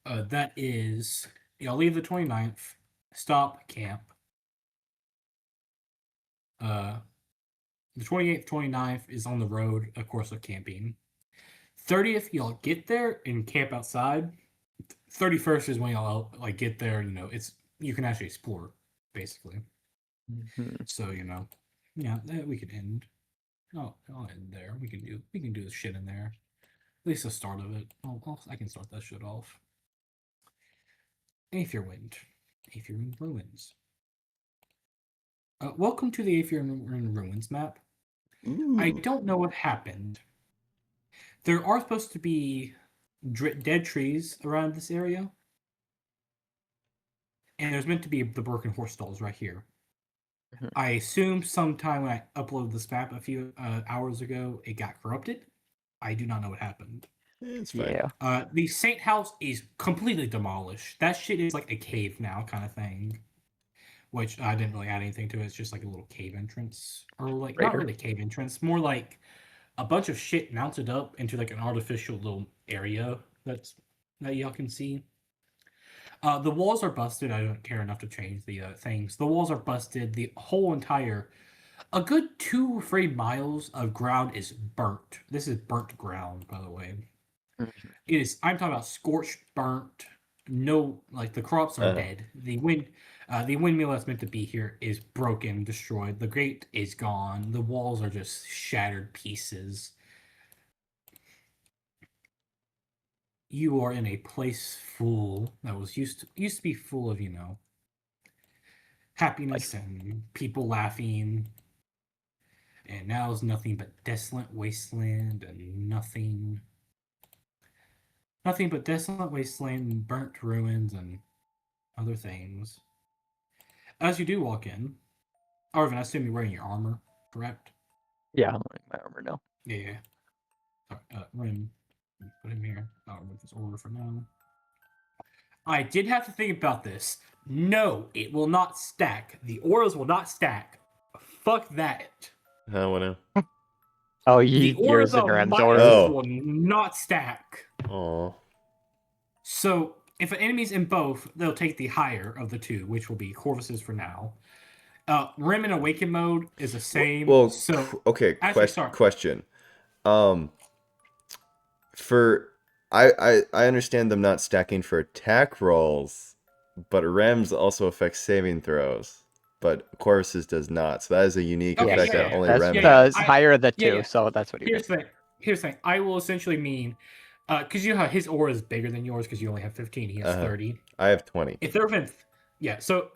Speaker 2: That is, y'all leave the 29th. Stop camp. The 28th, 29th is on the road, of course, of camping. 30th, y'all get there and camp outside. 31st is when y'all get there. You can actually explore, basically. So yeah, we can end. I'll end there. We can do the shit in there. At least the start of it. I can start that shit off. Aether Wind Ruins. Welcome to the Aether Wind Ruins map. I don't know what happened. There are supposed to be dead trees around this area, and there's meant to be the broken horse stalls right here.
Speaker 3: Mhm.
Speaker 2: I assume sometime when I uploaded this map a few hours ago, it got corrupted. I do not know what happened.
Speaker 1: It's fine.
Speaker 3: Yeah.
Speaker 2: The Saint House is completely demolished. That shit is like a cave now, kind of thing. Which I didn't really add anything to it. It's just like a little cave entrance, or like not
Speaker 3: Raider.
Speaker 2: really cave entrance, more like a bunch of shit mounted up into like an artificial little area that y'all can see. The walls are busted. I don't care enough to change the things. The walls are busted. The whole entire, a good 2 or 3 miles of ground is burnt. This is burnt ground, by the way.
Speaker 3: Mhm.
Speaker 2: It is. I'm talking about scorched, burnt. No, like the crops are dead. The windmill that's meant to be here is broken, destroyed. The grate is gone. The walls are just shattered pieces. You are in a place full that was used to be full of happiness
Speaker 3: Life.
Speaker 2: and people laughing, and now is nothing but desolate wasteland and nothing but desolate wasteland and burnt ruins and other things. As you do walk in, Arvin, I assume you're wearing your armor, correct?
Speaker 3: Yeah, I'm wearing my armor now.
Speaker 2: Yeah. Sorry, Rim, put him here. I'll remove this order for now. I did have to think about this. No, it will not stack. The auras will not stack. Fuck that.
Speaker 1: How would
Speaker 3: Oh,
Speaker 2: The
Speaker 3: yours
Speaker 2: auras
Speaker 3: and
Speaker 2: of
Speaker 3: Rem's
Speaker 2: minus
Speaker 3: auras.
Speaker 1: Oh.
Speaker 2: will not stack.
Speaker 1: Oh.
Speaker 2: So if an enemy's in both, they'll take the higher of the two, which will be Corvus's for now. Rim in Awaken mode is the same.
Speaker 1: Well,
Speaker 2: So
Speaker 1: okay.
Speaker 2: actually, sorry.
Speaker 1: Question. Um, for I understand them not stacking for attack rolls, but Rems also affects saving throws, but Corvus's does not. So that is a unique
Speaker 2: Okay,
Speaker 1: effect
Speaker 3: Yes,
Speaker 1: that
Speaker 2: yeah.
Speaker 1: only
Speaker 3: that's
Speaker 1: Rem
Speaker 3: the
Speaker 1: has.
Speaker 3: higher of the
Speaker 2: Yeah,
Speaker 3: two,
Speaker 2: yeah.
Speaker 3: so that's what he
Speaker 2: Here's
Speaker 3: meant.
Speaker 2: the thing. Here's the thing. I will essentially mean, because you know how his aura is bigger than yours because you only have 15. He has 30.
Speaker 1: I have 20.
Speaker 2: If they're within, yeah. So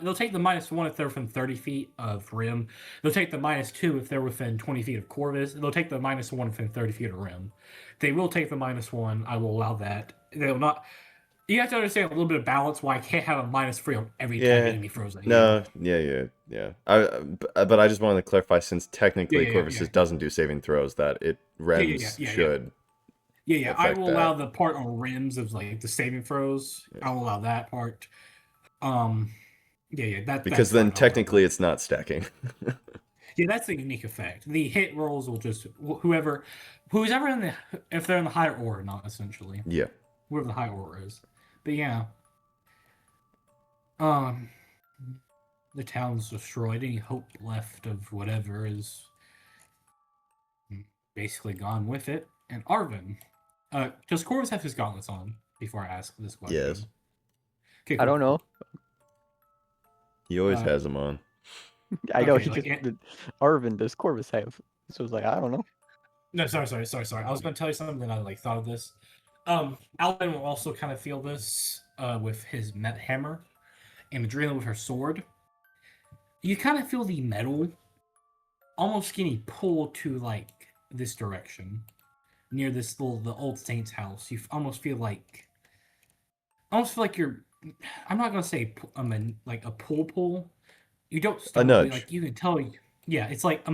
Speaker 2: they'll take the -1 if they're within 30 feet of Rim. They'll take the -2 if they're within 20 feet of Corvus. They'll take the -1 within 30 feet of Rim. They will take the -1. I will allow that. They'll not. You have to understand a little bit of balance. Why I can't have a -3 on every time
Speaker 1: Yeah.
Speaker 2: enemy throws at you.
Speaker 1: No, yeah. But I just wanted to clarify, since technically
Speaker 2: Yeah,
Speaker 1: Corvus's doesn't do saving throws, that it Rems
Speaker 2: yeah.
Speaker 1: should.
Speaker 2: Yeah. I
Speaker 1: affect
Speaker 2: will allow
Speaker 1: that.
Speaker 2: the part on rims of like the saving throws. I'll allow that part. Um, yeah.
Speaker 1: Because
Speaker 2: That's
Speaker 1: then
Speaker 2: fine. I'll allow
Speaker 1: technically
Speaker 2: that.
Speaker 1: it's not stacking.
Speaker 2: Yeah, that's the unique effect. The hit rolls will just who's ever in the if they're in the higher aura, not essentially
Speaker 1: Yeah.
Speaker 2: whoever the high aura is. But yeah, um, the town's destroyed. Any hope left of whatever is basically gone with it. And Arvin, does Corvus have his gauntlets on? Before I ask this question.
Speaker 1: Yes.
Speaker 2: Okay,
Speaker 3: I don't know.
Speaker 1: He always
Speaker 2: Uh,
Speaker 1: has them on.
Speaker 3: I know
Speaker 2: okay,
Speaker 3: he
Speaker 2: like,
Speaker 3: just Arvin does Corvus have. So I was like, I don't know.
Speaker 2: No, sorry. I was going to tell you something, then I thought of this. Alvin will also kind of feel this with his hammer, and Adrena with her sword. You kind of feel the metal almost getting pulled to like this direction, near the old saint's house. You almost feel like you're. I'm not going to say like a pull. You don't
Speaker 1: A
Speaker 2: start, but
Speaker 1: nudge.
Speaker 2: like you can tell. Yeah, it's like a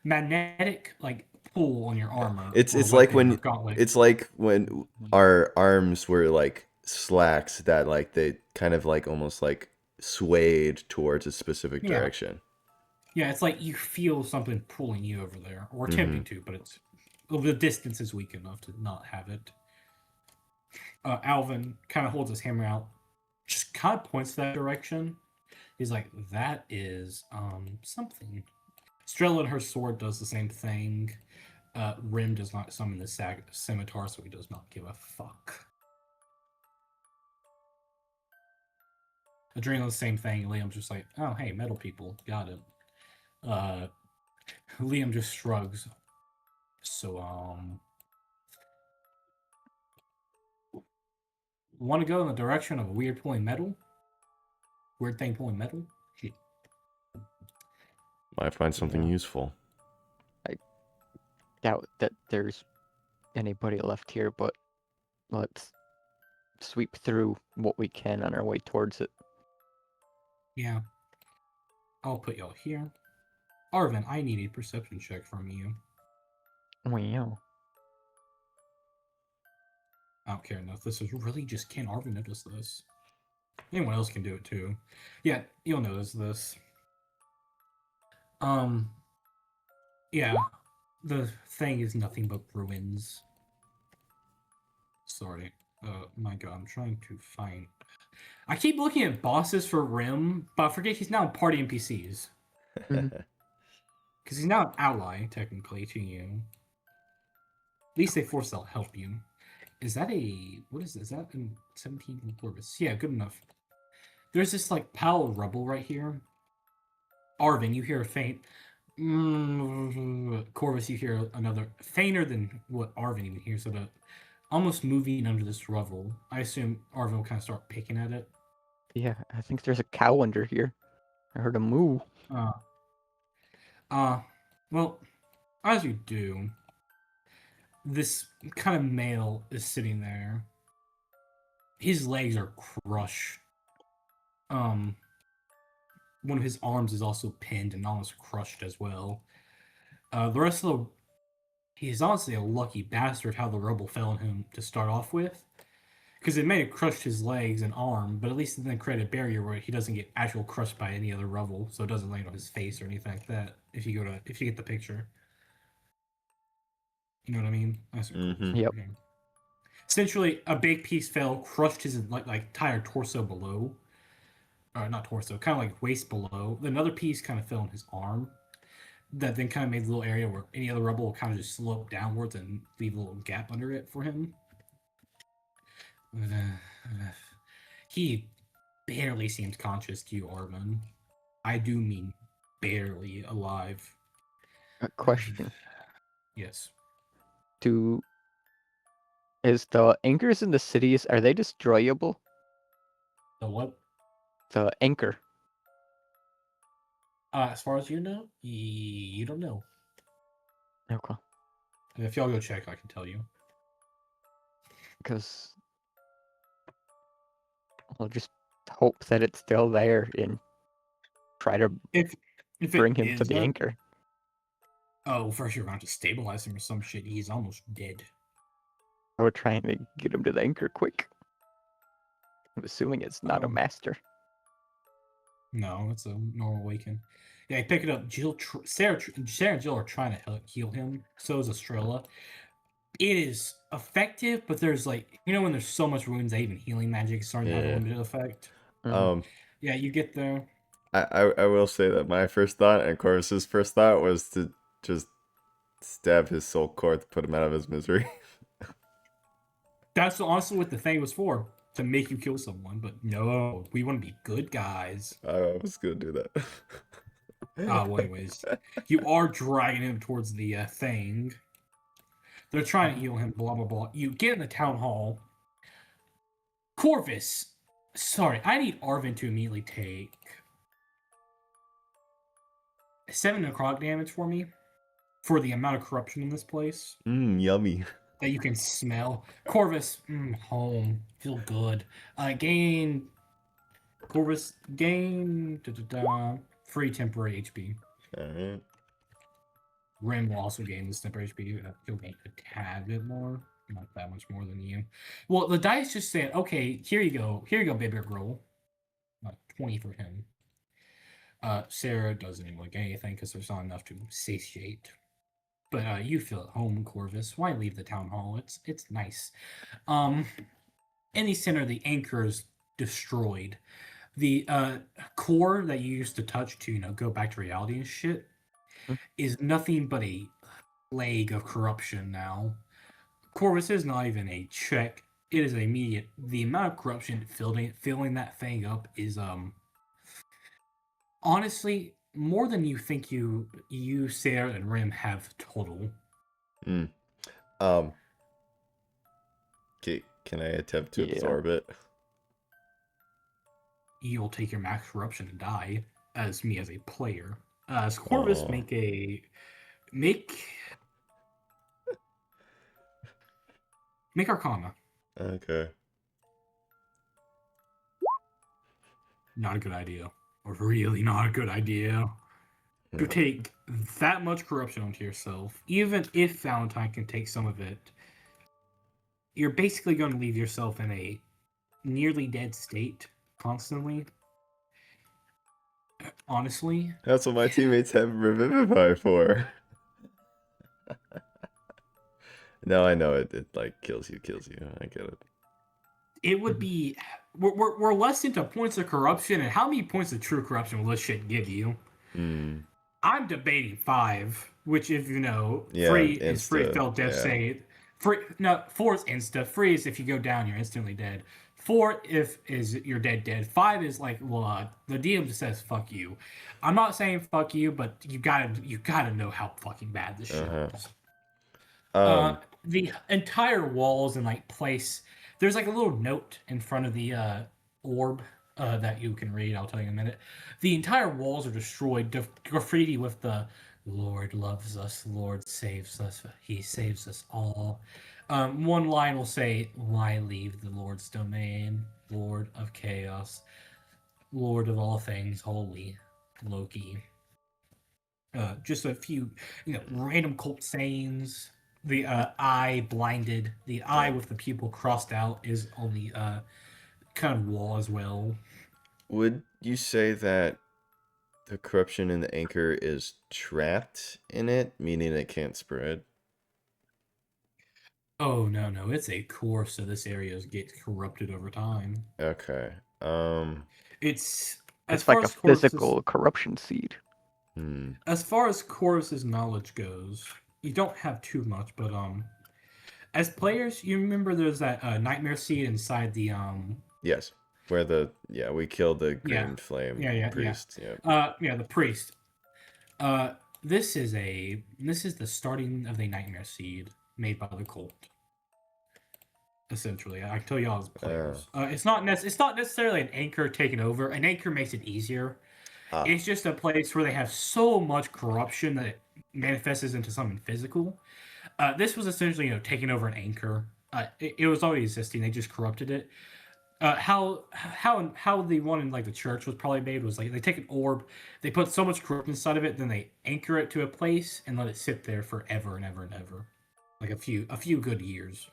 Speaker 2: magnetic like pull on your armor.
Speaker 1: It's
Speaker 2: or
Speaker 1: like
Speaker 2: weapon or
Speaker 1: when
Speaker 2: gauntlet.
Speaker 1: it's like when our arms were like slacks that like they kind of like almost like swayed towards a specific
Speaker 2: Yeah.
Speaker 1: direction.
Speaker 2: Yeah, it's like you feel something pulling you over there, or
Speaker 1: Mhm.
Speaker 2: attempting to, but the distance is weak enough to not have it. Alvin kind of holds his hammer out, just kind of points that direction. He's like, "That is something." Strella and her sword does the same thing. Rim does not summon the scimitar, so he does not give a fuck. Adrenal's same thing. Liam's just like, "Oh, hey, metal people, got it." Liam just shrugs. So, want to go in the direction of a weird thing pulling metal? Shit.
Speaker 1: Might find something
Speaker 2: Yeah.
Speaker 1: useful.
Speaker 3: Doubt that there's anybody left here, but Let's sweep through what we can on our way towards it.
Speaker 2: Yeah. I'll put y'all here. Arvin, I need a perception check from you.
Speaker 3: Wow.
Speaker 2: I don't care enough. This is really just, can Arvin notice this? Anyone else can do it too. Yeah, you'll notice this. Yeah, the thing is nothing but ruins. Sorry. My god, I'm trying to find... I keep looking at bosses for Rim, but I forget he's now party NPCs.
Speaker 3: Mhm.
Speaker 2: Because he's now an ally, technically, to you. At least they force they'll help you. Is that a... What is this? Is that in 17 in Corvus? Yeah, good enough. There's this, like, pile of rubble right here. Arvin, you hear a faint... Corvus, you hear another... Fainter than what Arvin even hears, so the... Almost moving under this rubble. I assume Arvin will kind of start picking at it.
Speaker 3: Yeah, I think there's a cow under here. I heard a moo.
Speaker 2: Well, as you do, this kind of male is sitting there. His legs are crushed. One of his arms is also pinned and almost crushed as well. The rest of the... He's honestly a lucky bastard how the rubble fell on him to start off with. Because it may have crushed his legs and arm, but at least it didn't create a barrier where he doesn't get actual crushed by any other rubble, so it doesn't land on his face or anything like that. If you get the picture, you know what I mean. That's cool.
Speaker 3: Yep.
Speaker 2: Essentially, a big piece fell, crushed his like entire torso below, or not torso, kind of like waist below. Another piece kind of fell on his arm. That then kind of made a little area where any other rubble will kind of just slope downwards and leave a little gap under it for him. He barely seems conscious to you, Arvin. I do mean barely alive.
Speaker 3: A question.
Speaker 2: Yes.
Speaker 3: Is the anchors in the cities, are they destroyable?
Speaker 2: The what?
Speaker 3: The anchor.
Speaker 2: As far as you know, you don't know.
Speaker 3: Okay.
Speaker 2: And if y'all go check, I can tell you.
Speaker 3: Because I'll just hope that it's still there and try to
Speaker 2: If
Speaker 3: bring
Speaker 2: it
Speaker 3: him to the
Speaker 2: isn't-
Speaker 3: anchor.
Speaker 2: Oh, first you're going to stabilize him or some shit. He's almost dead.
Speaker 3: I would try and get him to the anchor quick. I'm assuming it's not a
Speaker 2: Um,
Speaker 3: master.
Speaker 2: No, it's a normal awaken. Yeah, pick it up. Sarah and Jill are trying to heal him. So is Estrella. It is effective, but there's like, when there's so much wounds that even healing magic is starting to have a
Speaker 1: Yeah.
Speaker 2: limited effect.
Speaker 3: Mhm.
Speaker 2: Yeah, you get there.
Speaker 1: I will say that my first thought and Corvus's first thought was to just stab his soul core to put him out of his misery.
Speaker 2: That's honestly what the thing was for, to make you kill someone. But no, we want to be good guys.
Speaker 1: I was gonna do that.
Speaker 2: Well, anyways, you are dragging him towards the thing. They're trying to heal him, blah, blah, blah. You get in the town hall. Corvus! Sorry, I need Arvin to immediately take 7 necrotic damage for me. For the amount of corruption in this place
Speaker 1: Yummy.
Speaker 2: that you can smell. Corvus, home. Feel good. Corvus, gain... free temporary HP.
Speaker 1: Alright.
Speaker 2: Rim will also gain this temporary HP. He'll gain a tad bit more. Not that much more than you. Well, the dice just said, okay, here you go. Here you go, baby girl. 20 for him. Sarah doesn't even look anything because there's not enough to satiate. But you feel at home, Corvus. Why leave the town hall? It's nice. In the center, the anchor is destroyed. The core that you used to touch to, go back to reality and shit, is nothing but a plague of corruption now. Corvus is not even a check. It is immediate. The amount of corruption filling that thing up is honestly more than you think you, Sarah, and Rim have total.
Speaker 1: Can I attempt to
Speaker 3: Yeah.
Speaker 1: absorb it?
Speaker 2: You'll take your max corruption and die as me as a player. As Corvus,
Speaker 1: Aw.
Speaker 2: make Arcana.
Speaker 1: Okay.
Speaker 2: Not a good idea. Or really not a good idea. To take that much corruption onto yourself, even if Valentine can take some of it, you're basically going to leave yourself in a nearly dead state constantly. Honestly,
Speaker 1: That's what my teammates have Revivify for. No, I know it like kills you. I get it.
Speaker 2: it would be. We're less into points of corruption, and how many points of true corruption will this shit give you?
Speaker 1: Hmm.
Speaker 2: I'm debating 5, which, if you know,
Speaker 1: Yeah,
Speaker 2: free is free
Speaker 1: insta.
Speaker 2: felt death
Speaker 1: Yeah.
Speaker 2: save. Free, no, 4 is insta. Free is if you go down, you're instantly dead. 4 if is you're dead. 5 is like, well, the DM just says fuck you. I'm not saying fuck you, but you gotta know how fucking bad this shit
Speaker 1: Uh-huh.
Speaker 2: is.
Speaker 1: Um.
Speaker 2: The entire walls and like place. There's like a little note in front of the orb that you can read. I'll tell you in a minute. The entire walls are destroyed. Graffiti with the "Lord loves us, Lord saves us, He saves us all." One line will say, "Why leave the Lord's domain, Lord of chaos, Lord of all things, holy Loki." Just a few, random cult sayings. The eye blinded, the eye with the pupil crossed out is on the kind of wall as well.
Speaker 1: Would you say that the corruption in the anchor is trapped in it, meaning it can't spread?
Speaker 2: Oh no, it's a core, so this area gets corrupted over time.
Speaker 1: Okay.
Speaker 2: It's as
Speaker 3: It's
Speaker 2: far
Speaker 3: like a
Speaker 2: as Corvus's
Speaker 3: physical corruption seed.
Speaker 2: as far as Corvus's knowledge goes, you don't have too much, but as players, you remember there's that nightmare seed inside the
Speaker 1: Yes. Where we killed the
Speaker 2: yeah
Speaker 1: green flame
Speaker 2: yeah
Speaker 1: priest. Yeah.
Speaker 2: the priest. Uh, this is the starting of the nightmare seed made by the cult. Essentially, I can tell y'all as players. It's not necessarily an anchor taking over. An anchor makes it easier.
Speaker 1: Ah.
Speaker 2: It's just a place where they have so much corruption that it manifests into something physical. This was essentially, taking over an anchor. It was already existing. They just corrupted it. How the one in like the church was probably made was like they take an orb, they put so much corruption inside of it, then they anchor it to a place and let it sit there forever and ever and ever, like a few good years.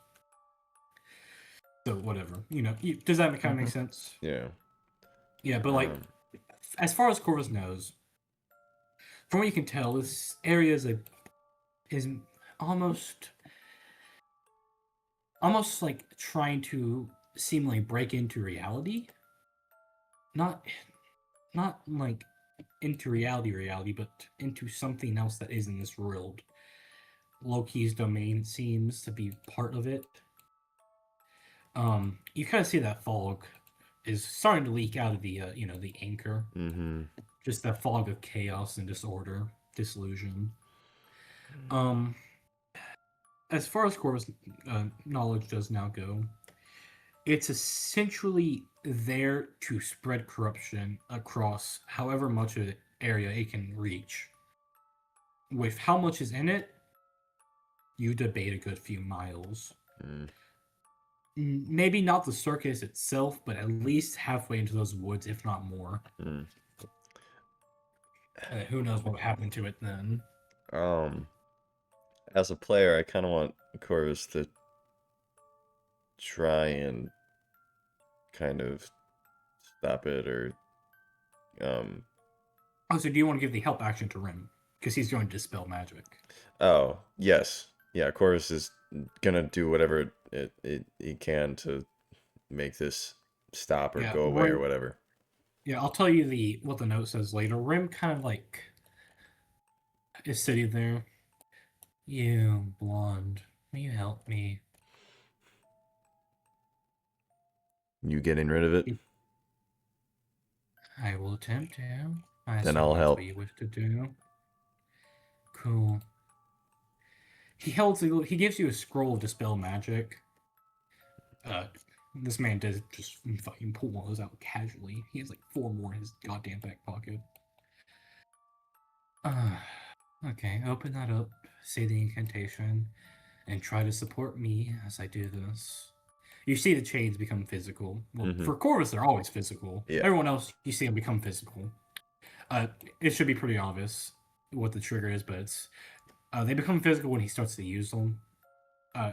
Speaker 2: So whatever, does that kind of make sense?
Speaker 1: Yeah.
Speaker 2: Yeah, but like as far as Corvus knows, from what you can tell, this area is almost like trying to seemingly break into reality. Not like into reality, but into something else that is in this world. Loki's domain seems to be part of it. You kind of see that fog is starting to leak out of the the anchor.
Speaker 1: Mm-hmm.
Speaker 2: Just that fog of chaos and disorder, disillusion. As far as Corvus knowledge does now go, it's essentially there to spread corruption across however much of the area it can reach. With how much is in it, you debate a good few miles. Maybe not the circus itself, but at least halfway into those woods, if not more. Who knows what happened to it then?
Speaker 1: As a player, I kind of want Corvus to try and kind of stop it, or
Speaker 2: Oh, so do you want to give the help action to Rim? Because he's going to dispel magic.
Speaker 1: Oh, yes. Yeah, Corvus is gonna do whatever it can to make this stop or
Speaker 2: Yeah,
Speaker 1: go away or
Speaker 2: Rim,
Speaker 1: whatever.
Speaker 2: yeah, I'll tell you what the note says later. Rim kind of like is sitting there. You blonde, will you help me?
Speaker 1: You getting rid of it?
Speaker 2: I will attempt to. I
Speaker 1: Then
Speaker 2: assume
Speaker 1: I'll
Speaker 2: that's
Speaker 1: help.
Speaker 2: what you wish to do. Cool. He gives you a scroll of dispel magic. This man does just fucking pull one of those out casually. He has like 4 more in his goddamn back pocket. Okay, open that up, say the incantation, and try to support me as I do this. you see the chains become physical. Well,
Speaker 1: Mhm.
Speaker 2: for Corvus, they're always physical.
Speaker 1: Yeah.
Speaker 2: Everyone else, you see them become physical. It should be pretty obvious what the trigger is, but it's they become physical when he starts to use them.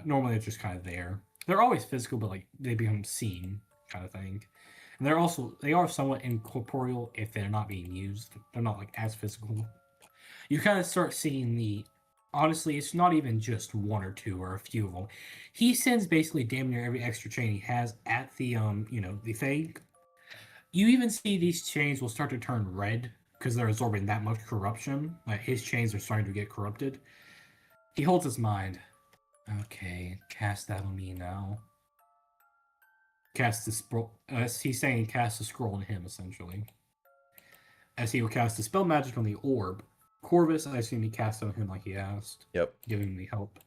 Speaker 2: Normally, they're just kind of there. They're always physical, but like they become seen, kind of thing. And they are somewhat incorporeal if they're not being used. They're not like as physical. You kind of start seeing the. Honestly, it's not even just one or two or a few of them. He sends basically damn near every extra chain he has at the the thing. You even see these chains will start to turn red because they're absorbing that much corruption. Like his chains are starting to get corrupted. He holds his mind. Okay, cast that on me now. Cast the scroll. He's saying cast the scroll on him essentially. As he will cast the spell magic on the orb. Corvus, I assume he cast on him like he asked.
Speaker 1: Yep.
Speaker 2: Giving him the help.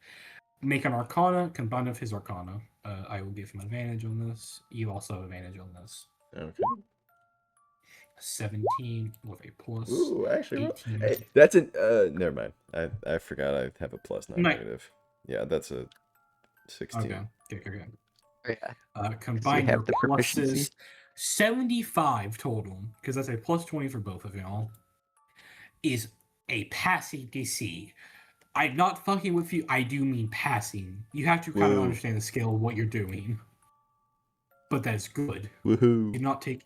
Speaker 2: Make an arcana, combine of his arcana. I will give him advantage on this. You also have advantage on this.
Speaker 1: Okay.
Speaker 2: 17 with a plus.
Speaker 1: Ooh, actually, well,
Speaker 2: 18.
Speaker 1: hey, that's an never mind. I forgot I have a plus, not
Speaker 2: Nice.
Speaker 1: negative. Yeah, that's a 16.
Speaker 2: Okay.
Speaker 3: Yeah.
Speaker 2: Combine
Speaker 3: have
Speaker 2: your
Speaker 3: the proficiency?
Speaker 2: pluses. 75 total, because that's a plus 20 for both of y'all, is a passing DC. I'm not fucking with you. I do mean passing. You have to kind of
Speaker 1: Woo.
Speaker 2: understand the scale of what you're doing. But that's good.
Speaker 1: Woohoo.
Speaker 2: Do not take.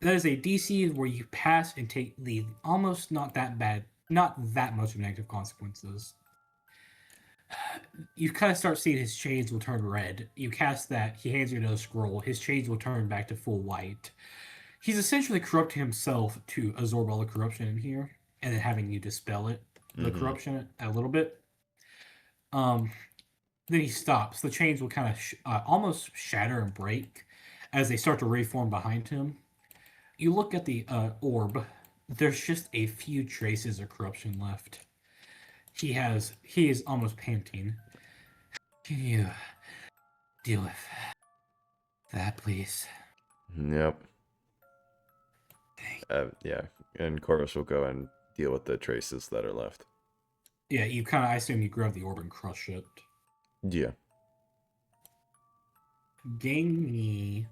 Speaker 2: That is a DC where you pass and take the almost not that bad, not that much of negative consequences. You kind of start seeing his chains will turn red. You cast that, he hands you another scroll. His chains will turn back to full white. He's essentially corrupting himself to absorb all the corruption in here, and then having you dispel it, the corruption a little bit. Then he stops. The chains will kind of almost shatter and break as they start to reform behind him. You look at the orb. There's just a few traces of corruption left. He is almost panting. Can you deal with that, please?
Speaker 1: Yep. Yeah, and Corvus will go and deal with the traces that are left.
Speaker 2: Yeah, I assume you grab the orb and crush it.
Speaker 1: Yeah.
Speaker 2: Gain me.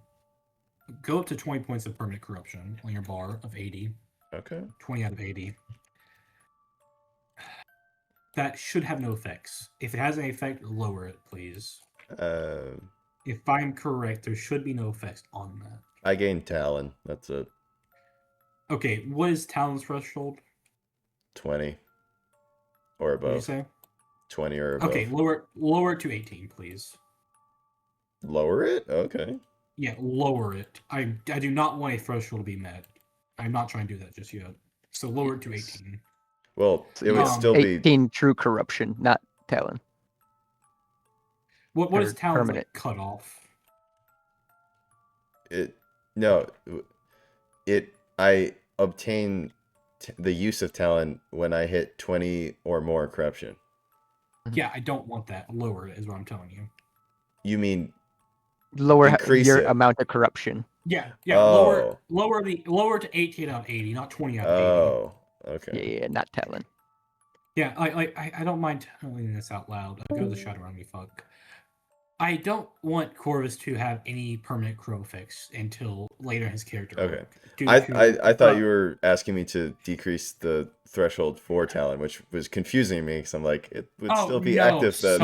Speaker 2: Go up to 20 points of permanent corruption on your bar of 80.
Speaker 1: Okay.
Speaker 2: 20 out of 80. That should have no effects. If it has any effect, lower it, please. If I'm correct, there should be no effects on that.
Speaker 1: I gained Talon. That's a
Speaker 2: Okay, what is Talon's threshold?
Speaker 1: 20 or
Speaker 2: What did you
Speaker 1: above.
Speaker 2: say?
Speaker 1: 20 or above.
Speaker 2: Okay, lower it to 18, please.
Speaker 1: Lower it? Okay.
Speaker 2: Yeah, lower it. I do not want a threshold to be met. I'm not trying to do that just yet. So lower it to 18.
Speaker 1: Well, it would
Speaker 2: Um,
Speaker 1: still be
Speaker 3: 18 true corruption, not Talon.
Speaker 2: What is
Speaker 3: Or
Speaker 2: Talon's
Speaker 3: permanent.
Speaker 2: like, cut off?
Speaker 1: I obtain the use of Talon when I hit 20 or more corruption.
Speaker 2: Yeah, I don't want that. Lower it is what I'm telling you.
Speaker 1: You mean
Speaker 3: Lower
Speaker 1: Increase
Speaker 3: your
Speaker 1: it.
Speaker 3: amount of corruption.
Speaker 2: Yeah.
Speaker 1: Oh.
Speaker 2: Lower to 18 out of 80, not 20 out of 80.
Speaker 1: Oh, okay.
Speaker 3: Yeah, not Talon.
Speaker 2: Yeah, I don't mind telling this out loud. I'll go to the shadow around me, fuck. I don't want Corvus to have any permanent crow fix until later in his character.
Speaker 1: Okay.
Speaker 2: arc, due
Speaker 1: I
Speaker 2: to-
Speaker 1: thought you were asking me to decrease the threshold for Talon, which was confusing me because I'm like, it would still be active then.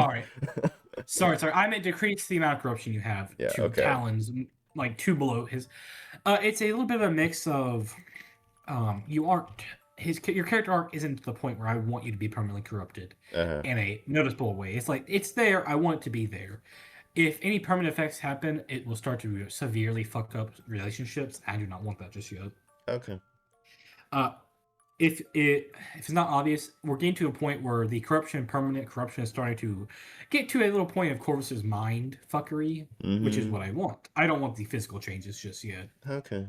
Speaker 2: Sorry. I meant decrease the amount of corruption you have
Speaker 1: Yeah,
Speaker 2: to
Speaker 1: okay.
Speaker 2: Talon's, like two below his. It's a little bit of a mix of, your character arc isn't to the point where I want you to be permanently corrupted
Speaker 1: Uh-huh.
Speaker 2: in a noticeable way. It's like it's there. I want it to be there. If any permanent effects happen, it will start to severely fuck up relationships. I do not want that just yet.
Speaker 1: Okay.
Speaker 2: If it's not obvious, we're getting to a point where the permanent corruption is starting to get to a little point of Corvus's mind fuckery, which is
Speaker 1: Mhm.
Speaker 2: what I want. I don't want the physical changes just yet.
Speaker 1: Okay.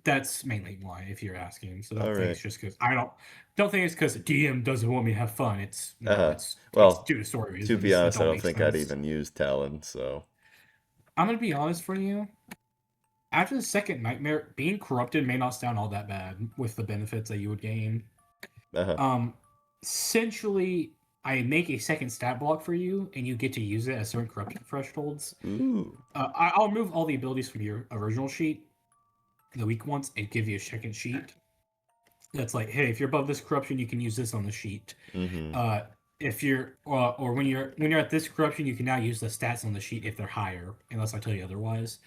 Speaker 2: That's mainly why, if you're asking. So don't
Speaker 1: All
Speaker 2: think
Speaker 1: right.
Speaker 2: it's just because don't think it's because DM doesn't want me to have fun. It's
Speaker 1: Well,
Speaker 2: it's due to story reasons.
Speaker 1: To be
Speaker 2: that
Speaker 1: honest, I don't
Speaker 2: make
Speaker 1: think I'd
Speaker 2: sense.
Speaker 1: even use Talon, so.
Speaker 2: I'm gonna be honest for you. After the second nightmare, being corrupted may not sound all that bad with the benefits that you would gain.
Speaker 1: Uh-huh.
Speaker 2: Essentially, I make a second stat block for you, and you get to use it at certain corruption thresholds.
Speaker 1: Ooh.
Speaker 2: I'll remove all the abilities from your original sheet, the weak ones, and give you a second sheet. That's like, hey, if you're above this corruption, you can use this on the sheet.
Speaker 1: Mm-hmm.
Speaker 2: If you're or when you're at this corruption, you can now use the stats on the sheet if they're higher, unless I tell you otherwise.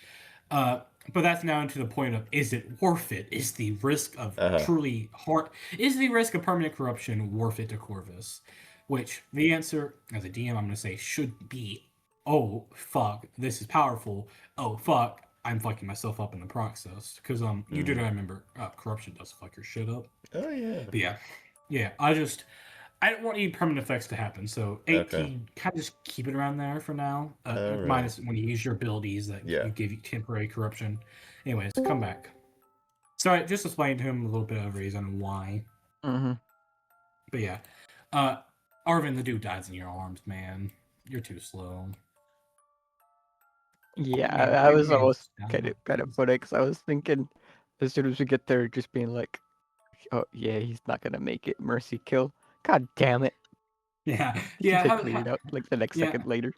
Speaker 2: But that's now to the point of, is it worth it? Is the risk of
Speaker 1: Uh-huh.
Speaker 2: truly hard? Is the risk of permanent corruption worth it to Corvus? Which the answer, as a DM, I'm going to say should be, oh fuck, this is powerful. Oh fuck, I'm fucking myself up in the process. Because you do remember, corruption does fuck your shit up.
Speaker 1: Oh yeah.
Speaker 2: But yeah, I don't want any permanent effects to happen, so 18,
Speaker 1: Okay.
Speaker 2: kind of just keep it around there for now.
Speaker 1: Alright.
Speaker 2: Minus when you use your abilities that
Speaker 1: Yeah.
Speaker 2: you give you temporary corruption. Anyways, come back. So I just explained to him a little bit of reason why.
Speaker 3: Mm-hmm.
Speaker 2: But yeah, Arvin, the dude dies in your arms, man. You're too slow.
Speaker 3: Yeah,
Speaker 2: Man,
Speaker 3: I was
Speaker 2: man,
Speaker 3: almost
Speaker 2: down.
Speaker 3: kind of funny because I was thinking as soon as we get there, just being like, oh yeah, he's not gonna make it. Mercy kill. God damn it.
Speaker 2: Yeah,
Speaker 3: He
Speaker 2: yeah.
Speaker 3: like cleared out like the next
Speaker 2: yeah,
Speaker 3: second later.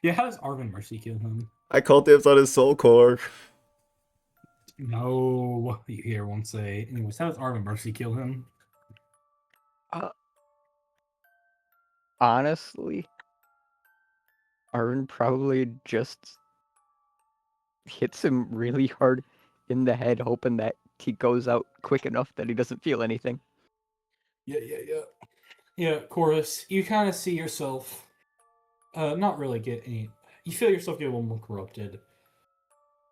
Speaker 2: yeah. How does Arvin mercy kill him?
Speaker 1: I called dibs on his soul core.
Speaker 2: No, you hear one say. Anyways, how does Arvin mercy kill him?
Speaker 3: Honestly, Arvin probably just hits him really hard in the head, hoping that he goes out quick enough that he doesn't feel anything.
Speaker 2: Yeah, Corvus, you kind of see yourself, not really get any. You feel yourself get a little more corrupted.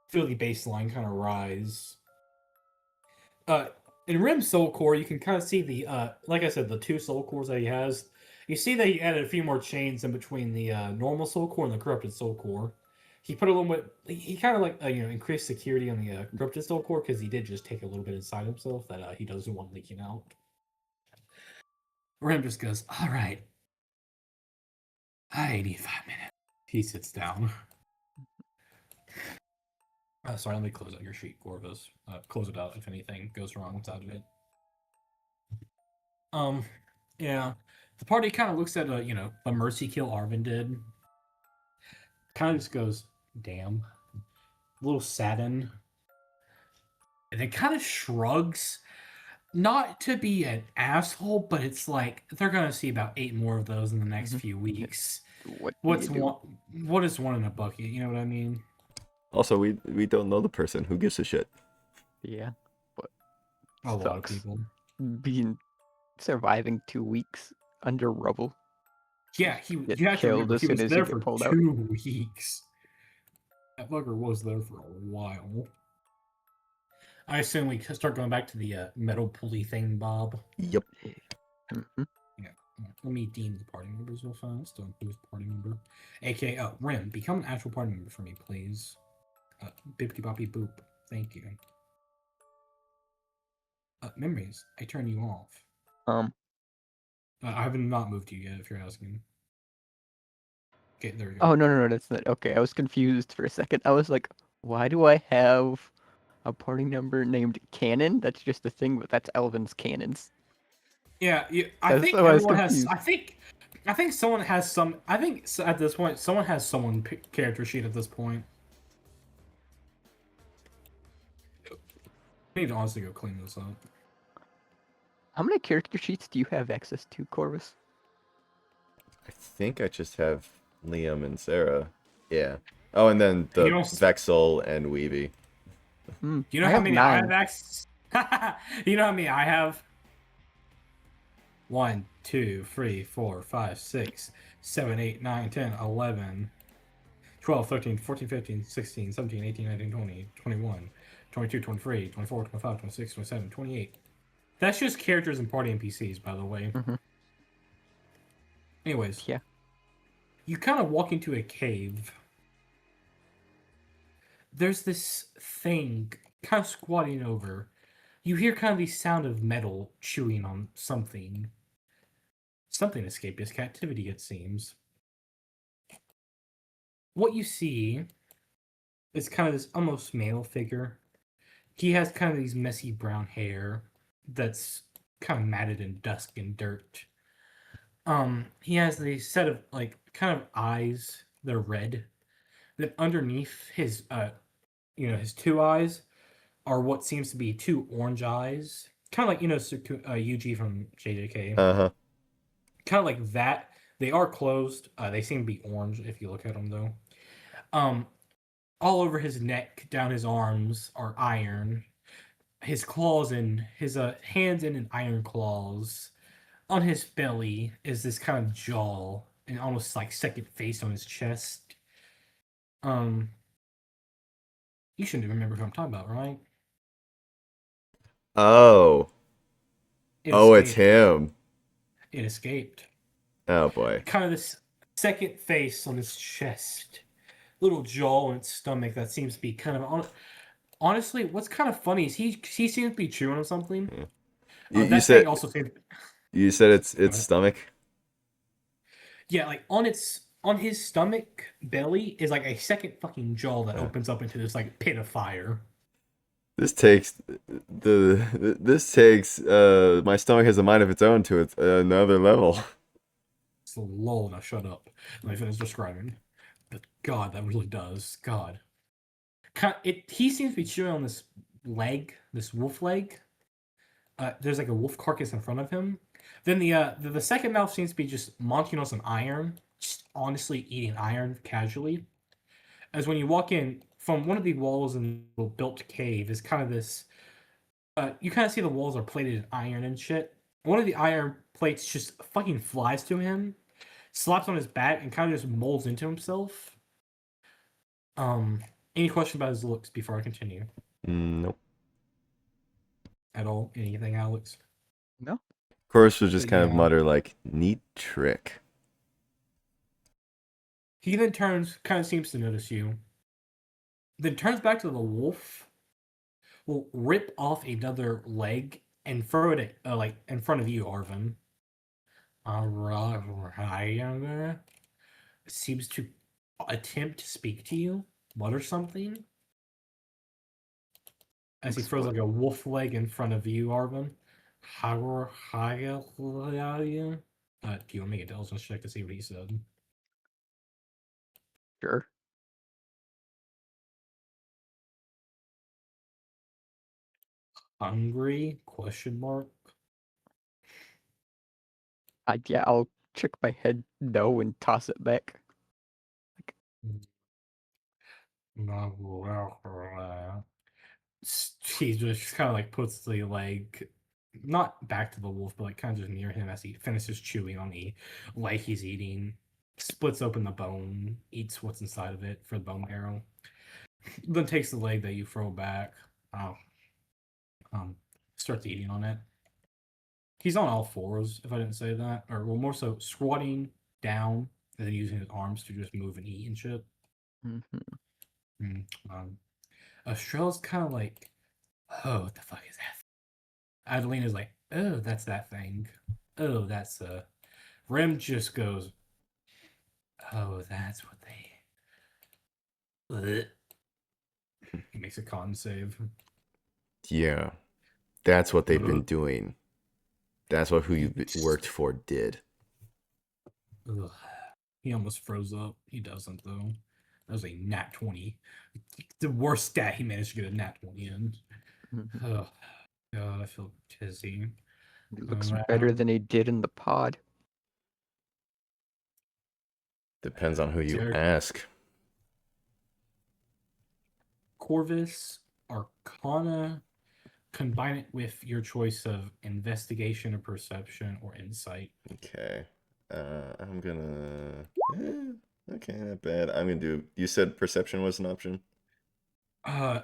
Speaker 2: Feel the baseline kind of rise. In Rim's soul core, you can kind of see the, like I said, the two soul cores that he has. You see that he added a few more chains in between the normal soul core and the corrupted soul core. He put a little bit. He kind of like increased security on the corrupted soul core because he did just take a little bit inside himself that he doesn't want leaking out. Rim just goes, all right. I need 5 minutes. He sits down. Sorry, let me close out your sheet, Corvus. Close it out if anything goes wrong inside of it. Yeah. The party kind of looks at the mercy kill Arvin did. Kind of just goes, damn. A little saddened. And it kind of shrugs. Not to be an asshole, but it's like they're gonna see about 8 more of those in the next few weeks.
Speaker 3: What
Speaker 2: What's
Speaker 3: do you do?
Speaker 2: one? What is one in a bucket? You know what I mean?
Speaker 1: Also, we don't know the person. Who gives a shit?
Speaker 3: Yeah, but
Speaker 2: A lot of
Speaker 3: sucks.
Speaker 2: people.
Speaker 3: Surviving 2 weeks under rubble.
Speaker 2: Yeah,
Speaker 3: Get
Speaker 2: you have to
Speaker 3: killed
Speaker 2: remember,
Speaker 3: as
Speaker 2: he
Speaker 3: soon
Speaker 2: was
Speaker 3: as you
Speaker 2: there
Speaker 3: get
Speaker 2: for
Speaker 3: pulled out.
Speaker 2: 2 weeks. That fucker was there for a while. I assume we start going back to the metal pulley thing, Bob.
Speaker 1: Yep.
Speaker 3: Mhm.
Speaker 2: Yeah. Let me deem the party members real fast. Who's the party member? AKA, Rim, become an actual party member for me, please. Bippity boppy boop. Thank you. Memories, I turn you off. I have not moved you yet, if you're asking. Okay, there we go.
Speaker 3: Oh no, that's not okay. I was confused for a second. I was like, why do I have a party number named Cannon? That's just a thing, but that's Elvin's cannons.
Speaker 2: Yeah, I
Speaker 3: That's
Speaker 2: think
Speaker 3: why I was
Speaker 2: everyone has.
Speaker 3: confused.
Speaker 2: I think someone has some. I think at this point, someone has someone character sheet at this point. I need to honestly go clean this up.
Speaker 3: How many character sheets do you have access to, Corvus?
Speaker 1: I think I just have Liam and Sarah. Yeah. Oh, and then the
Speaker 2: You know,
Speaker 1: Vexel and Weeby.
Speaker 2: you know
Speaker 3: I
Speaker 2: how
Speaker 3: have
Speaker 2: many I
Speaker 3: 9.
Speaker 2: have access? You know how many I have? 1, 2, 3, 4, 5, 6, 7, 8, 9, 10, 11, 12, 13, 14, 15, 16, 17, 18, 19, 20, 21, 22, 23, 24, 25, 26, 27, 28. That's just characters and party NPCs, by the way.
Speaker 3: Mhm.
Speaker 2: Anyways.
Speaker 3: Yeah.
Speaker 2: You kind of walk into a cave. There's this thing kind of squatting over. You hear kind of the sound of metal chewing on something. Something escaped his captivity, it seems. What you see is kind of this almost male figure. He has kind of these messy brown hair that's kind of matted in dust and dirt. He has the set of like kind of eyes. They're red. Then underneath his his two eyes are what seems to be two orange eyes, kind of like Yuji from JJK,
Speaker 1: Uh-huh.
Speaker 2: kind of like that. They are closed. They seem to be orange if you look at them though. Um, all over his neck, down his arms are iron. His claws and his hands in an iron claws. On his belly is this kind of jaw and almost like second face on his chest. Um, you shouldn't remember who I'm talking about, right?
Speaker 1: Oh.
Speaker 2: It
Speaker 1: Oh, it's
Speaker 2: escaped.
Speaker 1: him.
Speaker 2: It escaped.
Speaker 1: Oh boy.
Speaker 2: Kind of this second face on his chest, little jaw and stomach that seems to be kind of honestly. What's kind of funny is he seems to be chewing on something.
Speaker 1: Yeah. You
Speaker 2: That thing
Speaker 1: said
Speaker 2: also seems.
Speaker 1: it's stomach?
Speaker 2: Yeah, like on his stomach belly is like a second fucking jaw that
Speaker 1: Uh,
Speaker 2: opens up into this like pit of fire.
Speaker 1: this takes my stomach has a mind of its own to its another level.
Speaker 2: It's a lull. Now shut up. Let me finish describing. But God, that really does. God, he seems to be chewing on this leg, this wolf leg. There's like a wolf carcass in front of him. Then the second mouth seems to be just munching on some iron, just honestly eating iron casually. As when you walk in from one of the walls in the built cave is kind of this. You kind of see the walls are plated in iron and shit. One of the iron plates just fucking flies to him, slaps on his back, and kind of just molds into himself. Um, any question about his looks before I continue
Speaker 1: Nope.
Speaker 2: at all? Anything, Alex?
Speaker 3: No.
Speaker 1: Corvus would just
Speaker 2: But
Speaker 1: kind of
Speaker 2: yeah,
Speaker 1: mutter like, "Neat trick."
Speaker 2: he then turns, kind of seems to notice you, then turns back to the wolf, will rip off another leg and throw it at, like in front of you, Arvin. Alright, seems to attempt to speak to you, mutter something as he
Speaker 3: Looks
Speaker 2: throws
Speaker 3: what?
Speaker 2: like a wolf leg in front of you, Arvin. Do you want to make a intelligence check to see what he said?
Speaker 3: Sure.
Speaker 2: Hungry? Question mark.
Speaker 3: Yeah, I'll check my head no and toss it back.
Speaker 2: He just kind of like puts the leg not back to the wolf, but like kind of just near him as he finishes chewing on the leg he's eating. Splits open the bone, eats what's inside of it for the bone marrow. Then takes the leg that you throw back. Oh, starts eating on it. He's on all fours, if I didn't say that, or well, more so squatting down and then using his arms to just move and eat and shit.
Speaker 3: Mm-hmm.
Speaker 2: Mm, Um, Estrella's kind of like, oh, what the fuck is that? Adelina's like, oh, that's that thing. Oh, that's Rem just goes, oh, that's what they. Bleh. He makes a con save.
Speaker 1: Yeah, that's what they've been
Speaker 2: Ugh.
Speaker 1: doing. That's what who you worked for did.
Speaker 2: Ugh. He almost froze up. He doesn't though. That was a nat 20. The worst stat he managed to get a nat 20 in.
Speaker 3: Mm-hmm.
Speaker 2: Oh God, I feel tizzy.
Speaker 3: He looks
Speaker 2: Uh,
Speaker 3: better than he did in the pod.
Speaker 1: Depends on who you
Speaker 2: Derek
Speaker 1: ask.
Speaker 2: Corvus, Arcana, combine it with your choice of investigation or perception or insight.
Speaker 1: Okay. I'm gonna. Okay, not bad. I'm gonna do. You said perception was an option.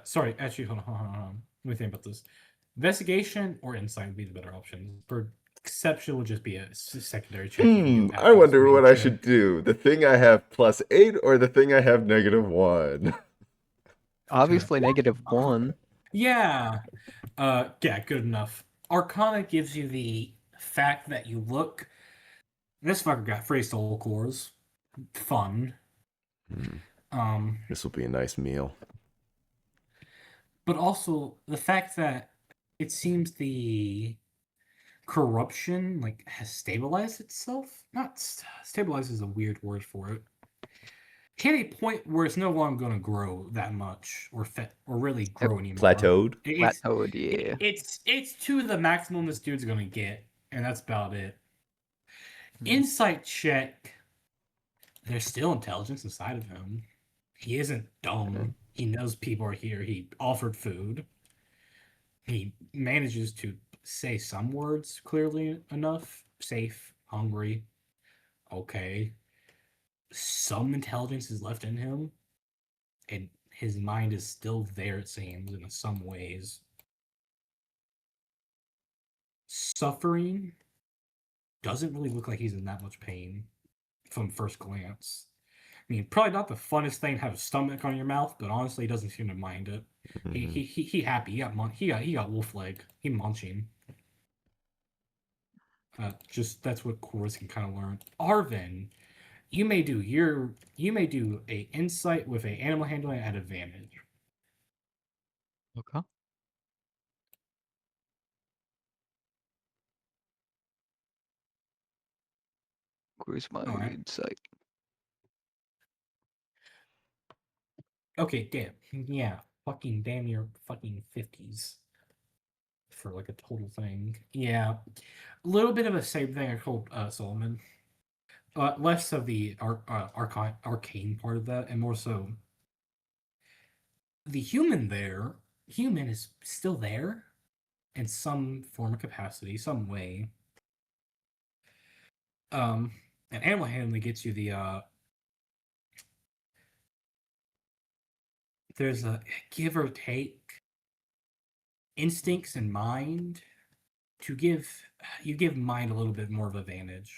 Speaker 2: Sorry, actually, hold on. Let me think about this. Investigation or insight would be the better option. Perception would just be a secondary check you can do
Speaker 1: I
Speaker 2: after this
Speaker 1: wonder
Speaker 2: main
Speaker 1: what I
Speaker 2: check.
Speaker 1: should do. The thing I have +8 or the thing I have -1?
Speaker 3: Obviously -1.
Speaker 2: Yeah. Yeah, good enough. Arcana gives you the fact that you look. This fucker got free soul cores. Fun.
Speaker 1: Hmm,
Speaker 2: Um,
Speaker 1: this will be a nice meal.
Speaker 2: but also the fact that it seems the corruption like has stabilized itself. Not stabilized is a weird word for it. Hit a point where it's no longer going to grow that much or fit or really grow anymore.
Speaker 1: Plateaued.
Speaker 2: It's
Speaker 3: Plateaued, yeah.
Speaker 2: it's to the maximum this dude's going to get, and that's about it.
Speaker 3: Mhm.
Speaker 2: Insight check. There's still intelligence inside of him. He isn't dumb. He knows people are here. He offered food. He manages to say some words clearly enough. Safe, hungry, okay. Some intelligence is left in him, and his mind is still there, it seems, in some ways. Suffering doesn't really look like he's in that much pain from first glance. I mean, probably not the funnest thing to have a stomach on your mouth, but honestly, he doesn't seem to mind it. He happy. He got wolf leg. He munching. Just that's what Corvus can kind of learn. Arvin, you may do a insight with a animal handling at advantage.
Speaker 3: Okay. Where's my
Speaker 2: Alright.
Speaker 3: insight?
Speaker 2: Okay, damn. Yeah, fucking damn near fucking 50s for like a total thing. Yeah, a little bit of the same thing I told Solomon. Less of the arcane part of that, and more so the human is still there in some form of capacity, some way. And animal handling gets you the there's a give or take instincts and mind to give mind a little bit more of advantage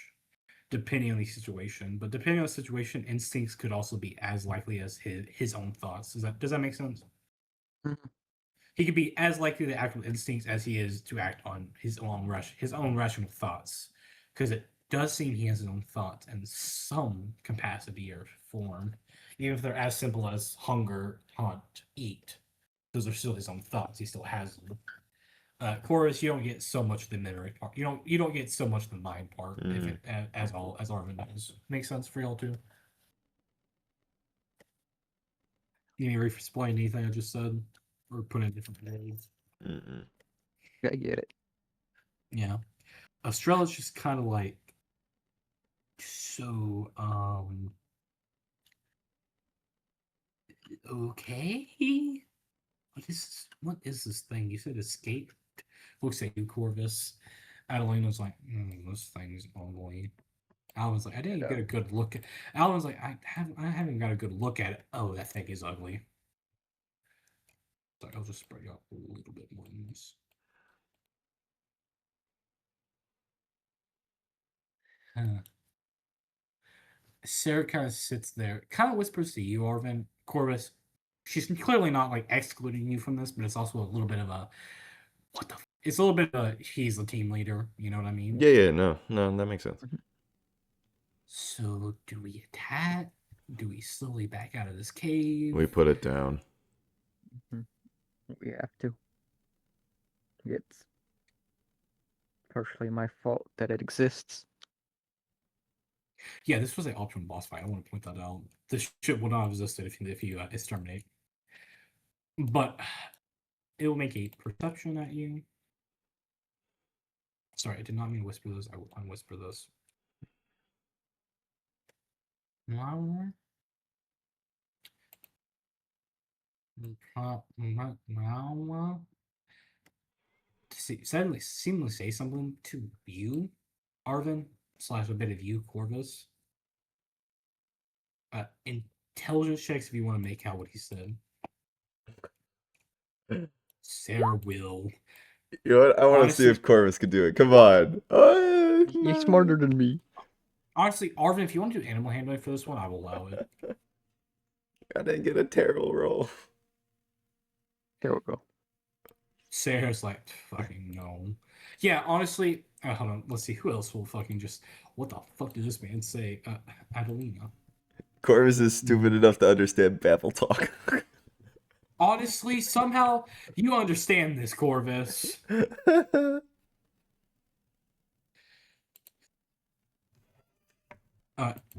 Speaker 2: depending on the situation. But depending on the situation, instincts could also be as likely as his own thoughts. Does that make sense?
Speaker 3: Mhm.
Speaker 2: He could be as likely to act with instincts as he is to act on his own rational thoughts, because it does seem he has his own thoughts in some capacity or form, even if they're as simple as hunger, hunt, eat. Those are still his own thoughts. He still has them. Chorus, you don't get so much of the memory part. You don't get so much of the mind part if it as Arvin does. Makes sense for y'all too. You need to explain anything I just said, or put in different ways.
Speaker 3: I get it.
Speaker 2: Yeah, Australia's just kind of like so. Okay. What is this thing? You said escape. Looks at you, Corvus. Adelina's like, this thing's ugly. Alvin's like, I didn't get a good look at. Alvin's like, I haven't got a good look at it. Oh, that thing is ugly. So I'll just spread you out a little bit more than this. Sarah kind of sits there, kind of whispers to you, Arvin. Corvus. She's clearly not like excluding you from this, but it's also a little bit of a what the. It's a little bit of a he's the team leader. You know what I mean?
Speaker 1: Yeah, no, that makes sense.
Speaker 2: So do we attack? Do we slowly back out of this cave?
Speaker 1: We put it down.
Speaker 3: We have to. It's partially my fault that it exists.
Speaker 2: Yeah, this was an optional boss fight. I want to point that out. This shit would not have existed if you exterminate. But it will make a perception at you. Sorry, I did not mean to whisper this. I will unwhisper this. Suddenly seemingly say something to you, Arvin, / a bit of you, Corvus. Intelligence checks if you want to make out what he said. Sarah will.
Speaker 1: You know what? I want to see
Speaker 2: Honestly-
Speaker 1: if Corvus could do it. Come on.
Speaker 3: He's smarter than me.
Speaker 2: Honestly, Arvin, if you want to do animal handling for this one, I will allow it.
Speaker 1: I didn't get a terrible roll.
Speaker 3: There we go.
Speaker 2: Sarah's like, fucking no. Yeah, honestly, hold on. Let's see who else will fucking just. What the fuck did this man say? Adelina.
Speaker 1: Corvus is stupid enough to understand Babel talk.
Speaker 2: Honestly, somehow you understand this, Corvus.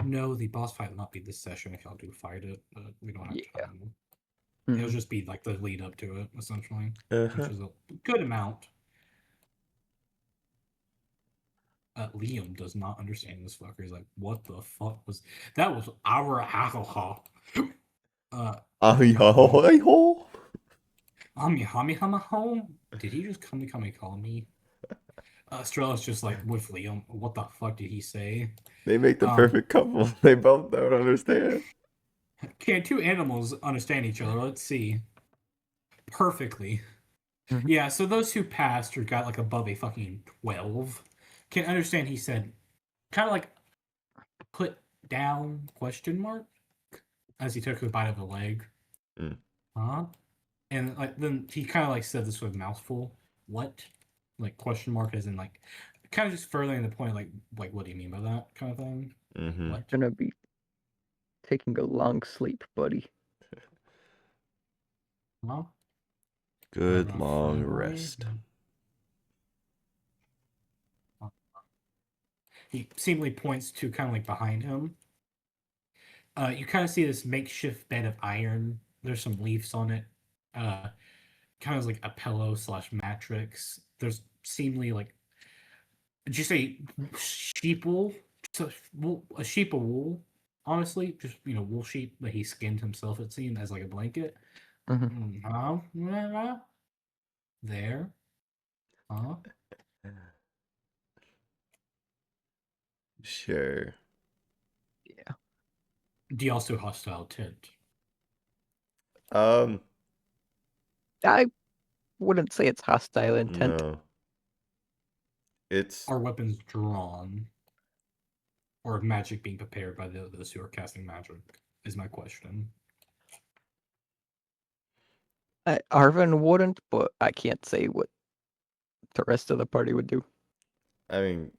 Speaker 2: No, the boss fight will not be this session if y'all do fight it, but we don't have
Speaker 3: Yeah.
Speaker 2: time.
Speaker 3: Mhm.
Speaker 2: It'll just be like the lead up to it, essentially,
Speaker 1: Uh-huh.
Speaker 2: which is a good amount. Liam does not understand this fucker. He's like, what the fuck was that? Was our alcohol.
Speaker 1: Ho.
Speaker 2: Home? Did he just come call me? Strella's just like with Liam. What the fuck did he say?
Speaker 1: They make the
Speaker 2: Um,
Speaker 1: perfect couple. They both don't understand.
Speaker 2: can two animals understand each other? Let's see. Perfectly.
Speaker 3: Mhm.
Speaker 2: Yeah, so those who passed or got like above a fucking 12 can understand he said kind of like put down question mark as he took a bite of the leg.
Speaker 1: Mm.
Speaker 2: Huh? And like then he kind of like said this with a mouthful. What? Like question mark as in like kind of just furthering the point like what do you mean by that kind of thing?
Speaker 1: Mm-hmm.
Speaker 2: What?
Speaker 3: Gonna be taking a long sleep, buddy.
Speaker 2: Huh?
Speaker 1: Good long rest.
Speaker 2: He seemingly points to kind of like behind him. You kind of see this makeshift bed of iron. There's some leaves on it. Kind of like a pillow slash mattress. There's seemingly like, did you say sheep wool? So a sheep of wool. Honestly, just wool sheep that he skinned himself. It seemed as like a blanket.
Speaker 3: Mhm.
Speaker 2: There, huh?
Speaker 1: Sure.
Speaker 3: Yeah.
Speaker 2: The also hostile tent.
Speaker 1: Um,
Speaker 3: I wouldn't say it's hostile intent.
Speaker 1: no. It's
Speaker 2: Are weapons drawn, or magic being prepared by those who are casting magic? Is my question.
Speaker 3: Arvin wouldn't, but I can't say what the rest of the party would do.
Speaker 1: I mean,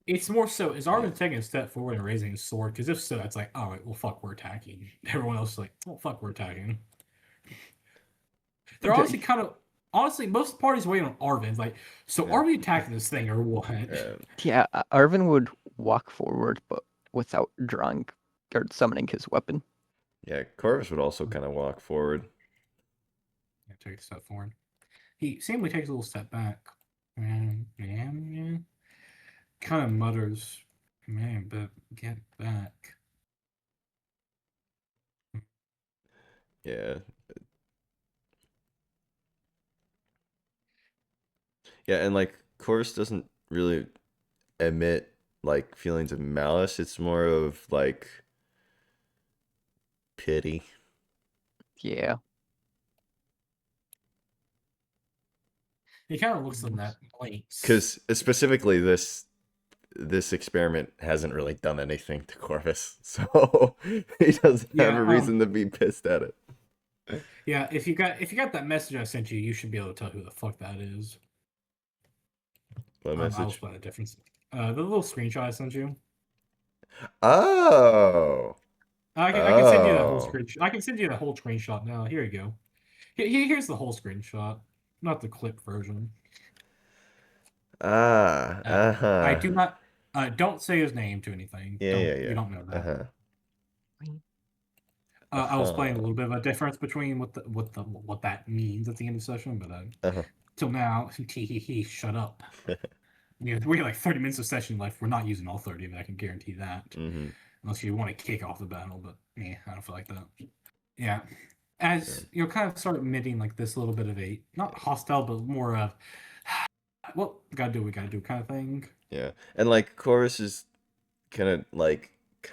Speaker 2: It's more so, is
Speaker 1: Yeah.
Speaker 2: Arvin taking a step forward and raising his sword? Because if so, that's like, all right, well, fuck, we're attacking. Everyone else is like, oh, fuck, we're attacking. They're
Speaker 3: Okay.
Speaker 2: honestly kind of, honestly, most parties waiting on Arvin. Like, so
Speaker 1: Yeah.
Speaker 2: are we attacking this thing or what?
Speaker 3: Yeah, Arvin would walk forward, but without drawing or summoning his weapon.
Speaker 1: yeah, Corvus would also kind of walk forward.
Speaker 2: Yeah, take a step forward. He seemingly takes a little step back. Man. Kind of mutters, man, but get back.
Speaker 1: Yeah. Yeah, and like Corvus doesn't really emit like feelings of malice. It's more of like pity.
Speaker 3: Yeah.
Speaker 2: He kind of looks in that blinks.
Speaker 1: Because specifically this experiment hasn't really done anything to Corvus, so he doesn't have a reason to be pissed at it.
Speaker 2: Yeah, if you got that message I sent you, you should be able to tell who the fuck that is.
Speaker 1: What
Speaker 2: I'll
Speaker 1: message?
Speaker 2: explain the difference. The little screenshot I sent you.
Speaker 1: Oh.
Speaker 2: I can send you that whole screenshot. I can send you the whole screenshot now. Here you go. Here's the whole screenshot, not the clip version.
Speaker 1: Ah.
Speaker 2: I
Speaker 1: Uh-huh.
Speaker 2: do not. Don't say his name to anything.
Speaker 1: Yeah.
Speaker 2: You don't know that.
Speaker 1: Uh-huh.
Speaker 2: I was playing a little bit of a difference between what that means at the end of the session, but
Speaker 1: Uh-huh.
Speaker 2: till now, shut up. We have like 30 minutes of session left. We're not using all 30 of it. I can guarantee that.
Speaker 1: Mm-hmm.
Speaker 2: Unless you want to kick off the battle, but yeah, I don't feel like that. Yeah. As kind of start emitting like this little bit of a not hostile, but more of well, gotta do what we gotta do kind of thing.
Speaker 1: Yeah. And like Chorus is kind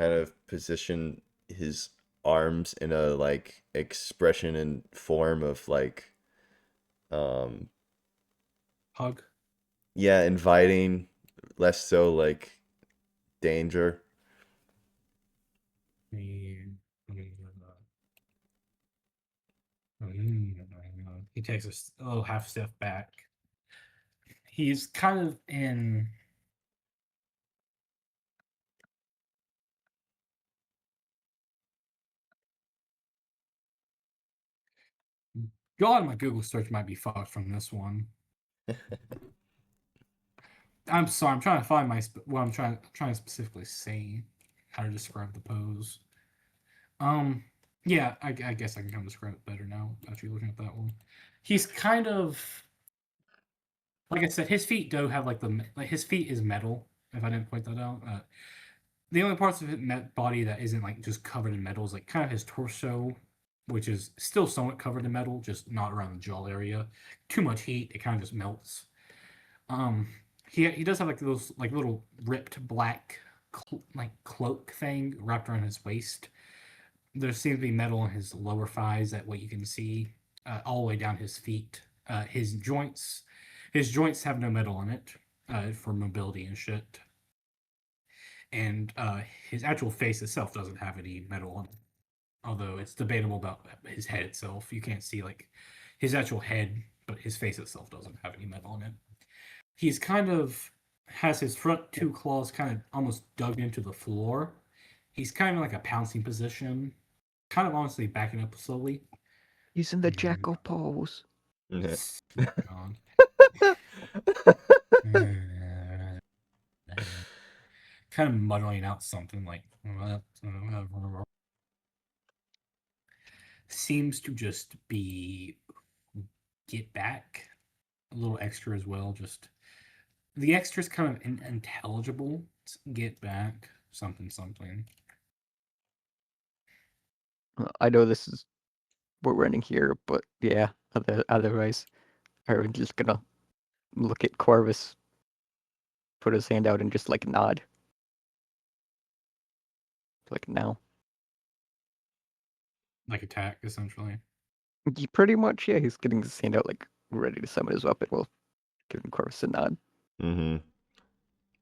Speaker 1: of position his arms in a like expression and form of like um
Speaker 2: Hug.
Speaker 1: yeah, inviting, less so like danger.
Speaker 2: He takes a little half step back. He's kind of in. God, my Google search might be fucked from this one. I'm sorry. I'm trying to find what I'm trying to specifically say. how to describe the pose. Yeah, I guess I can kind of describe it better now after looking at that one. He's kind of like I said, his feet do have like his feet is metal. If I didn't point that out, the only parts of his body that isn't like just covered in metal is like kind of his torso, which is still somewhat covered in metal, just not around the jaw area. Too much heat, it kind of just melts. Um, he does have like those like little ripped black like cloak thing wrapped around his waist. There seems to be metal in his lower thighs that what you can see all the way down his feet. His joints have no metal in it for mobility and shit. And his actual face itself doesn't have any metal on it. Although it's debatable about his head itself. You can't see like his actual head, but his face itself doesn't have any metal on it. He's kind of has his front two claws kind of almost dug into the floor. He's kind of like a pouncing position, kind of honestly backing up slowly.
Speaker 3: He's in the jackal pose.
Speaker 1: Yeah.
Speaker 2: God. Kind of muttering out something like seems to just be get back a little extra as well. Just the extra is kind of unintelligible. Get back something.
Speaker 3: I know this is we're running here, but yeah. Otherwise, Arvin's just gonna look at Corvus, put his hand out, and just like nod. Like now.
Speaker 2: Like attack essentially.
Speaker 3: He pretty much, yeah, he's getting his hand out like ready to summon his weapon while giving Corvus a nod.
Speaker 1: Mm-hmm.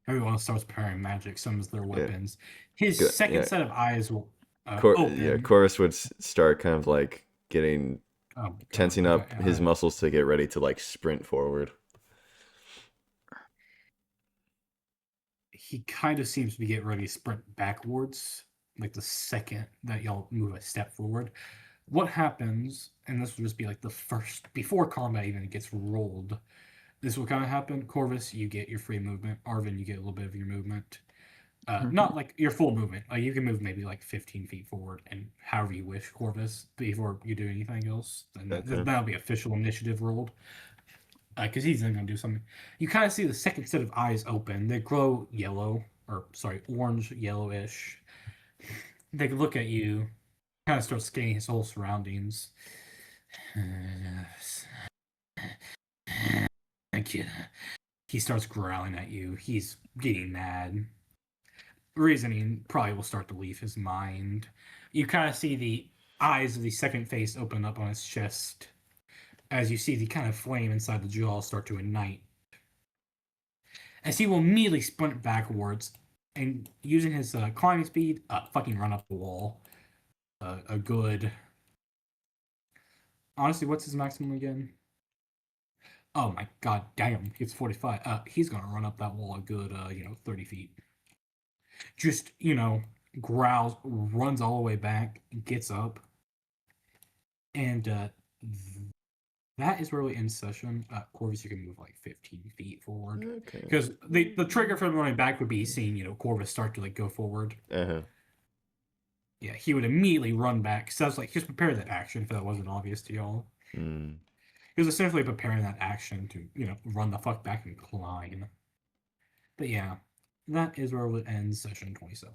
Speaker 2: Everyone starts preparing magic, summons their weapons. His
Speaker 1: Good,
Speaker 2: second
Speaker 1: yeah.
Speaker 2: set of eyes will open.
Speaker 1: Yeah, Chorus would start kind of like getting tensing up his muscles to get ready to like sprint forward.
Speaker 2: He kind of seems to be getting ready to sprint backwards, like the second that y'all move a step forward. What happens, and this will just be like the first, before combat even gets rolled, this will kind of happen. Corvus, you get your free movement. Arvin, you get a little bit of your movement. Not like your full movement. You can move maybe like 15 feet forward and however you wish, Corvus, before you do anything else. And that'll be official initiative rolled. Because he's going to do something. You kind of see the second set of eyes open. They glow yellow, or sorry, orange, yellowish. They look at you, kind of start scanning his whole surroundings. Thank you. He starts growling at you. He's getting mad. Reasoning probably will start to leave his mind. You kind of see the eyes of the second face open up on his chest as you see the kind of flame inside the jaw start to ignite. As he will immediately sprint backwards and using his climbing speed, fucking run up the wall. A good. Honestly, what's his maximum again? Oh my god, damn! It's 45. He's gonna run up that wall a good, 30 feet. Just, growls, runs all the way back, gets up, and that is where we end session. Corvus, you can move like 15 feet forward.
Speaker 1: Okay.
Speaker 2: Because the trigger for running back would be seeing, Corvus start to like go forward.
Speaker 1: Uh-huh.
Speaker 2: Yeah, he would immediately run back. Sounds like he was preparing that action if that wasn't obvious to y'all.
Speaker 1: Mm.
Speaker 2: He was essentially preparing that action to, run the fuck back and climb. But yeah, that is where we'll end session 27.